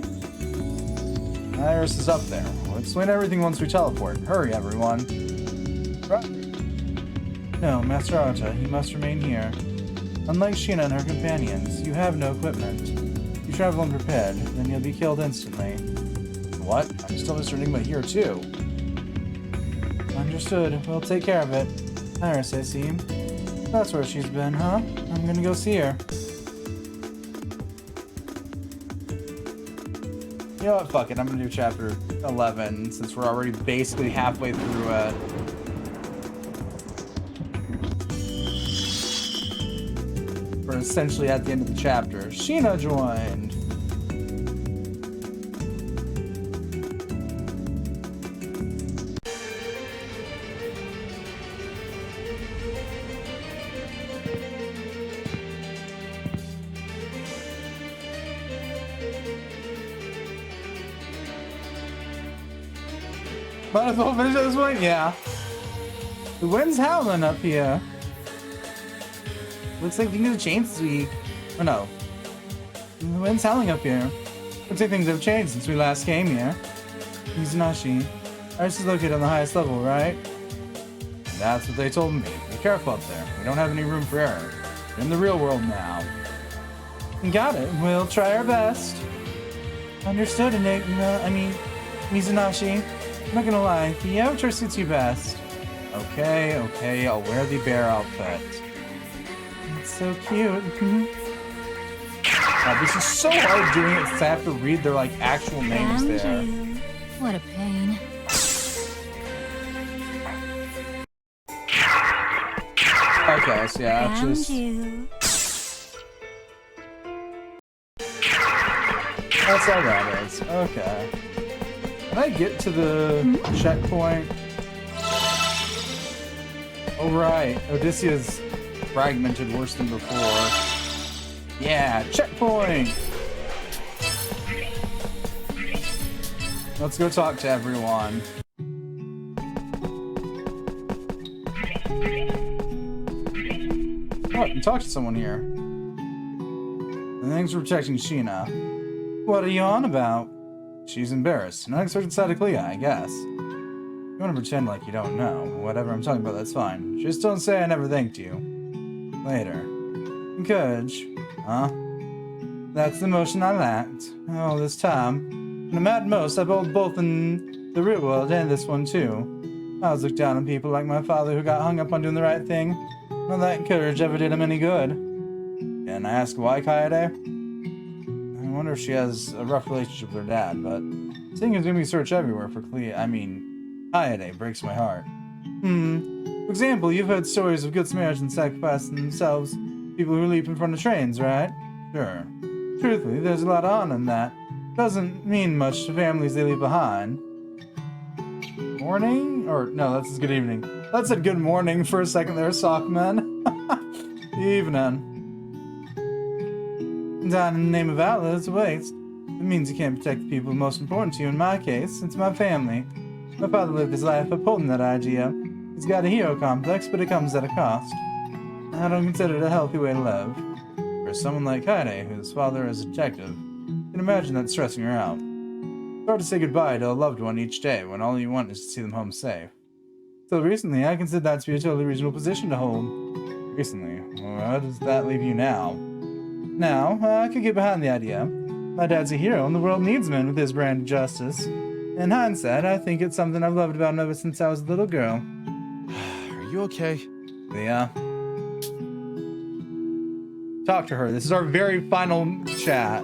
Iris is up there. We'll explain everything once we teleport. Hurry, everyone. No, Master Arata, you must remain here. Unlike Sheena and her companions, you have no equipment. You travel unprepared, then you'll be killed instantly. What? I'm still Mr. Enigma here, too. Understood. We'll take care of it. Iris, I see. That's where she's been, huh? I'm gonna go see her. You know what? Fuck it. I'm gonna do chapter 11 since we're already basically halfway through it. We're essentially at the end of the chapter. Sheena joined. Might as well finish at this point? Yeah. The wind's howling up here. Looks like things have changed this week. Oh no. The wind's howling up here. Looks like things have changed since we last came here. Mizunaishi. Iris is located on the highest level, right? That's what they told me. Be careful up there. We don't have any room for error. We're in the real world now. Got it. We'll try our best. Understood, Enigma. Mizunaishi. I'm not gonna lie, the avatar suits you best. Okay, I'll wear the bear outfit. It's so cute. God, this is so hard doing it since I have to read their like actual names there. What a pain. Okay, so yeah, just... That's all that is. Okay. Can I get to the checkpoint? Oh right, Odysseus fragmented worse than before. Yeah, checkpoint! Let's go talk to everyone. Oh, I can talk to someone here. And thanks for protecting Sheena. What are you on about? She's embarrassed. An unexpected side of Clea, I guess. You want to pretend like you don't know. Whatever I'm talking about, that's fine. Just don't say I never thanked you. Later. Encourage. Huh? That's the motion I lacked. All this time. When I'm at most, I bowled both in the real world and this one too. I was looked down on people like my father who got hung up on doing the right thing. None of that courage ever did him any good. And I ask why, Kaede? I wonder if she has a rough relationship with her dad, but seeing as we search everywhere for Kaede breaks my heart. For example, you've heard stories of good Samaritans sacrificing themselves, people who leap in front of trains, right? Sure. Truthfully, there's a lot of honor in that. Doesn't mean much to families they leave behind. Morning? Or, no, that's good evening. That said good morning for a second there, Sockman. Evening. Dying in the name of Allah is a waste. It means you can't protect the people most important to you. In my case, it's my family. My father lived his life upholding that idea. He's got a hero complex, but it comes at a cost. I don't consider it a healthy way to live. For someone like Kaede, whose father is a detective, you can imagine that stressing her out. It's hard to say goodbye to a loved one each day when all you want is to see them home safe. Till recently, I considered that to be a totally reasonable position to hold. Recently? Well, how does that leave you now? Now, I could get behind the idea. My dad's a hero and the world needs men with his brand of justice. In hindsight, I think it's something I've loved about him ever since I was a little girl. Are you okay? Yeah. Talk to her. This is our very final chat.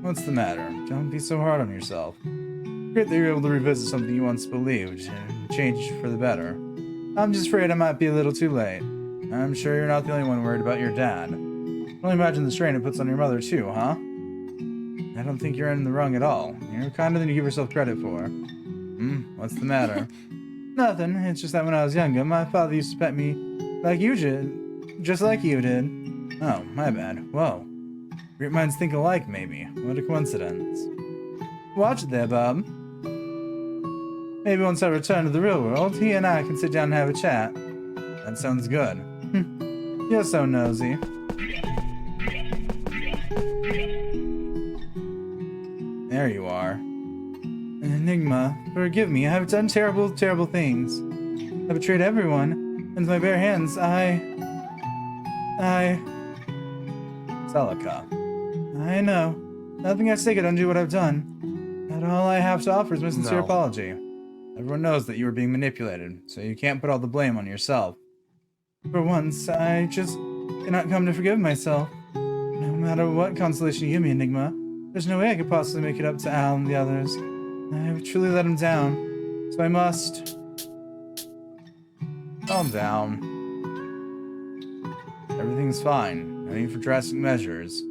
What's the matter? Don't be so hard on yourself. Great that you're able to revisit something you once believed and change for the better. I'm just afraid I might be a little too late. I'm sure you're not the only one worried about your dad. I can only imagine the strain it puts on your mother too, huh? I don't think you're in the wrong at all. You're kinder than you give yourself credit for. What's the matter? Nothing. It's just that when I was younger, my father used to pet me like you did. Just like you did. Oh, my bad. Whoa. Great minds think alike, maybe. What a coincidence. Watch it there, bub. Maybe once I return to the real world, he and I can sit down and have a chat. That sounds good. You're so nosy. There you are. Enigma, forgive me. I have done terrible, terrible things. I betrayed everyone, and with my bare hands, Celica. I know. Nothing at stake could undo what I've done. But all I have to offer is my sincere apology. Everyone knows that you were being manipulated, so you can't put all the blame on yourself. For once, I just cannot come to forgive myself. No matter what consolation you give me, Enigma, there's no way I could possibly make it up to Al and the others. I have truly let him down, so I must... Calm down. Everything's fine. No need for drastic measures.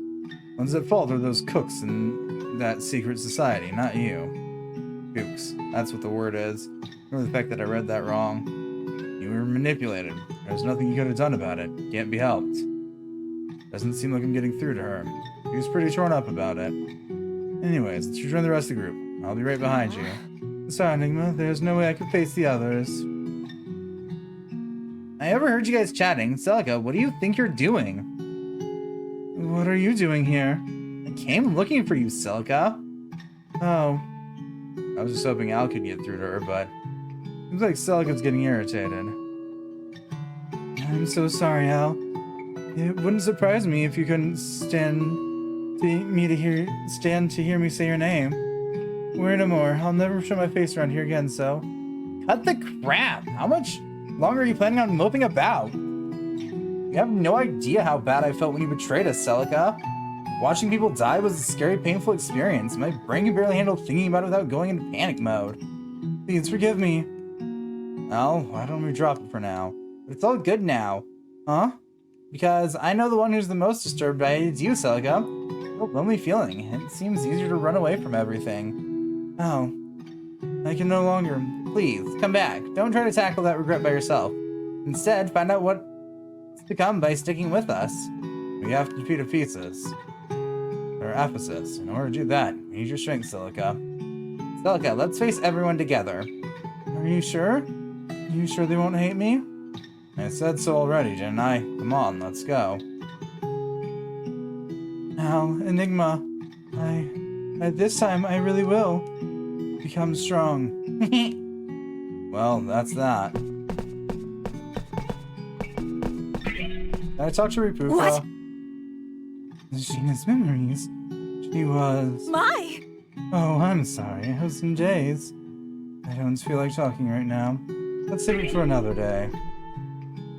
Ones at fault are those cooks in that secret society, not you. Kooks. That's what the word is. Ignore the fact that I read that wrong. You were manipulated. There's nothing you could have done about it. Can't be helped. Doesn't seem like I'm getting through to her. She was pretty torn up about it. Anyways, let's rejoin the rest of the group. I'll be right behind you. Sorry, Enigma. There's no way I could face the others. I overheard you guys chatting. Celica, what do you think you're doing? What are you doing here? I came looking for you, Celica. Oh. I was just hoping Al could get through to her, but... Seems like Celica's getting irritated. I'm so sorry, Al. It wouldn't surprise me if you couldn't stand to hear me say your name. Worry no more. I'll never show my face around here again, so... Cut the crap! How much longer are you planning on moping about? You have no idea how bad I felt when you betrayed us, Celica. Watching people die was a scary, painful experience. My brain can barely handle thinking about it without going into panic mode. Please forgive me. Al, why don't we drop it for now? But it's all good now. Huh? Because I know the one who's the most disturbed by it is you, Celica. A lonely feeling. It seems easier to run away from everything. Oh. I can no longer. Please, come back. Don't try to tackle that regret by yourself. Instead, find out what's to come by sticking with us. We have to defeat Ephesus. Or Ephesus. In order to do that, we need your strength, Celica. Celica, let's face everyone together. Are you sure? Are you sure they won't hate me? I said so already, didn't I? Come on, let's go. Al, Enigma, this time I really will become strong. Well, that's that. Can I talk to Ripuka? What? Sheena's memories. She was... My! Oh, I'm sorry. I have some days. I don't feel like talking right now. Let's save it for another day.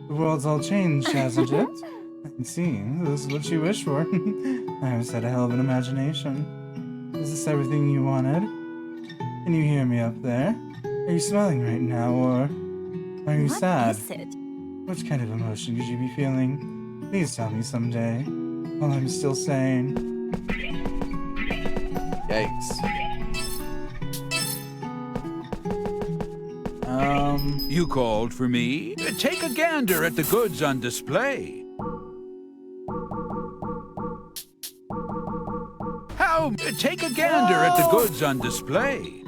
The world's all changed, hasn't it? I see. This is what you wished for. I always had a hell of an imagination. Is this everything you wanted? Can you hear me up there? Are you smiling right now, or are you sad? What is it? What kind of emotion could you be feeling? Please tell me someday, while I'm still sane. Yikes. You called for me? Take a gander at the goods on display. Take a gander at the goods on display.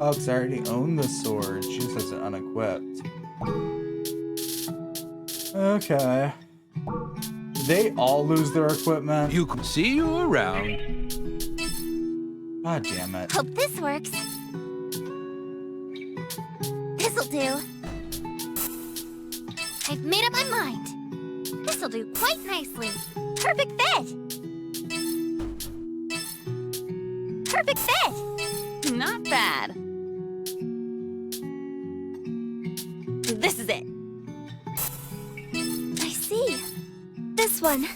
Oh, because I already own the sword. She just has it unequipped. Okay. They all lose their equipment. You can see you around. God damn it. Hope this works. This'll do. I've made up my mind. This'll do quite nicely. Perfect fit! Perfect fit! Not bad. This is it. I see. This one.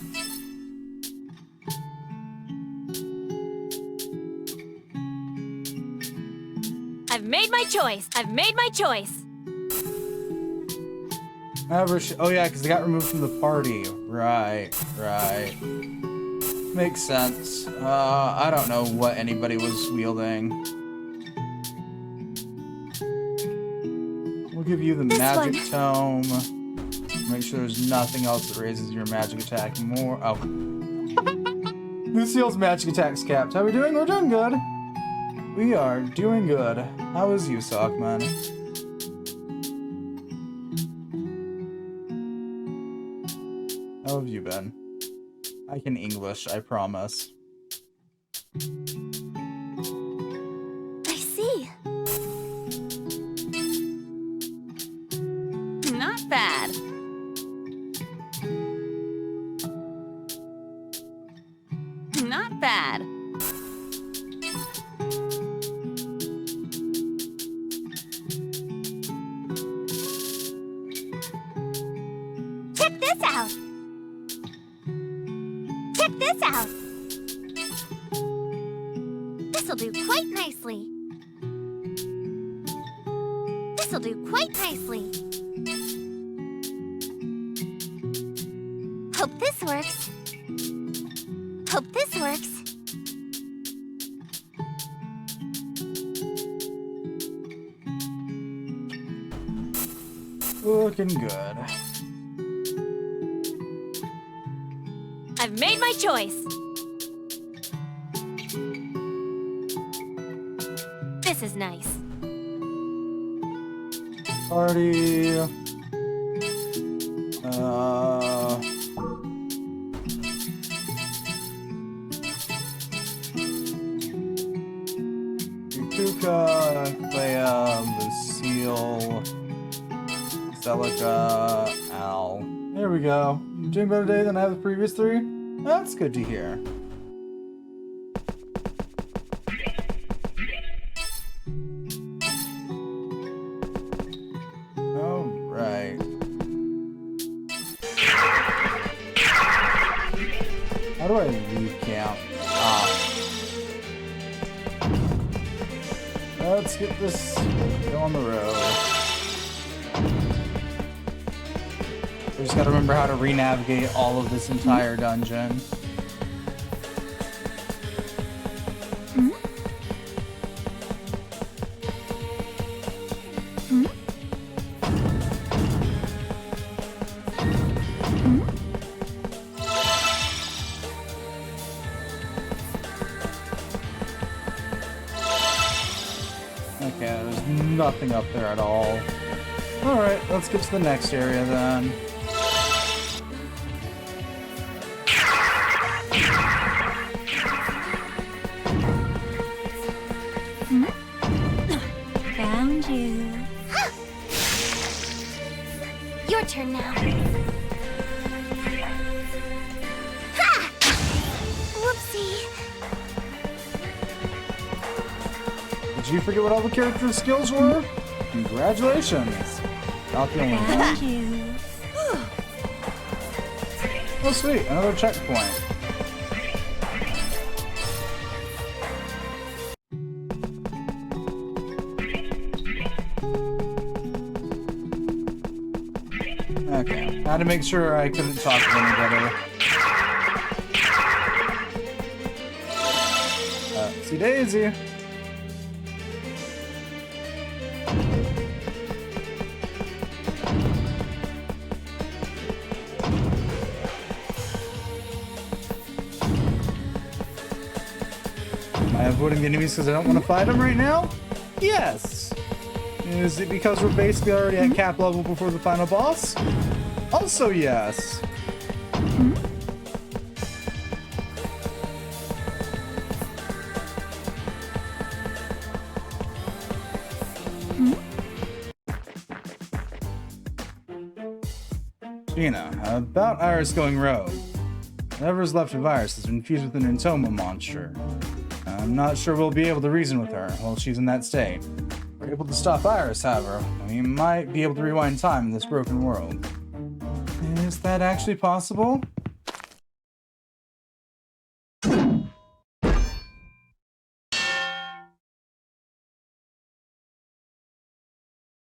I've made my choice. I've made my choice. However, oh yeah, because they got removed from the party. Right. Makes sense. I don't know what anybody was wielding. We'll give you the magic tome. Make sure there's nothing else that raises your magic attack more. Oh. Lucille's magic attack's capped. How are we doing? We're doing good. We are doing good. How is you, Sockman? How have you been? I can English, I promise. I see. Not bad. Not bad. Check this out! Check this out! This'll do quite nicely. This'll do quite nicely. Hope this works. Hope this works. Looking good. I've made my choice. This is nice. Party. Yukuka, Clea, Lucille, Celica, Al. There we go. I'm doing better today than I have the previous three? That's good to hear. Alright. How do I leave camp? Let's get this go on the road. We just gotta remember how to re-navigate all of this entire dungeon. Okay, there's nothing up there at all. Alright, let's get to the next area then. Found you. Your turn now. Ha! Whoopsie. Did you forget what all the character skills were? Congratulations! Not the only one. Found you. Oh sweet, another checkpoint. Okay, had to make sure I couldn't talk to anybody. See Daisy. Am I avoiding the enemies because I don't want to fight them right now? Yes. Is it because we're basically already at cap level before the final boss? Also yes. Gina, about Iris going rogue. Whatever's left of Iris is infused with an Intoma monster. I'm not sure we'll be able to reason with her while she's in that state. We're able to stop Iris, however. We might be able to rewind time in this broken world. Is that actually possible?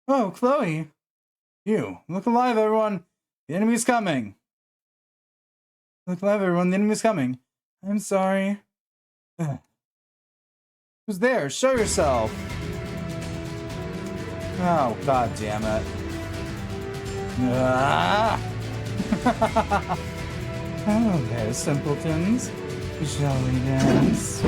Oh, Chloe. You, look alive, everyone! The enemy's coming! Look alive, everyone, the enemy's coming. I'm sorry. Who's there? Show yourself! Oh, god damn it. Ah! Oh, there, simpletons. Shall we dance?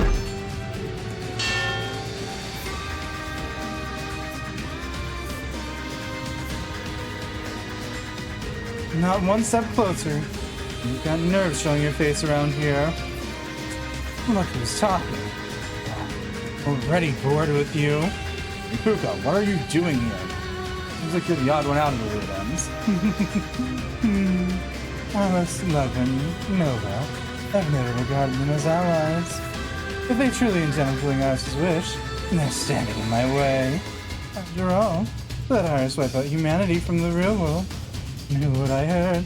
Not one step closer. You've got nerves showing your face around here. Look who's talking. Already bored with you. Ikuka, what are you doing here? Seems like you're the odd one out of the Ludens. Alice, Logan, Nova. I've never regarded them as allies. If they truly intend on doing Iris' wish, then they're standing in my way. After all, let Iris wipe out humanity from the real world. Knew what I heard.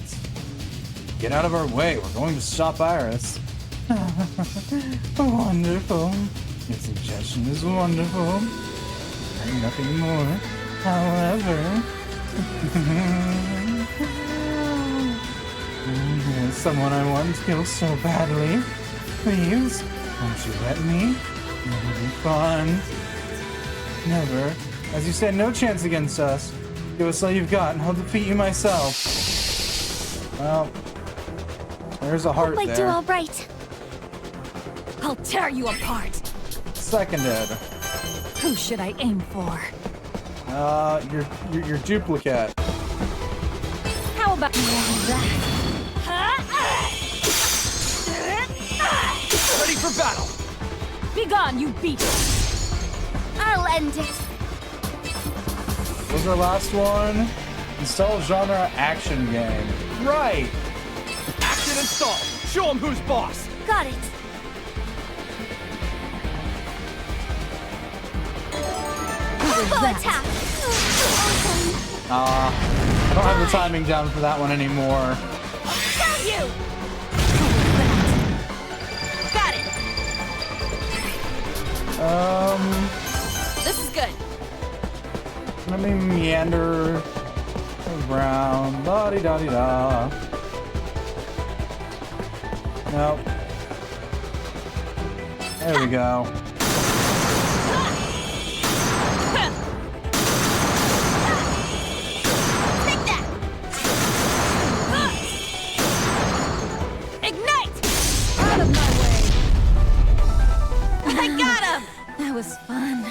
Get out of our way, we're going to stop Iris. Wonderful. Your suggestion is wonderful. And nothing more. However... There's someone I want to kill so badly. Please, won't you let me? It'll be fun. Never. As you said, no chance against us. Give us all you've got and I'll defeat you myself. Well, there's a heart Hope I there. do all right. I'll tear you apart. Seconded. Who should I aim for? Your duplicate. How about that? Ready for battle! Be gone, you beast! I'll end it. What was our last one? Install genre action game. Right! Action installed! Show him who's boss! Got it. Elbow attack! I don't have the timing down for that one anymore. Tell you! Got it! This is good. Let me meander around. La-di-da-di-da. Nope. There we go. That was fun.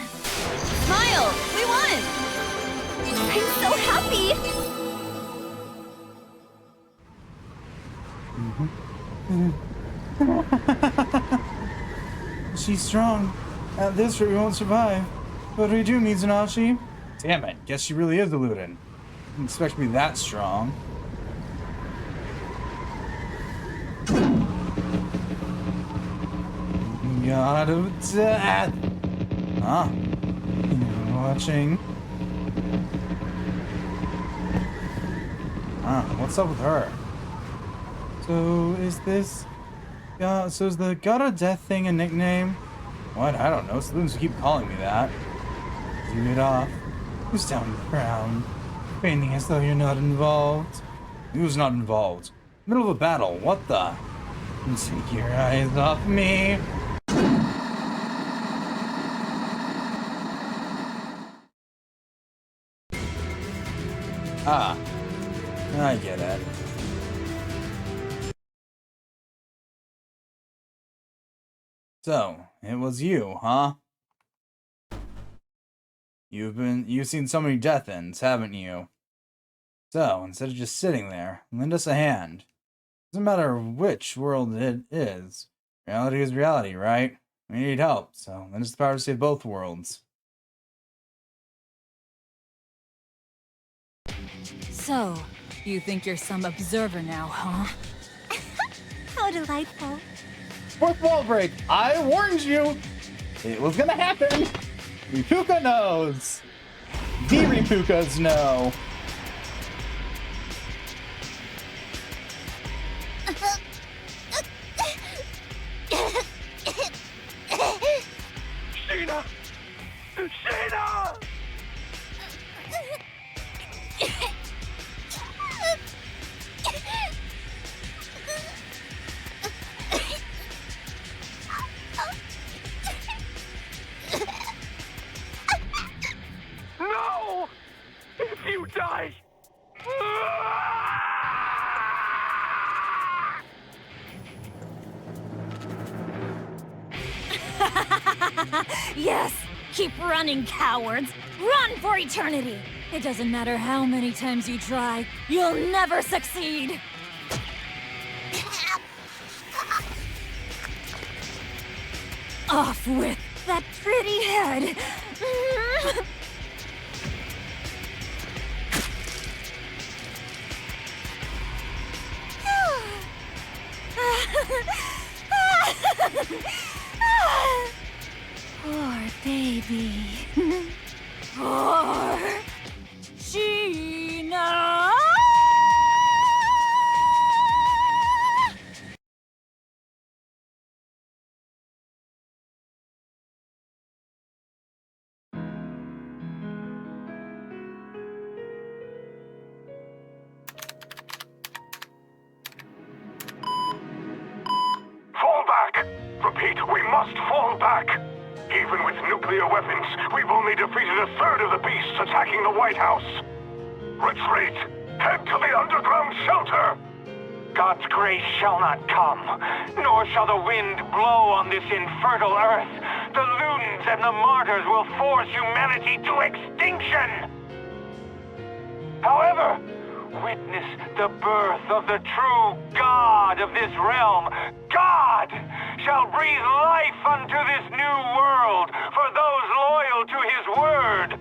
Smile! We won! I'm so happy! She's strong. At this rate, we won't survive. What do we do, Mizunashi? Damn it, guess she really is the Luden. Didn't expect to be that strong. God of death! Huh? You're watching. Huh, what's up with her? So, is this... so is the God of Death thing a nickname? What? I don't know. Students keep calling me that. Zoom it off. Who's down on the ground? Feigning as though you're not involved. Who's not involved? Middle of a battle. What the? Take your eyes off me. Ah, I get it. So, it was you, huh? You've seen so many death ends, haven't you? So, instead of just sitting there, lend us a hand. Doesn't matter which world it is. Reality is reality, right? We need help, so lend us the power to save both worlds. So, you think you're some observer now, huh? How delightful. Fourth wall break! I warned you! It was gonna happen! Ripuka knows! The Ripukas know! Sheena! Sheena! Yes! Keep running, cowards! Run for eternity! It doesn't matter how many times you try, you'll never succeed! Off with that pretty head! Poor baby. Poor Sheena! Fall back! Repeat, we must fall back! Even with nuclear weapons, we've only defeated a third of the beasts attacking the White House. Retreat! Head to the underground shelter! God's grace shall not come, nor shall the wind blow on this infertile earth. The Ludens and the martyrs will force humanity to extinction. However, witness the birth of the true God of this realm. God shall breathe life unto this new world for those loyal to his word.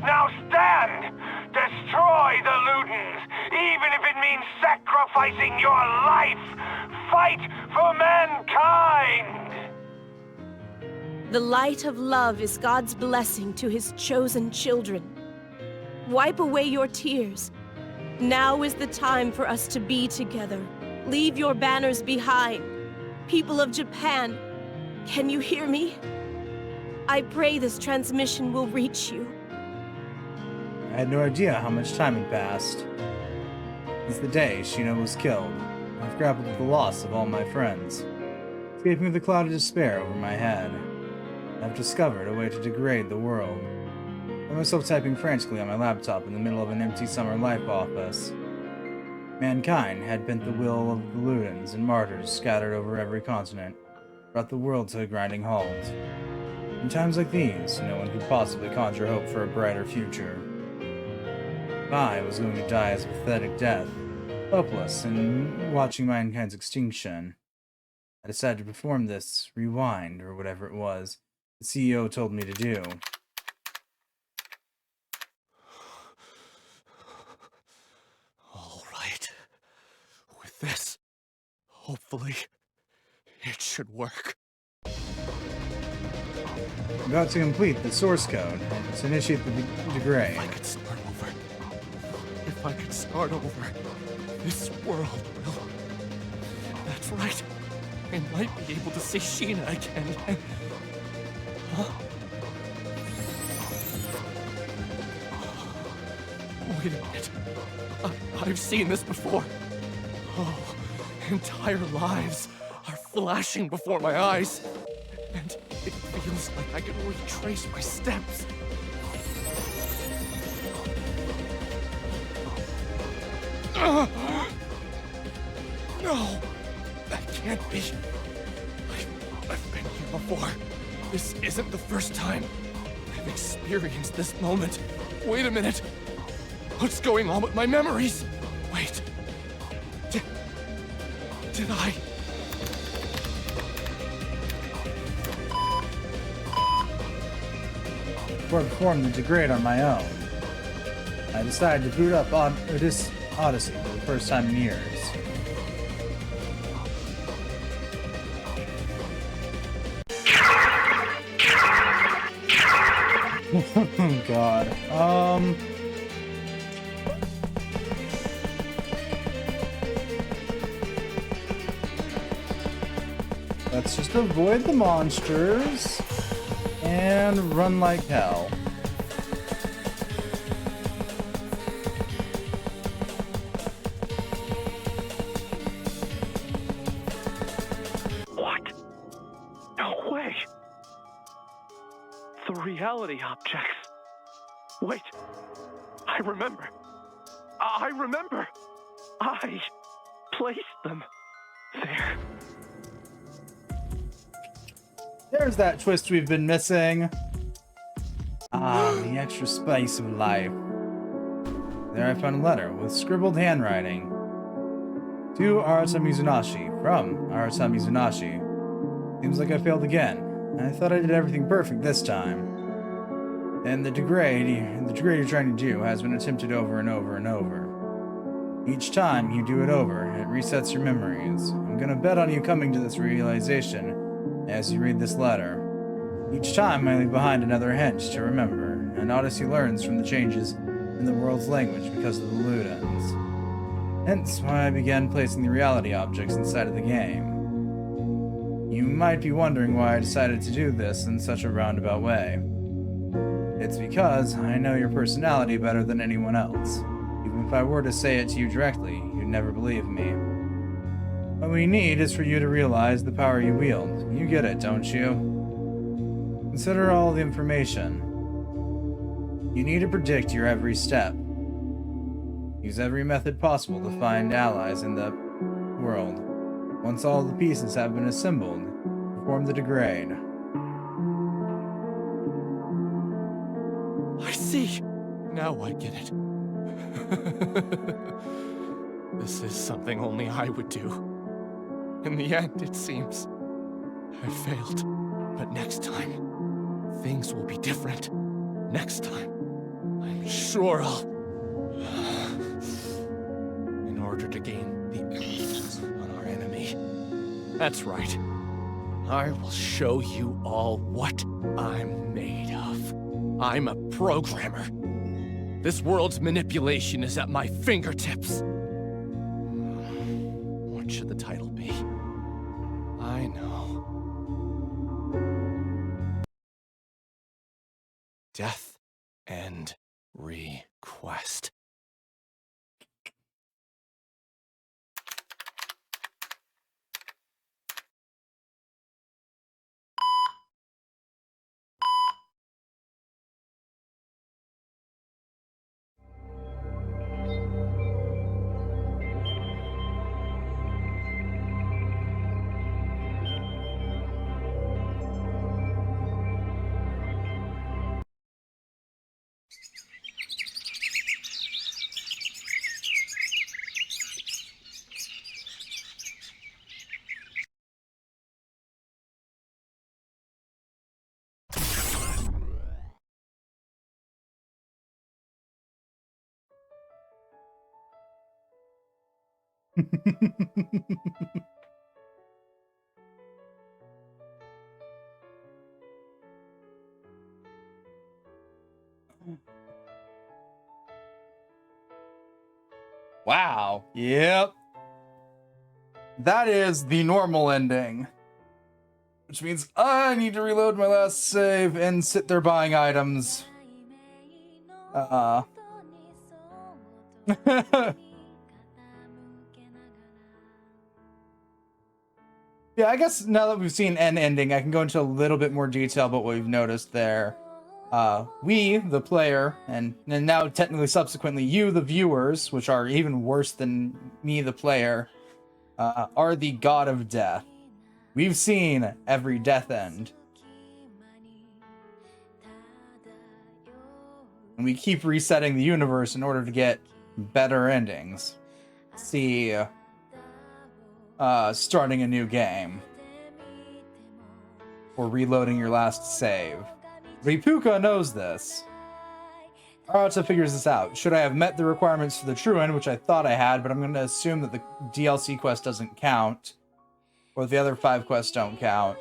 Now stand! Destroy the Ludens, even if it means sacrificing your life! Fight for mankind! The light of love is God's blessing to his chosen children. Wipe away your tears. Now is the time for us to be together. Leave your banners behind. People of Japan, can you hear me? I pray this transmission will reach you. I had no idea how much time had passed. Since the day Sheena was killed, I've grappled with the loss of all my friends, escaping with a cloud of despair over my head. I've discovered a way to degrade the world. I found myself typing frantically on my laptop in the middle of an empty Summer Life office. Mankind had bent the will of the Ludens and martyrs scattered over every continent, brought the world to a grinding halt. In times like these, no one could possibly conjure hope for a brighter future. I was going to die as a pathetic death, hopeless and watching mankind's extinction. I decided to perform this rewind, or whatever it was, the CEO told me to do. All right. With this, hopefully, it should work. I'm about to complete the source code to initiate the degrade. If I could start over, this world will... That's right. I might be able to see Sheena again. Huh? Wait a minute. I've seen this before. Oh, entire lives are flashing before my eyes. And it feels like I can retrace my steps. No, that can't be. I've been here before. This isn't the first time. I've experienced this moment. Wait a minute. What's going on with my memories? Wait. Did I... Before I performed the degrade on my own, I decided to boot up this Odyssey for the first time in years. Oh god. Let's just avoid the monsters and run like hell. What? No way. The reality objects. Wait. I remember. I placed them there. There's that twist we've been missing. Ah, the extra spice of life. There I found a letter with scribbled handwriting. To Arata Mizunashi, from Arata Mizunashi. Seems like I failed again. I thought I did everything perfect this time. And the degrade you're trying to do has been attempted over and over and over. Each time you do it over, it resets your memories. I'm gonna bet on you coming to this realization as you read this letter. Each time I leave behind another hint to remember, and Odyssey learns from the changes in the world's language because of the Ludens. Hence why I began placing the reality objects inside of the game. You might be wondering why I decided to do this in such a roundabout way. It's because I know your personality better than anyone else. Even if I were to say it to you directly, you'd never believe me. What we need is for you to realize the power you wield. You get it, don't you? Consider all the information. You need to predict your every step. Use every method possible to find allies in the world. Once all the pieces have been assembled, perform the degrade. I see. Now I get it. This is something only I would do. In the end, it seems, I failed. But next time, things will be different. Next time, I'm sure I'll... In order to gain the advantage on our enemy. That's right. I will show you all what I'm made of. I'm a programmer. This world's manipulation is at my fingertips. What should the title be? I know. Death and Request. Wow. Yep. That is the normal ending. Which means I need to reload my last save and sit there buying items. Yeah, I guess now that we've seen an ending, I can go into a little bit more detail about what we've noticed there. We, the player, and now technically subsequently you, the viewers, which are even worse than me, the player, are the god of death. We've seen every death end. And we keep resetting the universe in order to get better endings. See, starting a new game. Or reloading your last save. Ripuka knows this. Arata figures this out. Should I have met the requirements for the true end, which I thought I had, but I'm going to assume that the DLC quest doesn't count. Or the other 5 quests don't count.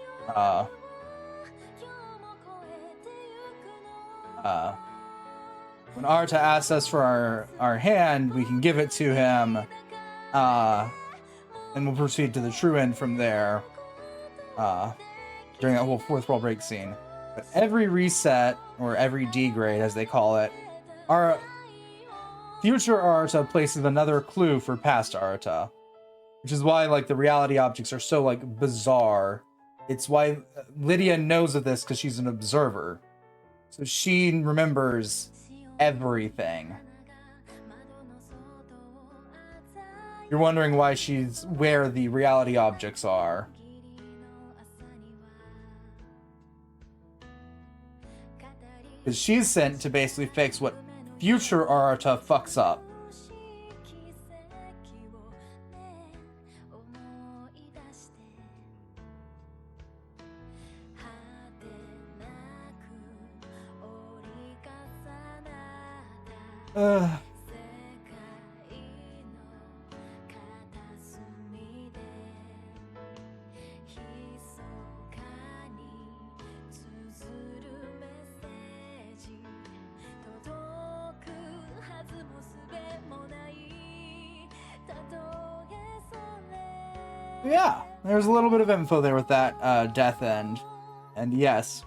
When Arata asks us for our hand, we can give it to him. And we'll proceed to the true end from there. During that whole fourth wall break scene. But every reset, or every degrade as they call it, our future Arata places another clue for past Arata. Which is why, like, the reality objects are so, like, bizarre. It's why Lydia knows of this, because she's an observer. So she remembers everything. You're wondering why she's where the reality objects are. Because she's sent to basically fix what future Arata fucks up. Yeah, there's a little bit of info there with that death end. And yes,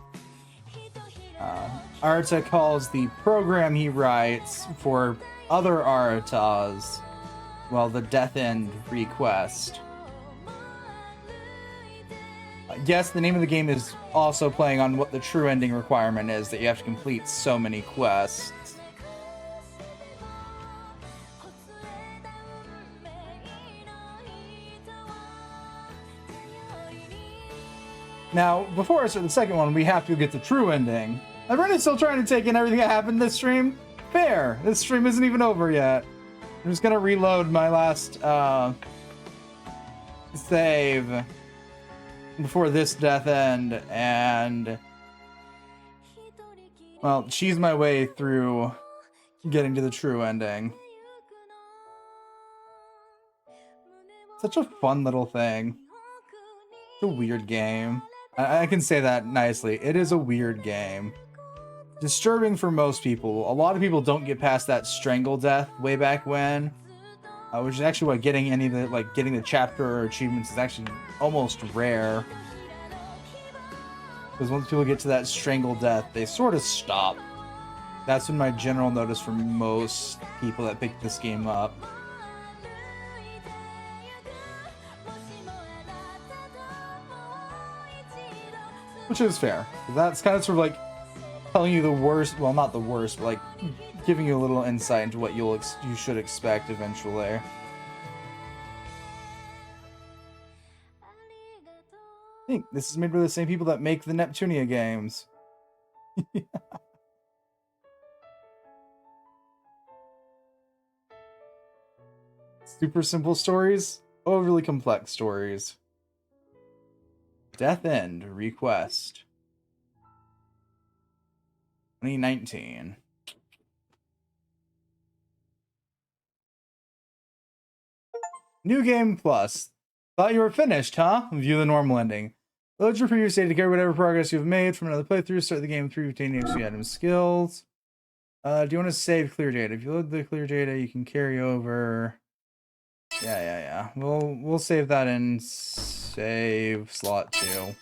Arata calls the program he writes for other Aratas, well, the death end request. Yes, the name of the game is also playing on what the true ending requirement is, that you have to complete so many quests. Now, before I start the second one, we have to get the true ending. Everyone's still trying to take in everything that happened this stream. Fair. This stream isn't even over yet. I'm just gonna reload my last save before this death end, and well, cheese my way through getting to the true ending. Such a fun little thing. It's a weird game. I can say that nicely. It is a weird game. Disturbing for most people. A lot of people don't get past that strangle death way back when, which is actually why getting any of the getting the chapter or achievements is actually almost rare. Because once people get to that strangle death, they sort of stop. That's been my general notice for most people that pick this game up. Which is fair. That's kind of sort of like telling you the worst, well, not the worst, but like giving you a little insight into what you should expect eventually. I think this is made by the same people that make the Neptunia games. Super simple stories, overly complex stories. Death End Request 2019. New Game Plus. Thought you were finished, huh? View the normal ending. Load your previous save to carry whatever progress you've made from another playthrough. Start the game with 3 retaining XP item skills. Do you want to save clear data? If you load the clear data, you can carry over. Yeah. We'll save that in save slot 2.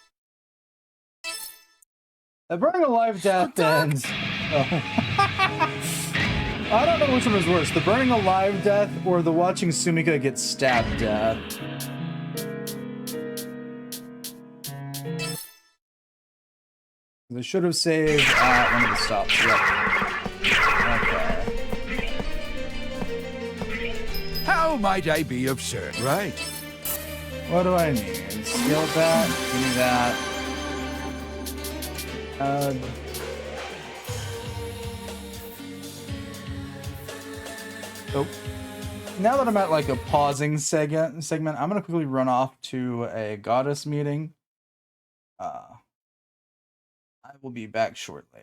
The burning alive death ends. Oh. I don't know which one was worse, the burning alive death or the watching Sumika get stabbed death. They should have saved at one of the stops. Yep. Okay. How might I be of service? Right. What do I need? Skill that. Give me that. So now that I'm at like a pausing segment, I'm gonna quickly run off to a goddess meeting. I will be back shortly.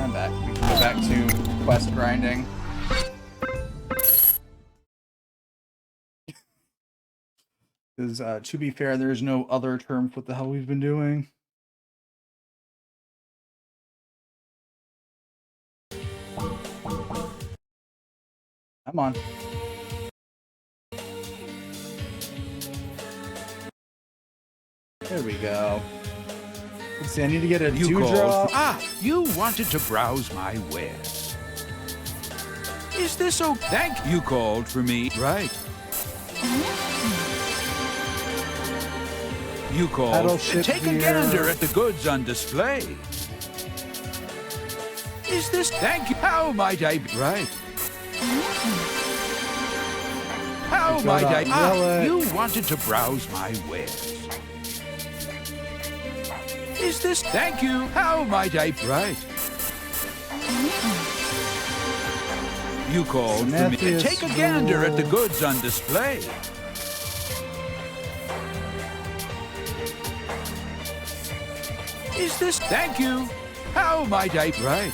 I'm back. We can go back to quest grinding. Because, to be fair, there's no other term for what the hell we've been doing. Come on. There we go. Let's see, I need to get a dewdrop. You wanted to browse my wares. Is this so? Thank you called for me, right? You called. Battleship Take gear. a gander at the goods on display. Is this? Thank you. How might I be? Right. How might I? You wanted to browse my wares. Is this? Thank you. How might I? Right. You called for me. Take a gander at the goods on display. Is this? Thank you. How might I? Right.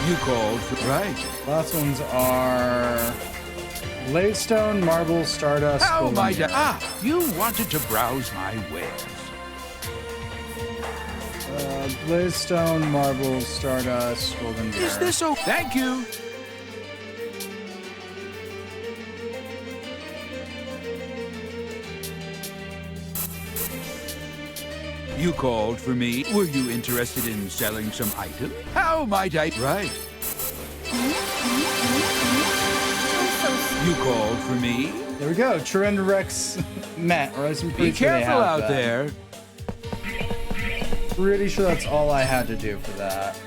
You called for right. Last ones are Laidstone, Marble, Stardust. How might Golden I? You wanted to browse my wares. Laidstone, Marble, Stardust, Golden Gear. Is this so? Thank you. You called for me. Were you interested in selling some items? How might I? Right. You called for me. There we go. Trend Rex met, or I'm pretty Be sure they careful have out that. there. Pretty sure that's all I had to do for that.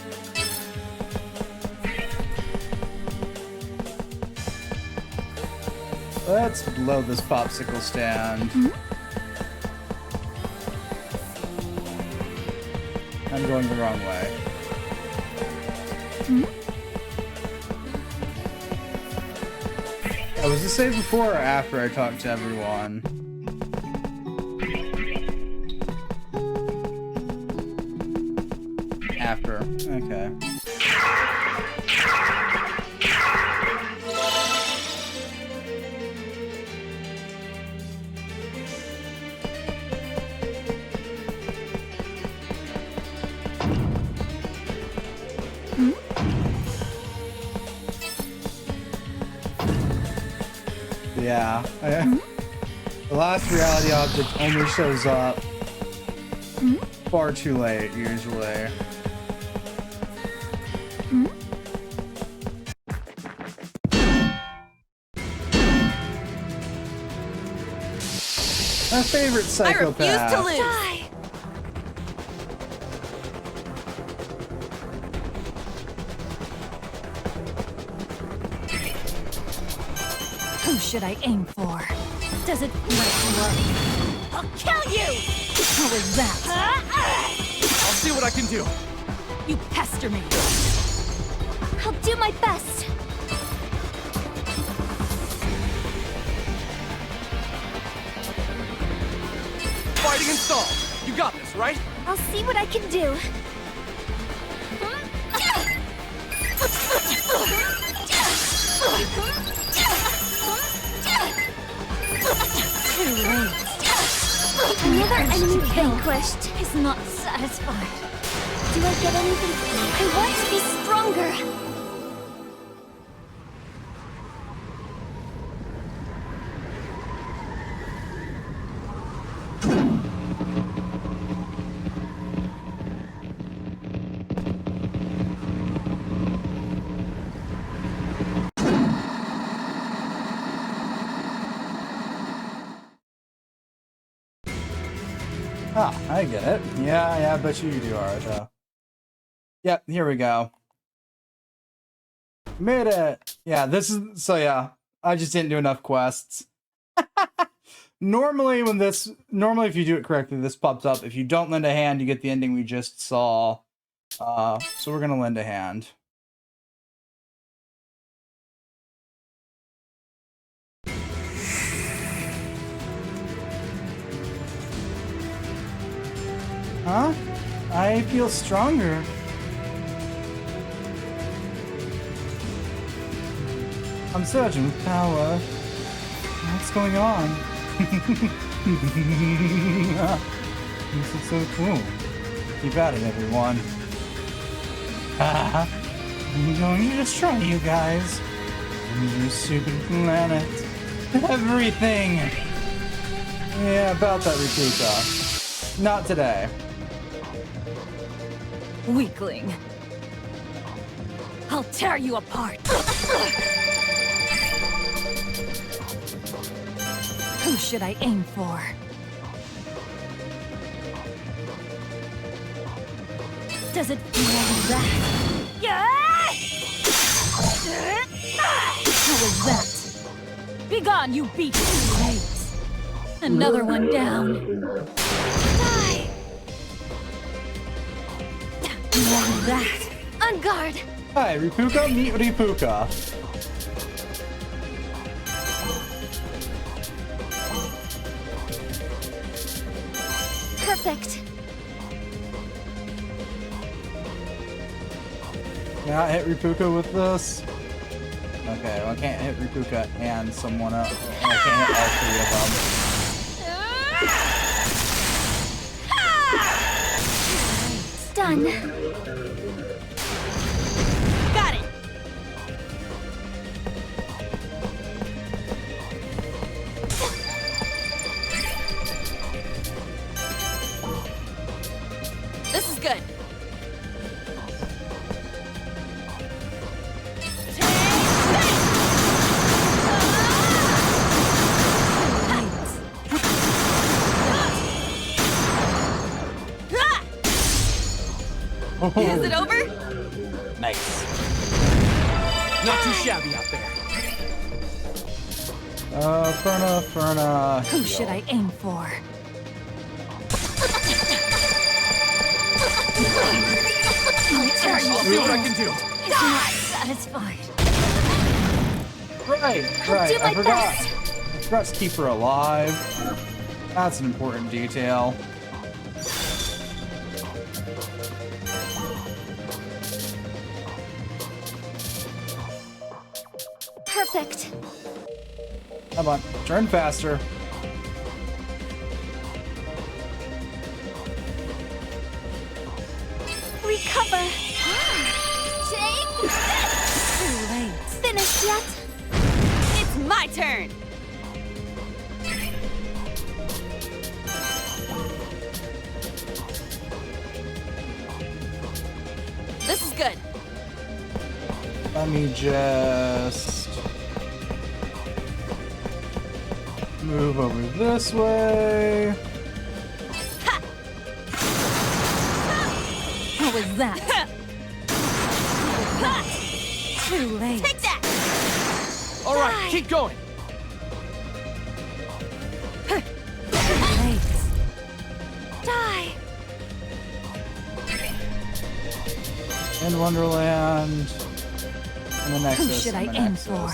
Let's blow this popsicle stand. I'm going the wrong way. Was this saved before or after I talked to everyone? After. Okay. Yeah. The last reality object only shows up far too late, usually. My favorite psychopath. I refuse to lose. Die. Who should I aim for? Does it work? I'll kill you! How is that? I'll see what I can do. You pester me. I'll do my best. Fighting installed. You got this, right? I'll see what I can do. Too late. Another enemy vanquished. Is not satisfied. Do I get anything? I want to be stronger. Ah, I get it. Yeah, I bet you do, Arta. Yep, here we go. Made it! Yeah, this is... So yeah, I just didn't do enough quests. Normally if you do it correctly, this pops up. If you don't lend a hand, you get the ending we just saw. So we're gonna lend a hand. Huh? I feel stronger. I'm surging with power. What's going on? This is so cool. Keep at it, everyone. I'm going to destroy you guys. And your stupid planet. Everything. Yeah, about that, Rikuka. Not today. Weakling. I'll tear you apart. Who should I aim for? Does it feel like that? Yeah! How was that? Begone, you beast! Another one down. Die! More of that. On guard! Hi, Ripuka, meet Ripuka. Perfect. Can I hit Ripuka with this? Okay, well, I can't hit Ripuka and someone else. I can't hit all three of them. Done. Got it! This is good. Is it over? Nice. Not too shabby out there. Ferna. Who should I aim for? I'll tear you I'll see what I can do. Die! Satisfied. Right. do my I forgot to keep her alive. That's an important detail. Perfect. Come on, turn faster. Recover. Take this. Too late. Finished yet? It's my turn. This is good. Let me just move over this way. How was that? Too late. Take that! All right, keep going. Too late. Die. In Wonderland. And the Nexus. Who should I and the aim Nexus. for?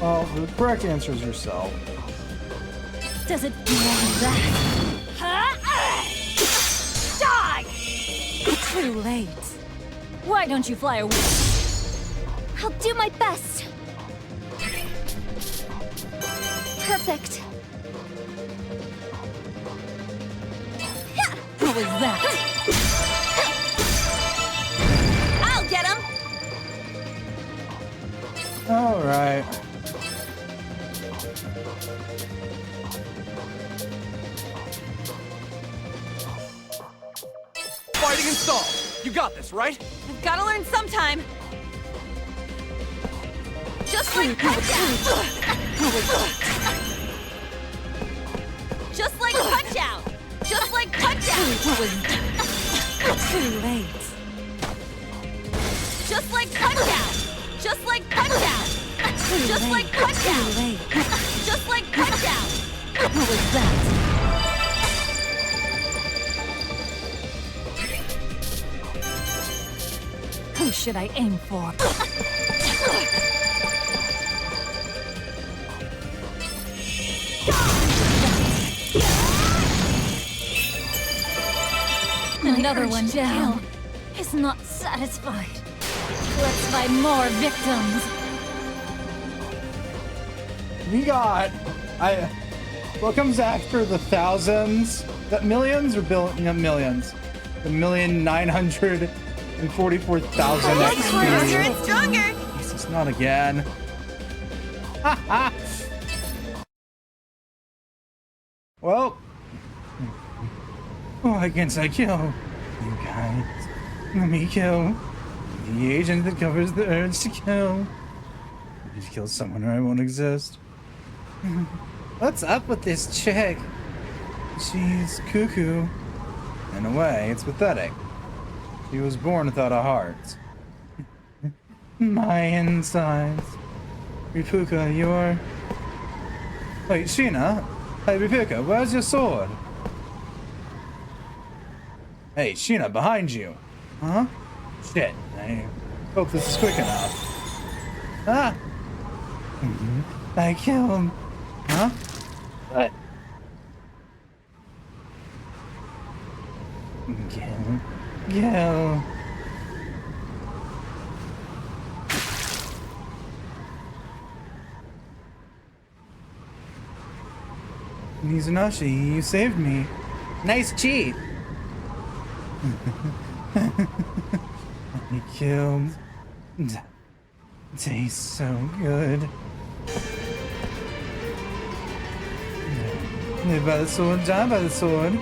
Well, the correct answer is yourself. Does it feel like that? Die! Too late. Why don't you fly away? I'll do my best. Perfect. What was that? I'll get him! All right. Fighting installed. You got this, right? I've gotta learn sometime. Just like Just like Punch Out! Just like Punch Out! Too late. Just like Punch Out! Just like Punch Out! Just like Punch Out! Just like Punch Out! What was that? Who should I aim for? Another one down. Is not satisfied. Let's find more victims. We got... What comes after the thousands? That millions or millions? The 1,944,000 Stronger and XP. stronger. Jesus, not again. Well, why can't I kill you guys? Let me kill the agent that covers the urge to kill. I need to kill someone or I won't exist. What's up with this chick? She's cuckoo. In a way, it's pathetic. She was born without a heart. My insides. Ripuka, you're... Wait, Sheena? Hey, Ripuka, where's your sword? Hey, Sheena, behind you. Huh? Shit, I hope this is quick enough. Ah! I killed... Huh? What? Kill. Mizunashi, you saved me. Nice cheat. You killed. Tastes so good. Live by the sword, die by the sword.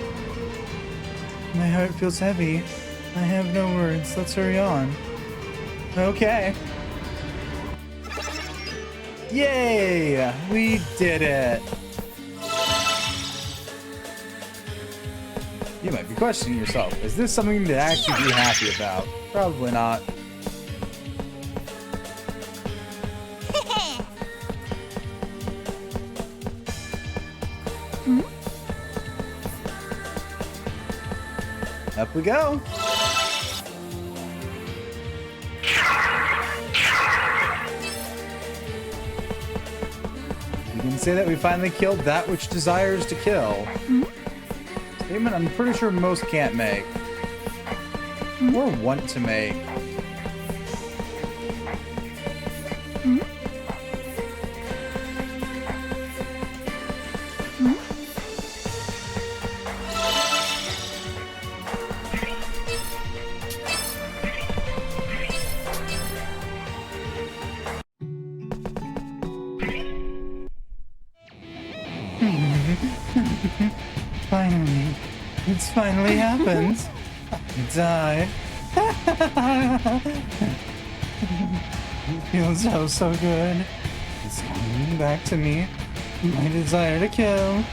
My heart feels heavy. I have no words. Let's hurry on. Okay. Yay! We did it! You might be questioning yourself. Is this something to actually be happy about? Probably not. Up we go. You can say that we finally killed that which desires to kill. Statement I'm pretty sure most can't make. Or want to make. Finally. It's finally happened. I died. It feels so good. It's coming back to me. My desire to kill.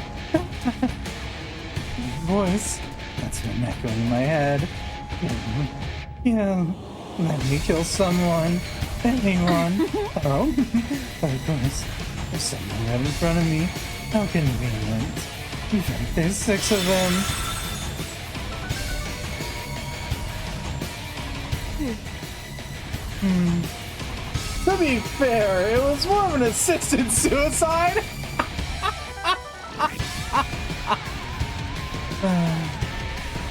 Voice. That's been echoing in my head. Kill. Let me kill someone. Anyone. Oh. Of course. There's someone right in front of me. How convenient. In fact, there's 6 of them. To be fair, it was more of an assisted suicide.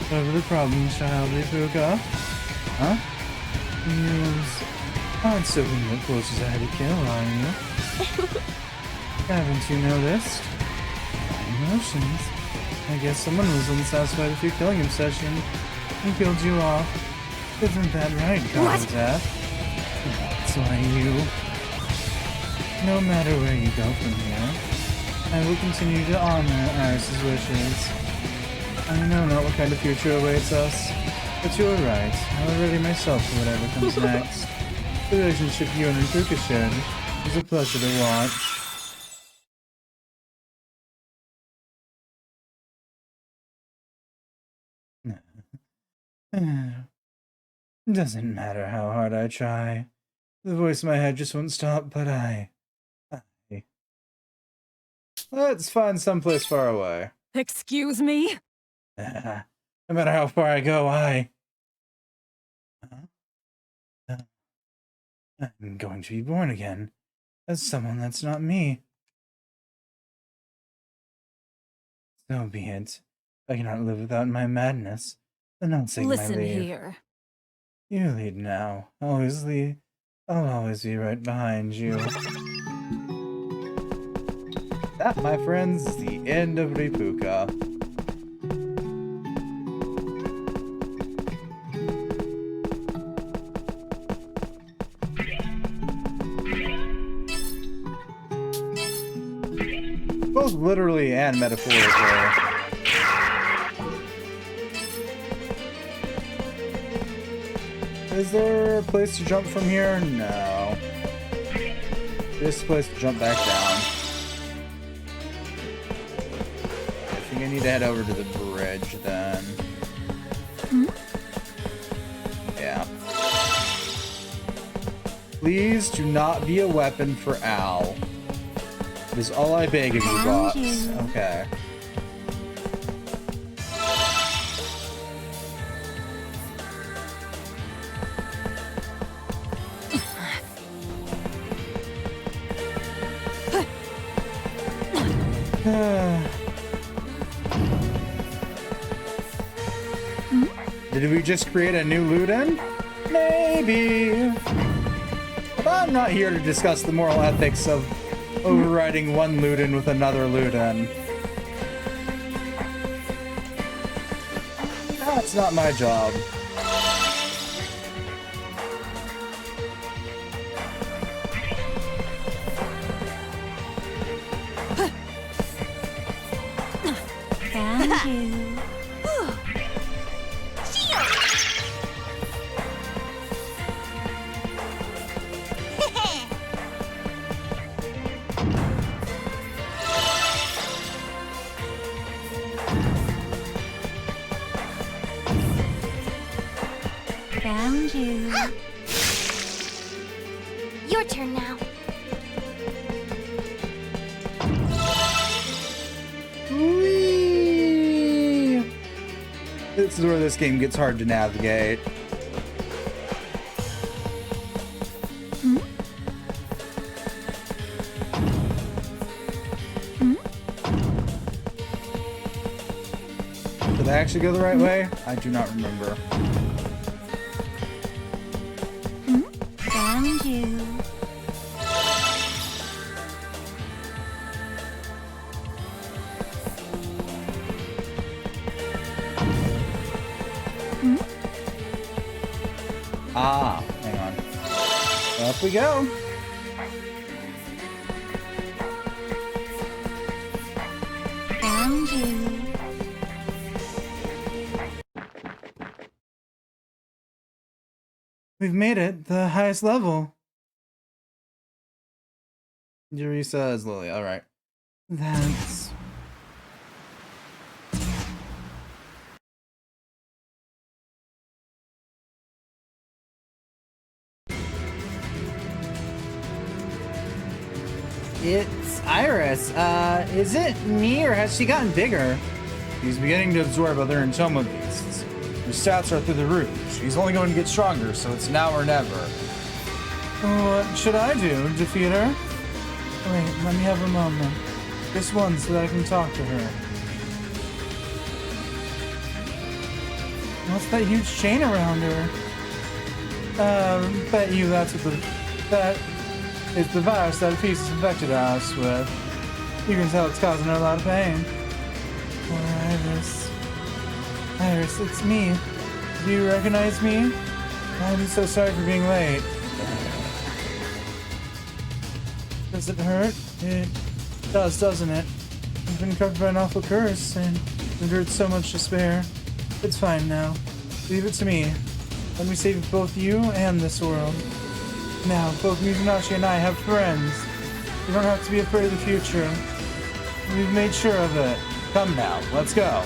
Whatever the problem, child, Ifuka. Huh? You aren't so what close as I had to kill, are you? Haven't you noticed? My emotions. I guess someone was unsatisfied with your killing obsession and killed you off. Isn't that right, Death? That's why you... No matter where you go from here, I will continue to honor Iris' wishes. I know not what kind of future awaits us, but you are right. I'll ready myself for whatever comes next. The relationship you and Ruka shared is a pleasure to watch. Doesn't matter how hard I try. The voice in my head just won't stop, but I... Let's find someplace far away. Excuse me? No matter how far I go, I'm going to be born again as someone that's not me. So be it. I cannot live without my madness. Announcing my Listen leave. here. You lead now. Always lead. I'll always be right behind you. That, my friends, is the end of Repuka. Both literally and metaphorically. Is there a place to jump from here? No. This place to jump back down. I think I need to head over to the bridge then. Yeah. Please do not be a weapon for Al. It is all I beg of you, bots. Okay. Did we just create a new Luden? Maybe. But I'm not here to discuss the moral ethics of overriding one Luden with another Luden. That's not my job. Found you. Found you. Your turn now. Whee! This is where this game gets hard to navigate. Did I actually go the right way? I do not remember. Found you. Ah, hang on. Up we go. Found you. We've made it, the highest level. Eureka is Lily, alright. That's... It's Iris. Is it me or has she gotten bigger? She's beginning to absorb other Entoma beasts. Her stats are through the roof. She's only going to get stronger, so it's now or never. What should I do? Defeat her? Wait, let me have a moment. Just one so that I can talk to her. What's that huge chain around her? Bet you that's what that is the virus that Peace has infected us with. You can tell it's causing her a lot of pain. Poor Iris. Iris, it's me. Do you recognize me? I'm so sorry for being late. Does it hurt? It does, doesn't it? I've been covered by an awful curse and endured so much despair. It's fine now. Leave it to me. Let me save both you and this world. Now, both Mizunaishi and I have friends. You don't have to be afraid of the future. We've made sure of it. Come now, let's go.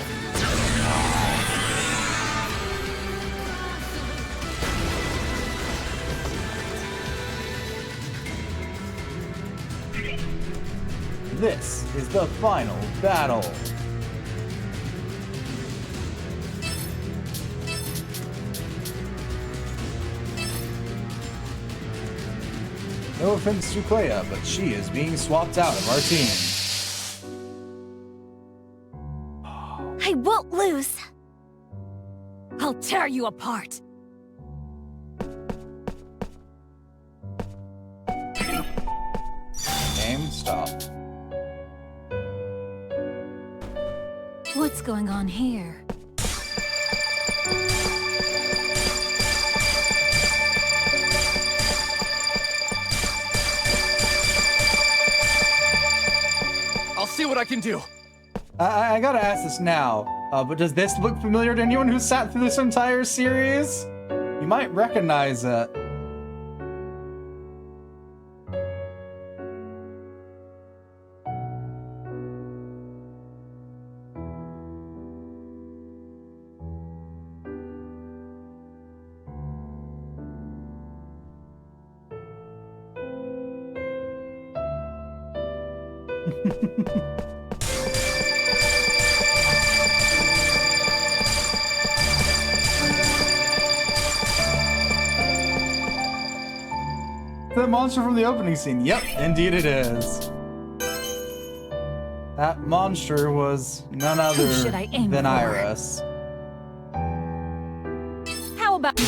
This is the final battle. No offense to Clea, but she is being swapped out of our team. I won't lose. I'll tear you apart. Game, stop. What's going on here? I'll see what I can do. I gotta ask this now, but does this look familiar to anyone who sat through this entire series? You might recognize it. The monster from the opening scene. Yep, indeed it is. That monster was none other should I aim than for? Iris. How about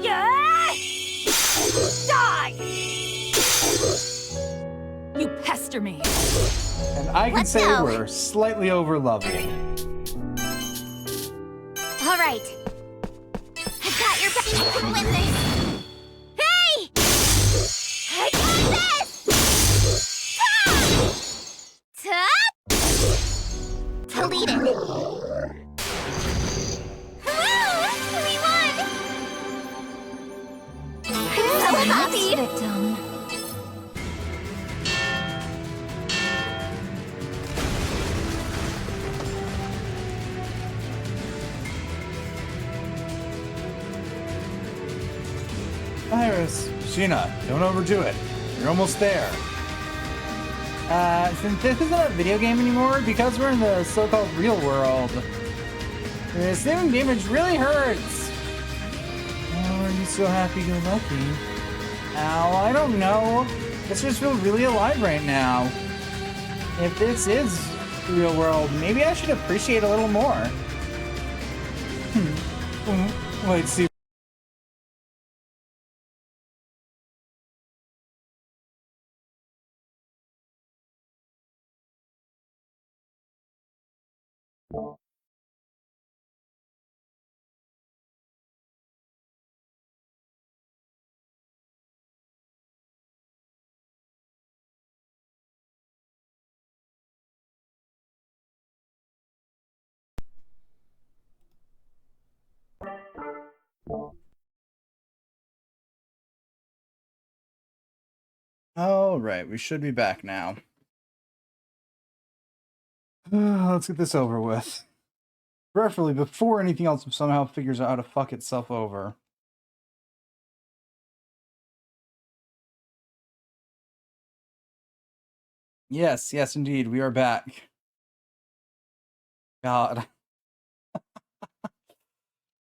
yeah! Die! You pester me. And I can Let's say go. we're slightly over level. All right. I've got your back. I can win this. Hey! I got this! Top! Deleted. Woo! We won! I'm so happy! Victim. Iris, Sheena, don't overdo it. You're almost there. Since this isn't a video game anymore, because we're in the so-called real world, receiving damage really hurts. Oh, are you so happy-go-lucky? Ow, I don't know. This just feels really alive right now. If this is the real world, maybe I should appreciate a little more. Wait, see. All right, we should be back now. Let's get this over with. Preferably before anything else somehow figures out how to fuck itself over. Yes, yes, indeed, we are back. God.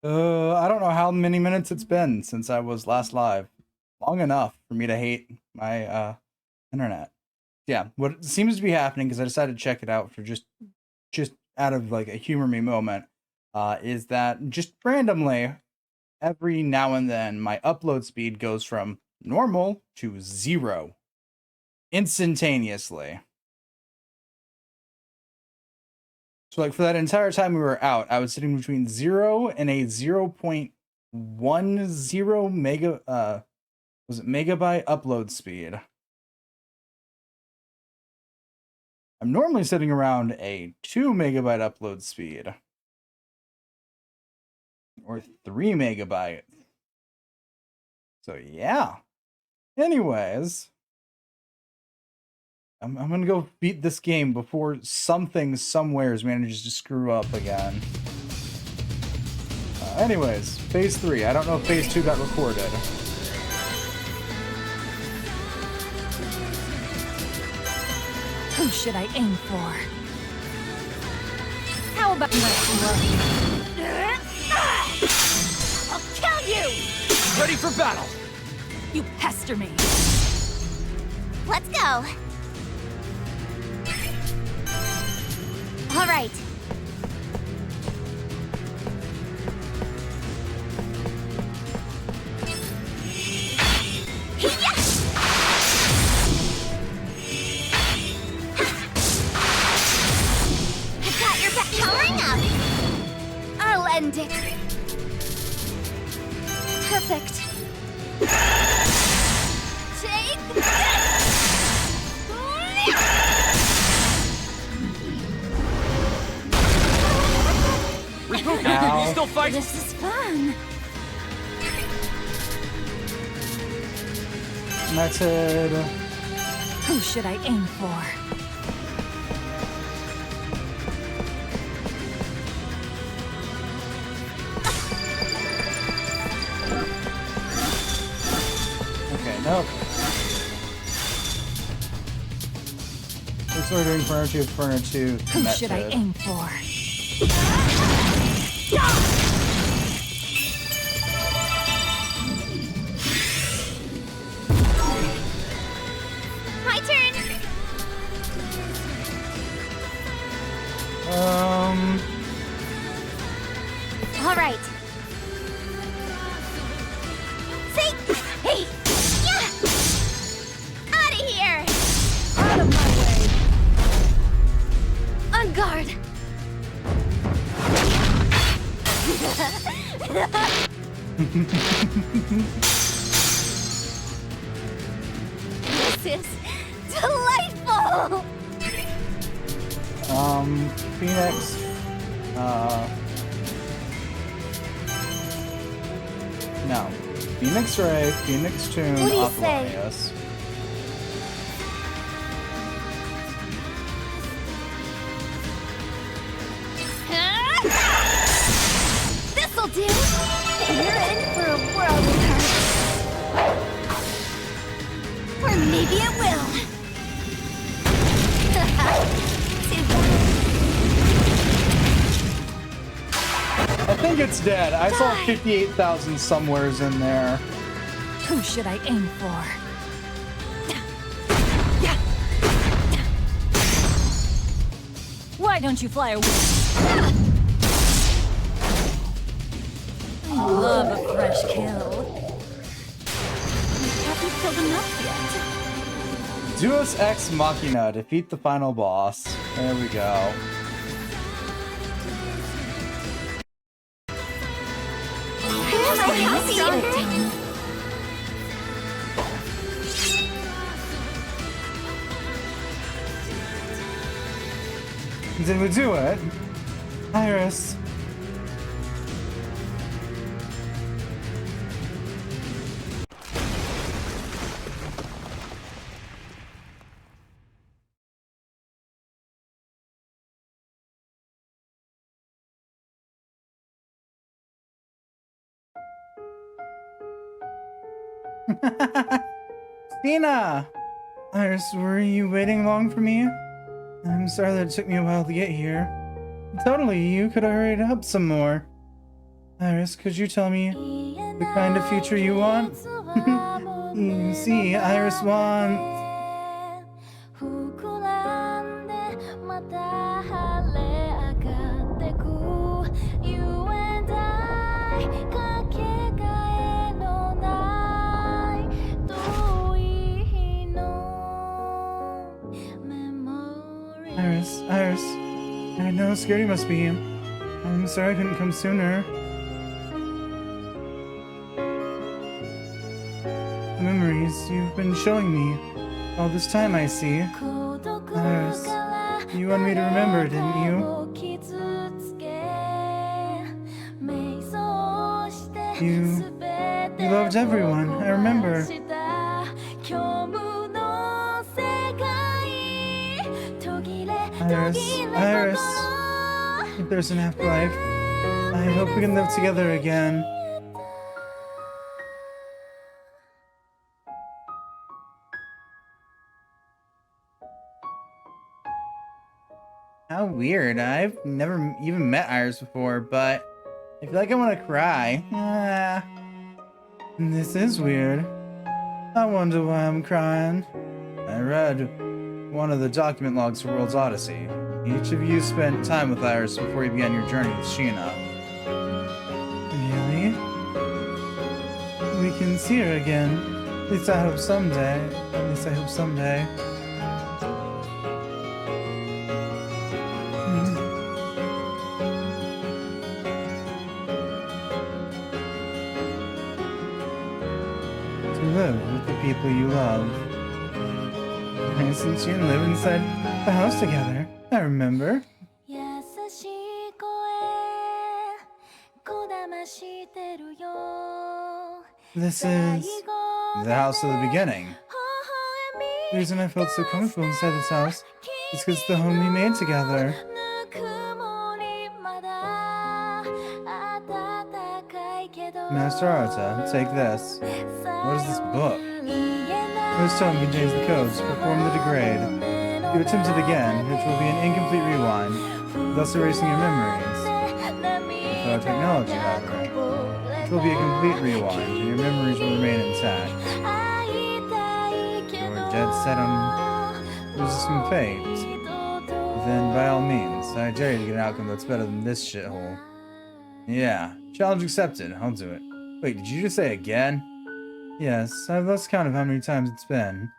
I don't know how many minutes it's been since I was last live. Long enough for me to hate my internet. Yeah, what seems to be happening, because I decided to check it out for just out of like a humor me moment, is that just randomly, every now and then, my upload speed goes from normal to 0 instantaneously. So like for that entire time we were out, I was sitting between 0 and a 0.10 megabyte upload speed. I'm normally sitting around a 2 megabyte upload speed. Or 3 megabytes. So yeah. Anyways. I'm gonna go beat this game before something somewheres manages to screw up again. Anyways, phase 3. I don't know if phase 2 got recorded. Who should I aim for? How about I'll kill you! Ready for battle! You pester me. Let's go. All right. Perfect. Take this! Reboot, can you still fight? This is fun. Method. Who should I aim for? Okay, nope. Looks like we're doing Burner 2, Who should I aim for? My turn! All right. See? Hey! Yeah! Out of here! Out of my way! On guard! This is delightful! Phoenix. No. Phoenix Ray, Phoenix Tune, What do you say? Apollonius. This'll do! You're in for a world of hurt. Or maybe it will. Too bad. I think it's dead. I saw 58,000 somewheres in there. Who should I aim for? Why don't you fly away? I love a fresh kill. I haven't killed enough yet. Deus Ex Machina, defeat the final boss. There we go. Here's my happy. Did we do it? Iris. Tina! Iris, were you waiting long for me? I'm sorry that it took me a while to get here. Totally, you could have hurried up some more. Iris, could you tell me the kind of future you want? You see, Iris wants... Iris, I know how scared you must be. I'm sorry I couldn't come sooner. The memories you've been showing me all this time, I see. Iris, you wanted me to remember, didn't you? You loved everyone, I remember. Iris, if there's an afterlife, I hope we can live together again. How weird. I've never even met Iris before, but I feel like I want to cry. This is weird. I wonder why I'm crying. I read one of the document logs for World's Odyssey. Each of you spent time with Iris before you began your journey with Sheena. Really? We can see her again. At least I hope someday. At least I hope someday. You live with the people you love. And since you live inside the house together, I remember. This is the house of the beginning. The reason I felt so comfortable inside this house is because it's the home we made together. Master Arta, take this. What is this book? This tome contains the codes to perform the degrade. If you attempt it again, it will be an incomplete rewind, thus erasing your memories. Without technology, however, it will be a complete rewind, and your memories will remain intact. If you're dead set on resisting fate, then by all means, I dare you to get an outcome that's better than this shithole. Yeah, challenge accepted. I'll do it. Wait, did you just say again? Yes, I've lost count of how many times it's been.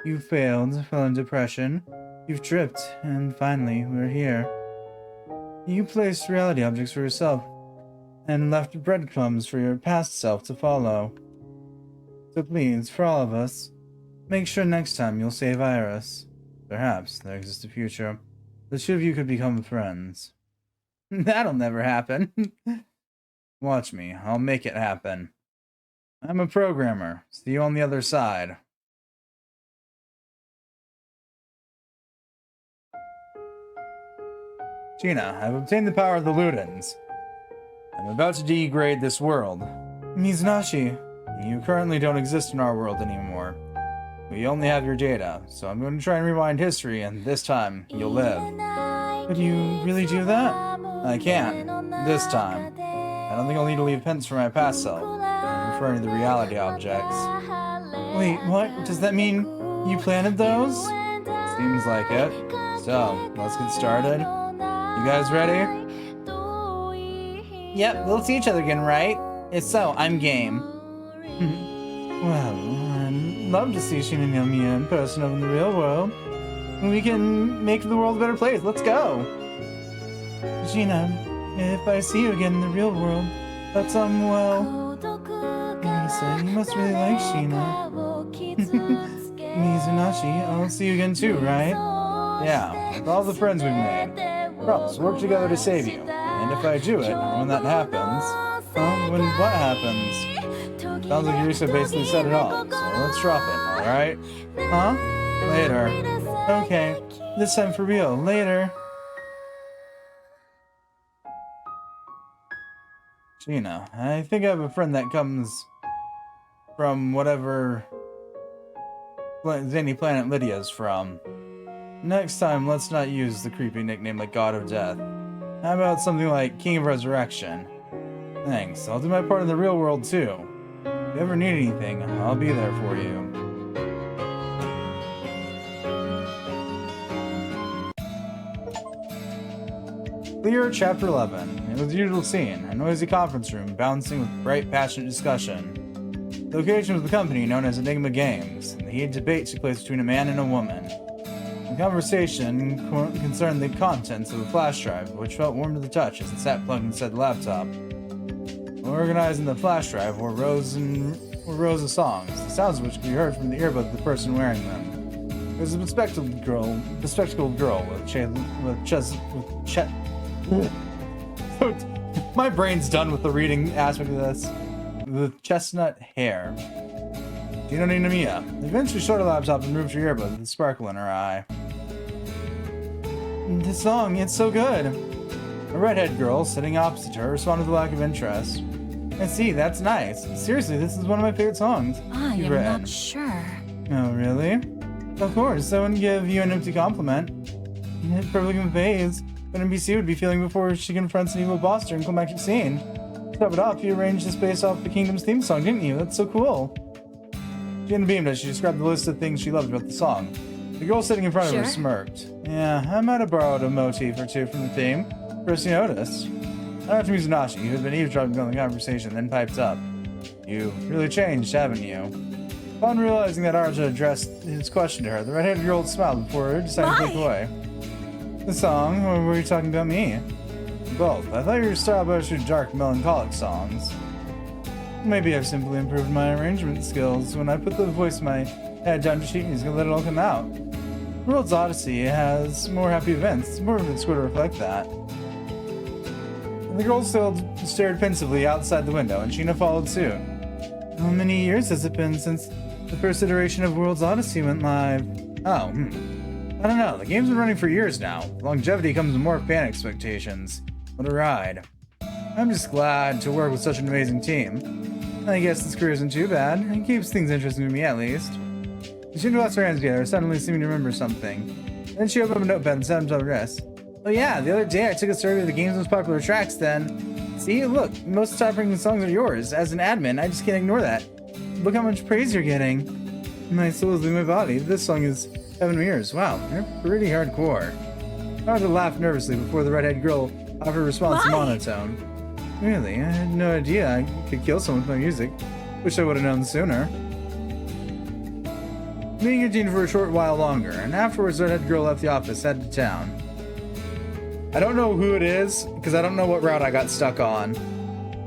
You failed, fell in depression, you've tripped, and finally, we're here. You placed reality objects for yourself, and left breadcrumbs for your past self to follow. So please, for all of us, make sure next time you'll save Iris. Perhaps there exists a future. The two of you could become friends. That'll never happen. Watch me, I'll make it happen. I'm a programmer. See you on the other side. Gina, I've obtained the power of the Ludens. I'm about to degrade this world. Mizunashi, you currently don't exist in our world anymore. We only have your data, so I'm going to try and rewind history, and this time, you'll live. Could you really do that? I can. This time. I don't think I'll need to leave hints for my past self. I'm referring to the reality objects. Wait, what? Does that mean you planted those? Seems like it. So, let's get started. You guys ready? Yep, we'll see each other again, right? If so, I'm game. Well, I'd love to see Shin and Yomiya in person over in the real world. We can make the world a better place. Let's go! Gina, if I see you again in the real world, that's, well... Lisa, you must really like Sheena. Mizunashi, I'll see you again too, right? Yeah, with all the friends we've made. Promise, work together to save you. And if I do it, when that happens... Well, when what happens? Sounds like Yurisa basically said it all, so let's drop it, alright? Huh? Later. Okay, this time for real. Later. Gina, I think I have a friend that comes from whatever zany planet Lydia's from. Next time, let's not use the creepy nickname like God of Death. How about something like King of Resurrection? Thanks, I'll do my part in the real world too. If you ever need anything, I'll be there for you. Clear Chapter 11. It was the usual scene, a noisy conference room bouncing with bright, passionate discussion. The location was the company known as Enigma Games, and the heated debate took place between a man and a woman. The conversation concerned the contents of a flash drive, which felt warm to the touch as it sat plugged inside the laptop. Organized in the flash drive were rows of songs, the sounds of which could be heard from the earbuds of the person wearing them. It was a bespectacled girl my brain's done with the reading aspect of this. With chestnut hair. Gina Ninomiya eventually shut her laptop and moved her earbuds with a sparkle in her eye. This song, it's so good. A redhead girl sitting opposite her responded with a lack of interest. I see, that's nice. Seriously, this is one of my favorite songs. I am not sure. Oh, really? Of course, I wouldn't give you an empty compliment. It perfectly conveys what NPC would be feeling before she confronts an evil boss during climactic scene. To top it off, you arranged this based off the Kingdom's theme song, didn't you? That's so cool. Gina beamed as she described the list of things she loved about the song. The girl sitting in front of her smirked. Yeah, I might have borrowed a motif or two from the theme. First you noticed. After Mizunashi, who had been eavesdropping on the conversation, then piped up. You've really changed, haven't you? Upon realizing that Arja addressed his question to her, the red-haired girl smiled before deciding to look away. The song, or were you talking about me? Both. I thought your style better suited dark, melancholic songs. Maybe I've simply improved my arrangement skills. When I put the voice in my head down to sheet music and let it all come out. World's Odyssey has more happy events. More events would reflect that. The girl still stared pensively outside the window, and Sheena followed suit. How many years has it been since the first iteration of World's Odyssey went live? I don't know. The game's been running for years now. Longevity comes with more fan expectations. What a ride. I'm just glad to work with such an amazing team. I guess this career isn't too bad. It keeps things interesting to me, at least. She clasped her hands together, suddenly seeming to remember something. Then she opened up a notepad and sat on her desk. Oh yeah, the other day I took a survey of the game's most popular tracks then. See, look, most top-ranking songs are yours. As an admin, I just can't ignore that. Look how much praise you're getting. My soul is leaving my body. This song is Heaven of Ears. Wow, you're pretty hardcore. I had to laugh nervously before the redhead girl offered a response in monotone. Really? I had no idea I could kill someone with my music. Wish I would have known sooner. The meeting continued for a short while longer, and afterwards the redhead girl left the office, headed to town. I don't know who it is, because I don't know what route I got stuck on.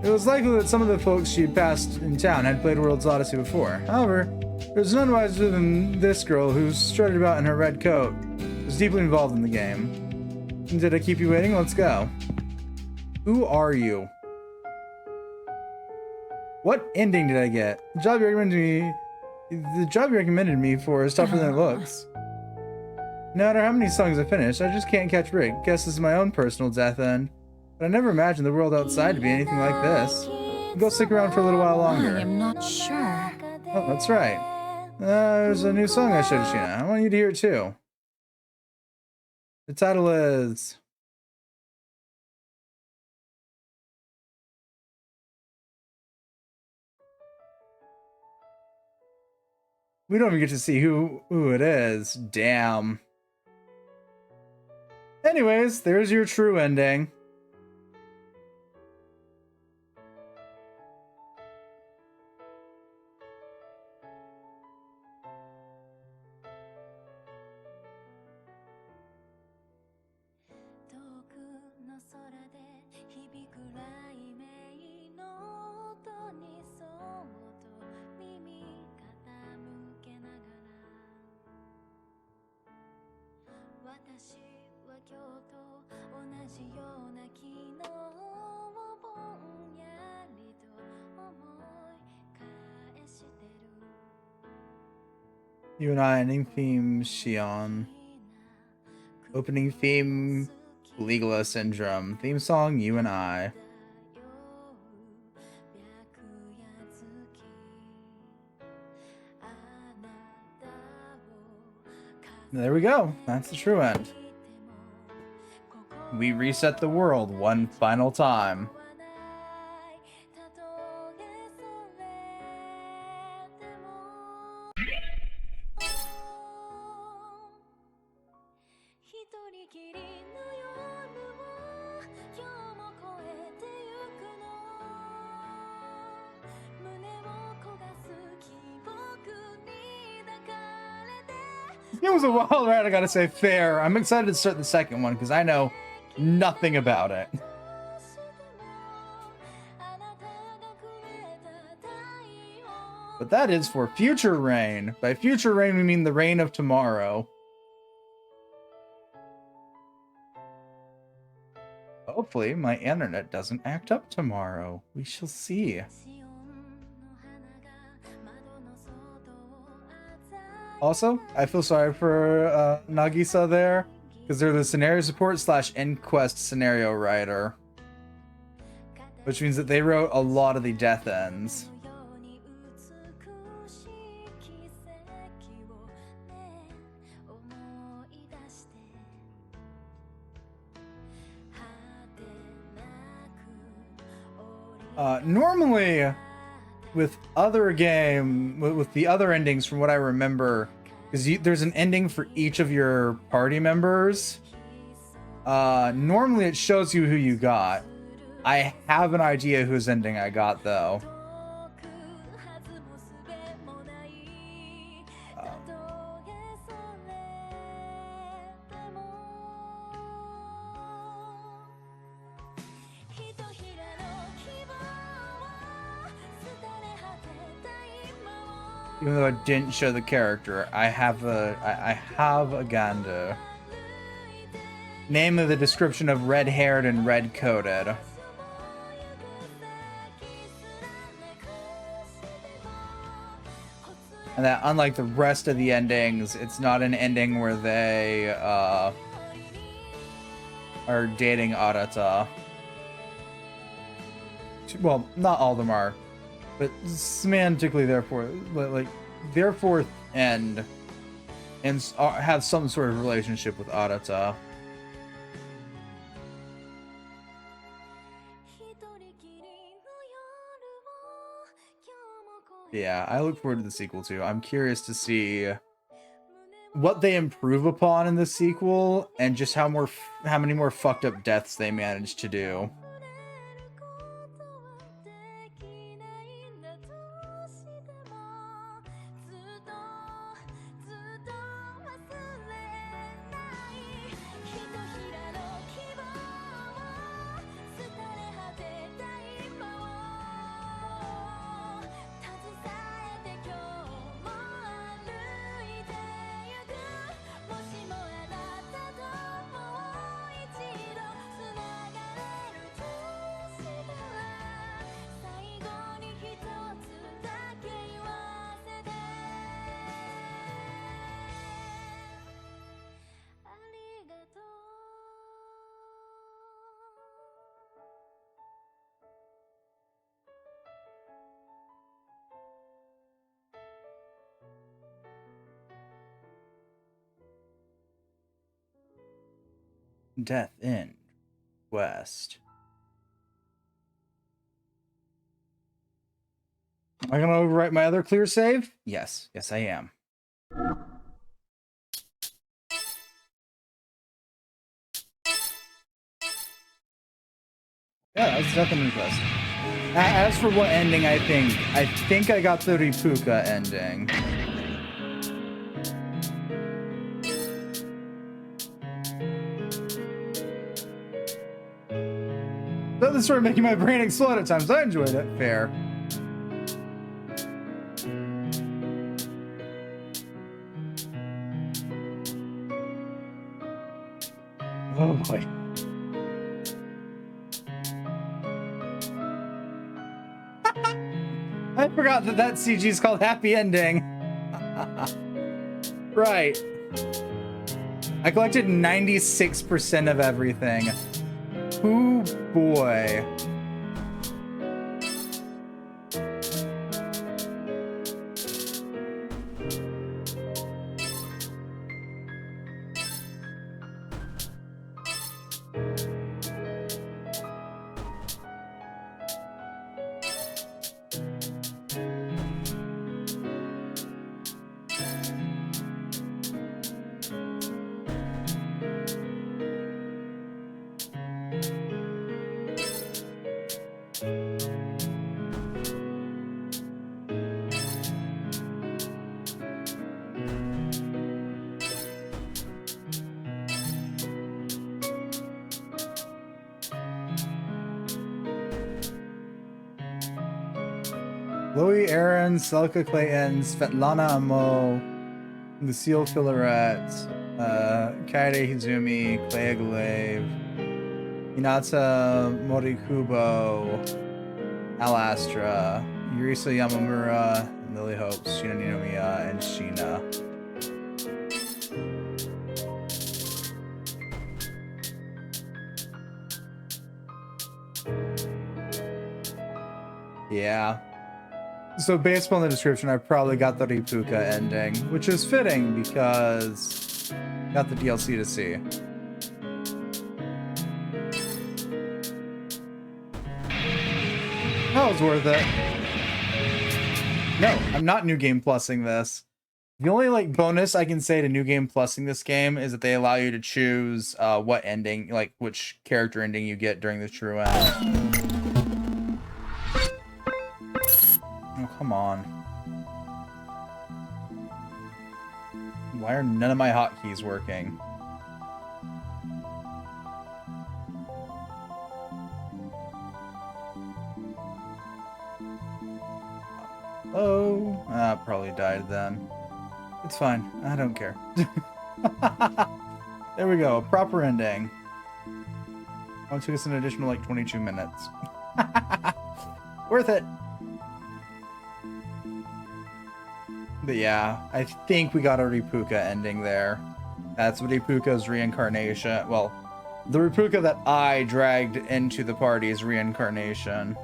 It was likely that some of the folks she had passed in town had played World's Odyssey before. However, there's none wiser than this girl who strutted about in her red coat, was deeply involved in the game. Did I keep you waiting? Let's go. Who are you? What ending did I get? The job you recommended me for is tougher than it looks. No matter how many songs I finish, I just can't catch Rick. Guess this is my own personal death end. But I never imagined the world outside to be anything like this. Go stick around for a little while longer. I am not sure. Oh, that's right. There's a new song I showed Sheena. I want you to hear it too. The title is... We don't even get to see who it is. Damn. Anyways, there's your true ending. You and I, ending theme, Shion. Opening theme, Caligula Syndrome. Theme song, You and I. There we go. That's the true end. We reset the world one final time. It was a wild ride, I gotta say. Fair. I'm excited to start the second one because I know nothing about it. But that is for future rain. By future rain, we mean the rain of tomorrow. Hopefully, my internet doesn't act up tomorrow. We shall see. Also, I feel sorry for Nagisa there, because they're the scenario support / end quest scenario writer. Which means that they wrote a lot of the death ends. Normally, with the other endings, from what I remember, because there's an ending for each of your party members. Normally it shows you who you got. I have an idea whose ending I got, though. Even though I didn't show the character, I have a gander. Name of the description of red-haired and red-coated. And that, unlike the rest of the endings, it's not an ending where they are dating Arata. Well, not all of them are, but semantically, therefore, end and have some sort of relationship with Arata. Yeah, I look forward to the sequel too. I'm curious to see what they improve upon in the sequel and just how many more fucked up deaths they manage to do. Death in West. Am I gonna overwrite my other clear save? Yes. Yes, I am. Yeah, that was Death in West. As for what ending I think I got the Ripuka ending. So this started making my brain explode at times. I enjoyed it. Fair. Oh boy. I forgot that CG is called Happy Ending. Right. I collected 96% of everything. Oh boy. Chloe Aaron, Selka Clayton, Svetlana Amo, Lucille Filaret, Kaede Hizumi, Clea Glaive, Hinata Morikubo, Al Astra, Yurisa Yamamura, Lily Hopes, Shina Ninomiya, and Sheena. Yeah. So based on the description, I probably got the Ripuka ending, which is fitting because I got the DLC to see. That was worth it. No, I'm not New Game Plusing this. The only bonus I can say to New Game Plusing this game is that they allow you to choose what ending, which character ending you get during the true end. Oh, come on. Why are none of my hotkeys working? Oh, probably died then. It's fine. I don't care. There we go. Proper ending. Oh, it took us an additional like 22 minutes. Worth it. But yeah, I think we got a Ripuka ending there. That's Ripuka's reincarnation. Well, the Ripuka that I dragged into the party's reincarnation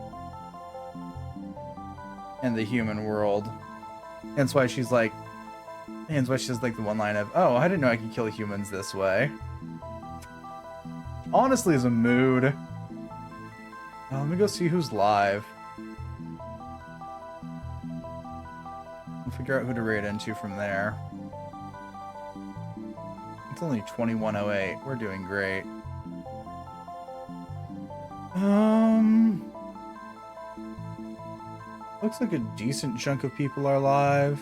in the human world. Hence why she's like, hence why she has like the one line of, "Oh, I didn't know I could kill humans this way." Honestly, is a mood. Let me go see who's live. We'll figure out who to raid into from there. It's only 21:08. We're doing great. Looks like a decent chunk of people are live.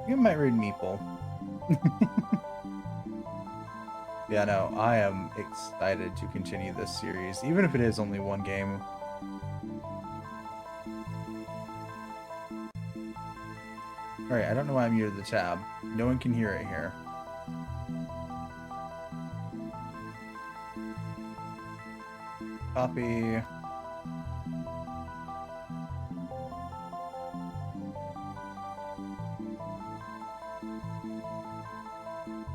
You might read Meeple. Yeah, no, I am excited to continue this series, even if it is only one game. Alright, I don't know why I muted the tab. No one can hear it here. Copy.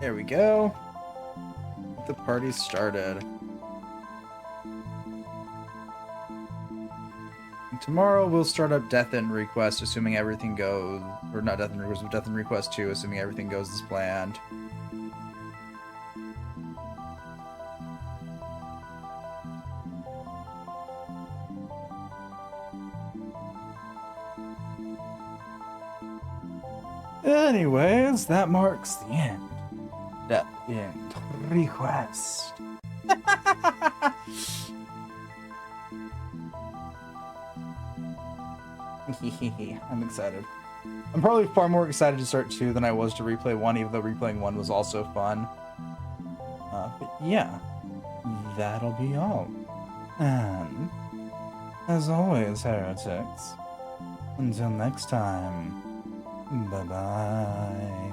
There we go. Get the party started. And tomorrow we'll start up Death End Request, assuming everything goes, or not Death End Request, but Death End Request 2, assuming everything goes as planned. Anyways, that marks the end. Death End Request. I'm excited. I'm probably far more excited to start 2 than I was to replay 1, even though replaying 1 was also fun. But yeah, that'll be all. And, as always, heretics, until next time, bye-bye.